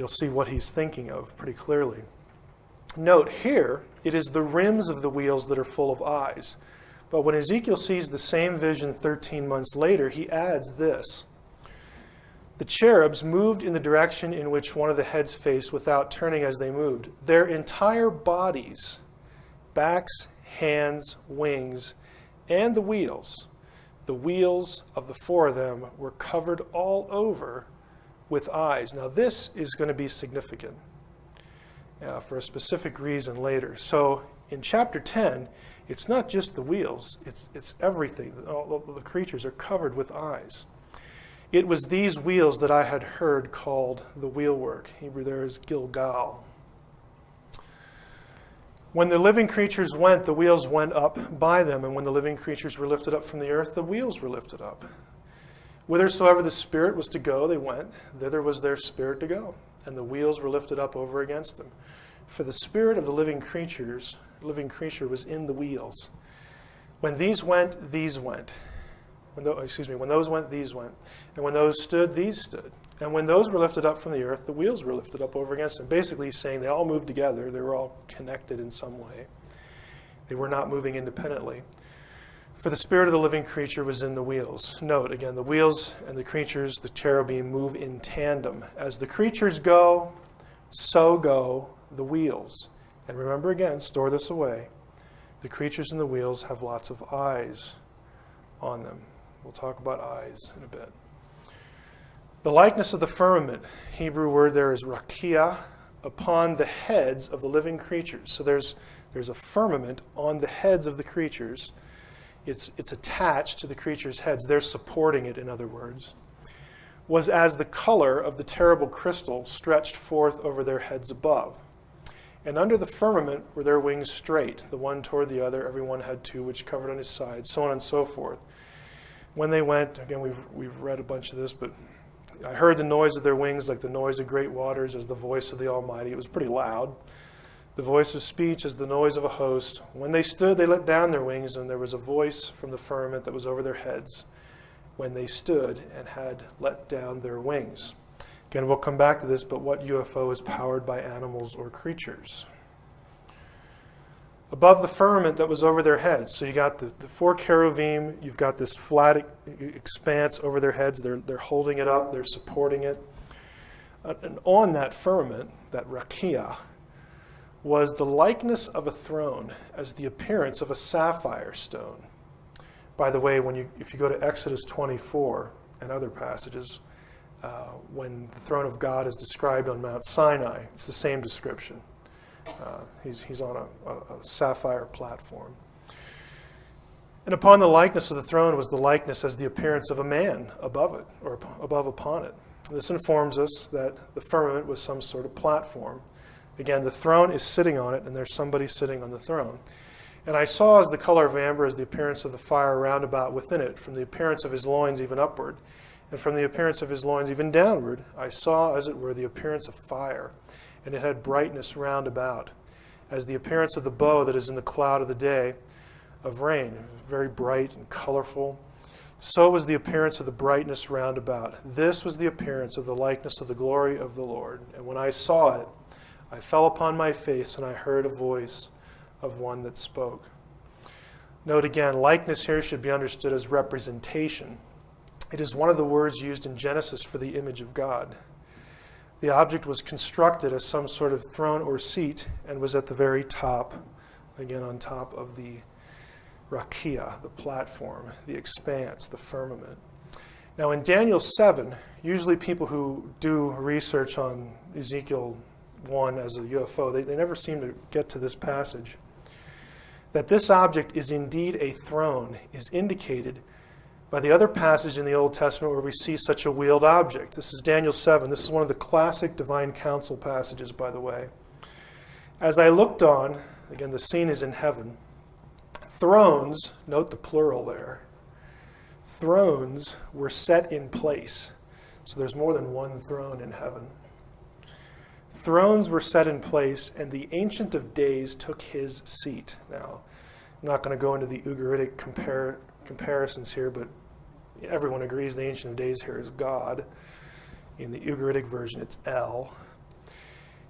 Speaker 1: see what he's thinking of pretty clearly. Note here, it is the rims of the wheels that are full of eyes. But when Ezekiel sees the same vision 13 months later, he adds this. The cherubs moved in the direction in which one of the heads faced without turning as they moved. Their entire bodies, backs, hands, wings, and the wheels of the four of them were covered all over with eyes. Now this is going to be significant for a specific reason later. So in chapter 10, it's not just the wheels, it's everything. All the creatures are covered with eyes. It was these wheels that I had heard called the wheelwork. Hebrew there is Gilgal. When the living creatures went, the wheels went up by them, and when the living creatures were lifted up from the earth, the wheels were lifted up. Whithersoever the Spirit was to go, they went. Thither was their spirit to go, and the wheels were lifted up over against them. For the spirit of the living creature was in the wheels. When these went, these went. When those went, these went. And when those stood, these stood. And when those were lifted up from the earth, the wheels were lifted up over against them. Basically, he's saying they all moved together. They were all connected in some way. They were not moving independently. For the spirit of the living creature was in the wheels. Note, again, the wheels and the creatures, the cherubim, move in tandem. As the creatures go, so go the wheels. And remember again, store this away. The creatures and the wheels have lots of eyes on them. We'll talk about eyes in a bit. The likeness of the firmament, Hebrew word there is rakia, upon the heads of the living creatures. So there's a firmament on the heads of the creatures. It's attached to the creatures' heads. They're supporting it, in other words. Was as the color of the terrible crystal stretched forth over their heads above. And under the firmament were their wings straight, the one toward the other, every one had two, which covered on his side, so on and so forth. When they went, again, we've read a bunch of this, but I heard the noise of their wings like the noise of great waters, as the voice of the Almighty. It was pretty loud. The voice of speech as the noise of a host. When they stood, they let down their wings, and there was a voice from the firmament that was over their heads when they stood and had let down their wings. Again, we'll come back to this, but what UFO is powered by animals or creatures? Above the firmament that was over their heads. So you got the four cherubim, you've got this flat expanse over their heads. They're holding it up, they're supporting it. And on that firmament, that rakia, was the likeness of a throne as the appearance of a sapphire stone. By the way, if you go to Exodus 24 and other passages, when the throne of God is described on Mount Sinai, it's the same description. He's on a sapphire platform. And upon the likeness of the throne was the likeness as the appearance of a man above it, or above upon it. This informs us that the firmament was some sort of platform. Again, the throne is sitting on it, and there's somebody sitting on the throne. And I saw as the color of amber as the appearance of the fire round about within it, from the appearance of his loins even upward, and from the appearance of his loins even downward, I saw as it were the appearance of fire, and it had brightness round about, as the appearance of the bow that is in the cloud of the day of rain. It was very bright and colorful. So was the appearance of the brightness round about. This was the appearance of the likeness of the glory of the Lord. And when I saw it, I fell upon my face, and I heard a voice of one that spoke. Note again, likeness here should be understood as representation. It is one of the words used in Genesis for the image of God. The object was constructed as some sort of throne or seat and was at the very top, again on top of the rakia, the platform, the expanse, the firmament. Now in Daniel 7, usually people who do research on Ezekiel 1 as a UFO, they never seem to get to this passage. That this object is indeed a throne is indicated by the other passage in the Old Testament where we see such a wheeled object. This is Daniel 7. This is one of the classic divine council passages, by the way. As I looked on, again, the scene is in heaven, thrones, note the plural there, thrones were set in place. So there's more than one throne in heaven. Thrones were set in place, and the Ancient of Days took his seat. Now, I'm not going to go into the Ugaritic comparisons here, but everyone agrees the Ancient of Days here is God. In the Ugaritic version, it's El.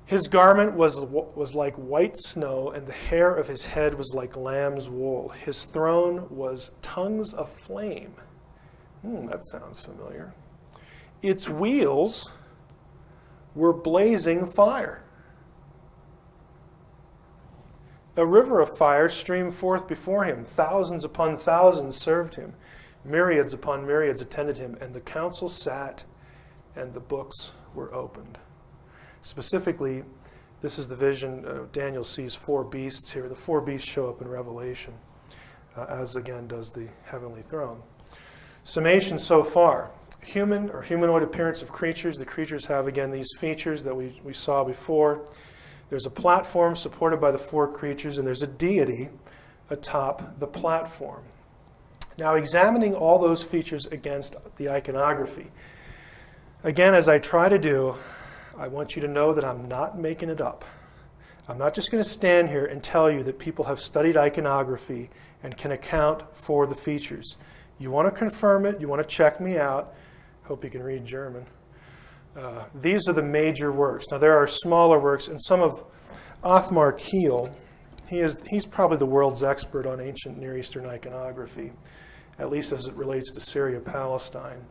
Speaker 1: His garment was like white snow, and the hair of his head was like lamb's wool. His throne was tongues of flame. That sounds familiar. Its wheels were blazing fire. A river of fire streamed forth before him. Thousands upon thousands served him. Myriads upon myriads attended him. And the council sat, and the books were opened. Specifically, this is the vision. Daniel sees four beasts here. The four beasts show up in Revelation, as again does the heavenly throne. Summation so far. Human or humanoid appearance of creatures. The creatures have, again, these features that we saw before. There's a platform supported by the four creatures, and there's a deity atop the platform. Now, examining all those features against the iconography. Again, as I try to do, I want you to know that I'm not making it up. I'm not just going to stand here and tell you that people have studied iconography and can account for the features. You want to confirm it, you want to check me out. Hope you can read German. These are the major works. Now there are smaller works, and some of Othmar Kiel, he's probably the world's expert on ancient Near Eastern iconography, at least as it relates to Syria, Palestine.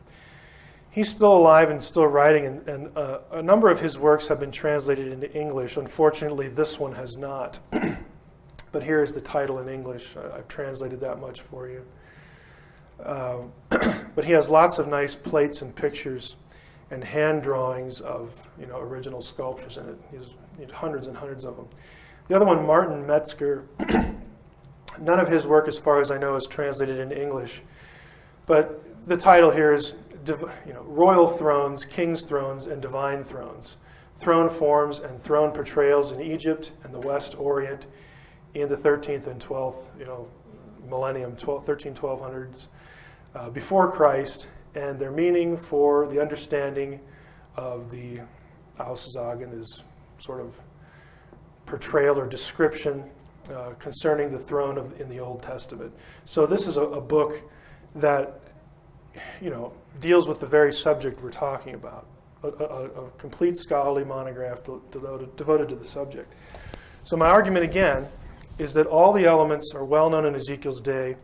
Speaker 1: He's still alive and still writing, and a number of his works have been translated into English. Unfortunately, this one has not. But here is the title in English. I've translated that much for you. But he has lots of nice plates and pictures and hand drawings of original sculptures in it. He has hundreds and hundreds of them. The other one, Martin Metzger, none of his work, as far as I know, is translated into English. But the title here is Royal Thrones, King's Thrones, and Divine Thrones. throne forms and throne portrayals in Egypt and the West Orient in the 13th and 12th millennium, 1200s before Christ, and their meaning for the understanding of the Aussagen is sort of portrayal or description concerning the throne in the Old Testament. So this is a book that deals with the very subject we're talking about, a complete scholarly monograph devoted to the subject. So my argument again is that all the elements are well known in Ezekiel's day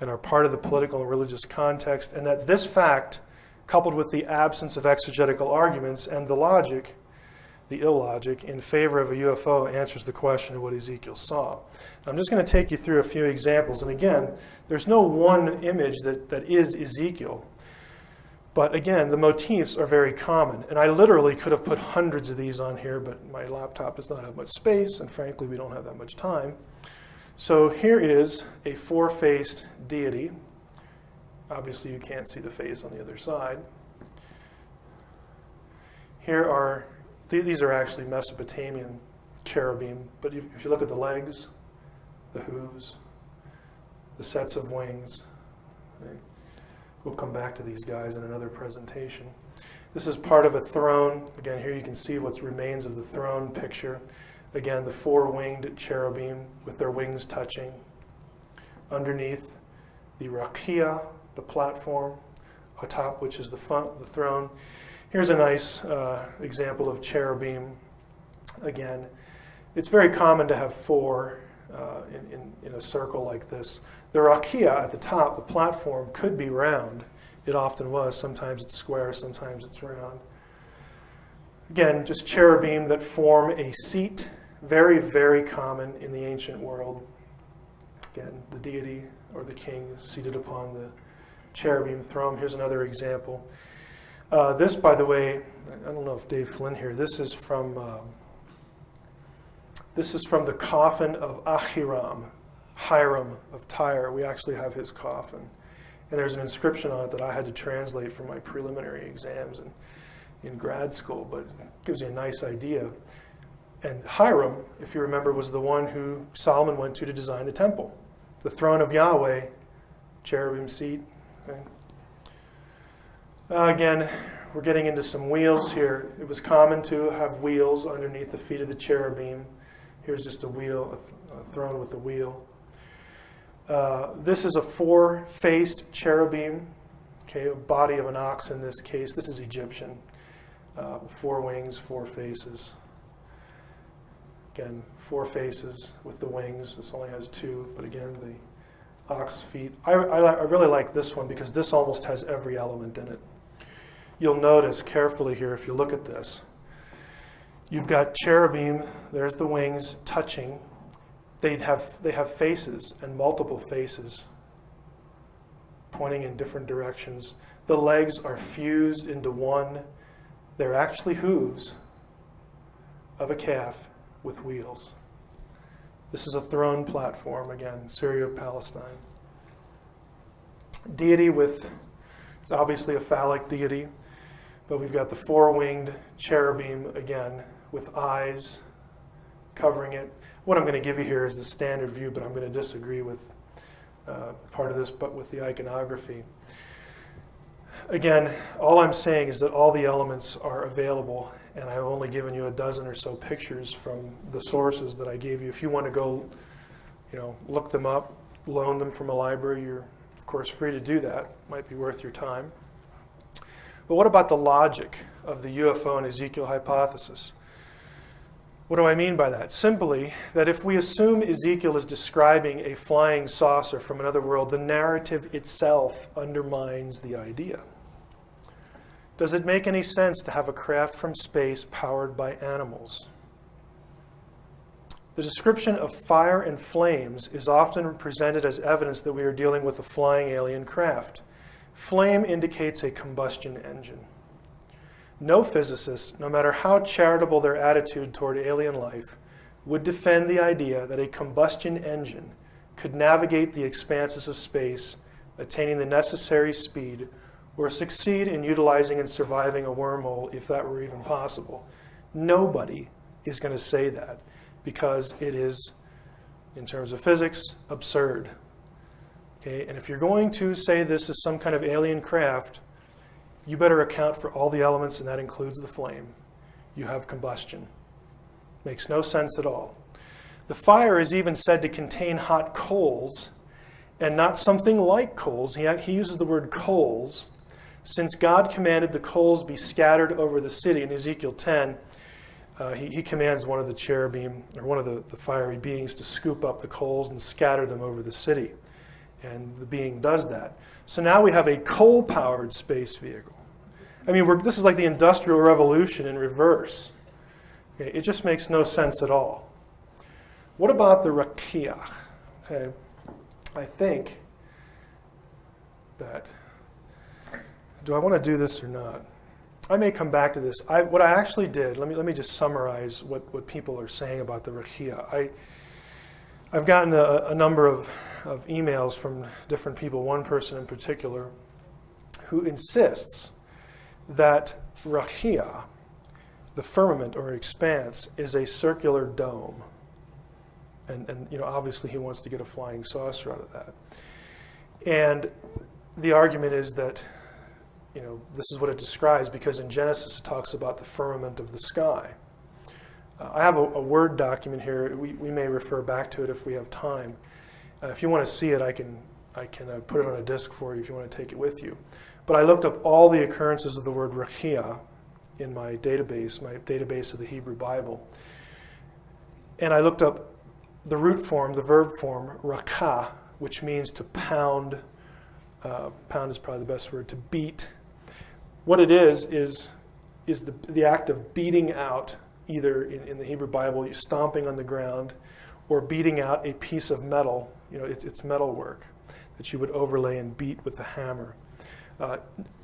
Speaker 1: and are part of the political and religious context, and that this fact, coupled with the absence of exegetical arguments and the logic, the illogic, in favor of a UFO answers the question of what Ezekiel saw. I'm just going to take you through a few examples, and again, there's no one image that is Ezekiel. But again, the motifs are very common, and I literally could have put hundreds of these on here, but my laptop does not have much space, and frankly, we don't have that much time. So here is a four-faced deity. Obviously, you can't see the face on the other side. These are actually Mesopotamian cherubim, but if you look at the legs, the hooves, the sets of wings, okay? We'll come back to these guys in another presentation. This is part of a throne. Again, here you can see what's remains of the throne picture. Again, the four-winged cherubim with their wings touching. Underneath, the rakia, the platform, atop which is the throne. Here's a nice example of cherubim. Again, it's very common to have four in a circle like this. The rakia at the top, the platform, could be round. It often was. Sometimes it's square, sometimes it's round. Again, just cherubim that form a seat. Very, very common in the ancient world. Again, the deity or the king is seated upon the cherubim throne. Here's another example. This, by the way, I don't know if Dave Flynn here, this is from the coffin of Hiram of Tyre. We actually have his coffin. And there's an inscription on it that I had to translate for my preliminary exams in grad school, but it gives you a nice idea. And Hiram, if you remember, was the one who Solomon went to design the temple. The throne of Yahweh, cherubim seat. Okay. Again, we're getting into some wheels here. It was common to have wheels underneath the feet of the cherubim. Here's just a wheel, a throne with a wheel. This is a four-faced cherubim, okay, a body of an ox in this case. This is Egyptian. Four wings, four faces. Again, four faces with the wings. This only has two, but again, the ox feet. I really like this one because this almost has every element in it. You'll notice carefully here, if you look at this, you've got cherubim, there's the wings touching. They have faces and multiple faces pointing in different directions. The legs are fused into one. They're actually hooves of a calf with wheels. This is a throne platform, again, Syria-Palestine. Deity it's obviously a phallic deity, but we've got the four-winged cherubim, again, with eyes covering it. What I'm going to give you here is the standard view, but I'm going to disagree with part of this, but with the iconography. Again, all I'm saying is that all the elements are available, and I've only given you a dozen or so pictures from the sources that I gave you. If you want to go, look them up, loan them from a library, you're, of course, free to do that. Might be worth your time. But what about the logic of the UFO and Ezekiel hypothesis? What do I mean by that? Simply that if we assume Ezekiel is describing a flying saucer from another world, the narrative itself undermines the idea. Does it make any sense to have a craft from space powered by animals? The description of fire and flames is often presented as evidence that we are dealing with a flying alien craft. Flame indicates a combustion engine. No physicist, no matter how charitable their attitude toward alien life, would defend the idea that a combustion engine could navigate the expanses of space, attaining the necessary speed, or succeed in utilizing and surviving a wormhole if that were even possible. Nobody is going to say that because it is, in terms of physics, absurd. Okay? And if you're going to say this is some kind of alien craft, you better account for all the elements, and that includes the flame. You have combustion. Makes no sense at all. The fire is even said to contain hot coals, and not something like coals. He uses the word coals, since God commanded the coals be scattered over the city. In Ezekiel 10, he commands one of the cherubim, or one of the fiery beings, to scoop up the coals and scatter them over the city. And the being does that. So now we have a coal-powered space vehicle. I mean, this is like the Industrial Revolution in reverse. Okay, it just makes no sense at all. What about the Rakiach? Okay, I think that, do I want to do this or not? I may come back to this. What I actually did, let me just summarize what people are saying about the Rakiach. I've gotten a number of emails from different people, one person in particular, who insists that Rakiach, the firmament or expanse, is a circular dome. And obviously he wants to get a flying saucer out of that. And the argument is that, this is what it describes, because in Genesis it talks about the firmament of the sky. I have a Word document here. We may refer back to it if we have time. If you want to see it, I can put it on a disk for you if you want to take it with you. But I looked up all the occurrences of the word Rakiach in my database of the Hebrew Bible. And I looked up the root form, the verb form, rakah, which means to pound. Pound is probably the best word, to beat. What it is the act of beating out, either in the Hebrew Bible, you're stomping on the ground, or beating out a piece of metal. It's metal work that you would overlay and beat with a hammer.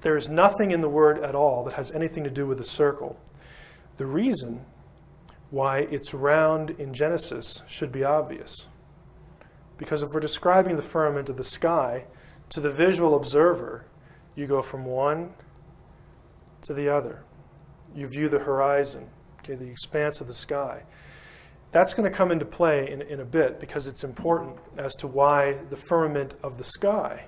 Speaker 1: There is nothing in the word at all that has anything to do with a circle. The reason why it's round in Genesis should be obvious. Because if we're describing the firmament of the sky, to the visual observer, you go from one to the other. You view the horizon, okay, the expanse of the sky. That's going to come into play in a bit, because it's important as to why the firmament of the sky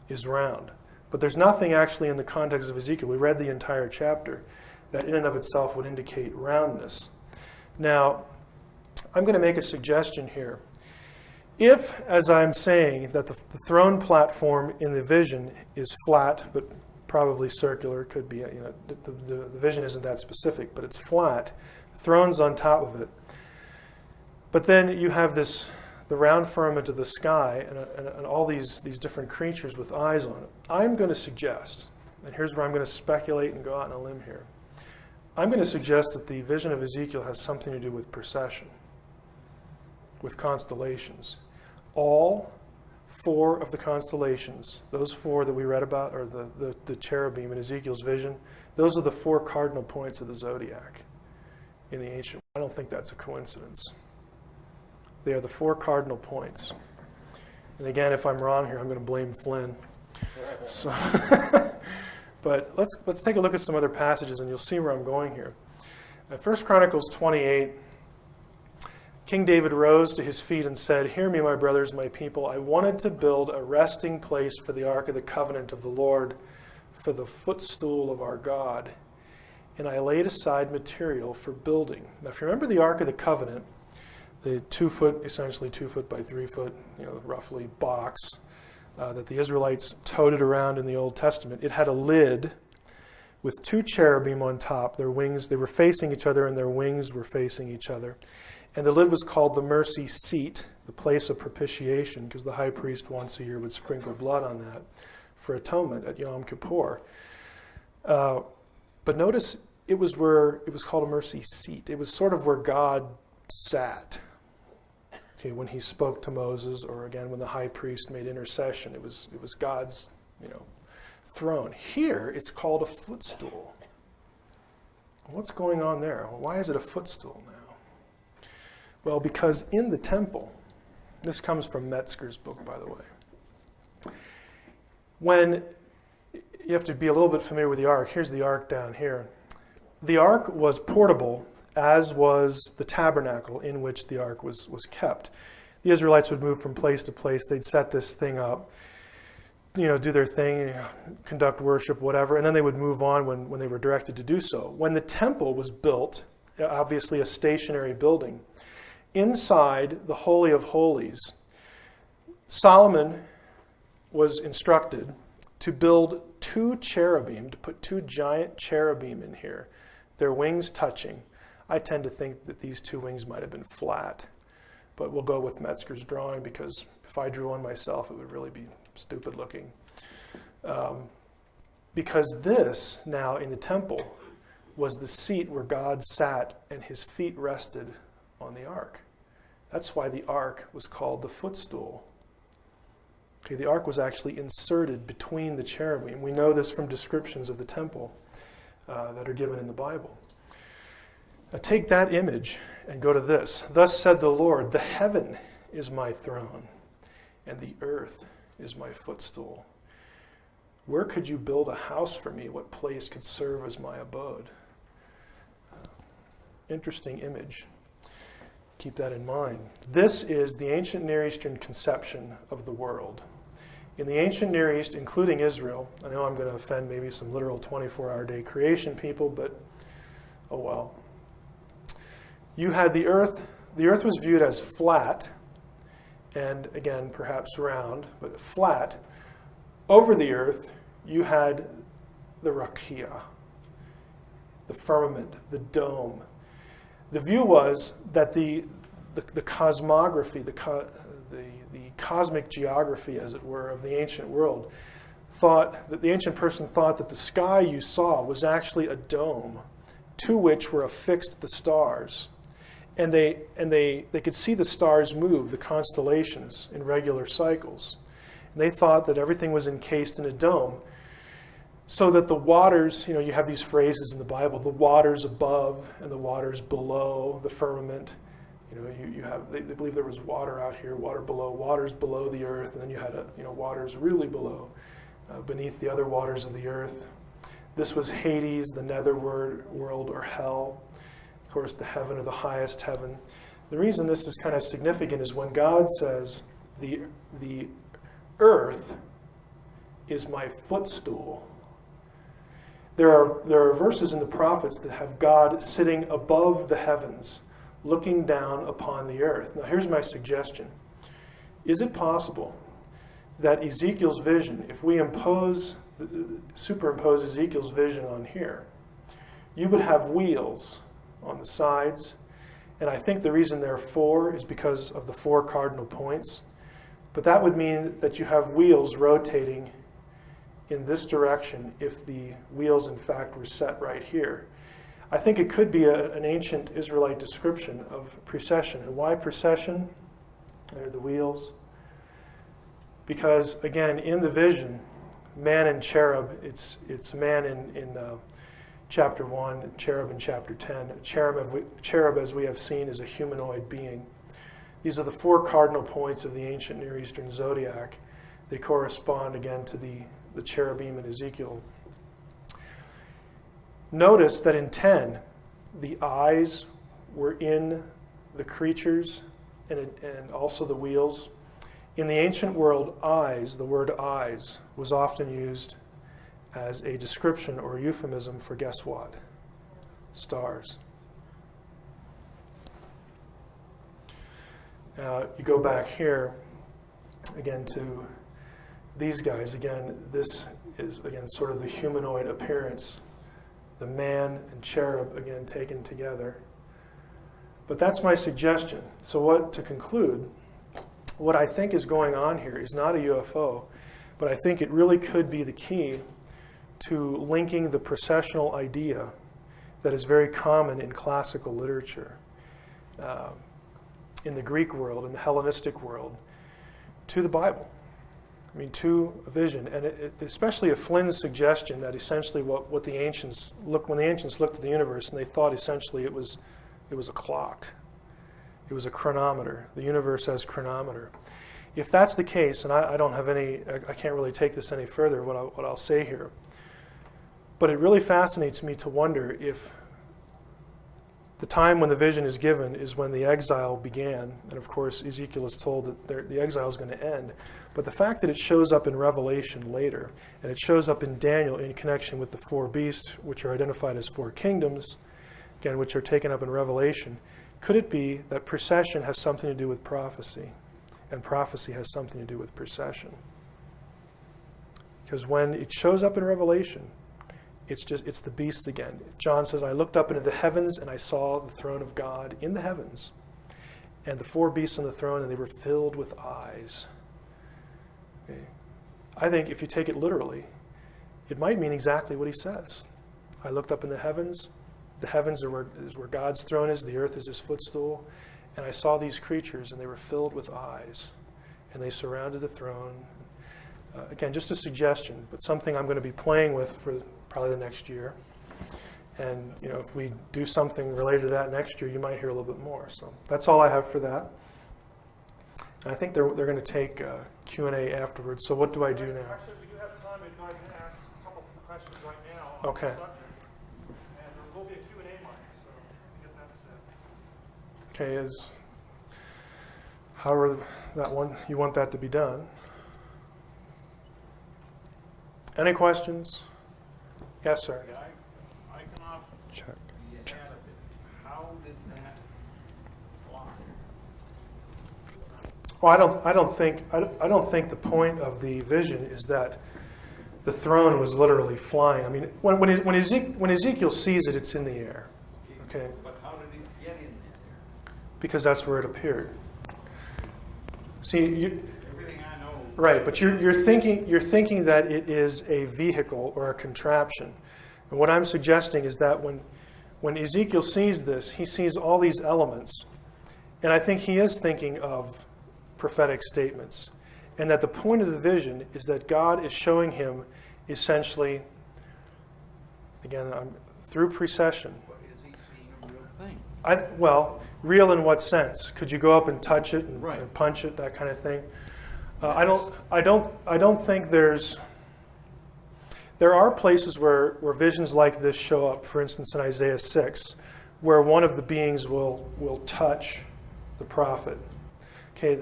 Speaker 1: is round. But there's nothing actually in the context of Ezekiel. We read the entire chapter that in and of itself would indicate roundness. Now, I'm going to make a suggestion here. If, as I'm saying, that the throne platform in the vision is flat, but probably circular, could be, the vision isn't that specific, but it's flat, throne's on top of it. But then you have the round firmament of the sky and all these different creatures with eyes on it. I'm going to suggest, and here's where I'm going to speculate and go out on a limb here. I'm going to suggest that the vision of Ezekiel has something to do with precession, with constellations. All four of the constellations, those four that we read about, or the cherubim in Ezekiel's vision, those are the four cardinal points of the zodiac in the ancient. I don't think that's a coincidence. They are the four cardinal points. And again, if I'm wrong here, I'm going to blame Flynn. So but let's take a look at some other passages, and you'll see where I'm going here. 1 Chronicles 28, King David rose to his feet and said, "Hear me, my brothers, my people. I wanted to build a resting place for the ark of the covenant of the Lord, for the footstool of our God. And I laid aside material for building." Now, if you remember the ark of the covenant, the 2 foot, essentially 2 foot by 3 foot, roughly box that the Israelites toted around in the Old Testament, it had a lid with 2 cherubim on top. Their wings, they were facing each other, and their wings were facing each other. And the lid was called the mercy seat, the place of propitiation, because the high priest once a year would sprinkle blood on that for atonement at Yom Kippur. But notice it was called a mercy seat. It was sort of where God sat. Okay, when he spoke to Moses, or again when the high priest made intercession, it was God's throne. Here it's called a footstool. What's going on there? Well, why is it a footstool now? Well, because in the temple, this comes from Metzger's book, by the way. When you have to be a little bit familiar with the ark. Here's the ark down here. The ark was portable, as was the tabernacle in which the ark was kept. The Israelites would move from place to place. They'd set this thing up, do their thing, conduct worship, whatever, and then they would move on when they were directed to do so. When the temple was built, obviously a stationary building, inside the Holy of Holies, Solomon was instructed to build 2 cherubim, to put 2 giant cherubim in here, their wings touching. I tend to think that these 2 wings might have been flat, but we'll go with Metzger's drawing because if I drew one myself, it would really be stupid looking. Because this, now in the temple, was the seat where God sat and his feet rested on the ark. That's why the ark was called the footstool. Okay, the ark was actually inserted between the cherubim. We know this from descriptions of the temple that are given in the Bible. Now take that image and go to this. Thus said the Lord, the heaven is my throne, and the earth is my footstool. Where could you build a house for me? What place could serve as my abode? Interesting image. Keep that in mind. This is the ancient Near Eastern conception of the world. In the ancient Near East, including Israel, I know I'm going to offend maybe some literal 24-hour day creation people, but oh well. You had the earth was viewed as flat, and again, perhaps round, but flat. Over the earth, you had the rakia, the firmament, the dome. The view was that the cosmography, the cosmic geography, as it were, of the ancient world, thought that the ancient person thought that the sky you saw was actually a dome to which were affixed the stars. And they could see the stars move, the constellations, in regular cycles. And they thought that everything was encased in a dome, so that the waters, you have these phrases in the Bible, the waters above and the waters below the firmament. They believe there was water out here, water below, waters below the earth, and then you had waters really below, beneath the other waters of the earth. This was Hades, the netherworld or hell. Of course, the heaven or the highest heaven. The reason this is kind of significant is when God says, the earth is my footstool. There are verses in the prophets that have God sitting above the heavens, looking down upon the earth. Now here's my suggestion. Is it possible that Ezekiel's vision, if we superimpose Ezekiel's vision on here, you would have wheels on the sides, and I think the reason there are 4 is because of the 4 cardinal points, but that would mean that you have wheels rotating in this direction if the wheels in fact were set right here. I think it could be an ancient Israelite description of precession. And why precession? There are the wheels. Because again, in the vision, man and cherub, it's man in chapter 1, cherub in chapter 10. Cherub, as we have seen, is a humanoid being. These are the 4 cardinal points of the ancient Near Eastern zodiac. They correspond again to the cherubim in Ezekiel. Notice that in 10, the eyes were in the creatures and also the wheels. In the ancient world, eyes, the word eyes, was often used as a description or a euphemism for guess what? Stars. Now, you go back here again to these guys. Again, this is again sort of the humanoid appearance. The man and cherub again taken together. But that's my suggestion. So to conclude, what I think is going on here is not a UFO, but I think it really could be the key to linking the processional idea that is very common in classical literature, in the Greek world, in the Hellenistic world, to the Bible. I mean, to a vision, and especially a Flynn's suggestion that essentially when the ancients looked at the universe, and they thought essentially it was a clock, it was a chronometer, the universe as chronometer. If that's the case, and I don't have I can't really take this any further, what I'll say here, but it really fascinates me to wonder if the time when the vision is given is when the exile began. And of course, Ezekiel is told that the exile is going to end. But the fact that it shows up in Revelation later, and it shows up in Daniel in connection with the four beasts, which are identified as four kingdoms, again, which are taken up in Revelation, could it be that precession has something to do with prophecy, and prophecy has something to do with precession? Because when it shows up in Revelation, it's the beasts again. John says, I looked up into the heavens and I saw the throne of God in the heavens, and the four beasts on the throne, and they were filled with eyes. Okay. I think if you take it literally, it might mean exactly what he says. I looked up in the heavens. The heavens is where God's throne is. The earth is his footstool. And I saw these creatures, and they were filled with eyes, and they surrounded the throne. Again, just a suggestion, but something I'm going to be playing with for probably the next year. And if we do something related to that next year, you might hear a little bit more. So that's all I have for that. And I think they're going to take Q&A afterwards. So what do I do now?
Speaker 3: Actually, we do have time. I'd like to ask a couple of questions right now on
Speaker 1: Okay.
Speaker 3: the subject. And there will be a Q&A mic, so get that set.
Speaker 1: Okay, however that one you want that to be done. Any questions? Yes, sir.
Speaker 4: I cannot
Speaker 1: Check.
Speaker 4: be ahead of it. How did that fly?
Speaker 1: Well, I don't think the point of the vision is that the throne was literally flying. I mean, when Ezekiel sees it, it's in the air. Okay.
Speaker 4: But how did it get in there?
Speaker 1: Because that's where it appeared. See,
Speaker 4: Everything I know.
Speaker 1: right, but you're thinking that it is a vehicle or a contraption. And what I'm suggesting is that when Ezekiel sees this, he sees all these elements. And I think he is thinking of prophetic statements. And that the point of the vision is that God is showing him essentially, again, through precession.
Speaker 4: But is he seeing a real thing?
Speaker 1: Well, real in what sense? Could you go up and touch it and,
Speaker 4: Right.
Speaker 1: and punch it, that kind of thing? I don't think there are places where visions like this show up. For instance, in Isaiah 6, where one of the beings will touch the prophet. Okay,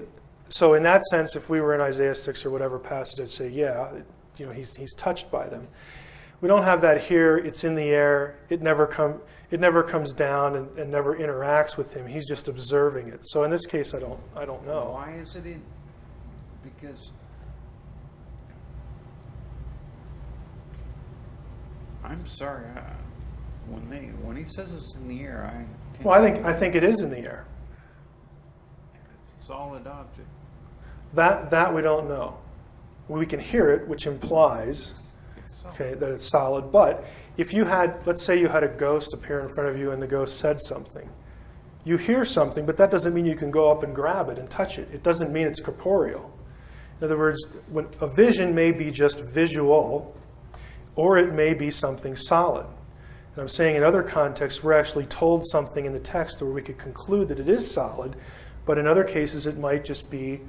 Speaker 1: so in that sense, if we were in Isaiah 6 or whatever passage, I'd say, yeah, he's touched by them. We don't have that here. It's in the air. It never comes down and never interacts with him. He's just observing it. So in this case, I don't know.
Speaker 4: Why is it in? Because I'm sorry. When he says it's in the air,
Speaker 1: Well, I think it is in the air.
Speaker 4: it's a solid object.
Speaker 1: That we don't know. We can hear it, which implies
Speaker 4: It's solid.
Speaker 1: okay, that it's solid. But if you had, let's say you had a ghost appear in front of you and the ghost said something. You hear something, but that doesn't mean you can go up and grab it and touch it. It doesn't mean it's corporeal. In other words, when a vision may be just visual, or it may be something solid. And I'm saying in other contexts, we're actually told something in the text where we could conclude that it is solid, but in other cases it might just be,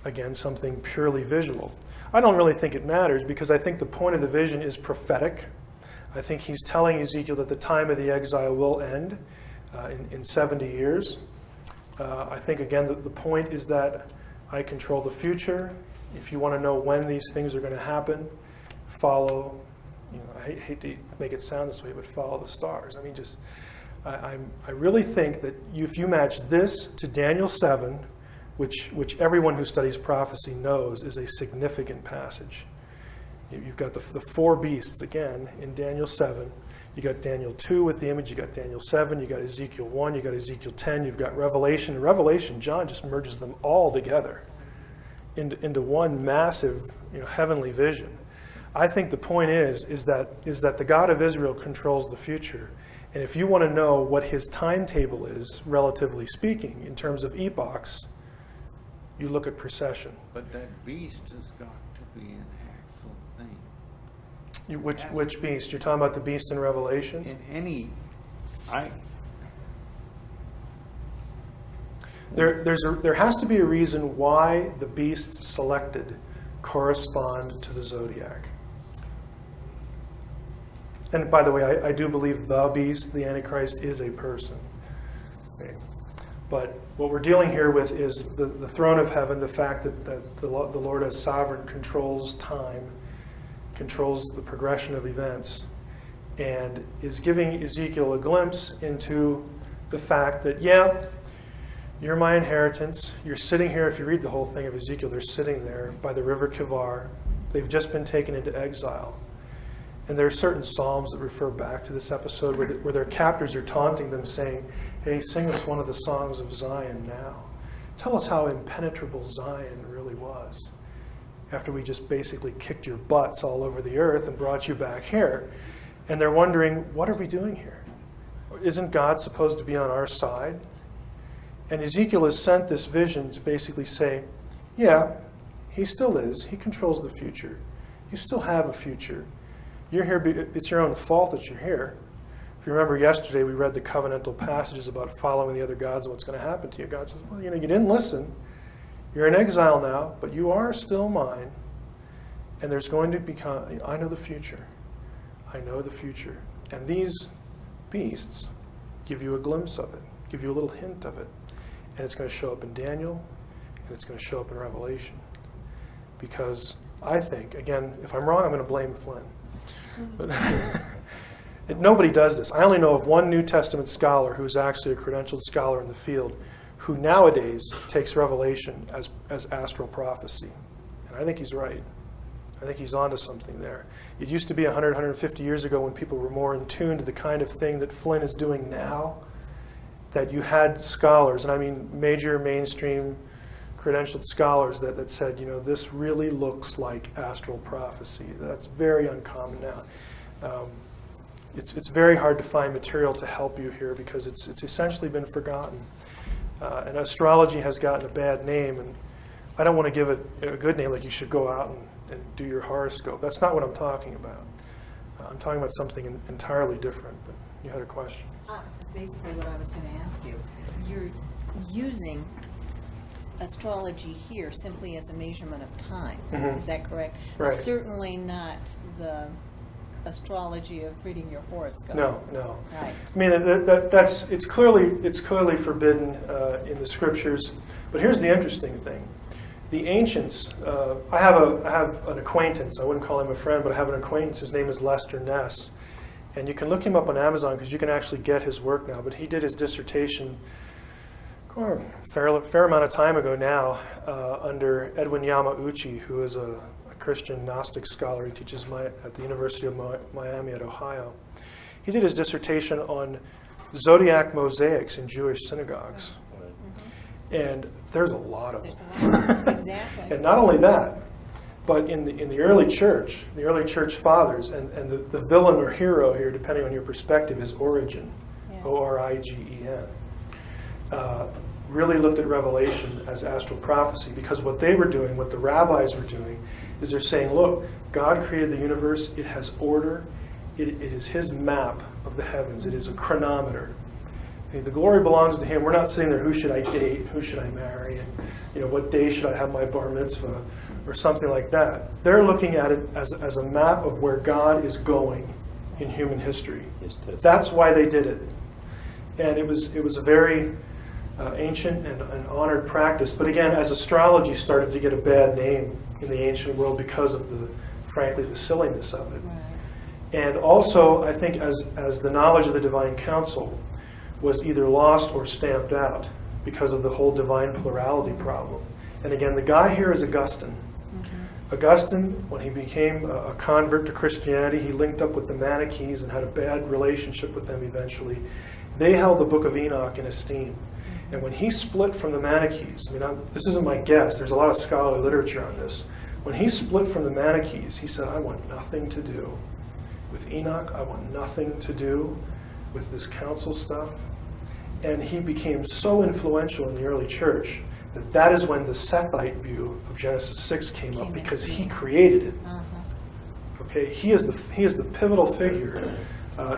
Speaker 1: again, something purely visual. I don't really think it matters because I think the point of the vision is prophetic. I think he's telling Ezekiel that the time of the exile will end in 70 years. I think, again, the point is that I control the future. If you want to know when these things are going to happen, follow, I hate to make it sound this way, but follow the stars. I mean, I really think that if you match this to Daniel 7, which everyone who studies prophecy knows is a significant passage. You've got the four beasts, again, in Daniel 7. You got Daniel 2 with the image, you got Daniel 7, you got Ezekiel 1, you got Ezekiel 10, you've got Revelation. In Revelation, John just merges them all together into one massive heavenly vision. I think the point is that the God of Israel controls the future. And if you want to know what his timetable is, relatively speaking, in terms of epochs, you look at precession.
Speaker 4: But that beast has got to be an actual thing.
Speaker 1: Which beast? You're talking about the beast in Revelation?
Speaker 4: In any,
Speaker 1: There has to be a reason why the beasts selected correspond to the zodiac. And by the way, I do believe the beast, the Antichrist, is a person. Okay. But what we're dealing here with is the throne of heaven, the fact that the Lord as sovereign controls time, controls the progression of events, and is giving Ezekiel a glimpse into the fact that, yeah, you're my inheritance. You're sitting here, if you read the whole thing of Ezekiel, they're sitting there by the river Kivar. They've just been taken into exile. And there are certain psalms that refer back to this episode where their captors are taunting them, saying, hey, sing us one of the songs of Zion now. Tell us how impenetrable Zion really was after we just basically kicked your butts all over the earth and brought you back here. And they're wondering, what are we doing here? Isn't God supposed to be on our side? And Ezekiel has sent this vision to basically say, yeah, he still is. He controls the future. You still have a future. You're here, it's your own fault that you're here. If you remember yesterday, we read the covenantal passages about following the other gods and what's going to happen to you. God says, well, you didn't listen. You're in exile now, but you are still mine. And there's going to become, I know the future. I know the future. And these beasts give you a glimpse of it, give you a little hint of it. And it's going to show up in Daniel, and it's going to show up in Revelation. Because I think, again, if I'm wrong, I'm going to blame Flynn. But nobody does this. I only know of one New Testament scholar who's actually a credentialed scholar in the field who nowadays takes Revelation as astral prophecy. And I think he's right. I think he's onto something there. It used to be 100, 150 years ago when people were more in tune to the kind of thing that Flynn is doing now, that you had scholars, and I mean major mainstream credentialed scholars that said, this really looks like astral prophecy. That's very uncommon now. It's very hard to find material to help you here because it's essentially been forgotten. And astrology has gotten a bad name, and I don't want to give it a good name, like you should go out and do your horoscope. That's not what I'm talking about. I'm talking about something entirely different, but you had a question.
Speaker 5: That's basically what I was going to ask you. You're using astrology here simply as a measurement of time.
Speaker 1: Mm-hmm.
Speaker 5: Is that correct?
Speaker 1: Right.
Speaker 5: Certainly not the astrology of reading your horoscope.
Speaker 1: No.
Speaker 5: Right.
Speaker 1: I mean, it's clearly forbidden in the scriptures. But here's the interesting thing: the ancients. I have an acquaintance. I wouldn't call him a friend, but I have an acquaintance. His name is Lester Ness, and you can look him up on Amazon because you can actually get his work now. But he did his dissertation a fair amount of time ago now under Edwin Yamauchi, who is a Christian Gnostic scholar. He teaches at the University of Miami at Ohio. He did his dissertation on zodiac mosaics in Jewish synagogues. Mm-hmm. And there's a lot of them.
Speaker 5: Exactly.
Speaker 1: And not only that, but in the early church, the early church fathers, and the villain or hero here, depending on your perspective, is Origen, yes. Origen. Really looked at Revelation as astral prophecy, because what they were doing, what the rabbis were doing, is they're saying, look, God created the universe, it has order, it is his map of the heavens, it is a chronometer. The glory belongs to him. We're not sitting there, who should I date, who should I marry, and what day should I have my bar mitzvah, or something like that. They're looking at it as a map of where God is going in human history. That's why they did it. And it was a very ancient and honored practice. But again, as astrology started to get a bad name in the ancient world because of frankly, the silliness of it. Right. And also, I think as the knowledge of the divine council was either lost or stamped out because of the whole divine plurality problem. And again, the guy here is Augustine. Mm-hmm. Augustine, when he became a convert to Christianity, he linked up with the Manichees and had a bad relationship with them eventually. They held the Book of Enoch in esteem. And when he split from the Manichees, this isn't my guess, there's a lot of scholarly literature on this. When he split from the Manichees, he said, I want nothing to do with Enoch, I want nothing to do with this council stuff. And he became so influential in the early church that is when the Sethite view of Genesis 6 came up, because he created it. Uh-huh. Okay, he is the pivotal figure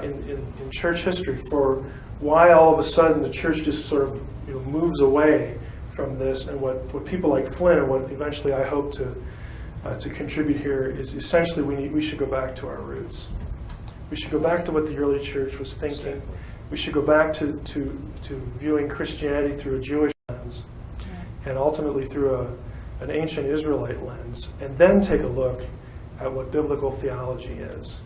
Speaker 1: in church history for why all of a sudden the church just sort of moves away from this, and what people like Flynn and what eventually I hope to contribute here is essentially we should go back to our roots. We should go back to what the early church was thinking. We should go back to viewing Christianity through a Jewish lens and ultimately through an ancient Israelite lens, and then take a look at what biblical theology is.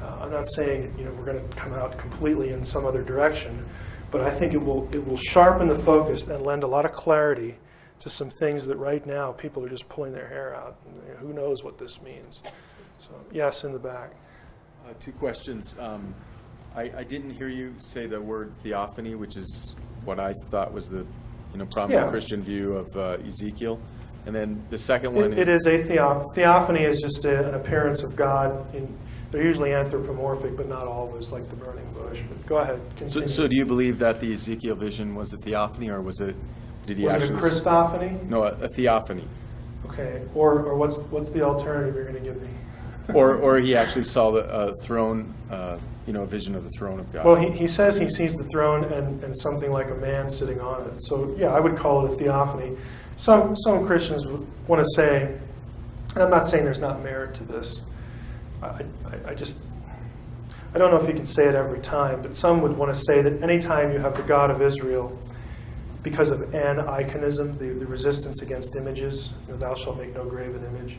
Speaker 1: I'm not saying we're going to come out completely in some other direction, but I think it will sharpen the focus and lend a lot of clarity to some things that right now people are just pulling their hair out. Who knows what this means? So yes, in the back.
Speaker 6: Two questions. I didn't hear you say the word theophany, which is what I thought was the prominent Christian view of Ezekiel. And then the second one
Speaker 1: it is a theophany is just an appearance of God. They're usually anthropomorphic, but not always, like the burning bush. But go ahead, continue. So
Speaker 6: do you believe that the Ezekiel vision was a theophany, or was it? Did he actually?
Speaker 1: Was it a Christophany?
Speaker 6: No, a theophany.
Speaker 1: Okay. Or what's the alternative you're going to give me?
Speaker 6: or he actually saw the throne, a vision of the throne of God.
Speaker 1: Well, he says he sees the throne and something like a man sitting on it. So yeah, I would call it a theophany. Some Christians want to say, and I'm not saying there's not merit to this. I don't know if you can say it every time, but some would want to say that anytime you have the God of Israel, because of aniconism, the resistance against images, thou shalt make no graven image.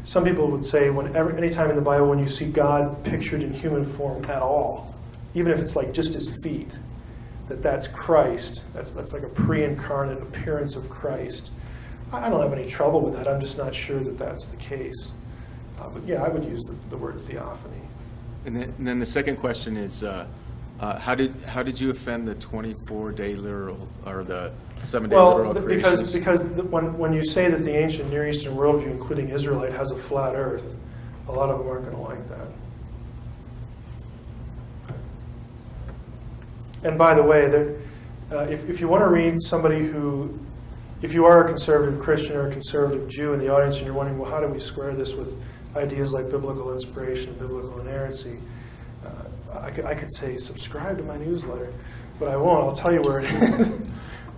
Speaker 1: Some people would say anytime in the Bible when you see God pictured in human form at all, even if it's like just his feet, that's Christ. That's like a pre-incarnate appearance of Christ. I don't have any trouble with that. I'm just not sure that that's the case. But yeah, I would use the word theophany.
Speaker 6: And then the second question is, how did you offend the 24-day literal or the 7-day literal creation?
Speaker 1: Because when you say that the ancient Near Eastern worldview, including Israelite, has a flat Earth, a lot of them aren't going to like that. And by the way, if you want to read somebody who, if you are a conservative Christian or a conservative Jew in the audience and you're wondering, well, how do we square this with ideas like biblical inspiration and biblical inerrancy, I could say subscribe to my newsletter, but I won't. I'll tell you where it is.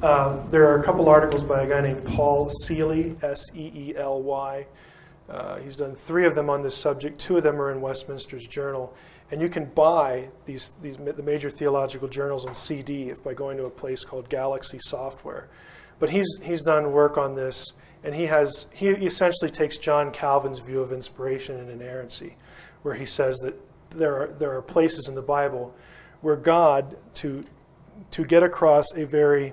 Speaker 1: There are a couple articles by a guy named Paul Seeley, S-E-E-L-Y. He's done 3 of them on this subject. 2 of them are in Westminster's Journal. And you can buy the major theological journals on CD by going to a place called Galaxy Software. But he's done work on this, and he essentially takes John Calvin's view of inspiration and inerrancy, where he says that there are places in the Bible where God, to get across a very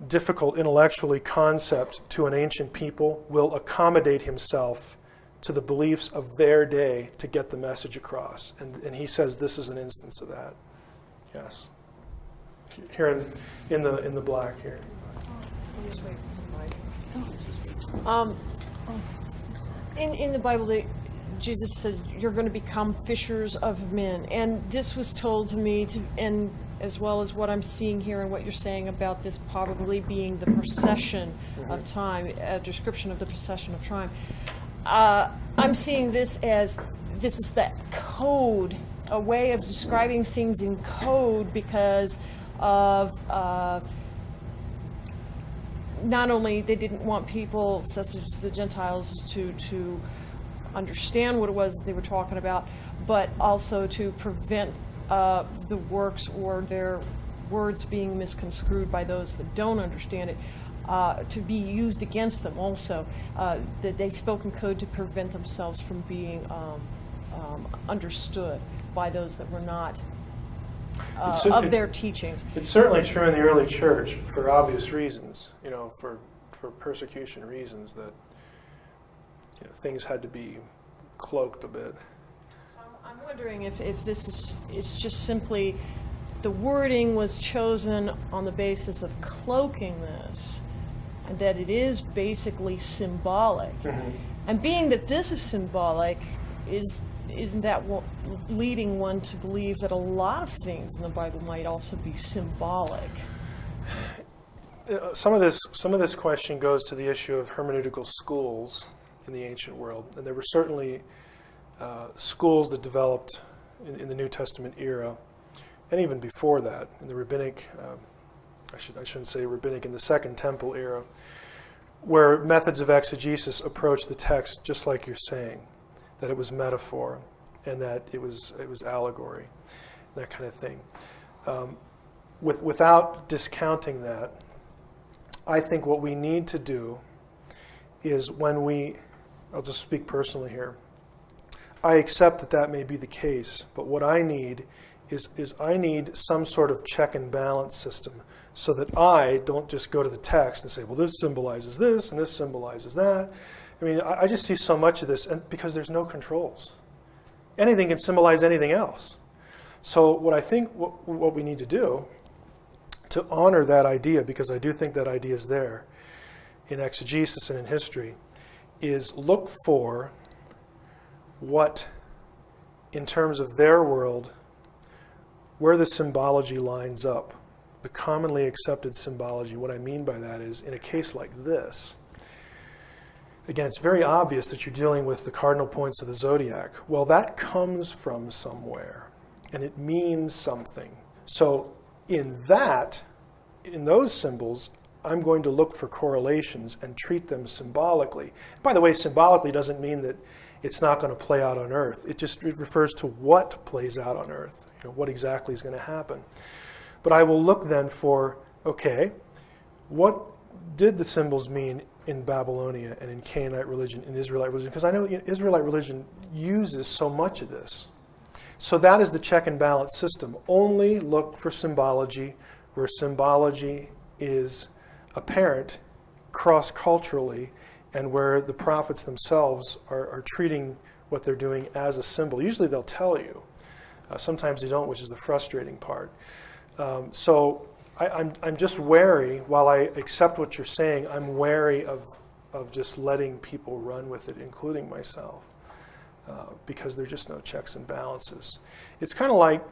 Speaker 1: difficult intellectually concept to an ancient people, will accommodate himself to the beliefs of their day to get the message across. And he says this is an instance of that. Yes. Here in the black here.
Speaker 7: In the Bible, Jesus said, you're going to become fishers of men. And this was told to me, and as well as what I'm seeing here and what you're saying about this probably being the procession of time, a description of the procession of time. I'm seeing this as, this is that code, a way of describing things in code because of not only they didn't want people, such as the Gentiles, to understand what it was that they were talking about, but also to prevent the works or their words being misconstrued by those that don't understand it, to be used against them also. That they spoke in code to prevent themselves from being understood by those that were not of their teachings.
Speaker 1: It's certainly true in the early church for obvious reasons, for persecution reasons, that things had to be cloaked a bit.
Speaker 7: So I'm wondering if this is just simply the wording was chosen on the basis of cloaking this, and that it is basically symbolic. And being that this is symbolic, isn't that leading one to believe that a lot of things in the Bible might also be symbolic?
Speaker 1: Some of this question goes to the issue of hermeneutical schools in the ancient world, and there were certainly schools that developed in the New Testament era, and even before that, in the rabbinic, I shouldn't say rabbinic, in the Second Temple era, where methods of exegesis approach the text just like you're saying, that it was metaphor. and that it was allegory, that kind of thing. Without discounting that, I think what we need to do is I'll just speak personally here. I accept that that may be the case, but what I need is I need some sort of check and balance system so that I don't just go to the text and say, well, this symbolizes this and this symbolizes that. I mean, I just see so much of this, and because there's no controls. Anything can symbolize anything else. So what I think what we need to do to honor that idea, because I do think that idea is there in exegesis and in history, is look for what, in terms of their world, where the symbology lines up, the commonly accepted symbology. What I mean by that is, in a case like this, again, it's very obvious that you're dealing with the cardinal points of the zodiac. Well, that comes from somewhere, and it means something. So in those symbols, I'm going to look for correlations and treat them symbolically. By the way, symbolically doesn't mean that it's not going to play out on Earth. It refers to what plays out on Earth, what exactly is going to happen. But I will look then for, okay, what did the symbols mean in Babylonia and in Canaanite religion, in Israelite religion? Because I know Israelite religion uses so much of this. So that is the check and balance system. Only look for symbology where symbology is apparent cross-culturally and where the prophets themselves are treating what they're doing as a symbol. Usually they'll tell you. Sometimes they don't, which is the frustrating part. So I'm just wary, while I accept what you're saying, I'm wary of just letting people run with it, including myself, because there are just no checks and balances. It's kind of like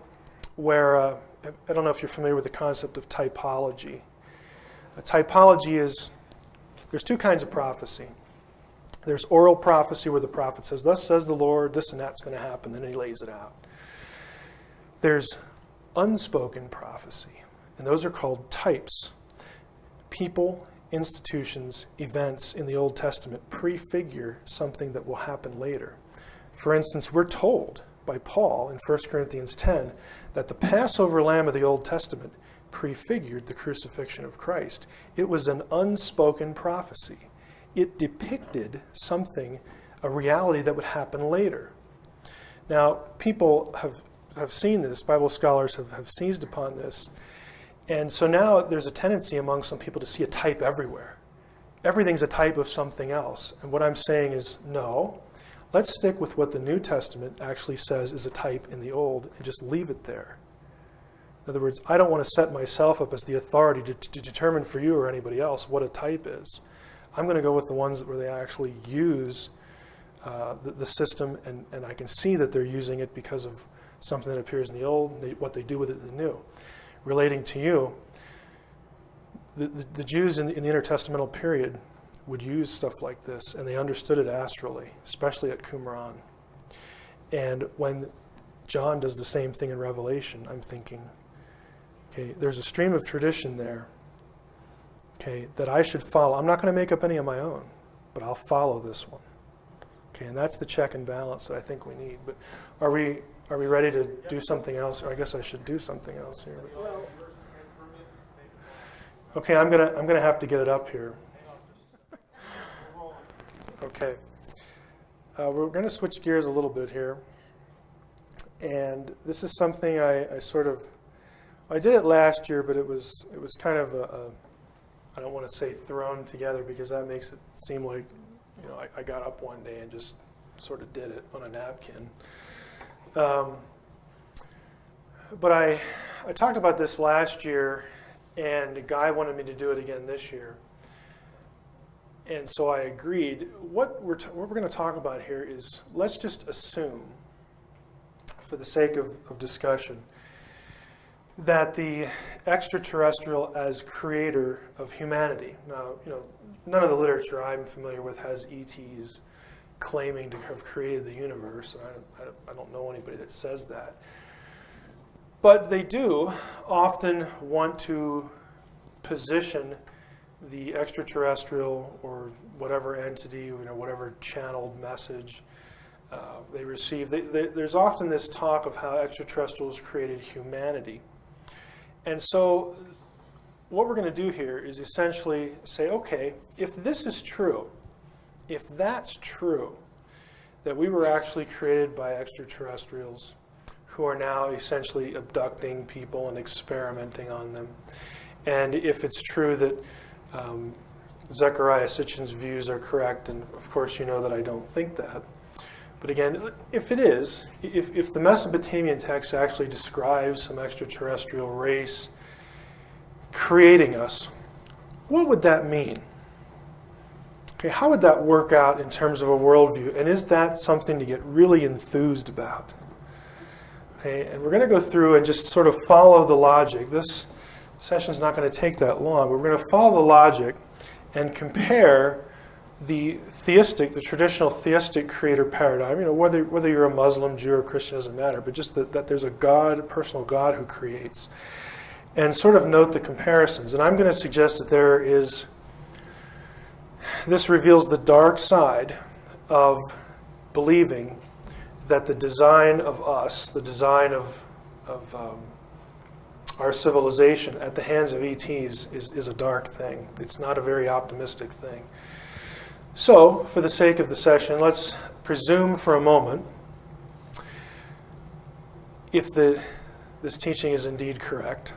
Speaker 1: where, I don't know if you're familiar with the concept of typology. A typology is, there's two kinds of prophecy. There's oral prophecy where the prophet says, thus says the Lord, this and that's going to happen, then he lays it out. There's unspoken prophecy, and those are called types. People, institutions, events in the Old Testament prefigure something that will happen later. For instance, we're told by Paul in 1 Corinthians 10 that the Passover lamb of the Old Testament prefigured the crucifixion of Christ. It was an unspoken prophecy. It depicted something, a reality that would happen later. Now, people have seen this, Bible scholars have seized upon this, and so now there's a tendency among some people to see a type everywhere. Everything's a type of something else. And what I'm saying is, no, let's stick with what the New Testament actually says is a type in the Old and just leave it there. In other words, I don't want to set myself up as the authority to determine for you or anybody else what a type is. I'm going to go with the ones where they actually use the system, and I can see that they're using it because of something that appears in the Old, what they do with it in the New. Relating to you, the Jews in the intertestamental period would use stuff like this, and they understood it astrally, especially at Qumran. And when John does the same thing in Revelation, I'm thinking, okay, there's a stream of tradition there, okay, that I should follow. I'm not going to make up any of my own, but I'll follow this one. Okay, and that's the check and balance that I think we need. But are we ready to do something else? Or I guess I should do something else here. Okay, I'm gonna have to get it up here. Okay, we're going to switch gears a little bit here, and this is something I did it last year, but it was kind of I don't want to say thrown together because that makes it seem like I got up one day and just sort of did it on a napkin. But I talked about this last year, and a guy wanted me to do it again this year. And so I agreed. What we're going to talk about here is, let's just assume, for the sake of discussion, that the extraterrestrial as creator of humanity. Now, none of the literature I'm familiar with has ETs claiming to have created the universe. I don't know anybody that says that. But they do often want to position the extraterrestrial or whatever entity, whatever channeled message they receive. There's often this talk of how extraterrestrials created humanity. And so what we're going to do here is essentially say, okay, if this is true, if that's true, that we were actually created by extraterrestrials who are now essentially abducting people and experimenting on them, and if it's true that Zecharia Sitchin's views are correct, and of course you know that I don't think that, but again, if it is, if the Mesopotamian text actually describes some extraterrestrial race creating us, what would that mean? Okay, how would that work out in terms of a worldview? And is that something to get really enthused about? Okay, and we're going to go through and just sort of follow the logic. This session's not going to take that long. We're going to follow the logic and compare the traditional theistic creator paradigm, whether you're a Muslim, Jew, or Christian, doesn't matter, but just that there's a God, a personal God who creates, and sort of note the comparisons. And I'm going to suggest that this reveals the dark side of believing that the design of us, the design of our civilization at the hands of ETs is a dark thing. It's not a very optimistic thing. So, for the sake of the session, let's presume for a moment, if this teaching is indeed correct,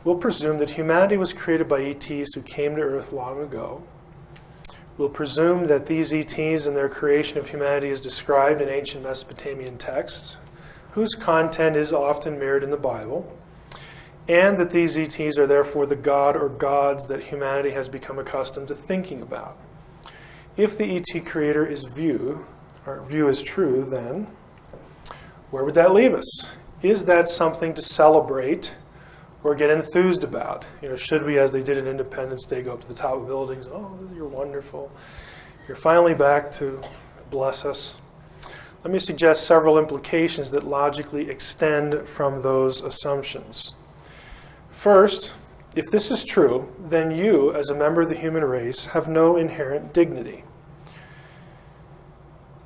Speaker 1: we'll presume that humanity was created by ETs who came to Earth long ago. We'll presume that these ETs and their creation of humanity is described in ancient Mesopotamian texts, whose content is often mirrored in the Bible, and that these ETs are therefore the God or gods that humanity has become accustomed to thinking about. If the ET creator view is true, then where would that leave us? Is that something to celebrate or get enthused about? Should we, as they did in Independence Day, go up to the top of buildings? Oh, you're wonderful. You're finally back to bless us. Let me suggest several implications that logically extend from those assumptions. First, if this is true, then you, as a member of the human race, have no inherent dignity.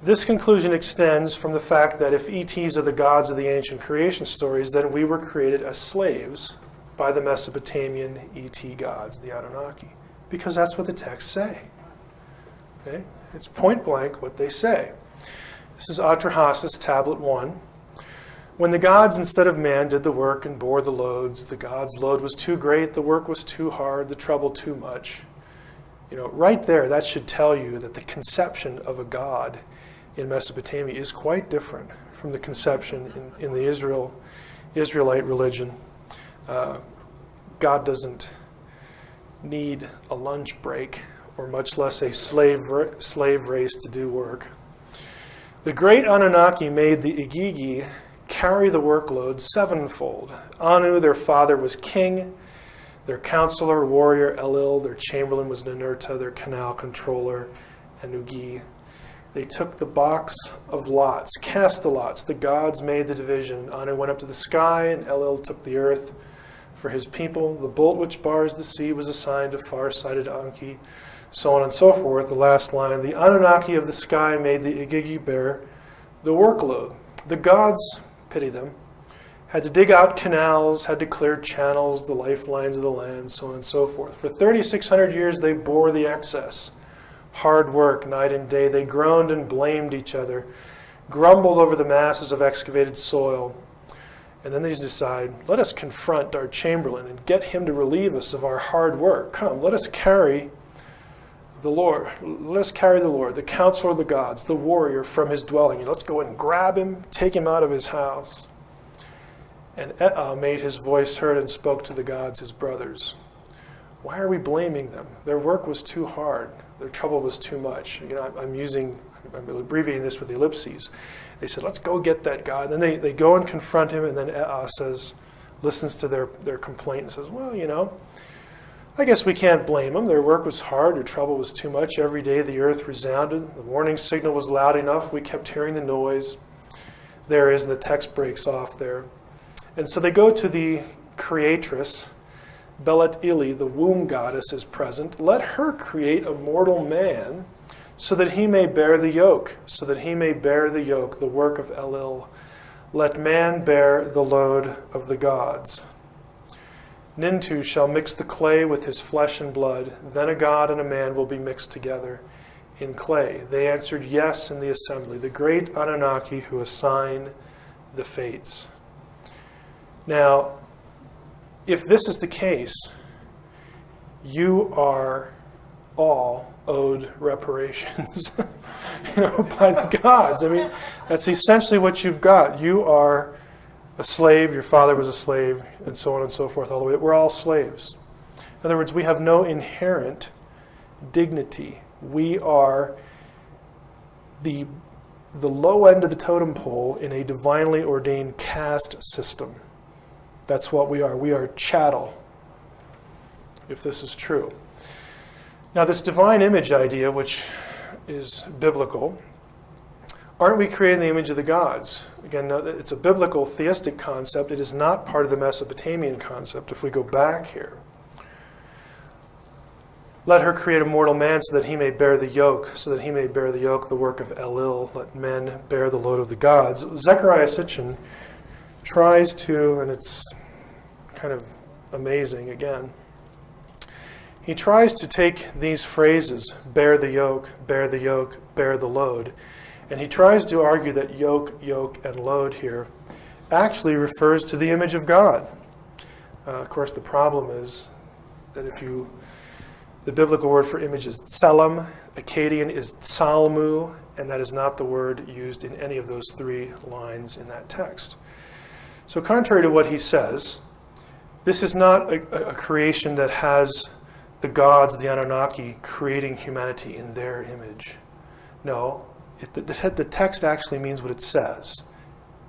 Speaker 1: This conclusion extends from the fact that if ETs are the gods of the ancient creation stories, then we were created as slaves by the Mesopotamian ET gods, the Anunnaki, because that's what the texts say. Okay? It's point blank what they say. This is Atrahasis, Tablet 1. When the gods, instead of man, did the work and bore the loads, the gods' load was too great, the work was too hard, the trouble too much. Right there, that should tell you that the conception of a god in Mesopotamia is quite different from the conception in the Israelite religion. God doesn't need a lunch break, or much less a slave race to do work. The great Anunnaki made the Igigi carry the workload sevenfold. Anu, their father, was king. Their counselor, warrior, Elil. Their chamberlain was Ninurta. Their canal controller, Anugi. They took the box of lots, cast the lots. The gods made the division. Anu went up to the sky, and Elil took the earth for his people. The bolt which bars the sea was assigned to far-sighted Anki, so on and so forth. The last line, the Anunnaki of the sky made the Igigi bear the workload. The gods, pity them, had to dig out canals, had to clear channels, the lifelines of the land, so on and so forth. For 3,600 years they bore the excess. Hard work, night and day. They groaned and blamed each other, grumbled over the masses of excavated soil. And then they decide, let us confront our chamberlain and get him to relieve us of our hard work. Come, let us carry the Lord. Let us carry the Lord, the counselor of the gods, the warrior, from his dwelling. And let's go and grab him, take him out of his house. And made his voice heard and spoke to the gods, his brothers. Why are we blaming them? Their work was too hard. Their trouble was too much. I'm abbreviating this with ellipses. They said, let's go get that God. And then they go and confront him, and then listens to their complaint and says, well, I guess we can't blame them. Their work was hard. Their trouble was too much. Every day the earth resounded. The warning signal was loud enough. We kept hearing the noise. There is, and the text breaks off there. And so they go to the creatress. Belet Ili, the womb goddess, is present. Let her create a mortal man so that he may bear the yoke, so that he may bear the yoke, the work of Elil. Let man bear the load of the gods. Nintu shall mix the clay with his flesh and blood. Then a god and a man will be mixed together in clay. They answered yes in the assembly, the great Anunnaki who assign the fates. Now, if this is the case, you are all owed reparations by the gods. I mean, that's essentially what you've got. You are a slave, your father was a slave, and so on and so forth, all the way. We're all slaves. In other words, we have no inherent dignity. We are the low end of the totem pole in a divinely ordained caste system. That's what we are. We are chattel, if this is true. Now, this divine image idea, which is biblical, aren't we created in the image of the gods? Again, it's a biblical theistic concept. It is not part of the Mesopotamian concept. If we go back here, let her create a mortal man so that he may bear the yoke, the work of Elil. Let men bear the load of the gods. Zechariah Sitchin tries to, and it's kind of amazing again, he tries to take these phrases, bear the yoke, bear the load, and he tries to argue that yoke, and load here actually refers to the image of God. Of course, the problem is that the biblical word for image is tselem, Akkadian is tsalmu, and that is not the word used in any of those three lines in that text. So contrary to what he says, this is not a creation that has the gods, the Anunnaki, creating humanity in their image. No, the text actually means what it says,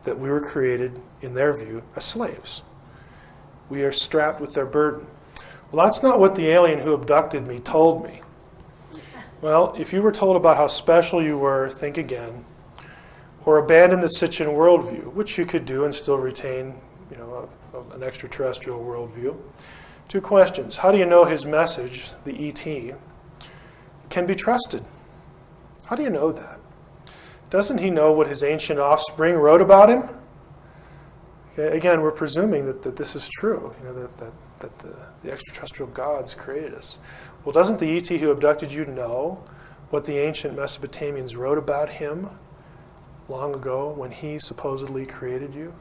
Speaker 1: that we were created, in their view, as slaves. We are strapped with their burden. Well, that's not what the alien who abducted me told me. Well, if you were told about how special you were, think again. Or abandon the Sitchin worldview, which you could do and still retain, an extraterrestrial worldview. 2 questions. How do you know his message, the ET, can be trusted? How do you know that? Doesn't he know what his ancient offspring wrote about him? Okay, again, we're presuming that this is true, that the extraterrestrial gods created us. Well, doesn't the ET who abducted you know what the ancient Mesopotamians wrote about him long ago when he supposedly created you?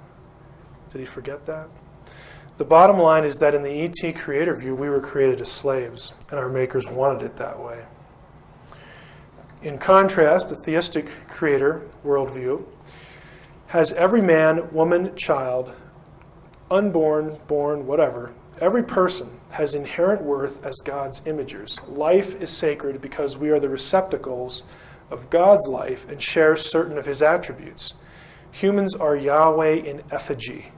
Speaker 1: Did he forget that? The bottom line is that in the ET creator view, we were created as slaves, and our makers wanted it that way. In contrast, the theistic creator worldview has every man, woman, child, unborn, born, whatever, every person has inherent worth as God's imagers. Life is sacred because we are the receptacles of God's life and share certain of his attributes. Humans are Yahweh in effigy.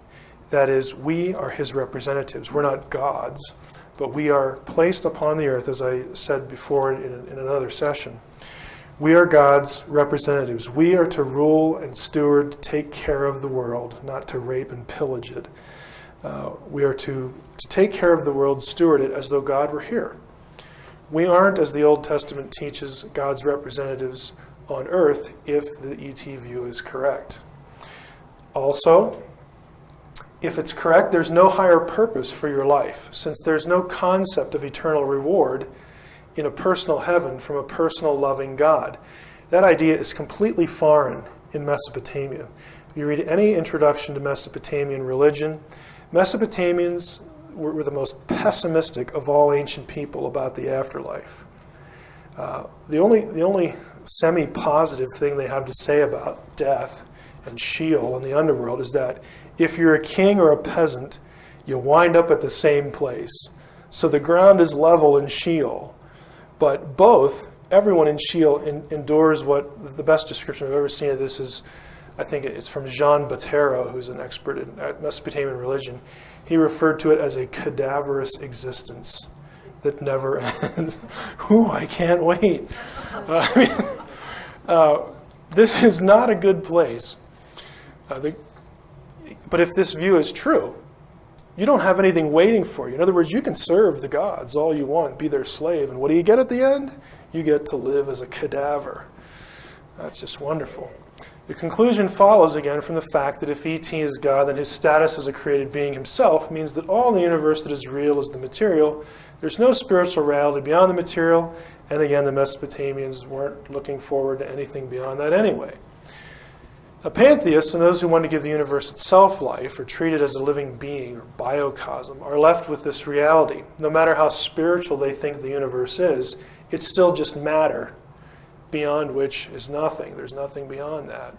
Speaker 1: That is, we are his representatives. We're not gods, but we are placed upon the earth, as I said before in another session. We are God's representatives. We are to rule and steward, take care of the world, not to rape and pillage it. We are to take care of the world, steward it as though God were here. We aren't, as the Old Testament teaches, God's representatives on earth if the ET view is correct. Also, if it's correct, there's no higher purpose for your life, since there's no concept of eternal reward in a personal heaven from a personal loving God. That idea is completely foreign in Mesopotamia. If you read any introduction to Mesopotamian religion, Mesopotamians were the most pessimistic of all ancient people about the afterlife. The only semi-positive thing they have to say about death and Sheol and the underworld is that if you're a king or a peasant, you wind up at the same place. So the ground is level in Sheol. But everyone in Sheol endures what the best description I've ever seen of this is, I think it's from Jean Bottero, who's an expert in Mesopotamian religion. He referred to it as a cadaverous existence that never ends. Ooh, I can't wait. This is not a good place. But if this view is true, you don't have anything waiting for you. In other words, you can serve the gods all you want, be their slave, and what do you get at the end? You get to live as a cadaver. That's just wonderful. The conclusion follows again from the fact that if ET is God, then his status as a created being himself means that all in the universe that is real is the material. There's no spiritual reality beyond the material, and again, the Mesopotamians weren't looking forward to anything beyond that anyway. Pantheists and those who want to give the universe itself life or treat it as a living being or biocosm are left with this reality. No matter how spiritual they think the universe is, it's still just matter, beyond which is nothing. There's nothing beyond that.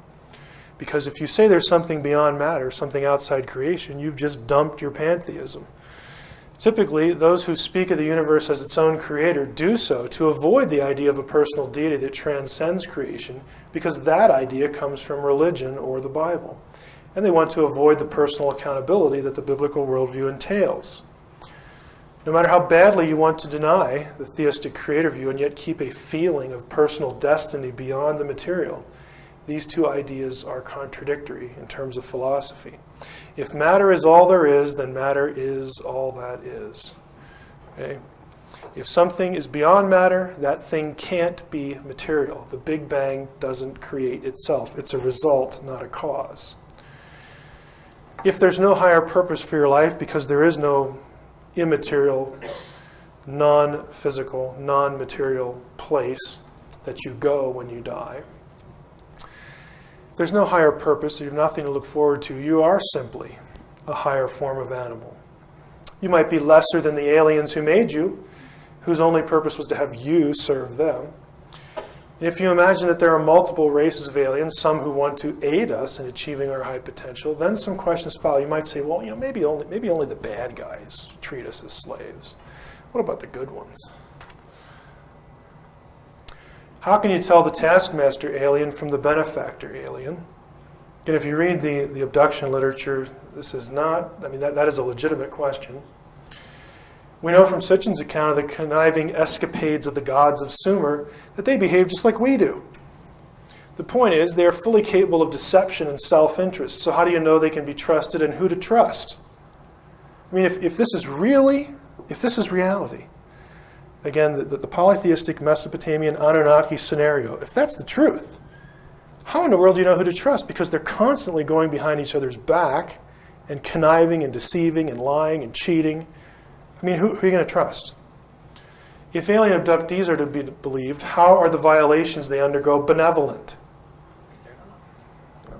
Speaker 1: Because if you say there's something beyond matter, something outside creation, you've just dumped your pantheism. Typically, those who speak of the universe as its own creator do so to avoid the idea of a personal deity that transcends creation, because that idea comes from religion or the Bible. And they want to avoid the personal accountability that the biblical worldview entails. No matter how badly you want to deny the theistic creator view and yet keep a feeling of personal destiny beyond the material, these two ideas are contradictory in terms of philosophy. If matter is all there is, then matter is all that is. Okay? If something is beyond matter, that thing can't be material. The Big Bang doesn't create itself. It's a result, not a cause. If there's no higher purpose for your life because there is no immaterial, non-physical, non-material place that you go when you die, there's no higher purpose, so you have nothing to look forward to. You are simply a higher form of animal. You might be lesser than the aliens who made you, whose only purpose was to have you serve them. And if you imagine that there are multiple races of aliens, some who want to aid us in achieving our high potential, then some questions follow. You might say, well, maybe only the bad guys treat us as slaves. What about the good ones? How can you tell the taskmaster alien from the benefactor alien? And if you read the abduction literature, this is not, that is a legitimate question. We know from Sitchin's account of the conniving escapades of the gods of Sumer that they behave just like we do. The point is, they are fully capable of deception and self-interest. So how do you know they can be trusted and who to trust? If this is reality, again, the polytheistic Mesopotamian Anunnaki scenario, if that's the truth, how in the world do you know who to trust? Because they're constantly going behind each other's back and conniving and deceiving and lying and cheating. Who are you going to trust? If alien abductees are to be believed, how are the violations they undergo benevolent?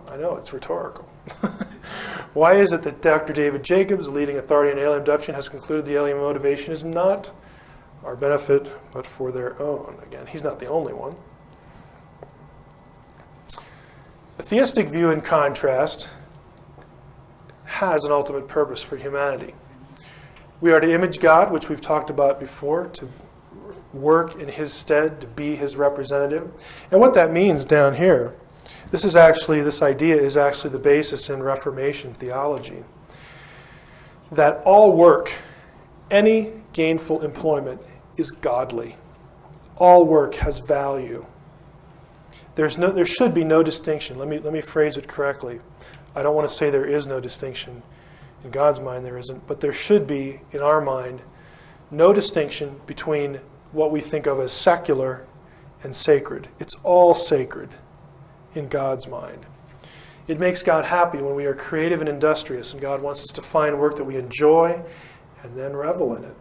Speaker 1: I know, it's rhetorical. Why is it that Dr. David Jacobs, leading authority on alien abduction, has concluded the alien motivation is not our benefit, but for their own? Again, he's not the only one. The theistic view, in contrast, has an ultimate purpose for humanity. We are to image God, which we've talked about before, to work in his stead, to be his representative. And what that means down here, this idea is actually the basis in Reformation theology, that all work, any gainful employment, is godly. All work has value. There should be no distinction. Let me phrase it correctly. I don't want to say there is no distinction. In God's mind, there isn't. But there should be, in our mind, no distinction between what we think of as secular and sacred. It's all sacred in God's mind. It makes God happy when we are creative and industrious, and God wants us to find work that we enjoy and then revel in it.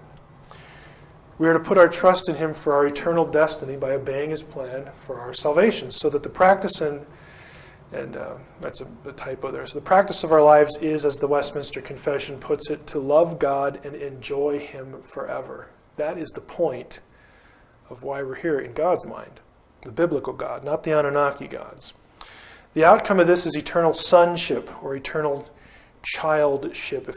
Speaker 1: We are to put our trust in him for our eternal destiny by obeying his plan for our salvation, so that the practice and that's a typo there. So the practice of our lives is, as the Westminster Confession puts it, to love God and enjoy him forever. That is the point of why we're here in God's mind, the biblical God, not the Anunnaki gods. The outcome of this is eternal sonship or eternal childship,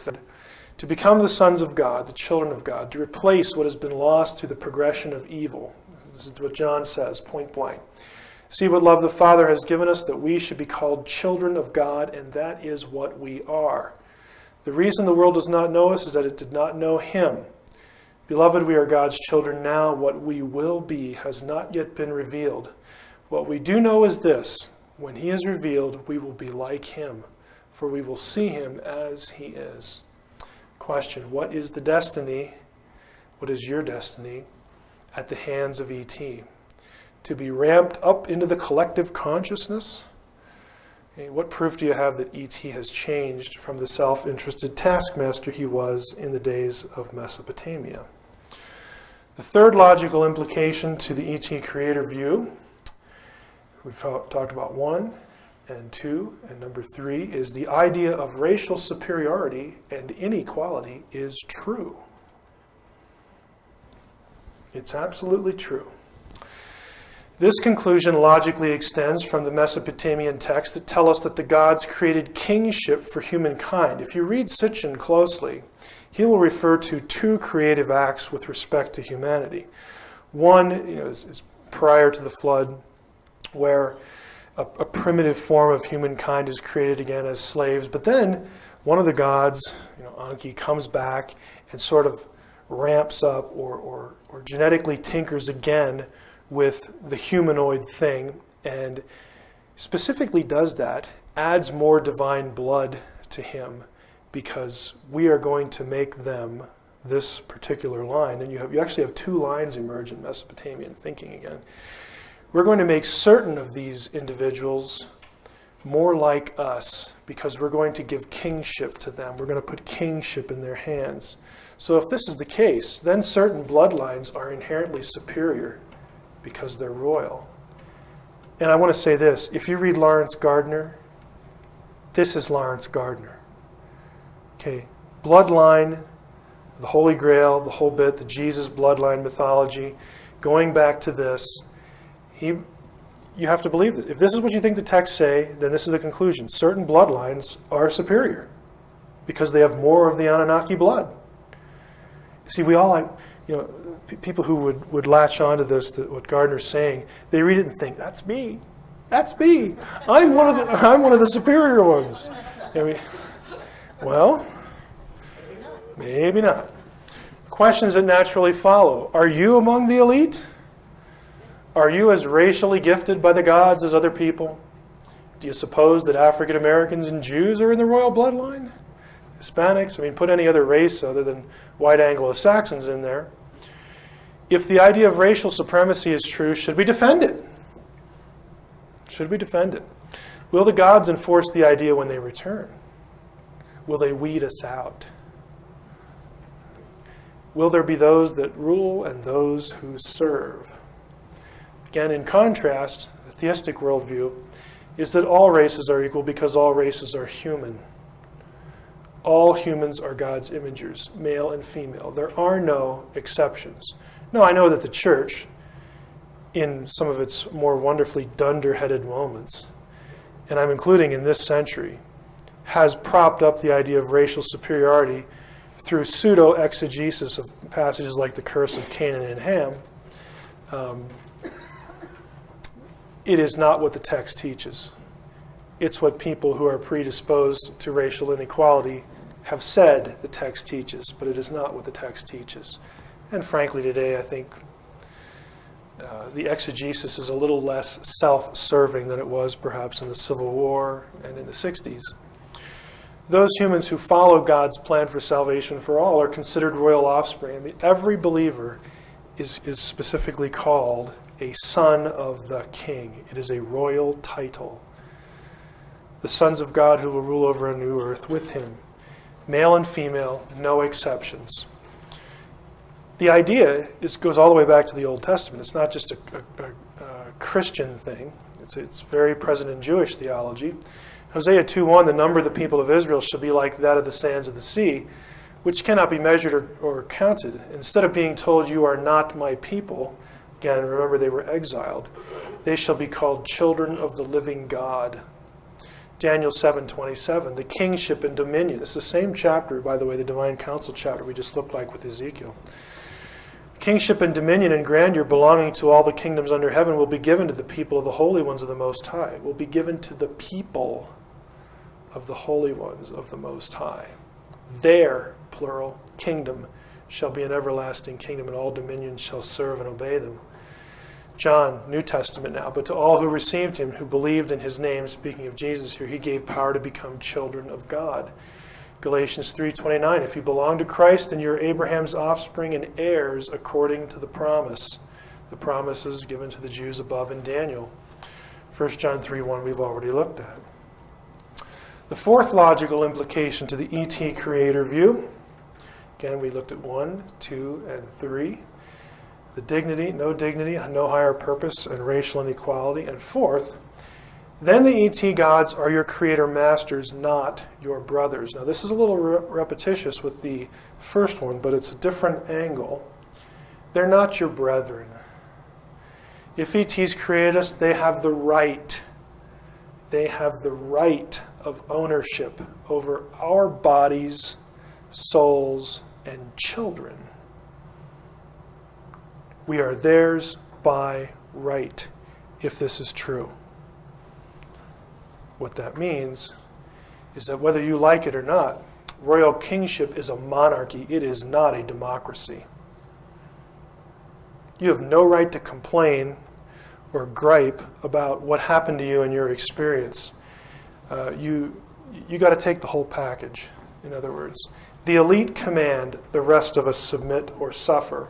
Speaker 1: to become the sons of God, the children of God, to replace what has been lost through the progression of evil. This is what John says, point blank. See what love the Father has given us, that we should be called children of God, and that is what we are. The reason the world does not know us is that it did not know him. Beloved, we are God's children now. What we will be has not yet been revealed. What we do know is this: when he is revealed, we will be like him, for we will see him as he is. Question: what is the destiny? What is your destiny at the hands of E.T.? to be ramped up into the collective consciousness? Okay, what proof do you have that E.T. has changed from the self-interested taskmaster he was in the days of Mesopotamia? The third logical implication to the E.T. creator view, we've talked about 1 and 2, and number 3, is the idea of racial superiority and inequality is true. It's absolutely true. This conclusion logically extends from the Mesopotamian texts that tell us that the gods created kingship for humankind. If you read Sitchin closely, he will refer to 2 creative acts with respect to humanity. One, is prior to the flood, where a primitive form of humankind is created again as slaves. But then one of the gods, Anki, comes back and sort of ramps up or genetically tinkers again with the humanoid thing, and specifically does that, adds more divine blood to him, because we are going to make them this particular line. And you actually have 2 lines emerge in Mesopotamian thinking again. We're going to make certain of these individuals more like us, because we're going to give kingship to them. We're going to put kingship in their hands. So if this is the case, then certain bloodlines are inherently superior because they're royal. And I want to say this, if you read Lawrence Gardner, this is Lawrence Gardner. Okay, bloodline, the Holy Grail, the whole bit, the Jesus bloodline mythology, going back to this, you have to believe this. If this is what you think the texts say, then this is the conclusion. Certain bloodlines are superior because they have more of the Anunnaki blood. See, we all people who would latch onto this, what Gardner's saying, they read it and think, that's me. That's me. I'm one of the superior ones. Well, maybe not. Questions that naturally follow. Are you among the elite? Are you as racially gifted by the gods as other people? Do you suppose that African Americans and Jews are in the royal bloodline? Hispanics, put any other race other than white Anglo-Saxons in there. If the idea of racial supremacy is true, should we defend it? Should we defend it? Will the gods enforce the idea when they return? Will they weed us out? Will there be those that rule and those who serve? Again, in contrast, the theistic worldview is that all races are equal because all races are human. All humans are God's imagers, male and female. There are no exceptions. Now, I know that the church, in some of its more wonderfully dunder-headed moments, and I'm including in this century, has propped up the idea of racial superiority through pseudo-exegesis of passages like the curse of Canaan and Ham. It is not what the text teaches. It's what people who are predisposed to racial inequality have said the text teaches, but it is not what the text teaches. And frankly, today, I think the exegesis is a little less self-serving than it was perhaps in the Civil War and in the 60s. Those humans who follow God's plan for salvation for all are considered royal offspring. Every believer is specifically called a son of the king. It is a royal title. The sons of God who will rule over a new earth with him. Male and female, no exceptions. The idea goes all the way back to the Old Testament. It's not just a Christian thing. It's very present in Jewish theology. Hosea 2:1, the number of the people of Israel shall be like that of the sands of the sea, which cannot be measured or counted. Instead of being told, you are not my people, again, remember they were exiled, they shall be called children of the living God. Daniel 7:27, the kingship and dominion. It's the same chapter, by the way, the divine council chapter we just looked like with Ezekiel. Kingship and dominion and grandeur belonging to all the kingdoms under heaven will be given to the people of the holy ones of the Most High. Will be given to the people of the holy ones of the Most High. Their, plural, kingdom shall be an everlasting kingdom, and all dominions shall serve and obey them. John, New Testament now, but to all who received him, who believed in his name, speaking of Jesus here, he gave power to become children of God. Galatians 3:29, if you belong to Christ, then you're Abraham's offspring and heirs according to the promise. the promises given to the Jews above in Daniel. 1 John 3:1 we've already looked at. The fourth logical implication to the ET creator view, again we looked at 1, 2, and 3. The dignity, no higher purpose, and racial inequality. And fourth, then the ET gods are your creator masters, not your brothers. Now this is a little repetitious with the first one, but it's a different angle. They're not your brethren. If ETs created us, they have the right. They have the right of ownership over our bodies, souls, and children. We are theirs by right, if this is true. What that means is that whether you like it or not, royal kingship is a monarchy. It is not a democracy. You have no right to complain or gripe about what happened to you in your experience. You got to take the whole package, in other words. The elite command, the rest of us submit or suffer.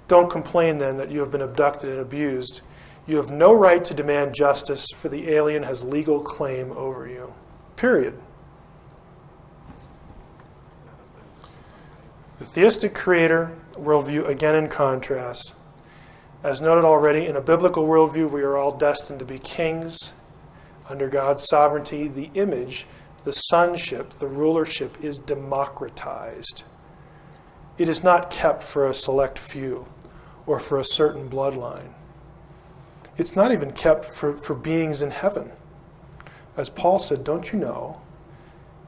Speaker 1: Don't complain then that you have been abducted and abused. You have no right to demand justice, for the alien has legal claim over you. Period. The theistic creator worldview, again in contrast. As noted already, in a biblical worldview, we are all destined to be kings under God's sovereignty. The image, the sonship, the rulership is democratized. It is not kept for a select few or for a certain bloodline. It's not even kept for beings in heaven. As Paul said, don't you know,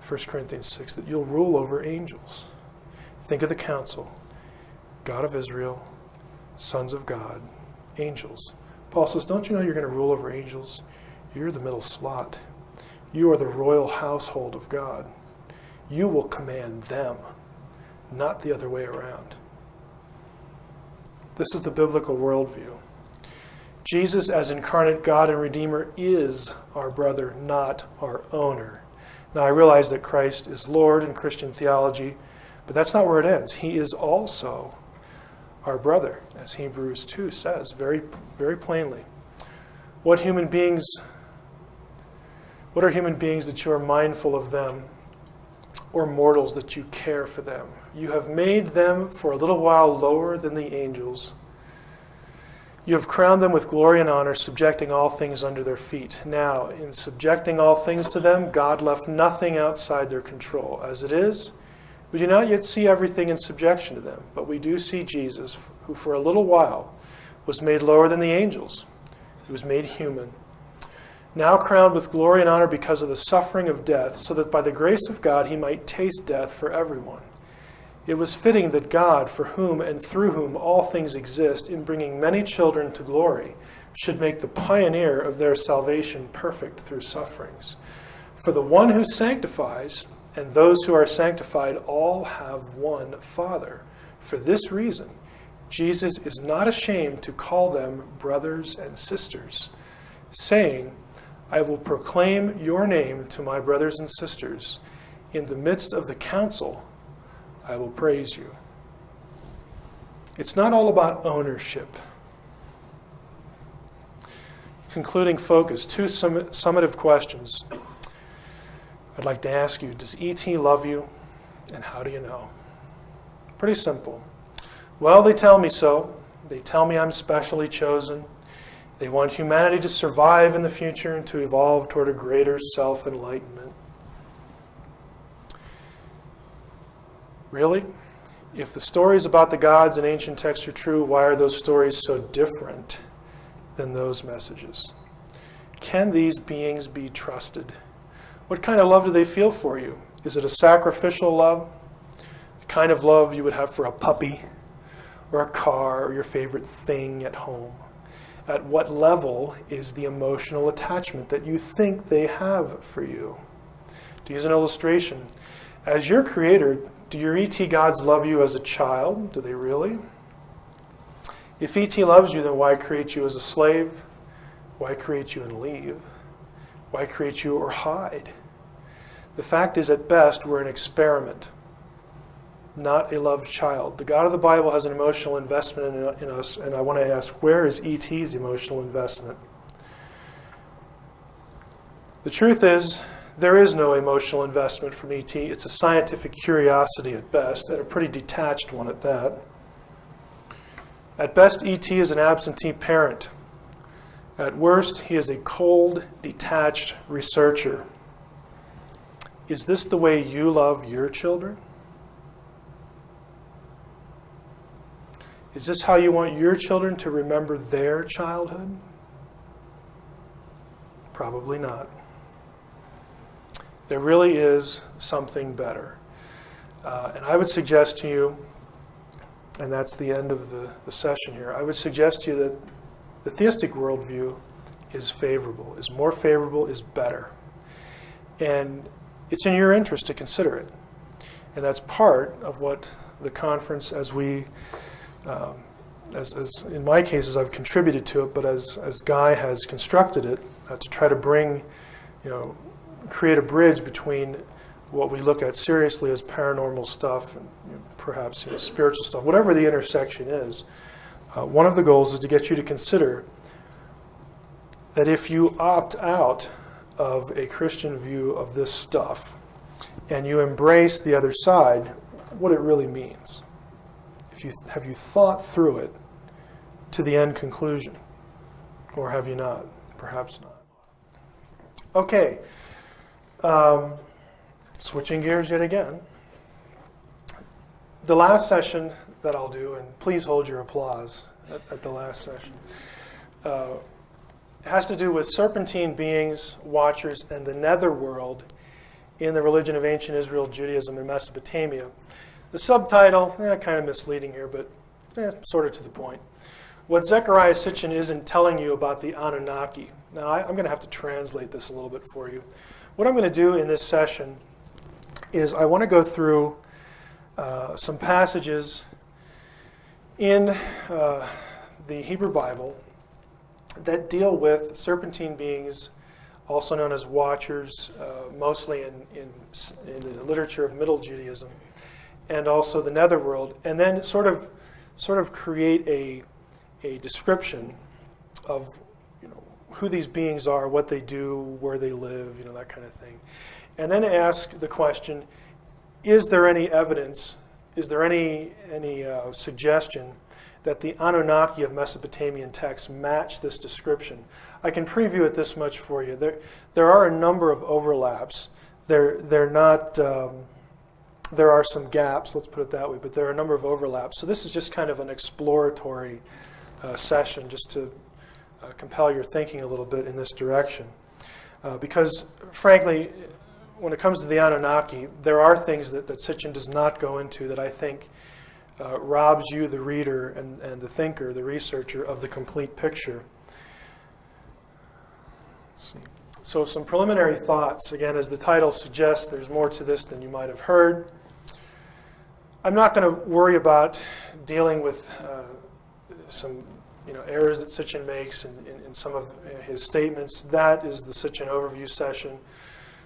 Speaker 1: 1 Corinthians 6, that you'll rule over angels. Think of the council. God of Israel, sons of God, angels. Paul says, don't you know you're going to rule over angels? You're the middle slot. You are the royal household of God. You will command them, not the other way around. This is the biblical worldview. Jesus, as incarnate God and Redeemer, is our brother, not our owner. Now, I realize that Christ is Lord in Christian theology, but that's not where it ends. He is also our brother, as Hebrews 2 says very, very plainly. What are human beings that you are mindful of them, or mortals that you care for them? You have made them for a little while lower than the angels. You have crowned them with glory and honor, subjecting all things under their feet. Now, in subjecting all things to them, God left nothing outside their control. As it is, we do not yet see everything in subjection to them, but we do see Jesus, who for a little while was made lower than the angels. He was made human. Now crowned with glory and honor because of the suffering of death, so that by the grace of God he might taste death for everyone. It was fitting that God, for whom and through whom all things exist, in bringing many children to glory, should make the pioneer of their salvation perfect through sufferings. For the one who sanctifies and those who are sanctified all have one Father. For this reason, Jesus is not ashamed to call them brothers and sisters, saying, I will proclaim your name to my brothers and sisters. In the midst of the council, I will praise you. It's not all about ownership. Concluding focus, two summative questions. I'd like to ask you, does E.T. love you? And how do you know? Pretty simple. Well, they tell me so. They tell me I'm specially chosen. They want humanity to survive in the future and to evolve toward a greater self-enlightenment. Really? If the stories about the gods in ancient texts are true, why are those stories so different than those messages? Can these beings be trusted? What kind of love do they feel for you? Is it a sacrificial love? The kind of love you would have for a puppy or a car or your favorite thing at home? At what level is the emotional attachment that you think they have for you? To use an illustration, as your creator, do your E.T. gods love you as a child? Do they really? If E.T. loves you, then why create you as a slave? Why create you and leave? Why create you or hide? The fact is, at best, we're an experiment. not a loved child. The God of the Bible has an emotional investment in us, and I want to ask, where is E.T.'s emotional investment? The truth is, there is no emotional investment from E.T. It's a scientific curiosity at best, and a pretty detached one at that. At best, E.T. is an absentee parent. At worst, he is a cold, detached researcher. Is this the way you love your children? Is this how you want your children to remember their childhood? Probably not. There really is something better. And I would suggest to you, and that's the end of the session here, I would suggest to you that the theistic worldview is favorable, is more favorable, is better. And it's in your interest to consider it. And that's part of what the conference, as we, as in my cases, I've contributed to it, but as Guy has constructed it, to try to bring, create a bridge between what we look at seriously as paranormal stuff and perhaps spiritual stuff, whatever the intersection is. One of the goals is to get you to consider that if you opt out of a Christian view of this stuff and you embrace the other side, what it really means. Have you thought through it to the end conclusion? Or have you not? Perhaps not. Okay. Switching gears yet again. The last session that I'll do, and please hold your applause at the last session, has to do with serpentine beings, watchers, and the netherworld in the religion of ancient Israel, Judaism, and Mesopotamia. The subtitle, kind of misleading here, but sort of to the point. What Zecharia Sitchin isn't telling you about the Anunnaki. Now, I'm going to have to translate this a little bit for you. What I'm going to do in this session is I want to go through some passages in the Hebrew Bible that deal with serpentine beings, also known as watchers, mostly in the literature of Middle Judaism, and also the netherworld, and then sort of create a description of who these beings are, what they do, where they live, that kind of thing. And then ask the question, is there any evidence, is there any suggestion that the Anunnaki of Mesopotamian texts match this description? I can preview it this much for you. There are a number of overlaps. They're not, there are some gaps, let's put it that way, but there are a number of overlaps. So this is just kind of an exploratory session just to compel your thinking a little bit in this direction. Because, frankly, when it comes to the Anunnaki, there are things that Sitchin does not go into that I think robs you, the reader, and the thinker, the researcher, of the complete picture. Let's see. So some preliminary thoughts. Again, as the title suggests, there's more to this than you might have heard. I'm not going to worry about dealing with some errors that Sitchin makes in some of his statements. That is the Sitchin overview session.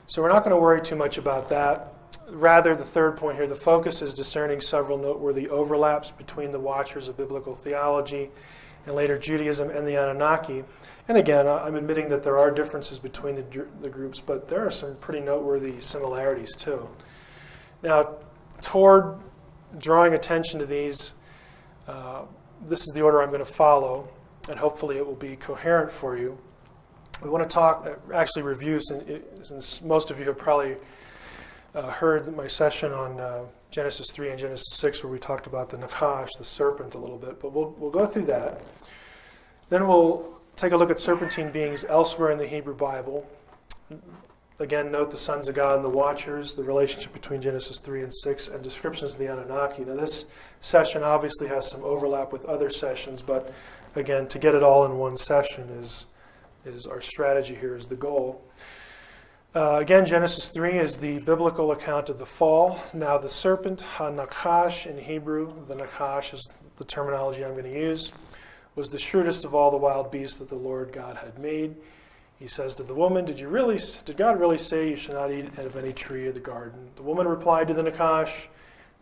Speaker 1: So we're not going to worry too much about that. Rather, the third point here, the focus is discerning several noteworthy overlaps between the watchers of biblical theology and later Judaism and the Anunnaki. And again, I'm admitting that there are differences between the groups, but there are some pretty noteworthy similarities too. Now, toward drawing attention to these, this is the order I'm going to follow, and hopefully it will be coherent for you. We want to actually review, since most of you have probably heard my session on Genesis 3 and Genesis 6, where we talked about the Nachash, the serpent, a little bit, but we'll go through that. Then we'll take a look at serpentine beings elsewhere in the Hebrew Bible. Again, note the sons of God and the watchers, the relationship between Genesis 3 and 6, and descriptions of the Anunnaki. Now, this session obviously has some overlap with other sessions, but again, to get it all in one session is our strategy here, is the goal. Again, Genesis 3 is the biblical account of the fall. Now, the serpent, ha-Nachash in Hebrew, the Nachash is the terminology I'm going to use, was the shrewdest of all the wild beasts that the Lord God had made. He says to the woman, did God really say you should not eat of any tree of the garden? The woman replied to the Nachash,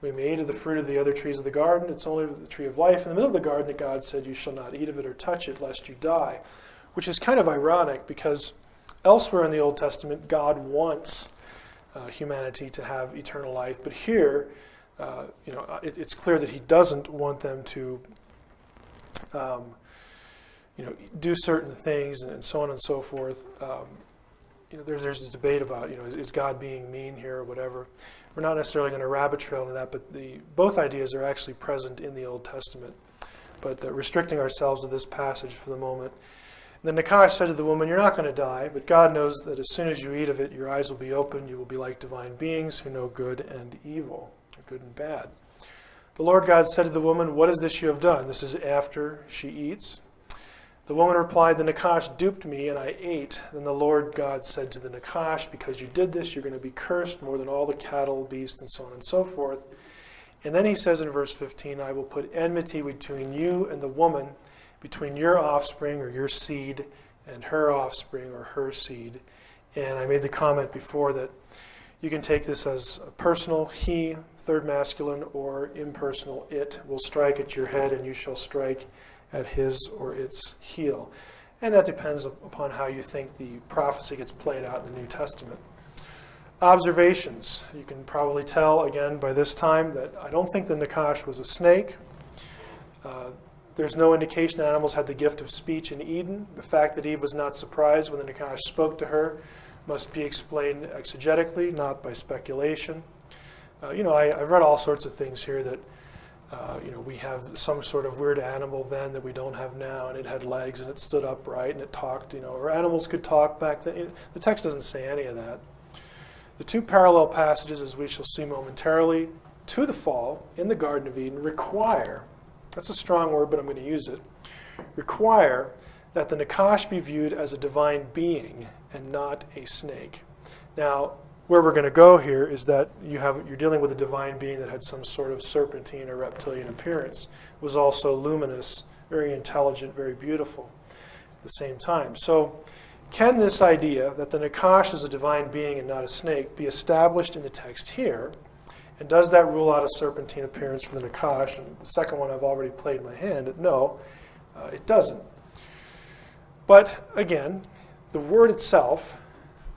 Speaker 1: We may eat of the fruit of the other trees of the garden. It's only the tree of life in the middle of the garden that God said, you shall not eat of it or touch it, lest you die. Which is kind of ironic, because elsewhere in the Old Testament, God wants humanity to have eternal life. But here, it's clear that he doesn't want them to do certain things and so on and so forth. There's this debate about, is God being mean here or whatever. We're not necessarily going to rabbit trail into that, but both ideas are actually present in the Old Testament. But restricting ourselves to this passage for the moment. Then Nakash said to the woman, you're not going to die, but God knows that as soon as you eat of it, your eyes will be opened. You will be like divine beings who know good and evil, or good and bad. The Lord God said to the woman, what is this you have done? This is after she eats. The woman replied, the Nakash duped me, and I ate. Then the Lord God said to the Nakash, because you did this, you're going to be cursed more than all the cattle, beasts, and so on and so forth. And then he says in verse 15, I will put enmity between you and the woman, between your offspring, or your seed, and her offspring, or her seed. And I made the comment before that you can take this as a personal he, third masculine, or impersonal it will strike at your head, and you shall strike at his or its heel. And that depends upon how you think the prophecy gets played out in the New Testament. Observations. You can probably tell, again, by this time that I don't think the Nakash was a snake. There's no indication that animals had the gift of speech in Eden. The fact that Eve was not surprised when the Nakash spoke to her must be explained exegetically, not by speculation. I've read all sorts of things here that we have some sort of weird animal then that we don't have now, and it had legs and it stood upright and it talked, or animals could talk back then. The text doesn't say any of that. The two parallel passages, as we shall see momentarily, to the fall in the Garden of Eden require, that's a strong word, but I'm going to use it, require that the Nakash be viewed as a divine being and not a snake. Now, where we're going to go here is that you're dealing with a divine being that had some sort of serpentine or reptilian appearance, was also luminous, very intelligent, very beautiful at the same time. So can this idea that the Nakash is a divine being and not a snake be established in the text here? And does that rule out a serpentine appearance for the Nakash? And the second one I've already played my hand. No, it doesn't. But again, the word itself,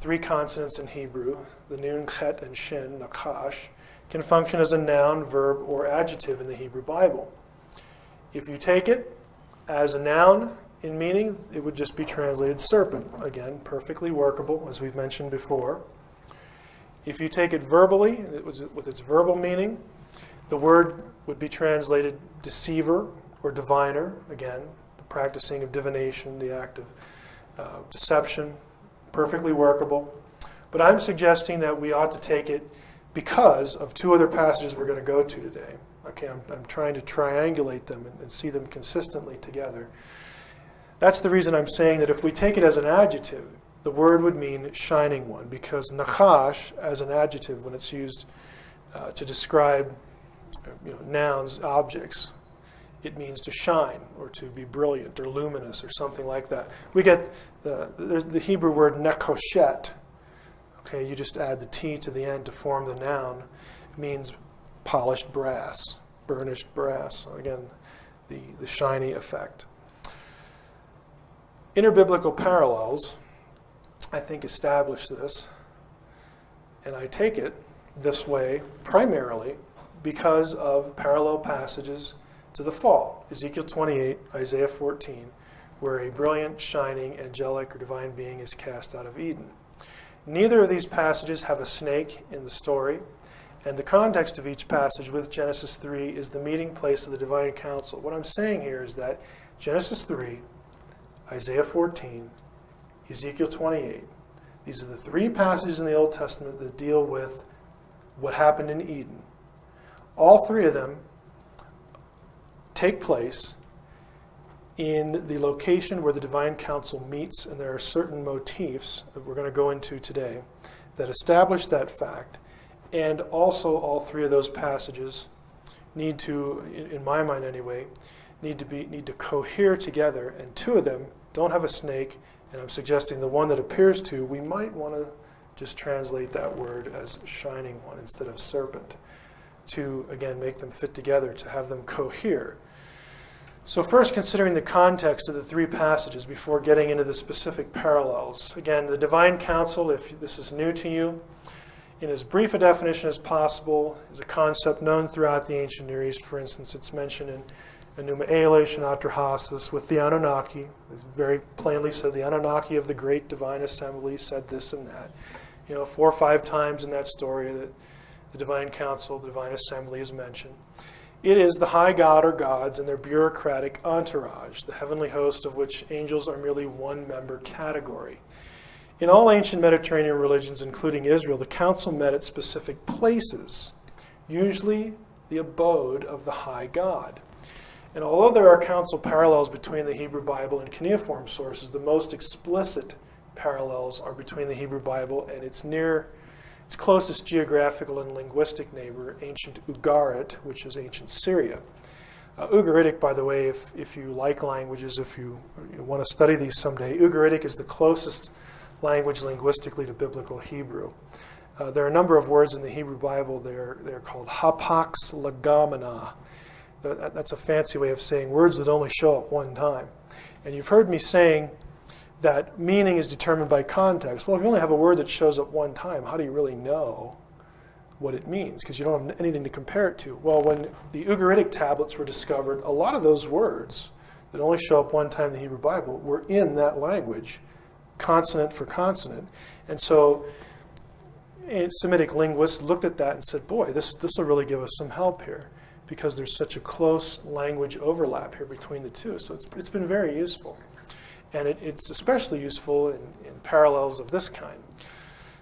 Speaker 1: 3 consonants in Hebrew, the nun, chet, and shin, Nakash, can function as a noun, verb, or adjective in the Hebrew Bible. If you take it as a noun in meaning, it would just be translated serpent. Again, perfectly workable, as we've mentioned before. If you take it verbally, with its verbal meaning, the word would be translated deceiver or diviner. Again, the practicing of divination, the act of deception, perfectly workable. But I'm suggesting that we ought to take it because of 2 other passages we're going to go to today. Okay, I'm trying to triangulate them and see them consistently together. That's the reason I'm saying that if we take it as an adjective, the word would mean shining one, because Nakash, as an adjective, when it's used to describe nouns, objects, it means to shine or to be brilliant or luminous or something like that. We get there's the Hebrew word nekoshet. Okay, you just add the T to the end to form the noun. It means polished brass, burnished brass. So again, the shiny effect. Interbiblical parallels, I think, establish this, and I take it this way primarily because of parallel passages to the fall. Ezekiel 28, Isaiah 14, where a brilliant, shining, angelic, or divine being is cast out of Eden. Neither of these passages have a snake in the story, and the context of each passage with Genesis 3 is the meeting place of the divine council. What I'm saying here is that Genesis 3, Isaiah 14, Ezekiel 28, these are the 3 passages in the Old Testament that deal with what happened in Eden. All 3 of them take place in the location where the divine council meets, and there are certain motifs that we're going to go into today that establish that fact. And also all 3 of those passages need to, in my mind anyway, need to cohere together, and 2 of them don't have a snake, and I'm suggesting the one that appears to, we might want to just translate that word as shining one instead of serpent. to, again, make them fit together, to have them cohere. So first, considering the context of the three passages before getting into the specific parallels. Again, the divine counsel, if this is new to you, in as brief a definition as possible, is a concept known throughout the ancient Near East. For instance, it's mentioned in Enuma Elish and Atrahasis with the Anunnaki. It very plainly said the Anunnaki of the Great Divine Assembly said this and that. 4 or 5 times in that story that the divine council, the divine assembly is mentioned. It is the high god or gods and their bureaucratic entourage, the heavenly host of which angels are merely one member category. In all ancient Mediterranean religions, including Israel, the council met at specific places, usually the abode of the high god. And although there are council parallels between the Hebrew Bible and cuneiform sources, the most explicit parallels are between the Hebrew Bible and its closest geographical and linguistic neighbor, ancient Ugarit, which is ancient Syria. Ugaritic, by the way, if you like languages, if you want to study these someday, Ugaritic is the closest language linguistically to Biblical Hebrew. There are a number of words in the Hebrew Bible. They're called hapax legomena. That's a fancy way of saying words that only show up one time. And you've heard me saying that meaning is determined by context. Well, if you only have a word that shows up one time, how do you really know what it means? Because you don't have anything to compare it to. Well, when the Ugaritic tablets were discovered, a lot of those words that only show up one time in the Hebrew Bible were in that language, consonant for consonant. And so Semitic linguists looked at that and said, boy, this will really give us some help here, because there's such a close language overlap here between the two. So it's been very useful. And it's especially useful in parallels of this kind.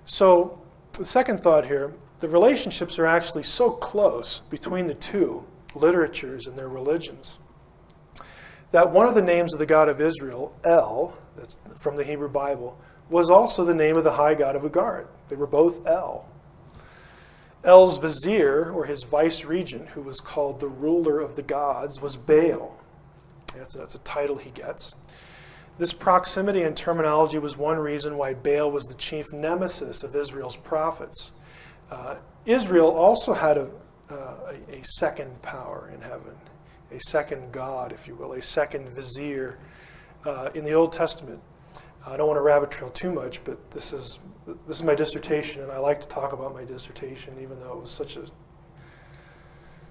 Speaker 1: So the second thought here, the relationships are actually so close between the two literatures and their religions that one of the names of the God of Israel, El, that's from the Hebrew Bible, was also the name of the high god of Ugarit. They were both El. El's vizier, or his vice-regent, who was called the ruler of the gods, was Baal. That's a title he gets. This proximity and terminology was one reason why Baal was the chief nemesis of Israel's prophets. Israel also had a second power in heaven, a second god, if you will, a second vizier in the Old Testament. I don't want to rabbit trail too much, but this is my dissertation, and I like to talk about my dissertation, even though it was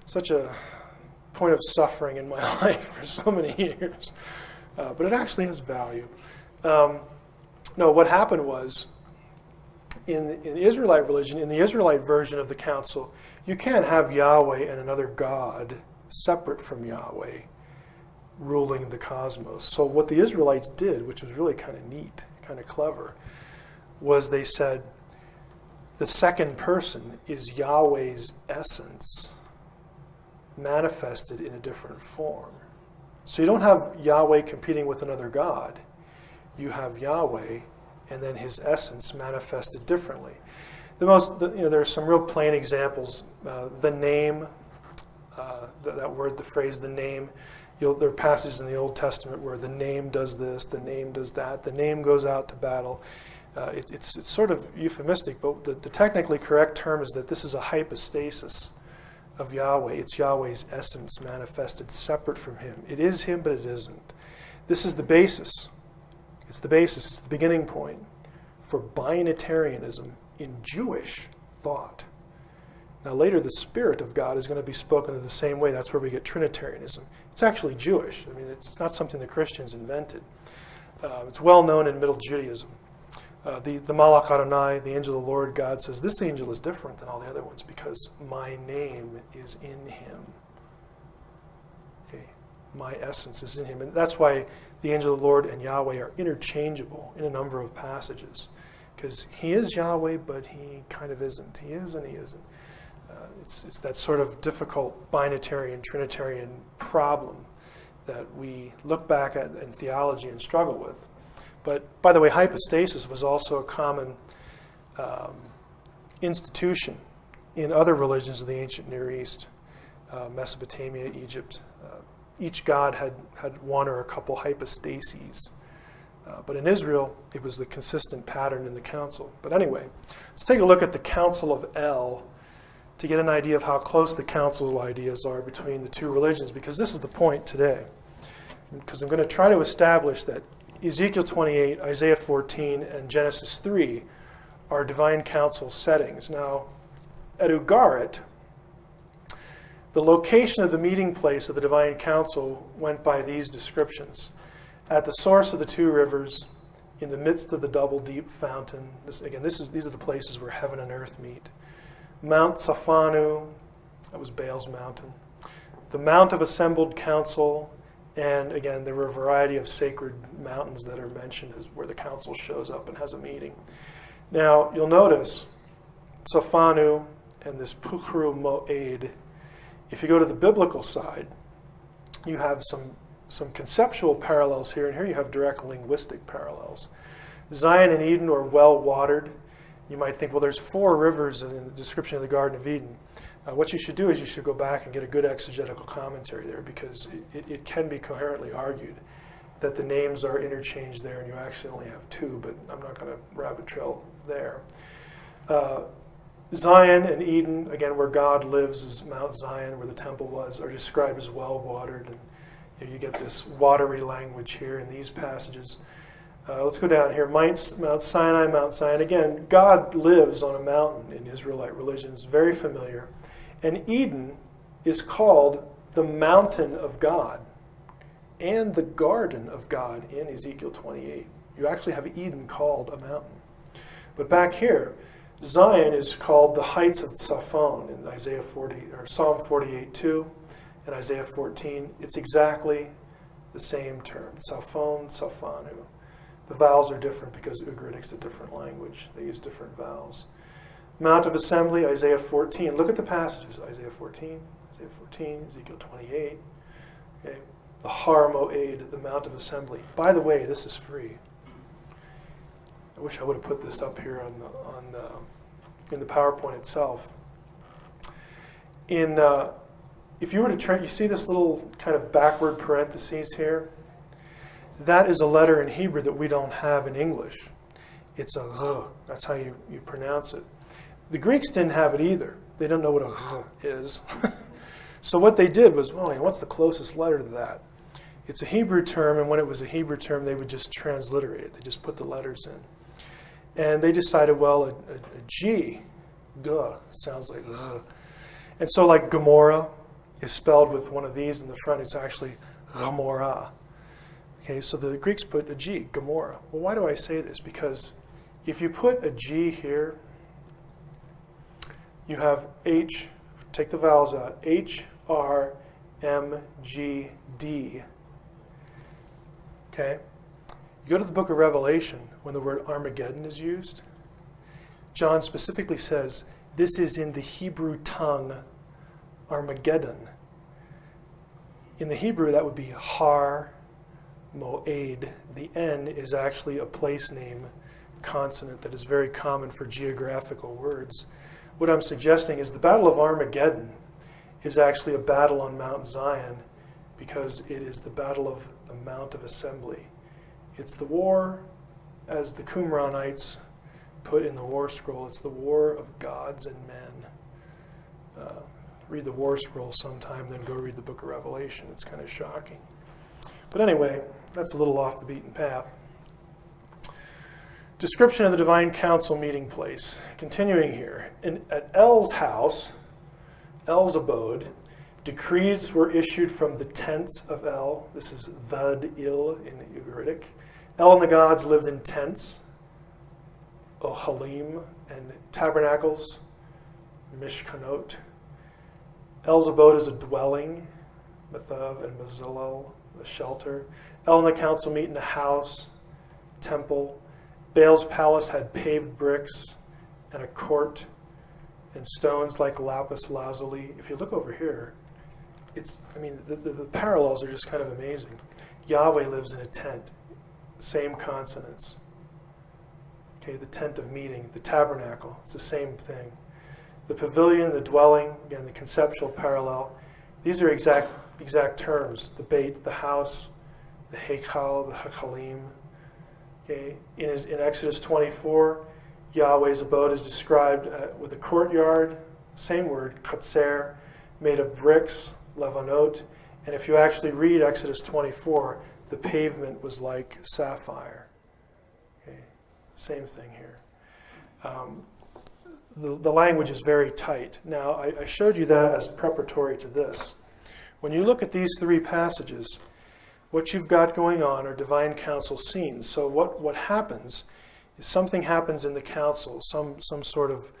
Speaker 1: such a point of suffering in my life for so many years. But it actually has value. No, what happened was, in Israelite religion, in the Israelite version of the council, you can't have Yahweh and another god separate from Yahweh ruling the cosmos. So what the Israelites did, which was really kind of neat, kind of clever, was they said the second person is Yahweh's essence manifested in a different form. So you don't have Yahweh competing with another god. You have Yahweh and then his essence manifested differently. There are some real plain examples. The name, that word, the phrase, the name. There are passages in the Old Testament where the name does this, the name does that, the name goes out to battle. It's sort of euphemistic, but the technically correct term is that this is a hypostasis of Yahweh. It's Yahweh's essence manifested separate from him. It is him, but it isn't. This is the basis. It's the basis. It's the beginning point for binitarianism in Jewish thought. Now later the Spirit of God is going to be spoken in the same way. That's where we get Trinitarianism. It's actually Jewish. I mean, it's not something the Christians invented. It's well known in Middle Judaism. The Malach Adonai, the angel of the Lord, God says, this angel is different than all the other ones because my name is in him. Okay, my essence is in him. And that's why the angel of the Lord and Yahweh are interchangeable in a number of passages. Because he is Yahweh, but he kind of isn't. He is and he isn't. It's that sort of difficult binitarian, Trinitarian problem that we look back at in theology and struggle with. But, by the way, hypostasis was also a common institution in other religions of the ancient Near East, Mesopotamia, Egypt. Each god had one or a couple hypostases. But in Israel, it was the consistent pattern in the council. But anyway, let's take a look at the Council of El to get an idea of how close the council's ideas are between the two religions, because this is the point today. Because I'm going to try to establish that Ezekiel 28, Isaiah 14, and Genesis 3 are divine council settings. Now, at Ugarit, the location of the meeting place of the divine council went by these descriptions. At the source of the two rivers, in the midst of the double deep fountain. These are the places where heaven and earth meet. Mount Safanu, that was Baal's mountain. The Mount of Assembled Council, and again, there were a variety of sacred mountains that are mentioned as where the council shows up and has a meeting. Now, you'll notice Safanu and this Puchru Moed. If you go to the biblical side, you have some conceptual parallels here, and here you have direct linguistic parallels. Zion and Eden are well watered. You might think, well, there's 4 rivers in the description of the Garden of Eden. What you should do is you should go back and get a good exegetical commentary there, because it can be coherently argued that the names are interchanged there and you actually only have 2, but I'm not going to rabbit trail there. Zion and Eden, again, where God lives, is Mount Zion, where the temple was, are described as well watered. And you get this watery language here in these passages. Let's go down here. Mount Sinai, Mount Zion. Again, God lives on a mountain in Israelite religion. It's very familiar. And Eden is called the mountain of God and the garden of God in Ezekiel 28. You actually have Eden called a mountain. But back here, Zion is called the heights of Tzaphon in Isaiah 40 or Psalm 48:2 and Isaiah 14. It's exactly the same term, Tzaphon, Tzaphanu. The vowels are different because Ugaritic's a different language. They use different vowels. Mount of Assembly, Isaiah 14. Look at the passages. Isaiah 14, Ezekiel 28. Okay. The Har Moed, the Mount of Assembly. By the way, this is free. I wish I would have put this up here in the PowerPoint itself. If you were to you see this little kind of backward parentheses here? That is a letter in Hebrew that we don't have in English. It's a r. That's how you pronounce it. The Greeks didn't have it either. They don't know what a r is. So what they did was, what's the closest letter to that? It's a Hebrew term, and when it was a Hebrew term, they would just transliterate it. They just put the letters in. And they decided, well, a G, duh, sounds like ugh. And so like Gomorrah is spelled with one of these in the front. It's actually Gomorrah. Okay, so the Greeks put a G, Gomorrah. Well, why do I say this? Because if you put a G here, you have H, take the vowels out, H, R, M, G, D. Okay? You go to the book of Revelation, when the word Armageddon is used, John specifically says, this is in the Hebrew tongue, Armageddon. In the Hebrew, that would be Har Moed. The N is actually a place name consonant that is very common for geographical words. What I'm suggesting is the Battle of Armageddon is actually a battle on Mount Zion because it is the battle of the Mount of Assembly. It's the war, as the Qumranites put in the war scroll, it's the war of gods and men. Read the war scroll sometime, then go read the book of Revelation. It's kind of shocking. But anyway, that's a little off the beaten path. Description of the divine council meeting place. Continuing here. At El's house, El's abode, decrees were issued from the tents of El. This is Vad-Il in the Ugaritic. El and the gods lived in tents, Ohalim, and tabernacles, Mishkanot. El's abode is a dwelling, Methav and Mazilel, the shelter. El and the council meet in a house, temple. Baal's palace had paved bricks and a court and stones like lapis lazuli. If you look over here, the parallels are just kind of amazing. Yahweh lives in a tent, same consonants. Okay, the tent of meeting, the tabernacle, it's the same thing. The pavilion, the dwelling, again, the conceptual parallel. These are exact terms. The beit, the house, the heichal, the hakalim. Okay, in Exodus 24, Yahweh's abode is described with a courtyard, Same word, katser, made of bricks, levanot. And if you actually read Exodus 24, the pavement was like sapphire. Okay. Same thing here. The language is very tight. Now, I showed you that as preparatory to this. When you look at these three passages, what you've got going on are divine council scenes. So what happens is something happens in the council, some sort of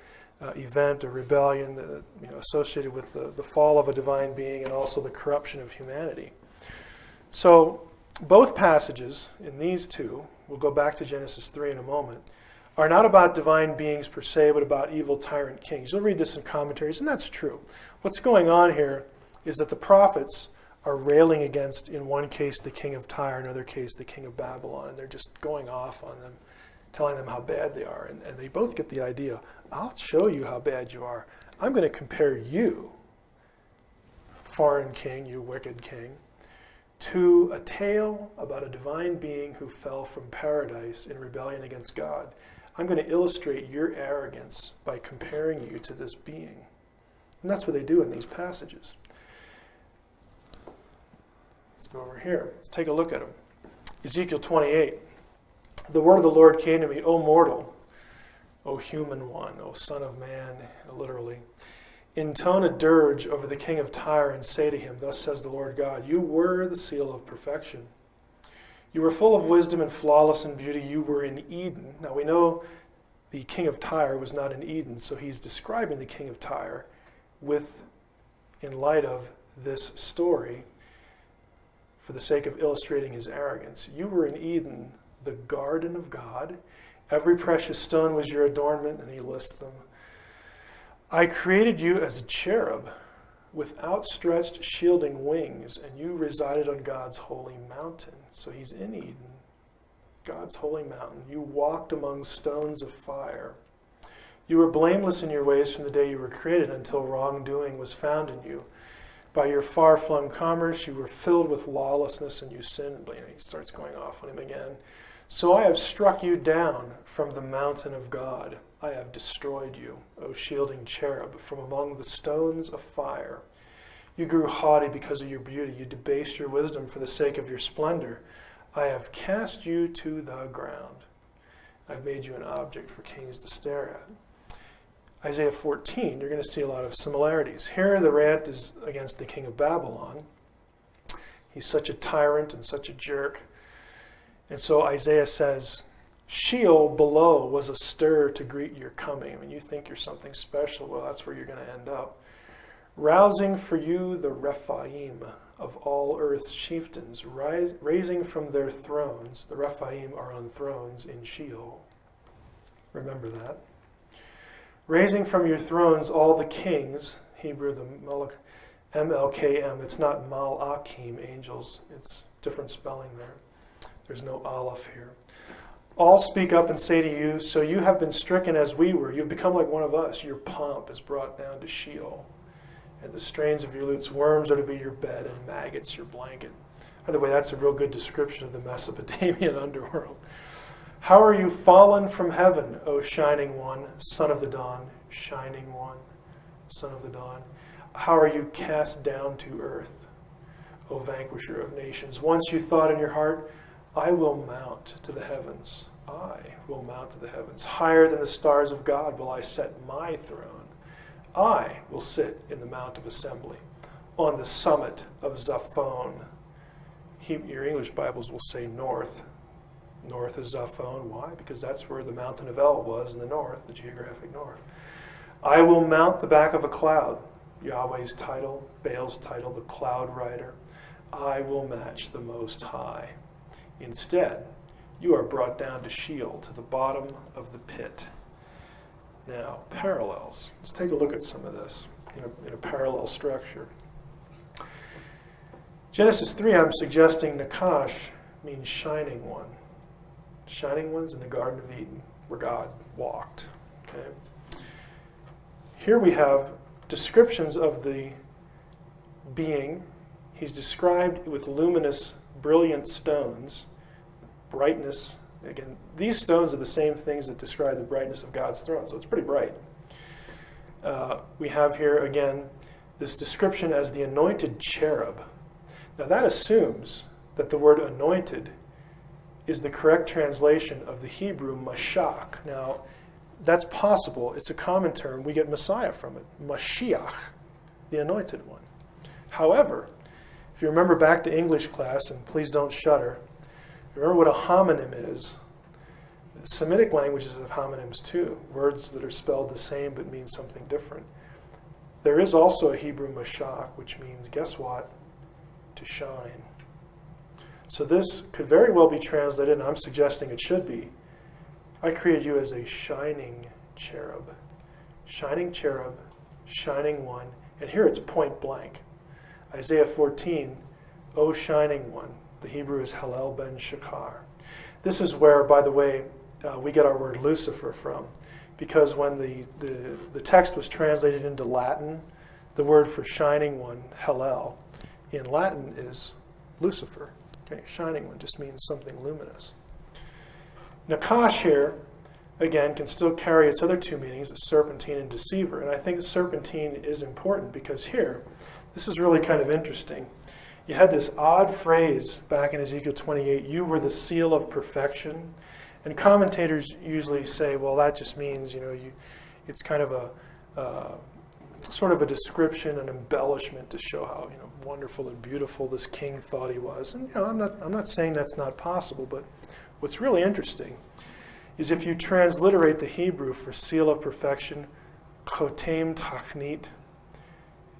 Speaker 1: event or rebellion associated with the fall of a divine being and also the corruption of humanity. So both passages in these two, we'll go back to Genesis 3 in a moment, are not about divine beings per se, but about evil tyrant kings. You'll read this in commentaries, and that's true. What's going on here is that the prophets are railing against, in one case, the king of Tyre, in another case, the king of Babylon, and they're just going off on them, telling them how bad they are. And they both get the idea, I'll show you how bad you are. I'm going to compare you, foreign king, you wicked king, to a tale about a divine being who fell from paradise in rebellion against God. I'm going to illustrate your arrogance by comparing you to this being. And that's what they do in these passages. Let's go over here. Let's take a look at them. Ezekiel 28. The word of the Lord came to me, O mortal, O human one, O son of man, literally. Intone a dirge over the king of Tyre and say to him, Thus says the Lord God, you were the seal of perfection. You were full of wisdom and flawless in beauty. You were in Eden. Now we know the king of Tyre was not in Eden, so he's describing the king of Tyre in light of this story for the sake of illustrating his arrogance. You were in Eden, the garden of God. Every precious stone was your adornment, and he lists them. I created you as a cherub with outstretched shielding wings, and you resided on God's holy mountain. So he's in Eden, God's holy mountain. You walked among stones of fire. You were blameless in your ways from the day you were created until wrongdoing was found in you. By your far-flung commerce, you were filled with lawlessness, and you sinned. He starts going off on him again. So I have struck you down from the mountain of God. I have destroyed you, O shielding cherub, from among the stones of fire. You grew haughty because of your beauty. You debased your wisdom for the sake of your splendor. I have cast you to the ground. I've made you an object for kings to stare at. Isaiah 14, you're going to see a lot of similarities. Here the rant is against the king of Babylon. He's such a tyrant and such a jerk. And so Isaiah says, Sheol below was astir to greet your coming. When you think you're something special, well, that's where you're going to end up. Rousing for you the Rephaim of all earth's chieftains, raising from their thrones. The Rephaim are on thrones in Sheol. Remember that. Raising from your thrones all the kings, Hebrew, the Melech, M-L-K-M. It's not Mal-Akim, angels. It's different spelling there. There's no Aleph here. All speak up and say to you, so you have been stricken as we were. You've become like one of us. Your pomp is brought down to Sheol. And the strains of your lutes, worms are to be your bed and maggots your blanket. By the way, that's a real good description of the Mesopotamian underworld. How are you fallen from heaven, O shining one, son of the dawn, shining one, son of the dawn? How are you cast down to earth, O vanquisher of nations? Once you thought in your heart, I will mount to the heavens. I will mount to the heavens. Higher than the stars of God will I set my throne. I will sit in the mount of assembly, on the summit of Zaphon. Your English Bibles will say north. North is Zaphon. Why? Because that's where the mountain of El was in the north, the geographic north. I will mount the back of a cloud. Yahweh's title, Baal's title, the cloud rider. I will match the Most High. Instead, you are brought down to Sheol, to the bottom of the pit. Now, parallels. Let's take a look at some of this in a parallel structure. Genesis 3, I'm suggesting Nakash means shining one. Shining one's in the Garden of Eden, where God walked. Okay. Here we have descriptions of the being. He's described with luminous, brilliant stones, brightness. Again, these stones are the same things that describe the brightness of God's throne, so it's pretty bright. we have here again this description as the anointed cherub. Now that assumes that the word anointed is the correct translation of the Hebrew Mashach. Now that's possible. It's a common term. We get Messiah from it. Mashiach, the anointed one. However, if you remember back to English class, and please don't shudder, remember what a homonym is. Semitic languages have homonyms too, words that are spelled the same but mean something different. There is also a Hebrew mashach, which means, guess what? To shine. So this could very well be translated, and I'm suggesting it should be, I created you as a shining cherub. Shining cherub, shining one, and here it's point blank. Isaiah 14, O shining one. The Hebrew is Hallel ben Shachar. This is where, by the way, we get our word Lucifer from, because when the text was translated into Latin, the word for shining one, Hallel, in Latin is Lucifer. Okay, shining one just means something luminous. Nakash here, again, can still carry its other two meanings, as serpentine and deceiver. And I think serpentine is important because here, this is really kind of interesting. You had this odd phrase back in Ezekiel 28, you were the seal of perfection. And commentators usually say, well, that just means, it's kind of a sort of a description, an embellishment to show how wonderful and beautiful this king thought he was. And I'm not saying that's not possible, but what's really interesting is if you transliterate the Hebrew for seal of perfection, chotem tachnit,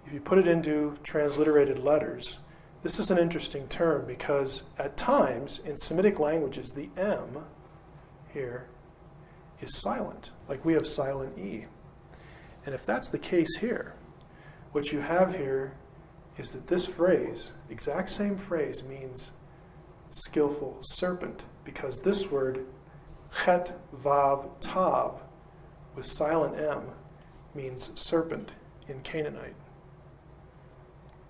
Speaker 1: if you put it into transliterated letters, this is an interesting term because at times in Semitic languages the M here is silent, like we have silent E. And if that's the case here, what you have here is that this phrase, exact same phrase, means skillful serpent, because this word, chet vav tav, with silent M, means serpent in Canaanite.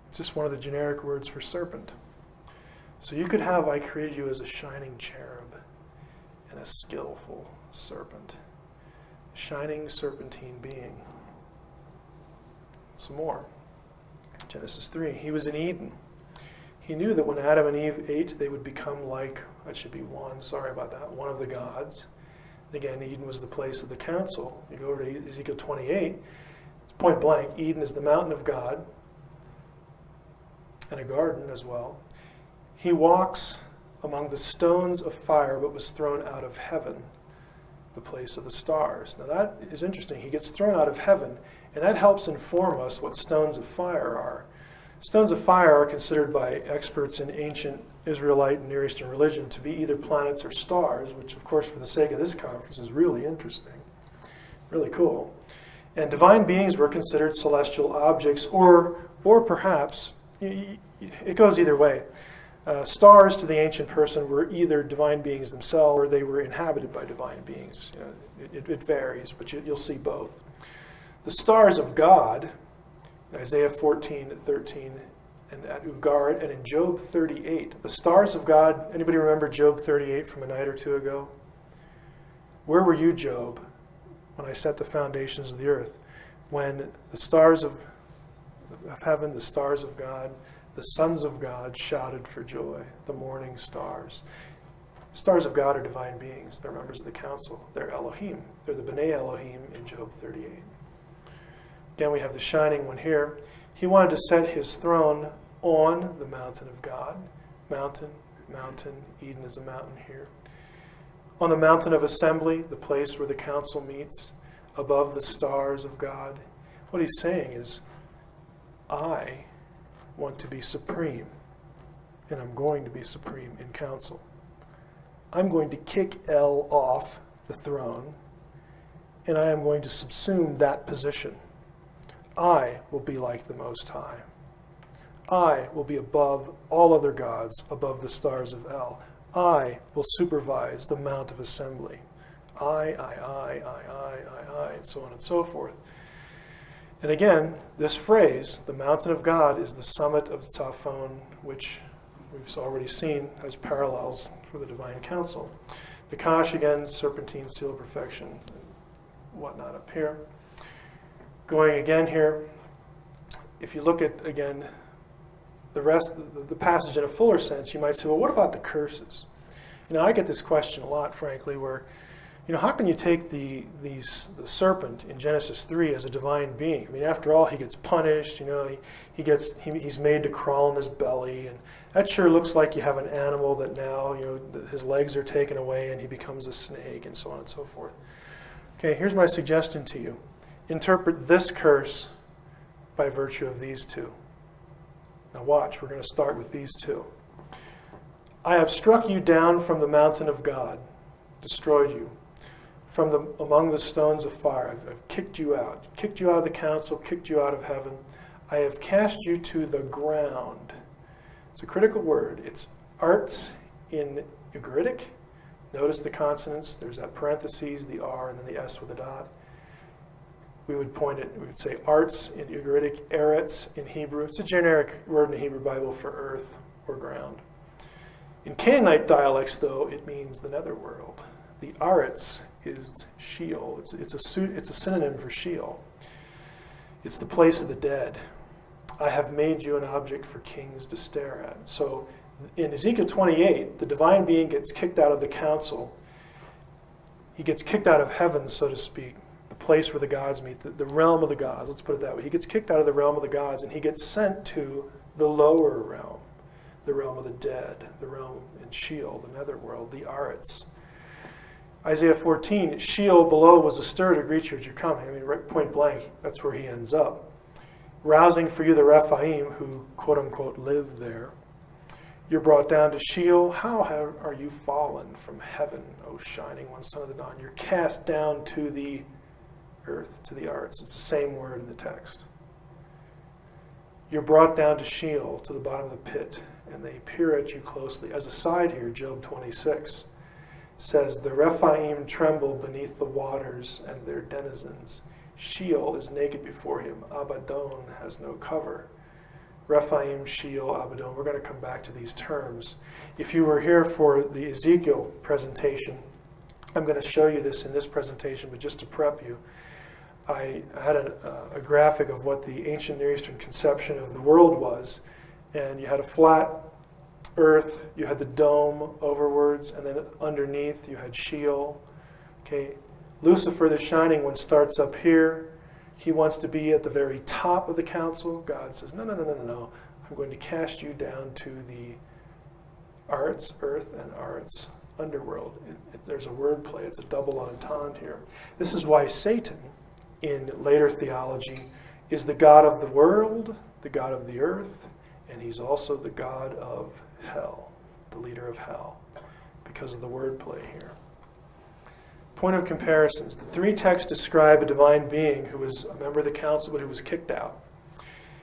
Speaker 1: It's just one of the generic words for serpent. So you could have, I created you as a shining cherub and a skillful serpent, a shining serpentine being. Some more. Genesis 3. He was in Eden. He knew that when Adam and Eve ate, they would become like, that should be one of the gods. And again, Eden was the place of the council. You go over to Ezekiel 28, it's point blank, Eden is the mountain of God and a garden as well. He walks among the stones of fire, but was thrown out of heaven, the place of the stars. Now that is interesting. He gets thrown out of heaven, and that helps inform us what stones of fire are. Stones of fire are considered by experts in ancient Israelite and Near Eastern religion to be either planets or stars, which of course for the sake of this conference is really interesting, really cool. And divine beings were considered celestial objects, or perhaps, it goes either way. Stars to the ancient person were either divine beings themselves or they were inhabited by divine beings. It varies, but you'll see both. The stars of God, in Isaiah 14:13, and at Ugarit, and in Job 38, the stars of God, anybody remember Job 38 from a night or two ago? Where were you, Job, when I set the foundations of the earth? When the stars of heaven, the stars of God, the sons of God shouted for joy, the morning stars. Stars of God are divine beings. They're members of the council. They're Elohim. They're the B'nai Elohim in Job 38. Again, we have the shining one here. He wanted to set his throne on the mountain of God. Mountain, Eden is a mountain here. On the mountain of assembly, the place where the council meets, above the stars of God. What he's saying is, I want to be supreme, and I'm going to be supreme in council. I'm going to kick El off the throne, and I am going to subsume that position. I will be like the Most High. I will be above all other gods, above the stars of El. I will supervise the Mount of Assembly. I, and so on and so forth. And again, this phrase, the mountain of God, is the summit of Tzaphon, which we've already seen as parallels for the divine council. Nakash, again, serpentine, seal of perfection, whatnot up here. Going again here, if you look at, again, the rest of the passage in a fuller sense, you might say, well, what about the curses? You know, I get this question a lot, frankly, where, you know, how can you take the serpent in Genesis 3 as a divine being? I mean, after all, he gets punished, you know, he's made to crawl in his belly, and that sure looks like you have an animal that now, you know, his legs are taken away and he becomes a snake and so on and so forth. Okay, here's my suggestion to you. Interpret this curse by virtue of these two. Now watch, we're going to start with these two. I have struck you down from the mountain of God, destroyed you. Among the stones of fire, I've kicked you out of the council, kicked you out of heaven. I have cast you to the ground. It's a critical word. It's arts in Ugaritic. Notice the consonants. There's that parentheses, the R, and then the S with a dot. We would say arts in Ugaritic, eretz in Hebrew. It's a generic word in the Hebrew Bible for earth or ground. In Canaanite dialects, though, it means the netherworld. The aretz is Sheol. It's a synonym for Sheol. It's the place of the dead. I have made you an object for kings to stare at. So in Ezekiel 28, the divine being gets kicked out of the council. He gets kicked out of heaven, so to speak, the place where the gods meet, the realm of the gods. Let's put it that way. He gets kicked out of the realm of the gods, and he gets sent to the lower realm, the realm of the dead, the realm in Sheol, the netherworld, the aretz. Isaiah 14, Sheol below was astir to greet you as you're coming. I mean, right, point blank, that's where he ends up. Rousing for you the Rephaim who, quote unquote, live there. You're brought down to Sheol. How are you fallen from heaven, O shining one, son of the dawn? You're cast down to the earth, to the arts. It's the same word in the text. You're brought down to Sheol, to the bottom of the pit, and they peer at you closely. As a side here, Job 26 says, the Rephaim tremble beneath the waters and their denizens. Sheol is naked before him. Abaddon has no cover. Rephaim, Sheol, Abaddon. We're going to come back to these terms. If you were here for the Ezekiel presentation, I'm going to show you this in this presentation, but just to prep you, I had a graphic of what the ancient Near Eastern conception of the world was, and you had a flat earth, you had the dome overwards, and then underneath you had Sheol. Okay, Lucifer, the shining one, starts up here. He wants to be at the very top of the council. God says, no, I'm going to cast you down to the arts, earth, and arts, underworld. There's a word play. It's a double entendre here. This is why Satan, in later theology, is the god of the world, the god of the earth, and he's also the god of hell, the leader of hell, because of the wordplay here. Point of comparisons. The three texts describe a divine being who was a member of the council, but who was kicked out.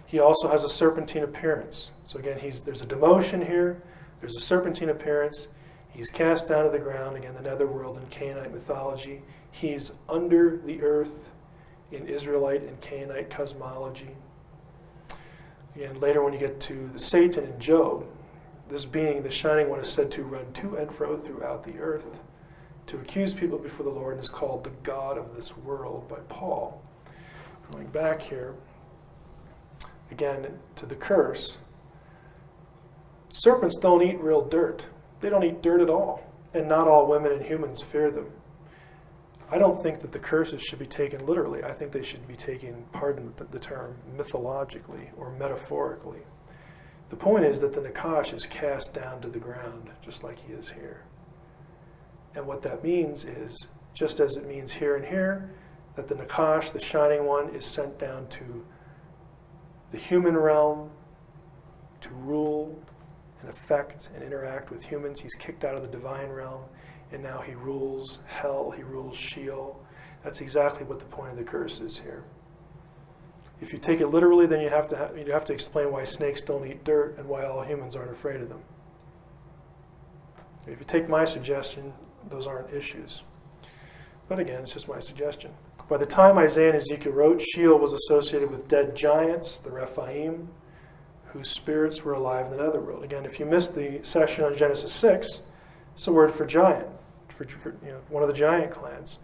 Speaker 1: He also has a serpentine appearance. So again, there's a demotion here. There's a serpentine appearance. He's cast down to the ground, again, the netherworld in Canaanite mythology. He's under the earth in Israelite and Canaanite cosmology. Again, later when you get to the Satan in Job, this being, the shining one, is said to run to and fro throughout the earth to accuse people before the Lord, and is called the God of this world by Paul. Going back here, again, to the curse. Serpents don't eat real dirt. They don't eat dirt at all. And not all women and humans fear them. I don't think that the curses should be taken literally. I think they should be taken, pardon the term, mythologically or metaphorically. The point is that the Nakash is cast down to the ground, just like he is here. And what that means is, just as it means here and here, that the Nakash, the shining one, is sent down to the human realm to rule and affect and interact with humans. He's kicked out of the divine realm, and now he rules hell, he rules Sheol. That's exactly what the point of the curse is here. If you take it literally, then you have to explain why snakes don't eat dirt and why all humans aren't afraid of them. If you take my suggestion, those aren't issues. But again, it's just my suggestion. By the time Isaiah and Ezekiel wrote, Sheol was associated with dead giants, the Rephaim, whose spirits were alive in the netherworld. Again, if you missed the session on Genesis 6, it's a word for giant, for one of the giant clans.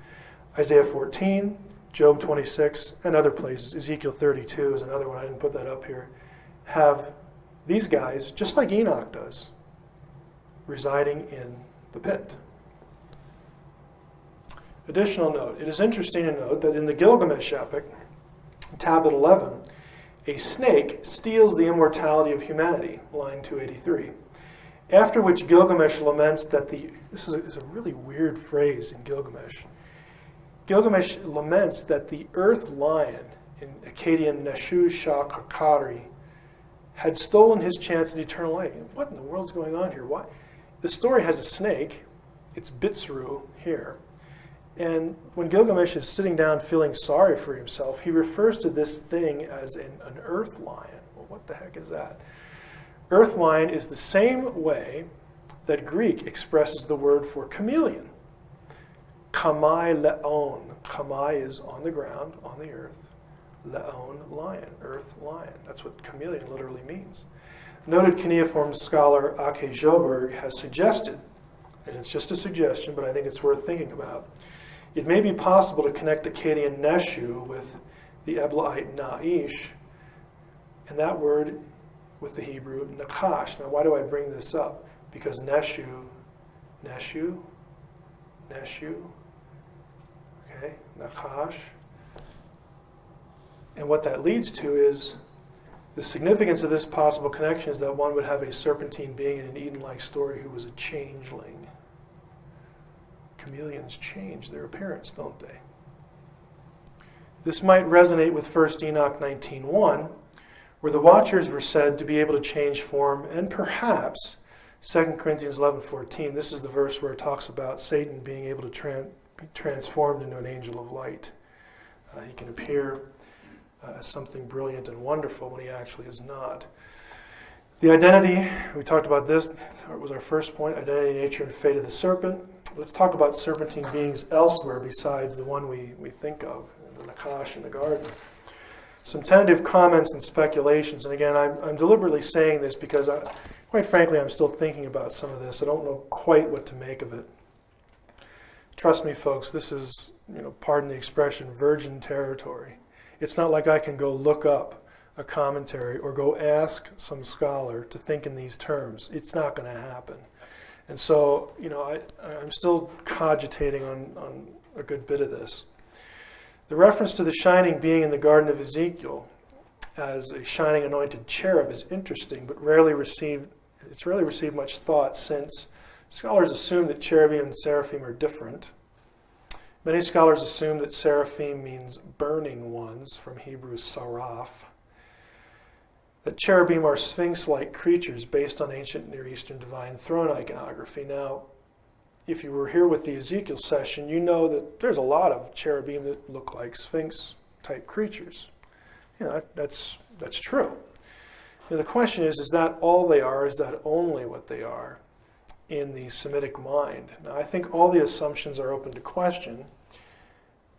Speaker 1: Isaiah 14, Job 26, and other places, Ezekiel 32 is another one, I didn't put that up here, have these guys, just like Enoch does, residing in the pit. Additional note, it is interesting to note that in the Gilgamesh epic, tablet 11, a snake steals the immortality of humanity, line 283. After which Gilgamesh laments that this is a really weird phrase in Gilgamesh. Gilgamesh laments that the earth lion, in Akkadian Neshu Shah Kakari, had stolen his chance at eternal life. What in the world's going on here? Why? The story has a snake, it's Bitsru here, and when Gilgamesh is sitting down feeling sorry for himself, he refers to this thing as an earth lion. Well, what the heck is that? Earth lion is the same way that Greek expresses the word for chameleon. Kamai leon. Kamai is on the ground, on the earth. Leon, lion, earth lion. That's what chameleon literally means. Noted cuneiform scholar Ake Joberg has suggested, and it's just a suggestion, but I think it's worth thinking about, it may be possible to connect Akkadian Neshu with the Eblaite Na'ish, and that word with the Hebrew Nakash. Now, why do I bring this up? Because Neshu, okay, Nakash. And what that leads to is the significance of this possible connection is that one would have a serpentine being in an Eden-like story who was a changeling. Chameleons change their appearance, don't they? This might resonate with 1 Enoch 19:1, where the Watchers were said to be able to change form, and perhaps 2 Corinthians 11:14. This is the verse where it talks about Satan being able to be transformed into an angel of light. He can appear as something brilliant and wonderful when he actually is not. The identity, we talked about this, was our first point, identity, nature, and fate of the serpent. Let's talk about serpentine beings elsewhere besides the one we think of, the Nakash in the garden. Some tentative comments and speculations, and again, I'm deliberately saying this because, quite frankly, I'm still thinking about some of this. I don't know quite what to make of it. Trust me, folks, this is, pardon the expression, virgin territory. It's not like I can go look up a commentary or go ask some scholar to think in these terms. It's not going to happen. And so, I'm still cogitating on a good bit of this. The reference to the shining being in the Garden of Ezekiel as a shining anointed cherub is interesting, but it's rarely received much thought, since scholars assume that cherubim and seraphim are different. Many scholars assume that seraphim means burning ones, from Hebrew saraf. That cherubim are sphinx-like creatures based on ancient Near Eastern divine throne iconography. Now, if you were here with the Ezekiel session, you know that there's a lot of cherubim that look like sphinx-type creatures. That's true. The question is that all they are? Is that only what they are in the Semitic mind? Now, I think all the assumptions are open to question,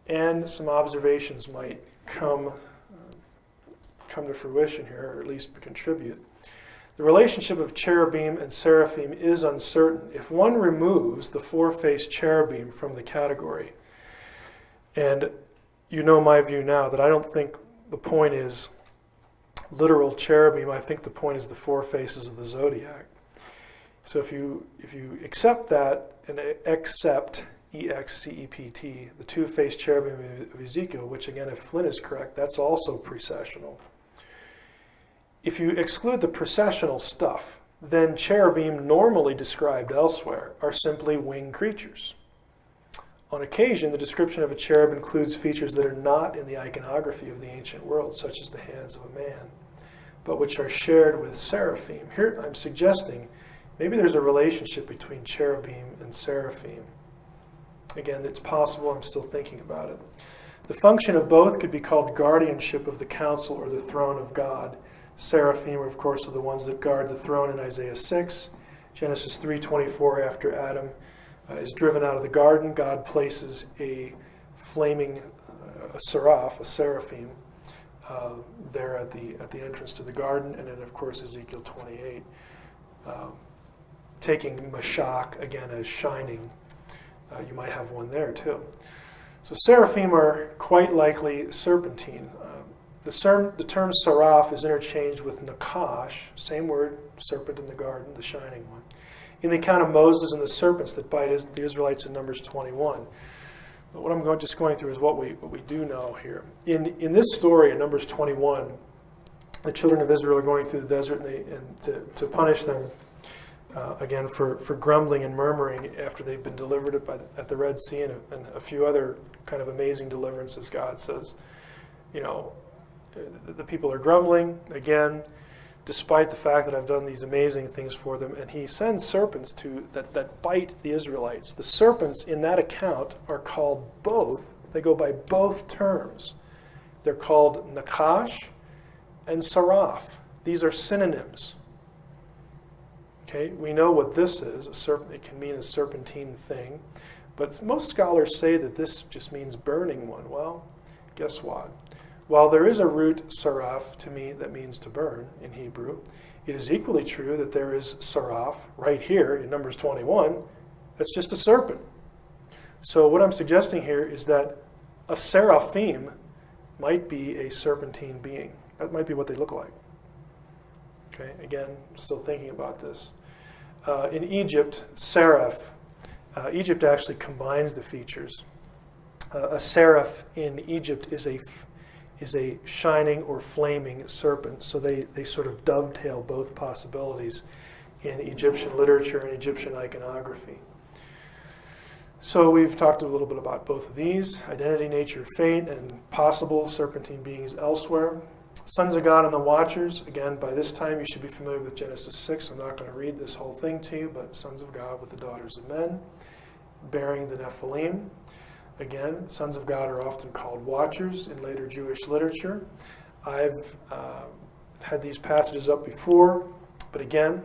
Speaker 1: and some observations might come to fruition here, or at least contribute. The relationship of cherubim and seraphim is uncertain. If one removes the four-faced cherubim from the category, and you know my view now that I don't think the point is literal cherubim, I think the point is the four faces of the zodiac. So if you accept that and accept EXCEPT, the two-faced cherubim of Ezekiel, which again, if Flynn is correct, that's also precessional. If you exclude the precessional stuff, then cherubim normally described elsewhere are simply winged creatures. On occasion, the description of a cherub includes features that are not in the iconography of the ancient world, such as the hands of a man, but which are shared with seraphim. Here I'm suggesting maybe there's a relationship between cherubim and seraphim. Again, it's possible, I'm still thinking about it. The function of both could be called guardianship of the council or the throne of God. Seraphim, of course, are the ones that guard the throne in Isaiah 6. Genesis 3:24, after Adam is driven out of the garden, God places a flaming a seraphim, there at the entrance to the garden. And then, of course, Ezekiel 28, taking Mashach, again, as shining. You might have one there, too. So seraphim are quite likely serpentine. The term seraph is interchanged with nakash, same word, serpent in the garden, the shining one, in the account of Moses and the serpents that bite the Israelites in Numbers 21. But what I'm just going through is what we do know here. In this story, in Numbers 21, the children of Israel are going through the desert and to punish them, again, for grumbling and murmuring after they've been delivered at the Red Sea and a few other kind of amazing deliverances. God says, the people are grumbling, again, despite the fact that I've done these amazing things for them. And he sends serpents that bite the Israelites. The serpents in that account are called both. They go by both terms. They're called nakash and seraph. These are synonyms. Okay, we know what this is. It can mean a serpentine thing. But most scholars say that this just means burning one. Well, guess what? While there is a root seraph that means to burn in Hebrew, it is equally true that there is seraph right here in Numbers 21. That's just a serpent. So what I'm suggesting here is that a seraphim might be a serpentine being. That might be what they look like. Okay, again, still thinking about this. In Egypt, seraph, Egypt actually combines the features. A seraph in Egypt is a shining or flaming serpent. So they sort of dovetail both possibilities in Egyptian literature and Egyptian iconography. So we've talked a little bit about both of these, identity, nature, fate, and possible serpentine beings elsewhere. Sons of God and the Watchers, again, by this time you should be familiar with Genesis 6. I'm not going to read this whole thing to you, but sons of God with the daughters of men, bearing the Nephilim. Again, sons of God are often called watchers in later Jewish literature. I've had these passages up before, but again,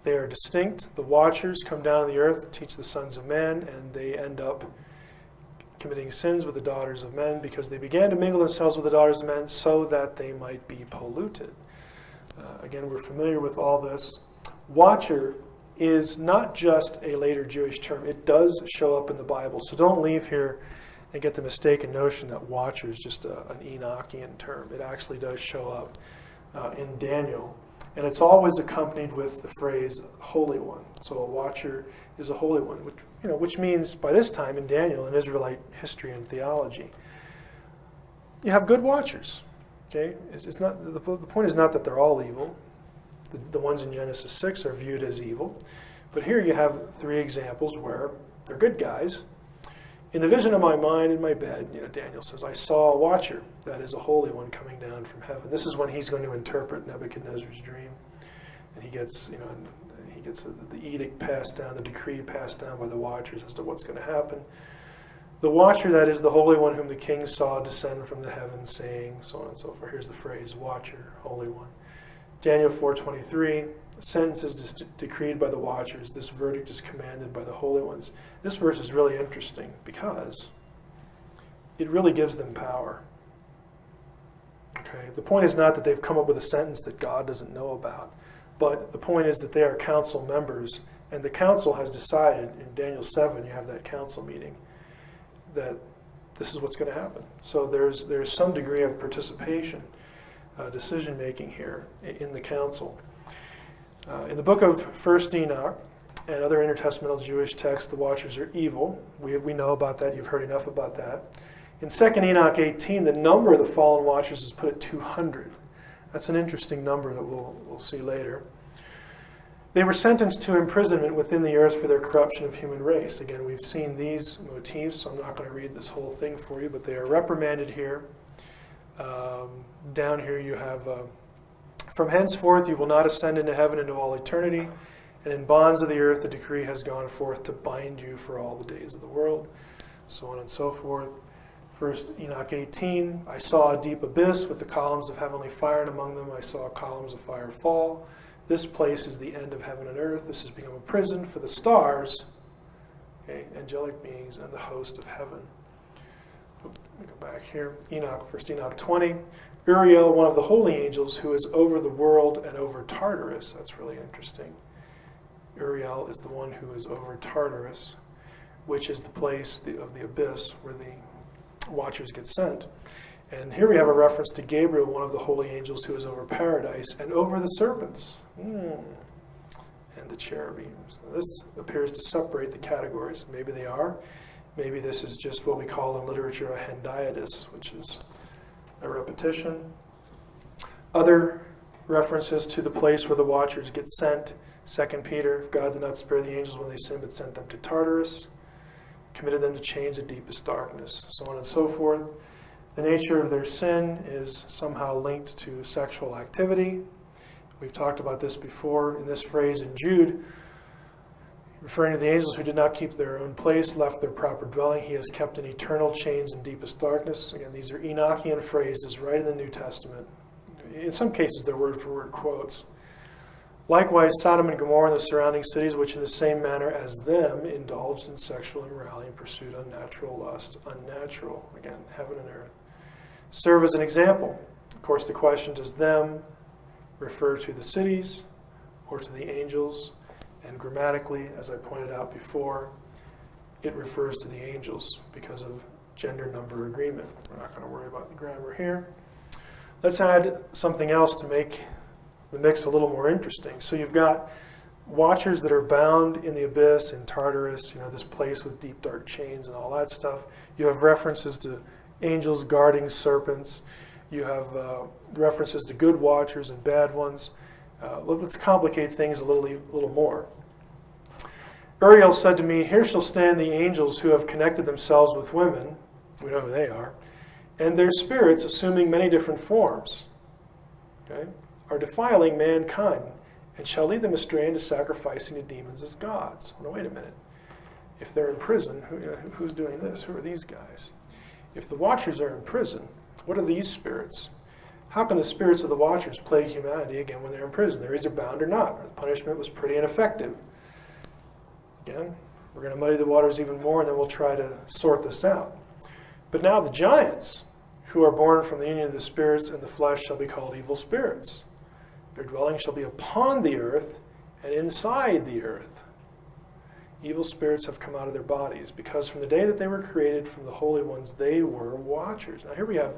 Speaker 1: they are distinct. The watchers come down to the earth and teach the sons of men, and they end up committing sins with the daughters of men because they began to mingle themselves with the daughters of men so that they might be polluted. Again, we're familiar with all this. Watcher is not just a later Jewish term. It does show up in the Bible. So don't leave here and get the mistaken notion that watcher is just an Enochian term. It actually does show up in Daniel. And it's always accompanied with the phrase Holy One. So a watcher is a Holy One, which means by this time in Daniel, in Israelite history and theology, you have good watchers. Okay, it's not the point is not that they're all evil. The ones in Genesis 6 are viewed as evil, but here you have three examples where they're good guys. In the vision of my mind in my bed, Daniel says, I saw a watcher, that is a holy one, coming down from heaven. This is when he's going to interpret Nebuchadnezzar's dream, and he gets, the edict passed down, the decree passed down by the watchers as to what's going to happen. The watcher, that is the holy one whom the king saw descend from the heavens, saying, so on and so forth. Here's the phrase, watcher, holy one. Daniel 4:23, a sentence is decreed by the watchers. This verdict is commanded by the holy ones. This verse is really interesting because it really gives them power. Okay, the point is not that they've come up with a sentence that God doesn't know about, but the point is that they are council members, and the council has decided, in Daniel 7, you have that council meeting, that this is what's going to happen. So there's some degree of participation, decision-making here in the council. In the book of 1 Enoch and other intertestamental Jewish texts, the watchers are evil. We know about that. You've heard enough about that. In 2 Enoch 18, the number of the fallen watchers is put at 200. That's an interesting number that we'll see later. They were sentenced to imprisonment within the earth for their corruption of human race. Again, we've seen these motifs, so I'm not going to read this whole thing for you, but they are reprimanded here. Down here you have, from henceforth you will not ascend into heaven into all eternity, and in bonds of the earth the decree has gone forth to bind you for all the days of the world, so on and so forth. 1 Enoch 18, I saw a deep abyss with the columns of heavenly fire, and among them I saw columns of fire fall. This place is the end of heaven and earth. This has become a prison for the stars, okay, angelic beings, and the host of heaven. Let me go back here. 1 Enoch 20. Uriel, one of the holy angels, who is over the world and over Tartarus. That's really interesting. Uriel is the one who is over Tartarus. which is the place of the abyss where the watchers get sent. And here we have a reference to Gabriel, one of the holy angels who is over paradise and over the serpents and the cherubims. This appears to separate the categories. Maybe they are. Maybe this is just what we call in literature a hendiadys, which is a repetition. Other references to the place where the watchers get sent. 2 Peter, God did not spare the angels when they sinned, but sent them to Tartarus, committed them to chains of deepest darkness, so on and so forth. The nature of their sin is somehow linked to sexual activity. We've talked about this before. In this phrase in Jude, referring to the angels who did not keep their own place, left their proper dwelling, he has kept in eternal chains and deepest darkness. Again, these are Enochian phrases right in the New Testament. In some cases, they're word-for-word quotes. Likewise, Sodom and Gomorrah and the surrounding cities, which in the same manner as them indulged in sexual immorality and pursued unnatural lust. Unnatural, again, heaven and earth. Serve as an example. Of course, the question, does them refer to the cities or to the angels? And grammatically, as I pointed out before, it refers to the angels because of gender number agreement. We're not going to worry about the grammar here. Let's add something else to make the mix a little more interesting. So you've got watchers that are bound in the abyss, in Tartarus, this place with deep dark chains and all that stuff. You have references to angels guarding serpents. You have references to good watchers and bad ones. Let's complicate things a little more. Uriel said to me, "Here shall stand the angels who have connected themselves with women," we know who they are, "and their spirits, assuming many different forms, okay, are defiling mankind, and shall lead them astray into sacrificing to demons as gods." Well, wait a minute. If they're in prison, who's doing this? Who are these guys? If the watchers are in prison, what are these spirits? How can the spirits of the watchers plague humanity again when they're in prison? They're either bound or not. The punishment was pretty ineffective. Again, we're going to muddy the waters even more, and then we'll try to sort this out. But now the giants, who are born from the union of the spirits and the flesh, shall be called evil spirits. Their dwelling shall be upon the earth and inside the earth. Evil spirits have come out of their bodies, because from the day that they were created from the holy ones, they were watchers. Now here we have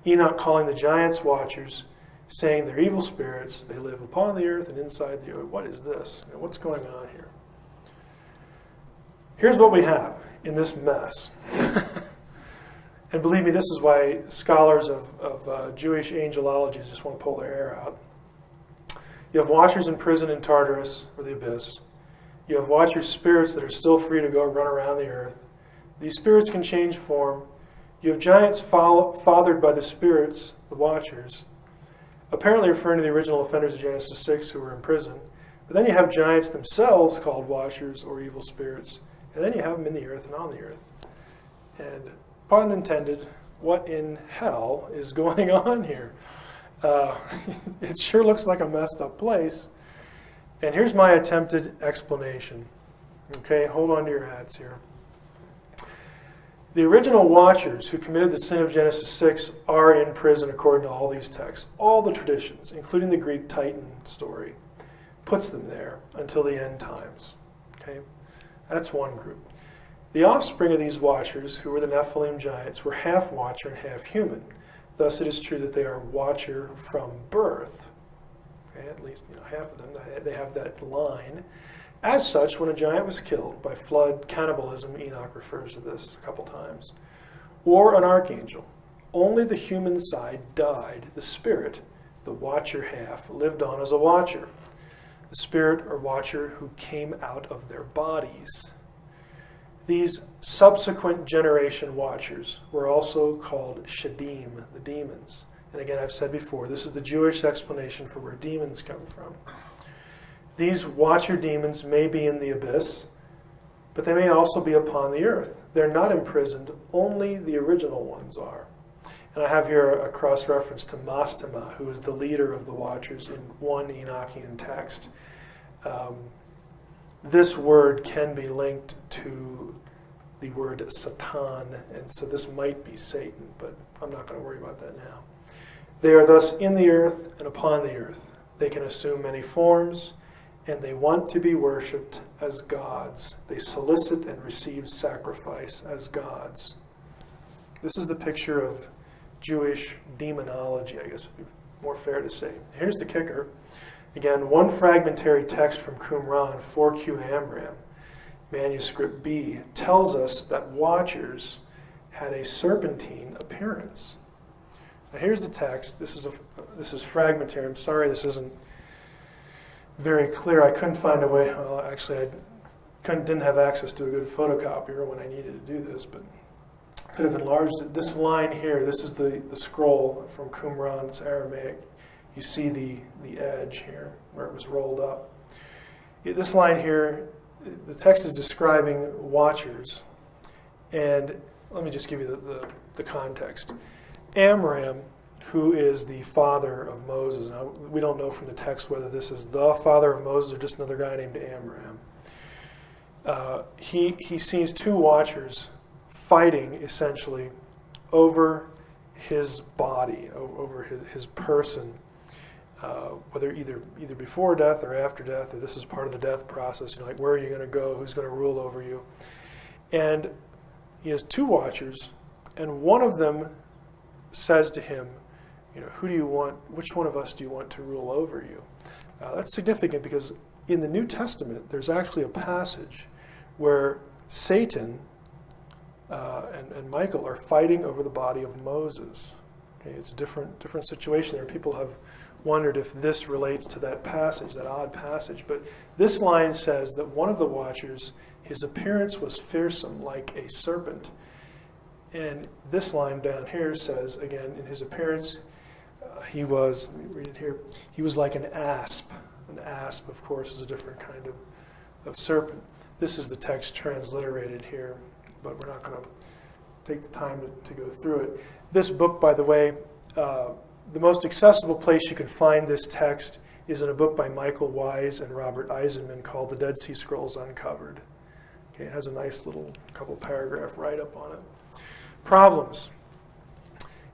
Speaker 1: Enoch calling the giants watchers, saying they're evil spirits, they live upon the earth and inside the earth. What is this? And what's going on here? Here's what we have in this mess. And believe me, this is why scholars of Jewish angelology just want to pull their hair out. You have watchers in prison in Tartarus, or the abyss. You have watchers' spirits that are still free to go run around the earth. These spirits can change form. You have giants fathered by the spirits, the watchers, apparently referring to the original offenders of Genesis 6 who were in prison. But then you have giants themselves called watchers or evil spirits. And then you have them in the earth and on the earth. And pun intended, what in hell is going on here? It sure looks like a messed up place. And here's my attempted explanation. Okay, hold on to your hats here. The original watchers who committed the sin of Genesis 6 are in prison according to all these texts. All the traditions, including the Greek Titan story, puts them there until the end times. Okay, that's one group. The offspring of these watchers, who were the Nephilim giants, were half watcher and half human. Thus it is true that they are watcher from birth. Okay, at least half of them, they have that line. As such, when a giant was killed by flood, cannibalism, Enoch refers to this a couple times, or an archangel, only the human side died. The spirit, the watcher half, lived on as a watcher. The spirit or watcher who came out of their bodies. These subsequent generation watchers were also called Shadim, the demons. And again, I've said before, this is the Jewish explanation for where demons come from. These watcher demons may be in the abyss, but they may also be upon the earth. They're not imprisoned, only the original ones are. And I have here a cross-reference to Mastema, who is the leader of the watchers in one Enochian text. This word can be linked to the word Satan, and so this might be Satan, but I'm not going to worry about that now. They are thus in the earth and upon the earth. They can assume many forms, and they want to be worshipped as gods. They solicit and receive sacrifice as gods. This is the picture of Jewish demonology, I guess would be more fair to say. Here's the kicker. Again, one fragmentary text from Qumran, 4Q Amram, manuscript B, tells us that watchers had a serpentine appearance. Now here's the text. This is fragmentary. I'm sorry this isn't very clear. I couldn't find a way. Well, actually, didn't have access to a good photocopier when I needed to do this, but could have enlarged it. This line here, this is the scroll from Qumran. It's Aramaic. You see the edge here where it was rolled up. This line here, the text is describing watchers. And let me just give you the context. Amram, who is the father of Moses. Now, we don't know from the text whether this is the father of Moses or just another guy named Amram. He sees two watchers fighting, essentially, over his body, over his person, whether either before death or after death, or this is part of the death process. Like, where are you going to go? Who's going to rule over you? And he has two watchers, and one of them says to him, who do you want? Which one of us do you want to rule over you? That's significant because in the New Testament, there's actually a passage where Satan and Michael are fighting over the body of Moses. Okay, it's a different situation there. People have wondered if this relates to that passage, that odd passage. But this line says that one of the watchers, his appearance was fearsome like a serpent. And this line down here says, again, in his appearance, he was, let me read it here, he was like an asp. An asp, of course, is a different kind of serpent. This is the text transliterated here, but we're not going to take the time to go through it. This book, by the way, the most accessible place you can find this text is in a book by Michael Wise and Robert Eisenman called The Dead Sea Scrolls Uncovered. Okay, it has a nice little couple paragraph write-up on it. Problems.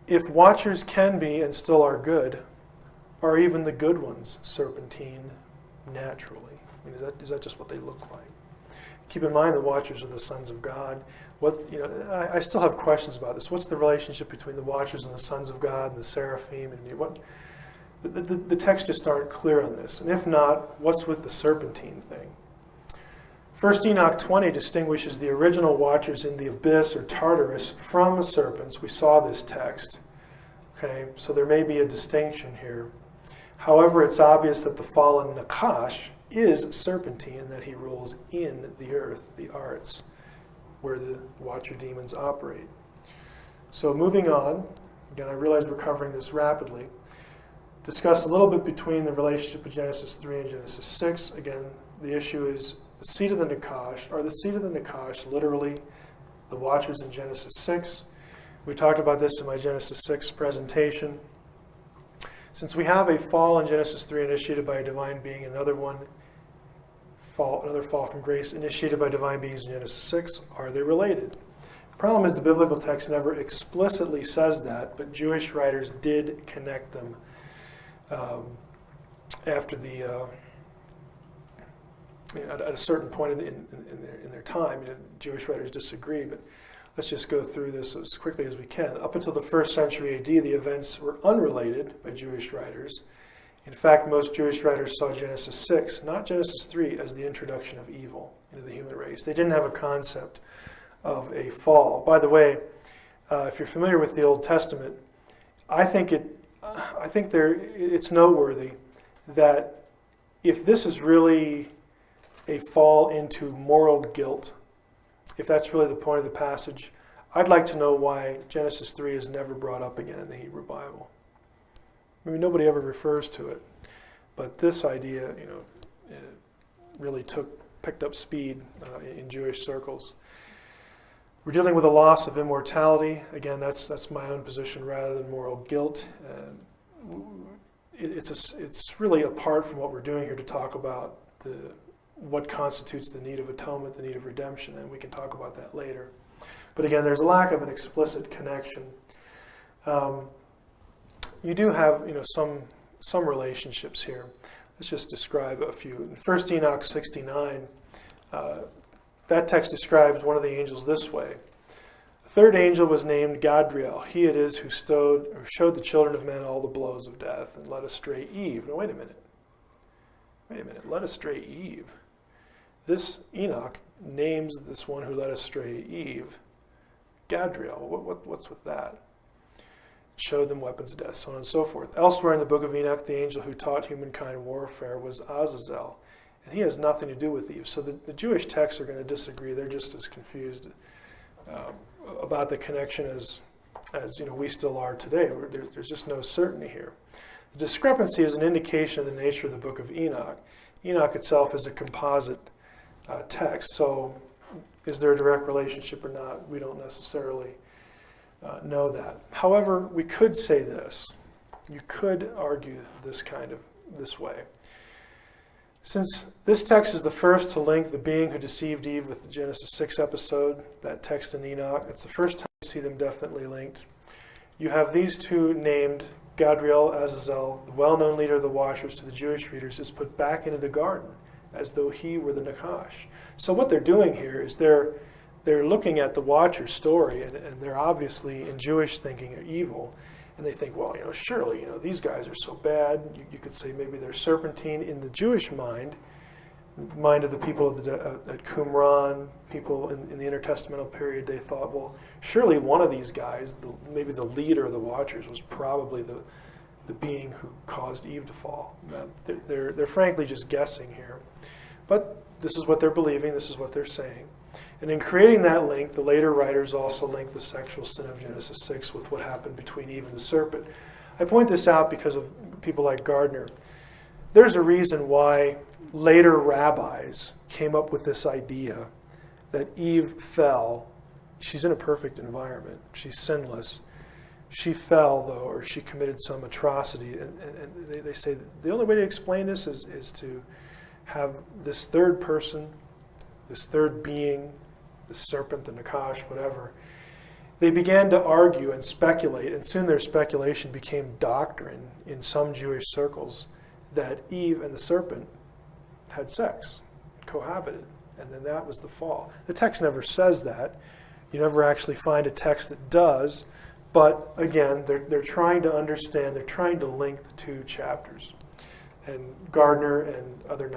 Speaker 1: If watchers can be and still are good, are even the good ones serpentine naturally? I mean, is that just what they look like? Keep in mind the watchers are the sons of God. I still have questions about this. What's the relationship between the watchers and the sons of God and the seraphim? And the texts just aren't clear on this. And if not, what's with the serpentine thing? 1 Enoch 20 distinguishes the original watchers in the abyss or Tartarus from the serpents. We saw this text. Okay, so there may be a distinction here. However, it's obvious that the fallen Nakash is serpentine and that he rules in the earth, the arts, where the watcher demons operate. So moving on, again, I realize we're covering this rapidly. Discuss a little bit between the relationship of Genesis 3 and Genesis 6. Again, the issue is the seed of the Nakash. Are the seed of the Nakash literally the watchers in Genesis 6? We talked about this in my Genesis 6 presentation. Since we have a fall in Genesis 3 initiated by a divine being, another fall from grace initiated by divine beings in Genesis 6, are they related? The problem is the biblical text never explicitly says that, but Jewish writers did connect them after at a certain point in their time. Jewish writers disagree, but let's just go through this as quickly as we can. Up until the 1st century AD, the events were unrelated by Jewish writers. In fact, most Jewish writers saw Genesis 6, not Genesis 3, as the introduction of evil into the human race. They didn't have a concept of a fall. By the way, if you're familiar with the Old Testament, I think it's noteworthy that if this is really a fall into moral guilt, if that's really the point of the passage, I'd like to know why Genesis 3 is never brought up again in the Hebrew Bible. I mean, nobody ever refers to it, but this idea, really picked up speed in Jewish circles. We're dealing with a loss of immortality. Again, that's my own position rather than moral guilt. It's really apart from what we're doing here to talk about what constitutes the need of atonement, the need of redemption, and we can talk about that later. But again, there's a lack of an explicit connection. You do have some relationships here. Let's just describe a few. In 1 Enoch 69, that text describes one of the angels this way. The third angel was named Gadriel. He it is who showed the children of men all the blows of death and led astray Eve. Now, wait a minute. Led astray Eve. This Enoch names this one who led astray Eve Gadriel. What's with that? Showed them weapons of death, so on and so forth. Elsewhere in the book of Enoch, the angel who taught humankind warfare was Azazel, and he has nothing to do with Eve. So the Jewish texts are going to disagree. They're just as confused about the connection as we still are today. There's just no certainty here. The discrepancy is an indication of the nature of the book of Enoch. Enoch itself is a composite text, so is there a direct relationship or not? We don't necessarily know that. However, we could say this. You could argue this way. Since this text is the first to link the being who deceived Eve with the Genesis 6 episode, that text in Enoch, it's the first time you see them definitely linked. You have these two named Gadriel, Azazel, the well-known leader of the Watchers to the Jewish readers, is put back into the garden as though he were the Nakash. So what they're doing here is they're looking at the Watcher's story, and they're obviously, in Jewish thinking, are evil. And they think, well, surely, these guys are so bad. You could say maybe they're serpentine. In the Jewish mind, the mind of the people at Qumran, people in the intertestamental period, they thought, well, surely one of these guys, maybe the leader of the Watchers, was probably the being who caused Eve to fall. They're frankly just guessing here. But this is what they're believing. This is what they're saying. And in creating that link, the later writers also link the sexual sin of Genesis 6 with what happened between Eve and the serpent. I point this out because of people like Gardner. There's a reason why later rabbis came up with this idea that Eve fell. She's in a perfect environment. She's sinless. She fell, though, or she committed some atrocity. And they say the only way to explain this is to have this third person, this third being, the serpent, the Nakash, whatever. They began to argue and speculate, and soon their speculation became doctrine in some Jewish circles, that Eve and the serpent had sex, cohabited, and then that was the fall. The text never says that. You never actually find a text that does, but again, they're trying to understand, they're trying to link the two chapters. And Gardner and other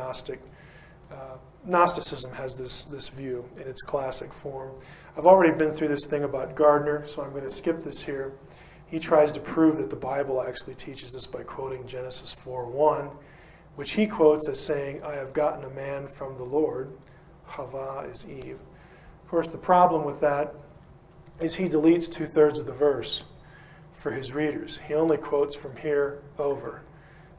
Speaker 1: Gnosticism has this view in its classic form. I've already been through this thing about Gardner, so I'm going to skip this here. He tries to prove that the Bible actually teaches this by quoting Genesis 4:1, which he quotes as saying, I have gotten a man from the Lord. Hava is Eve. Of course, the problem with that is he deletes 2/3 of the verse for his readers. He only quotes from here over.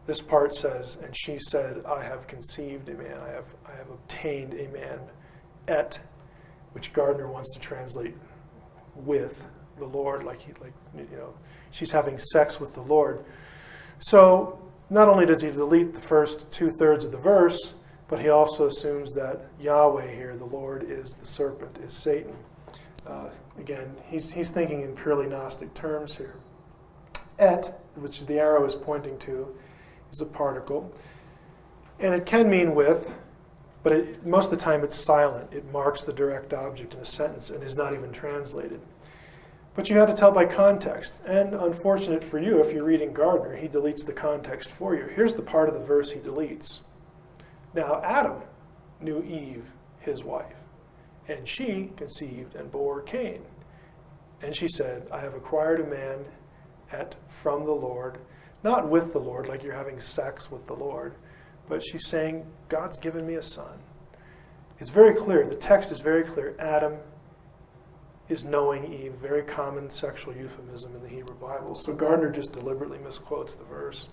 Speaker 1: This part says, and she said, I have conceived a man. I have obtained a man, which Gardner wants to translate with the Lord, she's having sex with the Lord. So not only does he delete the first 2/3 of the verse, but he also assumes that Yahweh here, the Lord, is the serpent, is Satan. Again, he's thinking in purely Gnostic terms here. Which is the arrow is pointing to, is a particle. And it can mean with, but most of the time it's silent. It marks the direct object in a sentence and is not even translated. But you have to tell by context. And unfortunate for you, if you're reading Gardner, he deletes the context for you. Here's the part of the verse he deletes. Now Adam knew Eve, his wife, and she conceived and bore Cain. And she said, I have acquired a man from the Lord, not with the Lord, like you're having sex with the Lord, but she's saying, God's given me a son. It's very clear. The text is very clear. Adam is knowing Eve, very common sexual euphemism in the Hebrew Bible. So Gardner just deliberately misquotes the verse.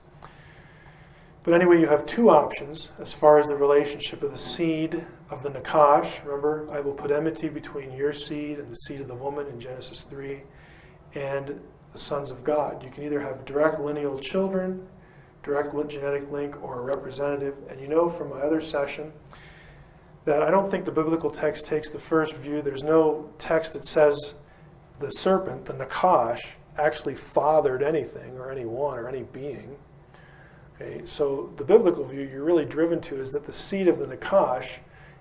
Speaker 1: But anyway, you have two options as far as the relationship of the seed of the Nakash. Remember, I will put enmity between your seed and the seed of the woman in Genesis 3, and the sons of God. You can either have direct lineal children, direct genetic link, or a representative. And you know from my other session that I don't think the biblical text takes the first view. There's no text that says the serpent, the Nakash, actually fathered anything or anyone or any being. Okay, so the biblical view you're really driven to is that the seed of the Nakash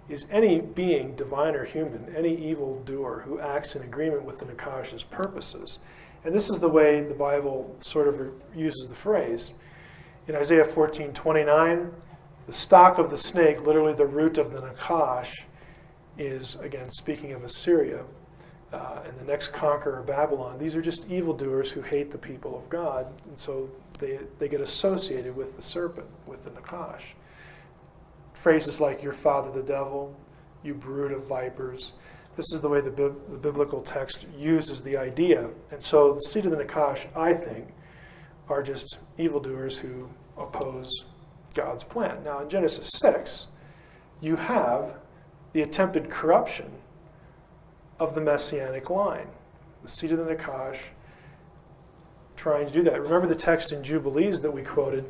Speaker 1: is any being, divine or human, any evil doer who acts in agreement with the Nakash's purposes. And this is the way the Bible sort of uses the phrase. In Isaiah 14:29, the stock of the snake, literally the root of the Nakash, is, again, speaking of Assyria, and the next conqueror, Babylon. These are just evildoers who hate the people of God, and so they get associated with the serpent, with the Nakash. Phrases like, your father the devil, you brood of vipers. This is the way the biblical text uses the idea. And so the seed of the Nakash, I think, are just evildoers who oppose God's plan. Now in Genesis 6, you have the attempted corruption of the Messianic line. The seed of the Nakash trying to do that. Remember the text in Jubilees that we quoted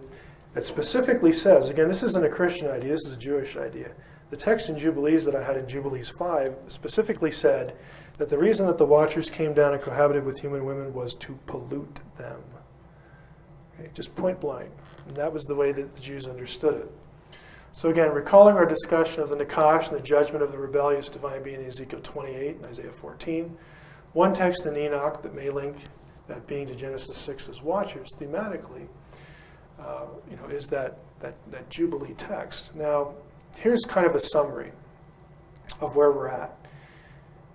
Speaker 1: that specifically says, again, this isn't a Christian idea, this is a Jewish idea. The text in Jubilees that I had in Jubilees 5 specifically said that the reason that the Watchers came down and cohabited with human women was to pollute them. Okay, just point blank. And that was the way that the Jews understood it. So again, recalling our discussion of the Nakash and the judgment of the rebellious divine being in Ezekiel 28 and Isaiah 14, one text in Enoch that may link that being to Genesis 6's Watchers thematically, is that Jubilee text. Now, here's kind of a summary of where we're at.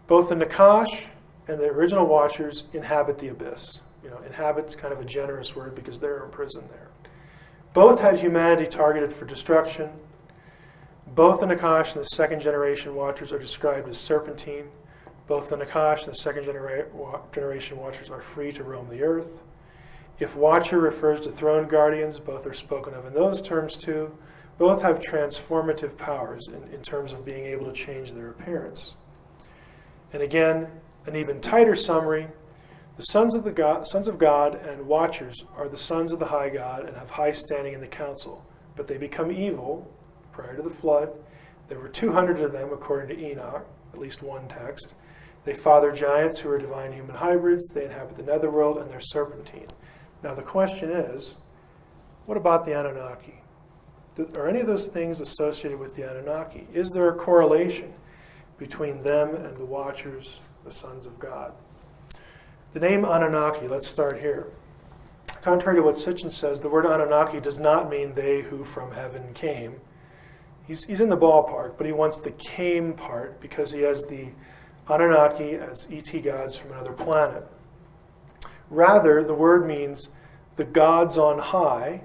Speaker 1: Both the Nakash and the original Watchers inhabit the abyss. Inhabit's kind of a generous word because they're imprisoned there. Both had humanity targeted for destruction. Both the Nakash and the second generation Watchers are described as serpentine. Both the Nakash and the second generation Watchers are free to roam the earth. If Watcher refers to throne guardians, both are spoken of in those terms too. Both have transformative powers in terms of being able to change their appearance. And again, an even tighter summary, the sons of God and Watchers are the sons of the high God and have high standing in the council, but they become evil prior to the flood. There were 200 of them according to Enoch, at least one text. They father giants who are divine human hybrids. They inhabit the netherworld and they're serpentine. Now the question is, what about the Anunnaki? Are any of those things associated with the Anunnaki? Is there a correlation between them and the Watchers, the sons of God? The name Anunnaki, let's start here. Contrary to what Sitchin says, the word Anunnaki does not mean they who from heaven came. He's in the ballpark, but he wants the came part because he has the Anunnaki as ET gods from another planet. Rather, the word means the gods on high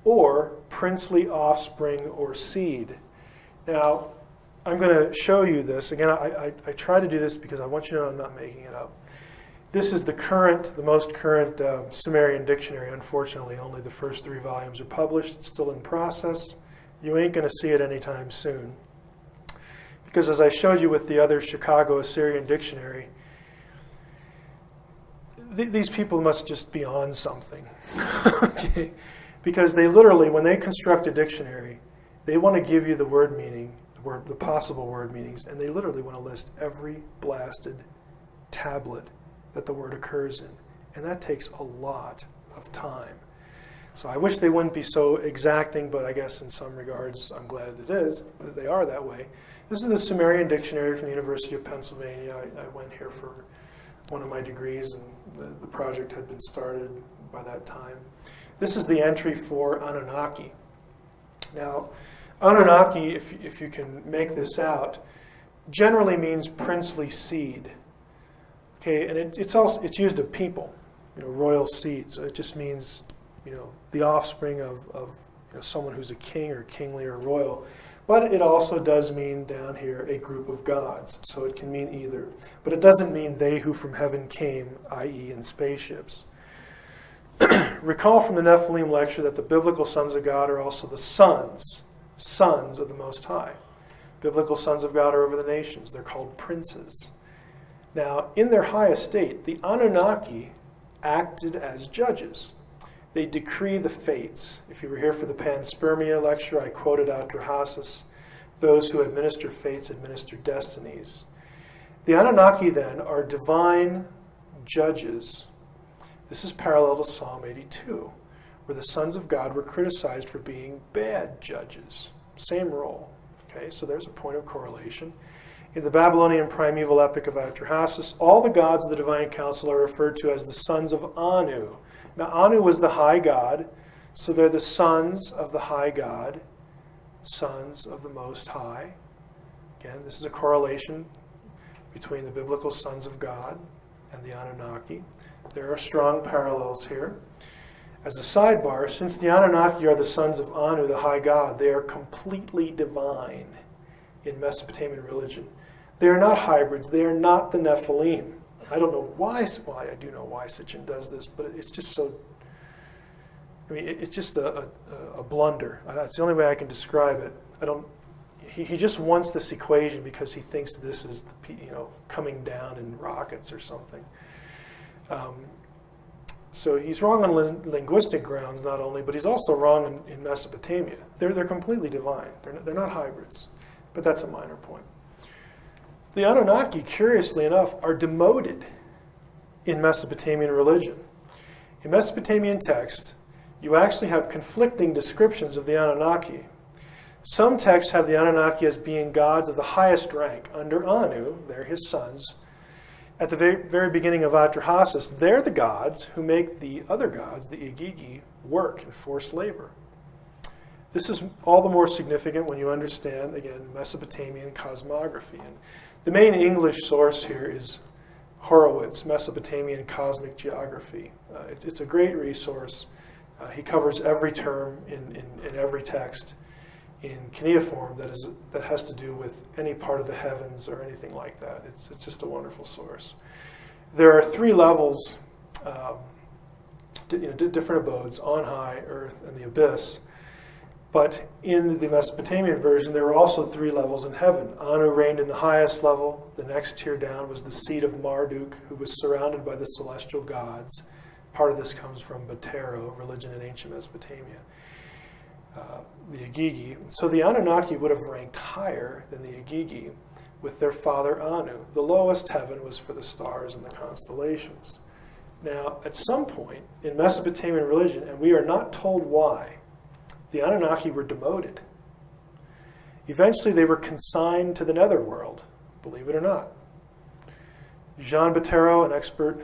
Speaker 1: or princely offspring or seed. Now, I'm going to show you this. Again, I try to do this because I want you to know I'm not making it up. This is the most current Sumerian dictionary. Unfortunately, only the first 3 volumes are published. It's still in process. You ain't going to see it anytime soon. Because as I showed you with the other Chicago Assyrian dictionary, these people must just be on something. Okay? Because they literally, when they construct a dictionary, they want to give you the word meaning, the possible word meanings, and they literally want to list every blasted tablet that the word occurs in. And that takes a lot of time. So I wish they wouldn't be so exacting, but I guess in some regards I'm glad it is, that they are that way. This is the Sumerian dictionary from the University of Pennsylvania. I went here for one of my degrees, and the project had been started by that time. This is the entry for Anunnaki. Now, Anunnaki, if you can make this out, generally means princely seed. Okay, and it's used of people, royal seed. So it just means, the offspring of someone who's a king or kingly or royal. But it also does mean down here a group of gods. So it can mean either. But it doesn't mean they who from heaven came, i.e. in spaceships. Recall from the Nephilim lecture that the biblical sons of God are also the sons of the Most High. Biblical sons of God are over the nations. They're called princes. Now, in their high estate, the Anunnaki acted as judges. They decree the fates. If you were here for the panspermia lecture, I quoted Atrahasis. Those who administer fates administer destinies. The Anunnaki, then, are divine judges. This is parallel to Psalm 82, where the sons of God were criticized for being bad judges. Same role. Okay, so there's a point of correlation. In the Babylonian primeval epic of Atrahasis, all the gods of the divine council are referred to as the sons of Anu. Now, Anu was the high god, so they're the sons of the high god, sons of the Most High. Again, this is a correlation between the biblical sons of God and the Anunnaki. There are strong parallels here. As a sidebar, since the Anunnaki are the sons of Anu, the high god, they are completely divine in Mesopotamian religion. They are not hybrids. They are not the Nephilim. I don't know why, well, I do know why Sitchin does this, but it's just so, I mean, it's just a blunder. That's the only way I can describe it. He just wants this equation because he thinks this is, coming down in rockets or something. So he's wrong on linguistic grounds not only, but he's also wrong in Mesopotamia. They're completely divine. They're not hybrids, but that's a minor point. The Anunnaki, curiously enough, are demoted in Mesopotamian religion. In Mesopotamian text, you actually have conflicting descriptions of the Anunnaki. Some texts have the Anunnaki as being gods of the highest rank. Under Anu, they're his sons. At the very beginning of Atrahasis, they're the gods who make the other gods, the Igigi, work in forced labor. This is all the more significant when you understand, again, Mesopotamian cosmography. And the main English source here is Horowitz, Mesopotamian Cosmic Geography. It's a great resource. He covers every term in every text in cuneiform that has to do with any part of the heavens or anything like that. It's just a wonderful source. There are 3 levels, different abodes, on high, earth, and the abyss. But in the Mesopotamian version, there were also 3 levels in heaven. Anu reigned in the highest level. The next tier down was the seat of Marduk, who was surrounded by the celestial gods. Part of this comes from Batero, religion in ancient Mesopotamia. The Igigi. So the Anunnaki would have ranked higher than the Igigi with their father Anu. The lowest heaven was for the stars and the constellations. Now, at some point in Mesopotamian religion, and we are not told why, the Anunnaki were demoted. Eventually, they were consigned to the netherworld, believe it or not. Jean Batero, an expert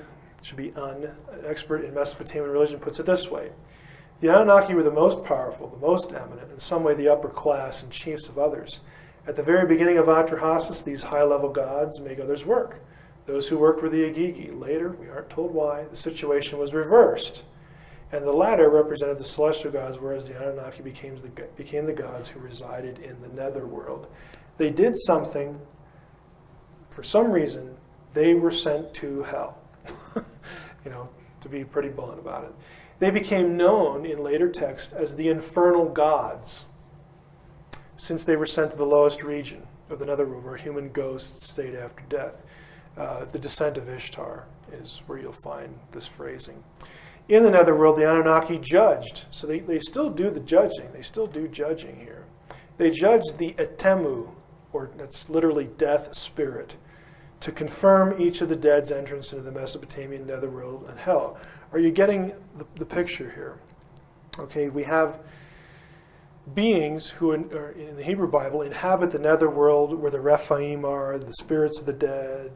Speaker 1: in Mesopotamian religion, puts it this way. The Anunnaki were the most powerful, the most eminent, in some way the upper class and chiefs of others. At the very beginning of Atrahasis, these high-level gods make others work. Those who worked were the Igigi. Later, we aren't told why, the situation was reversed, and the latter represented the celestial gods, whereas the Anunnaki became the gods who resided in the netherworld. They did something, for some reason, they were sent to hell, to be pretty blunt about it. They became known in later texts as the infernal gods, since they were sent to the lowest region of the netherworld, where human ghosts stayed after death. The descent of Ishtar is where you'll find this phrasing. In the netherworld, the Anunnaki judged. So they still do the judging. They still do judging here. They judged the Etemu, or that's literally death spirit, to confirm each of the dead's entrance into the Mesopotamian netherworld and hell. Are you getting the picture here? Okay, we have beings who, in the Hebrew Bible, inhabit the netherworld where the Rephaim are, the spirits of the dead,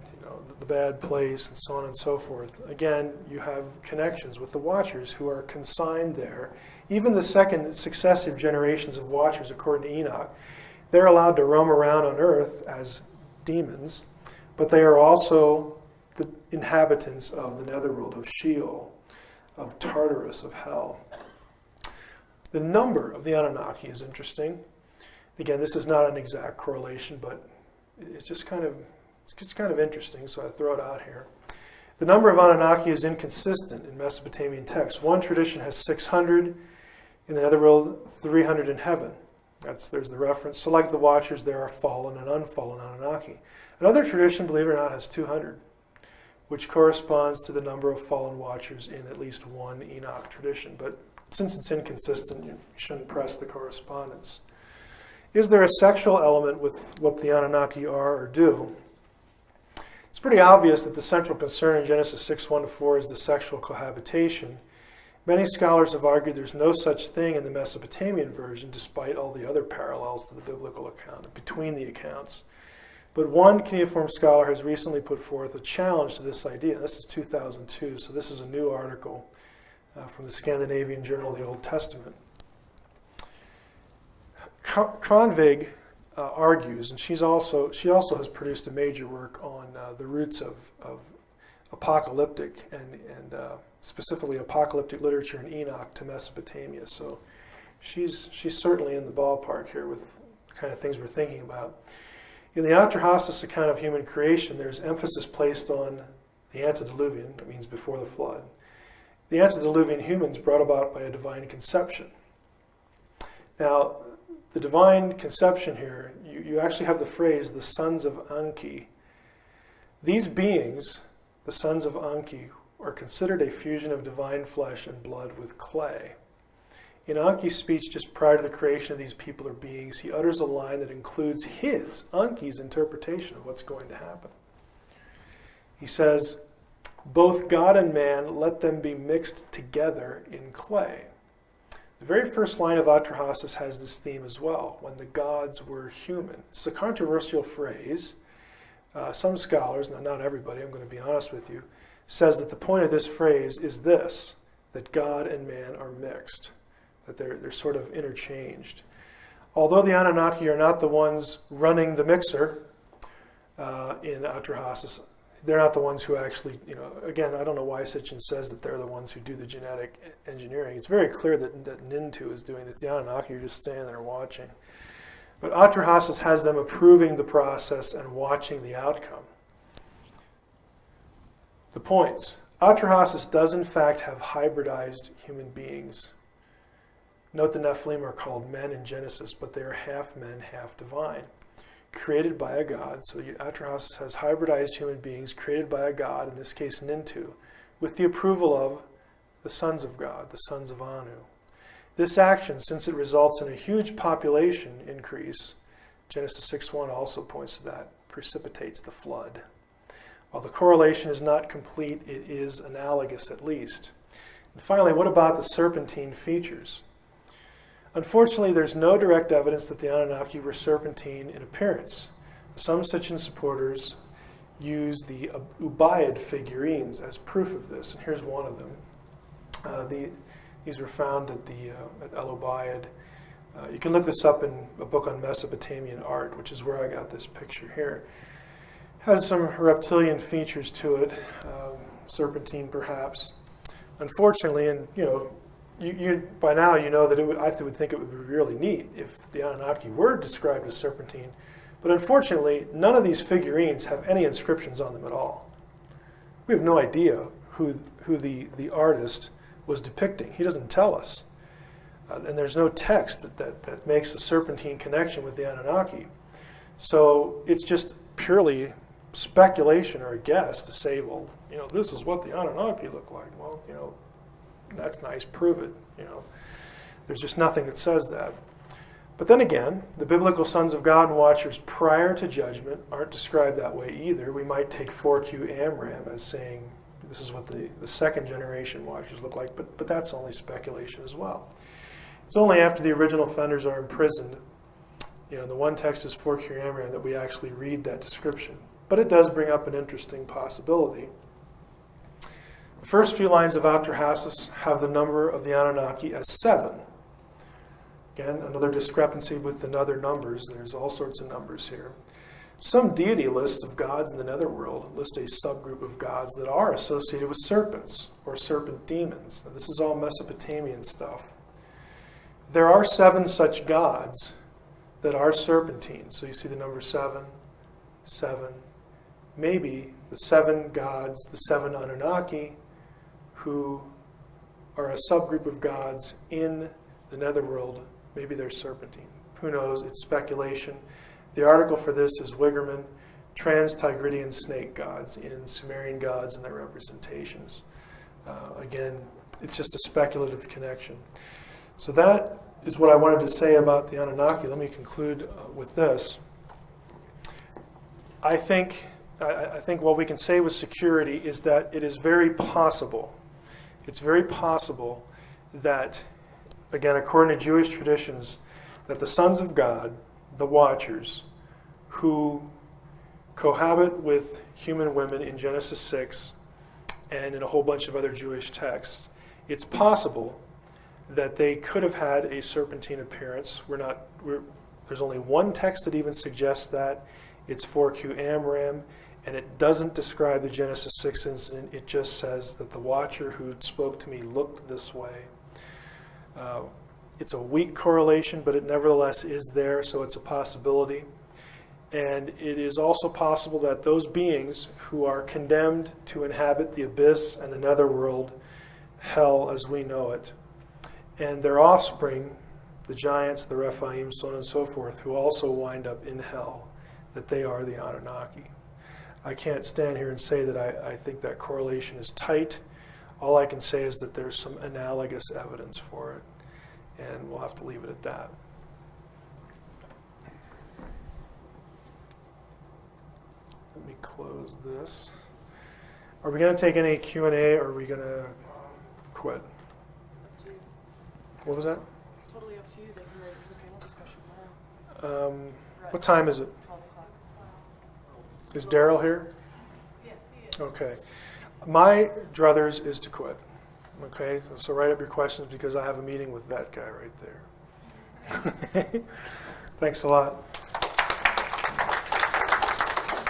Speaker 1: the bad place, and so on and so forth. Again, you have connections with the Watchers who are consigned there. Even the second successive generations of Watchers, according to Enoch, they're allowed to roam around on earth as demons, but they are also the inhabitants of the netherworld, of Sheol, of Tartarus, of hell. The number of the Anunnaki is interesting. Again, this is not an exact correlation, but it's just kind of interesting, so I throw it out here. The number of Anunnaki is inconsistent in Mesopotamian texts. One tradition has 600 in the netherworld, 300 in heaven. There's the reference. So like the Watchers, there are fallen and unfallen Anunnaki. Another tradition, believe it or not, has 200, which corresponds to the number of fallen Watchers in at least one Enoch tradition. But since it's inconsistent, you shouldn't press the correspondence. Is there a sexual element with what the Anunnaki are or do? It's pretty obvious that the central concern in Genesis 6:1-4 is the sexual cohabitation. Many scholars have argued there's no such thing in the Mesopotamian version, despite all the other parallels to the biblical account, between the accounts. But one cuneiform scholar has recently put forth a challenge to this idea. This is 2002, so this is a new article from the Scandinavian Journal of the Old Testament. Kronvig argues, and she also has produced a major work on the roots of apocalyptic and specifically apocalyptic literature in Enoch to Mesopotamia. So she's certainly in the ballpark here with the kind of things we're thinking about. In the Atrahasis account of human creation, there's emphasis placed on the antediluvian, that means before the flood. The antediluvian humans brought about by a divine conception. Now, the divine conception here, you actually have the phrase, the sons of Anki. These beings, the sons of Anki, are considered a fusion of divine flesh and blood with clay. In Anki's speech just prior to the creation of these people or beings, he utters a line that includes his, Anki's, interpretation of what's going to happen. He says, both God and man, let them be mixed together in clay. The very first line of Atrahasis has this theme as well, when the gods were human. It's a controversial phrase. Some scholars, not everybody, I'm going to be honest with you, says that the point of this phrase is this, that God and man are mixed, that they're sort of interchanged. Although the Anunnaki are not the ones running the mixer in Atrahasis, they're not the ones who actually, again, I don't know why Sitchin says that they're the ones who do the genetic engineering. It's very clear that Nintu is doing this. The Anunnaki are just standing there watching. But Atrahasis has them approving the process and watching the outcome. The points. Atrahasis does in fact have hybridized human beings. Note the Nephilim are called men in Genesis, but they are half men, half divine. Created by a god, so Atrahasis has hybridized human beings created by a god, in this case Nintu, with the approval of the sons of God, the sons of Anu. This action, since it results in a huge population increase, Genesis 6:1 also points to that, precipitates the flood. While the correlation is not complete, it is analogous at least. And finally, what about the serpentine features? Unfortunately, there's no direct evidence that the Anunnaki were serpentine in appearance. Some Sitchin supporters use the Ubaid figurines as proof of this, and here's one of them. These were found at El Ubaid. You can look this up in a book on Mesopotamian art, which is where I got this picture here. It has some reptilian features to it, serpentine perhaps. Unfortunately, and you by now you know that I would think it would be really neat if the Anunnaki were described as serpentine, but unfortunately none of these figurines have any inscriptions on them at all. We have no idea who the artist was depicting. He doesn't tell us. And there's no text that makes a serpentine connection with the Anunnaki. So it's just purely speculation or a guess to say, well, this is what the Anunnaki look like. Well, that's nice, prove it. There's just nothing that says that. But then again, the biblical sons of God and watchers prior to judgment aren't described that way either. We might take 4Q Amram as saying this is what the second generation watchers look like, but that's only speculation as well. It's only after the original offenders are imprisoned, the one text is 4Q Amram, that we actually read that description. But it does bring up an interesting possibility. The first few lines of Atrahasis have the number of the Anunnaki as 7. Again, another discrepancy with another numbers. There's all sorts of numbers here. Some deity lists of gods in the netherworld list a subgroup of gods that are associated with serpents or serpent demons. Now, this is all Mesopotamian stuff. There are 7 such gods that are serpentine. So you see the number 7, 7. Maybe the 7 gods, the 7 Anunnaki, who are a subgroup of gods in the netherworld, maybe they're serpentine. Who knows? It's speculation. The article for this is Wigerman, Trans-Tigridian Snake Gods in Sumerian Gods and Their Representations. Again, it's just a speculative connection. So that is what I wanted to say about the Anunnaki. Let me conclude with this. I think what we can say with security is that it is very possible. It's very possible that, again, according to Jewish traditions, that the sons of God, the Watchers, who cohabit with human women in Genesis 6 and in a whole bunch of other Jewish texts, it's possible that they could have had a serpentine appearance. There's only one text that even suggests that. It's 4Q Amram, and it doesn't describe the Genesis 6 incident. It just says that the Watcher who spoke to me looked this way. It's a weak correlation, but it nevertheless is there, so it's a possibility. And it is also possible that those beings who are condemned to inhabit the abyss and the netherworld, hell as we know it, and their offspring, the giants, the Rephaim, so on and so forth, who also wind up in hell, that they are the Anunnaki. I can't stand here and say that I think that correlation is tight. All I can say is that there's some analogous evidence for it, and we'll have to leave it at that. Let me close this. Are we going to take any Q&A, or are we going to quit? What was that?
Speaker 7: It's totally up to you. They can ready for the panel discussion tomorrow.
Speaker 1: What time is it?
Speaker 7: 12 o'clock.
Speaker 1: Is Daryl here?
Speaker 7: Yeah,
Speaker 1: Okay. My druthers is to quit. Okay, so write up your questions because I have a meeting with that guy right there. Thanks a lot.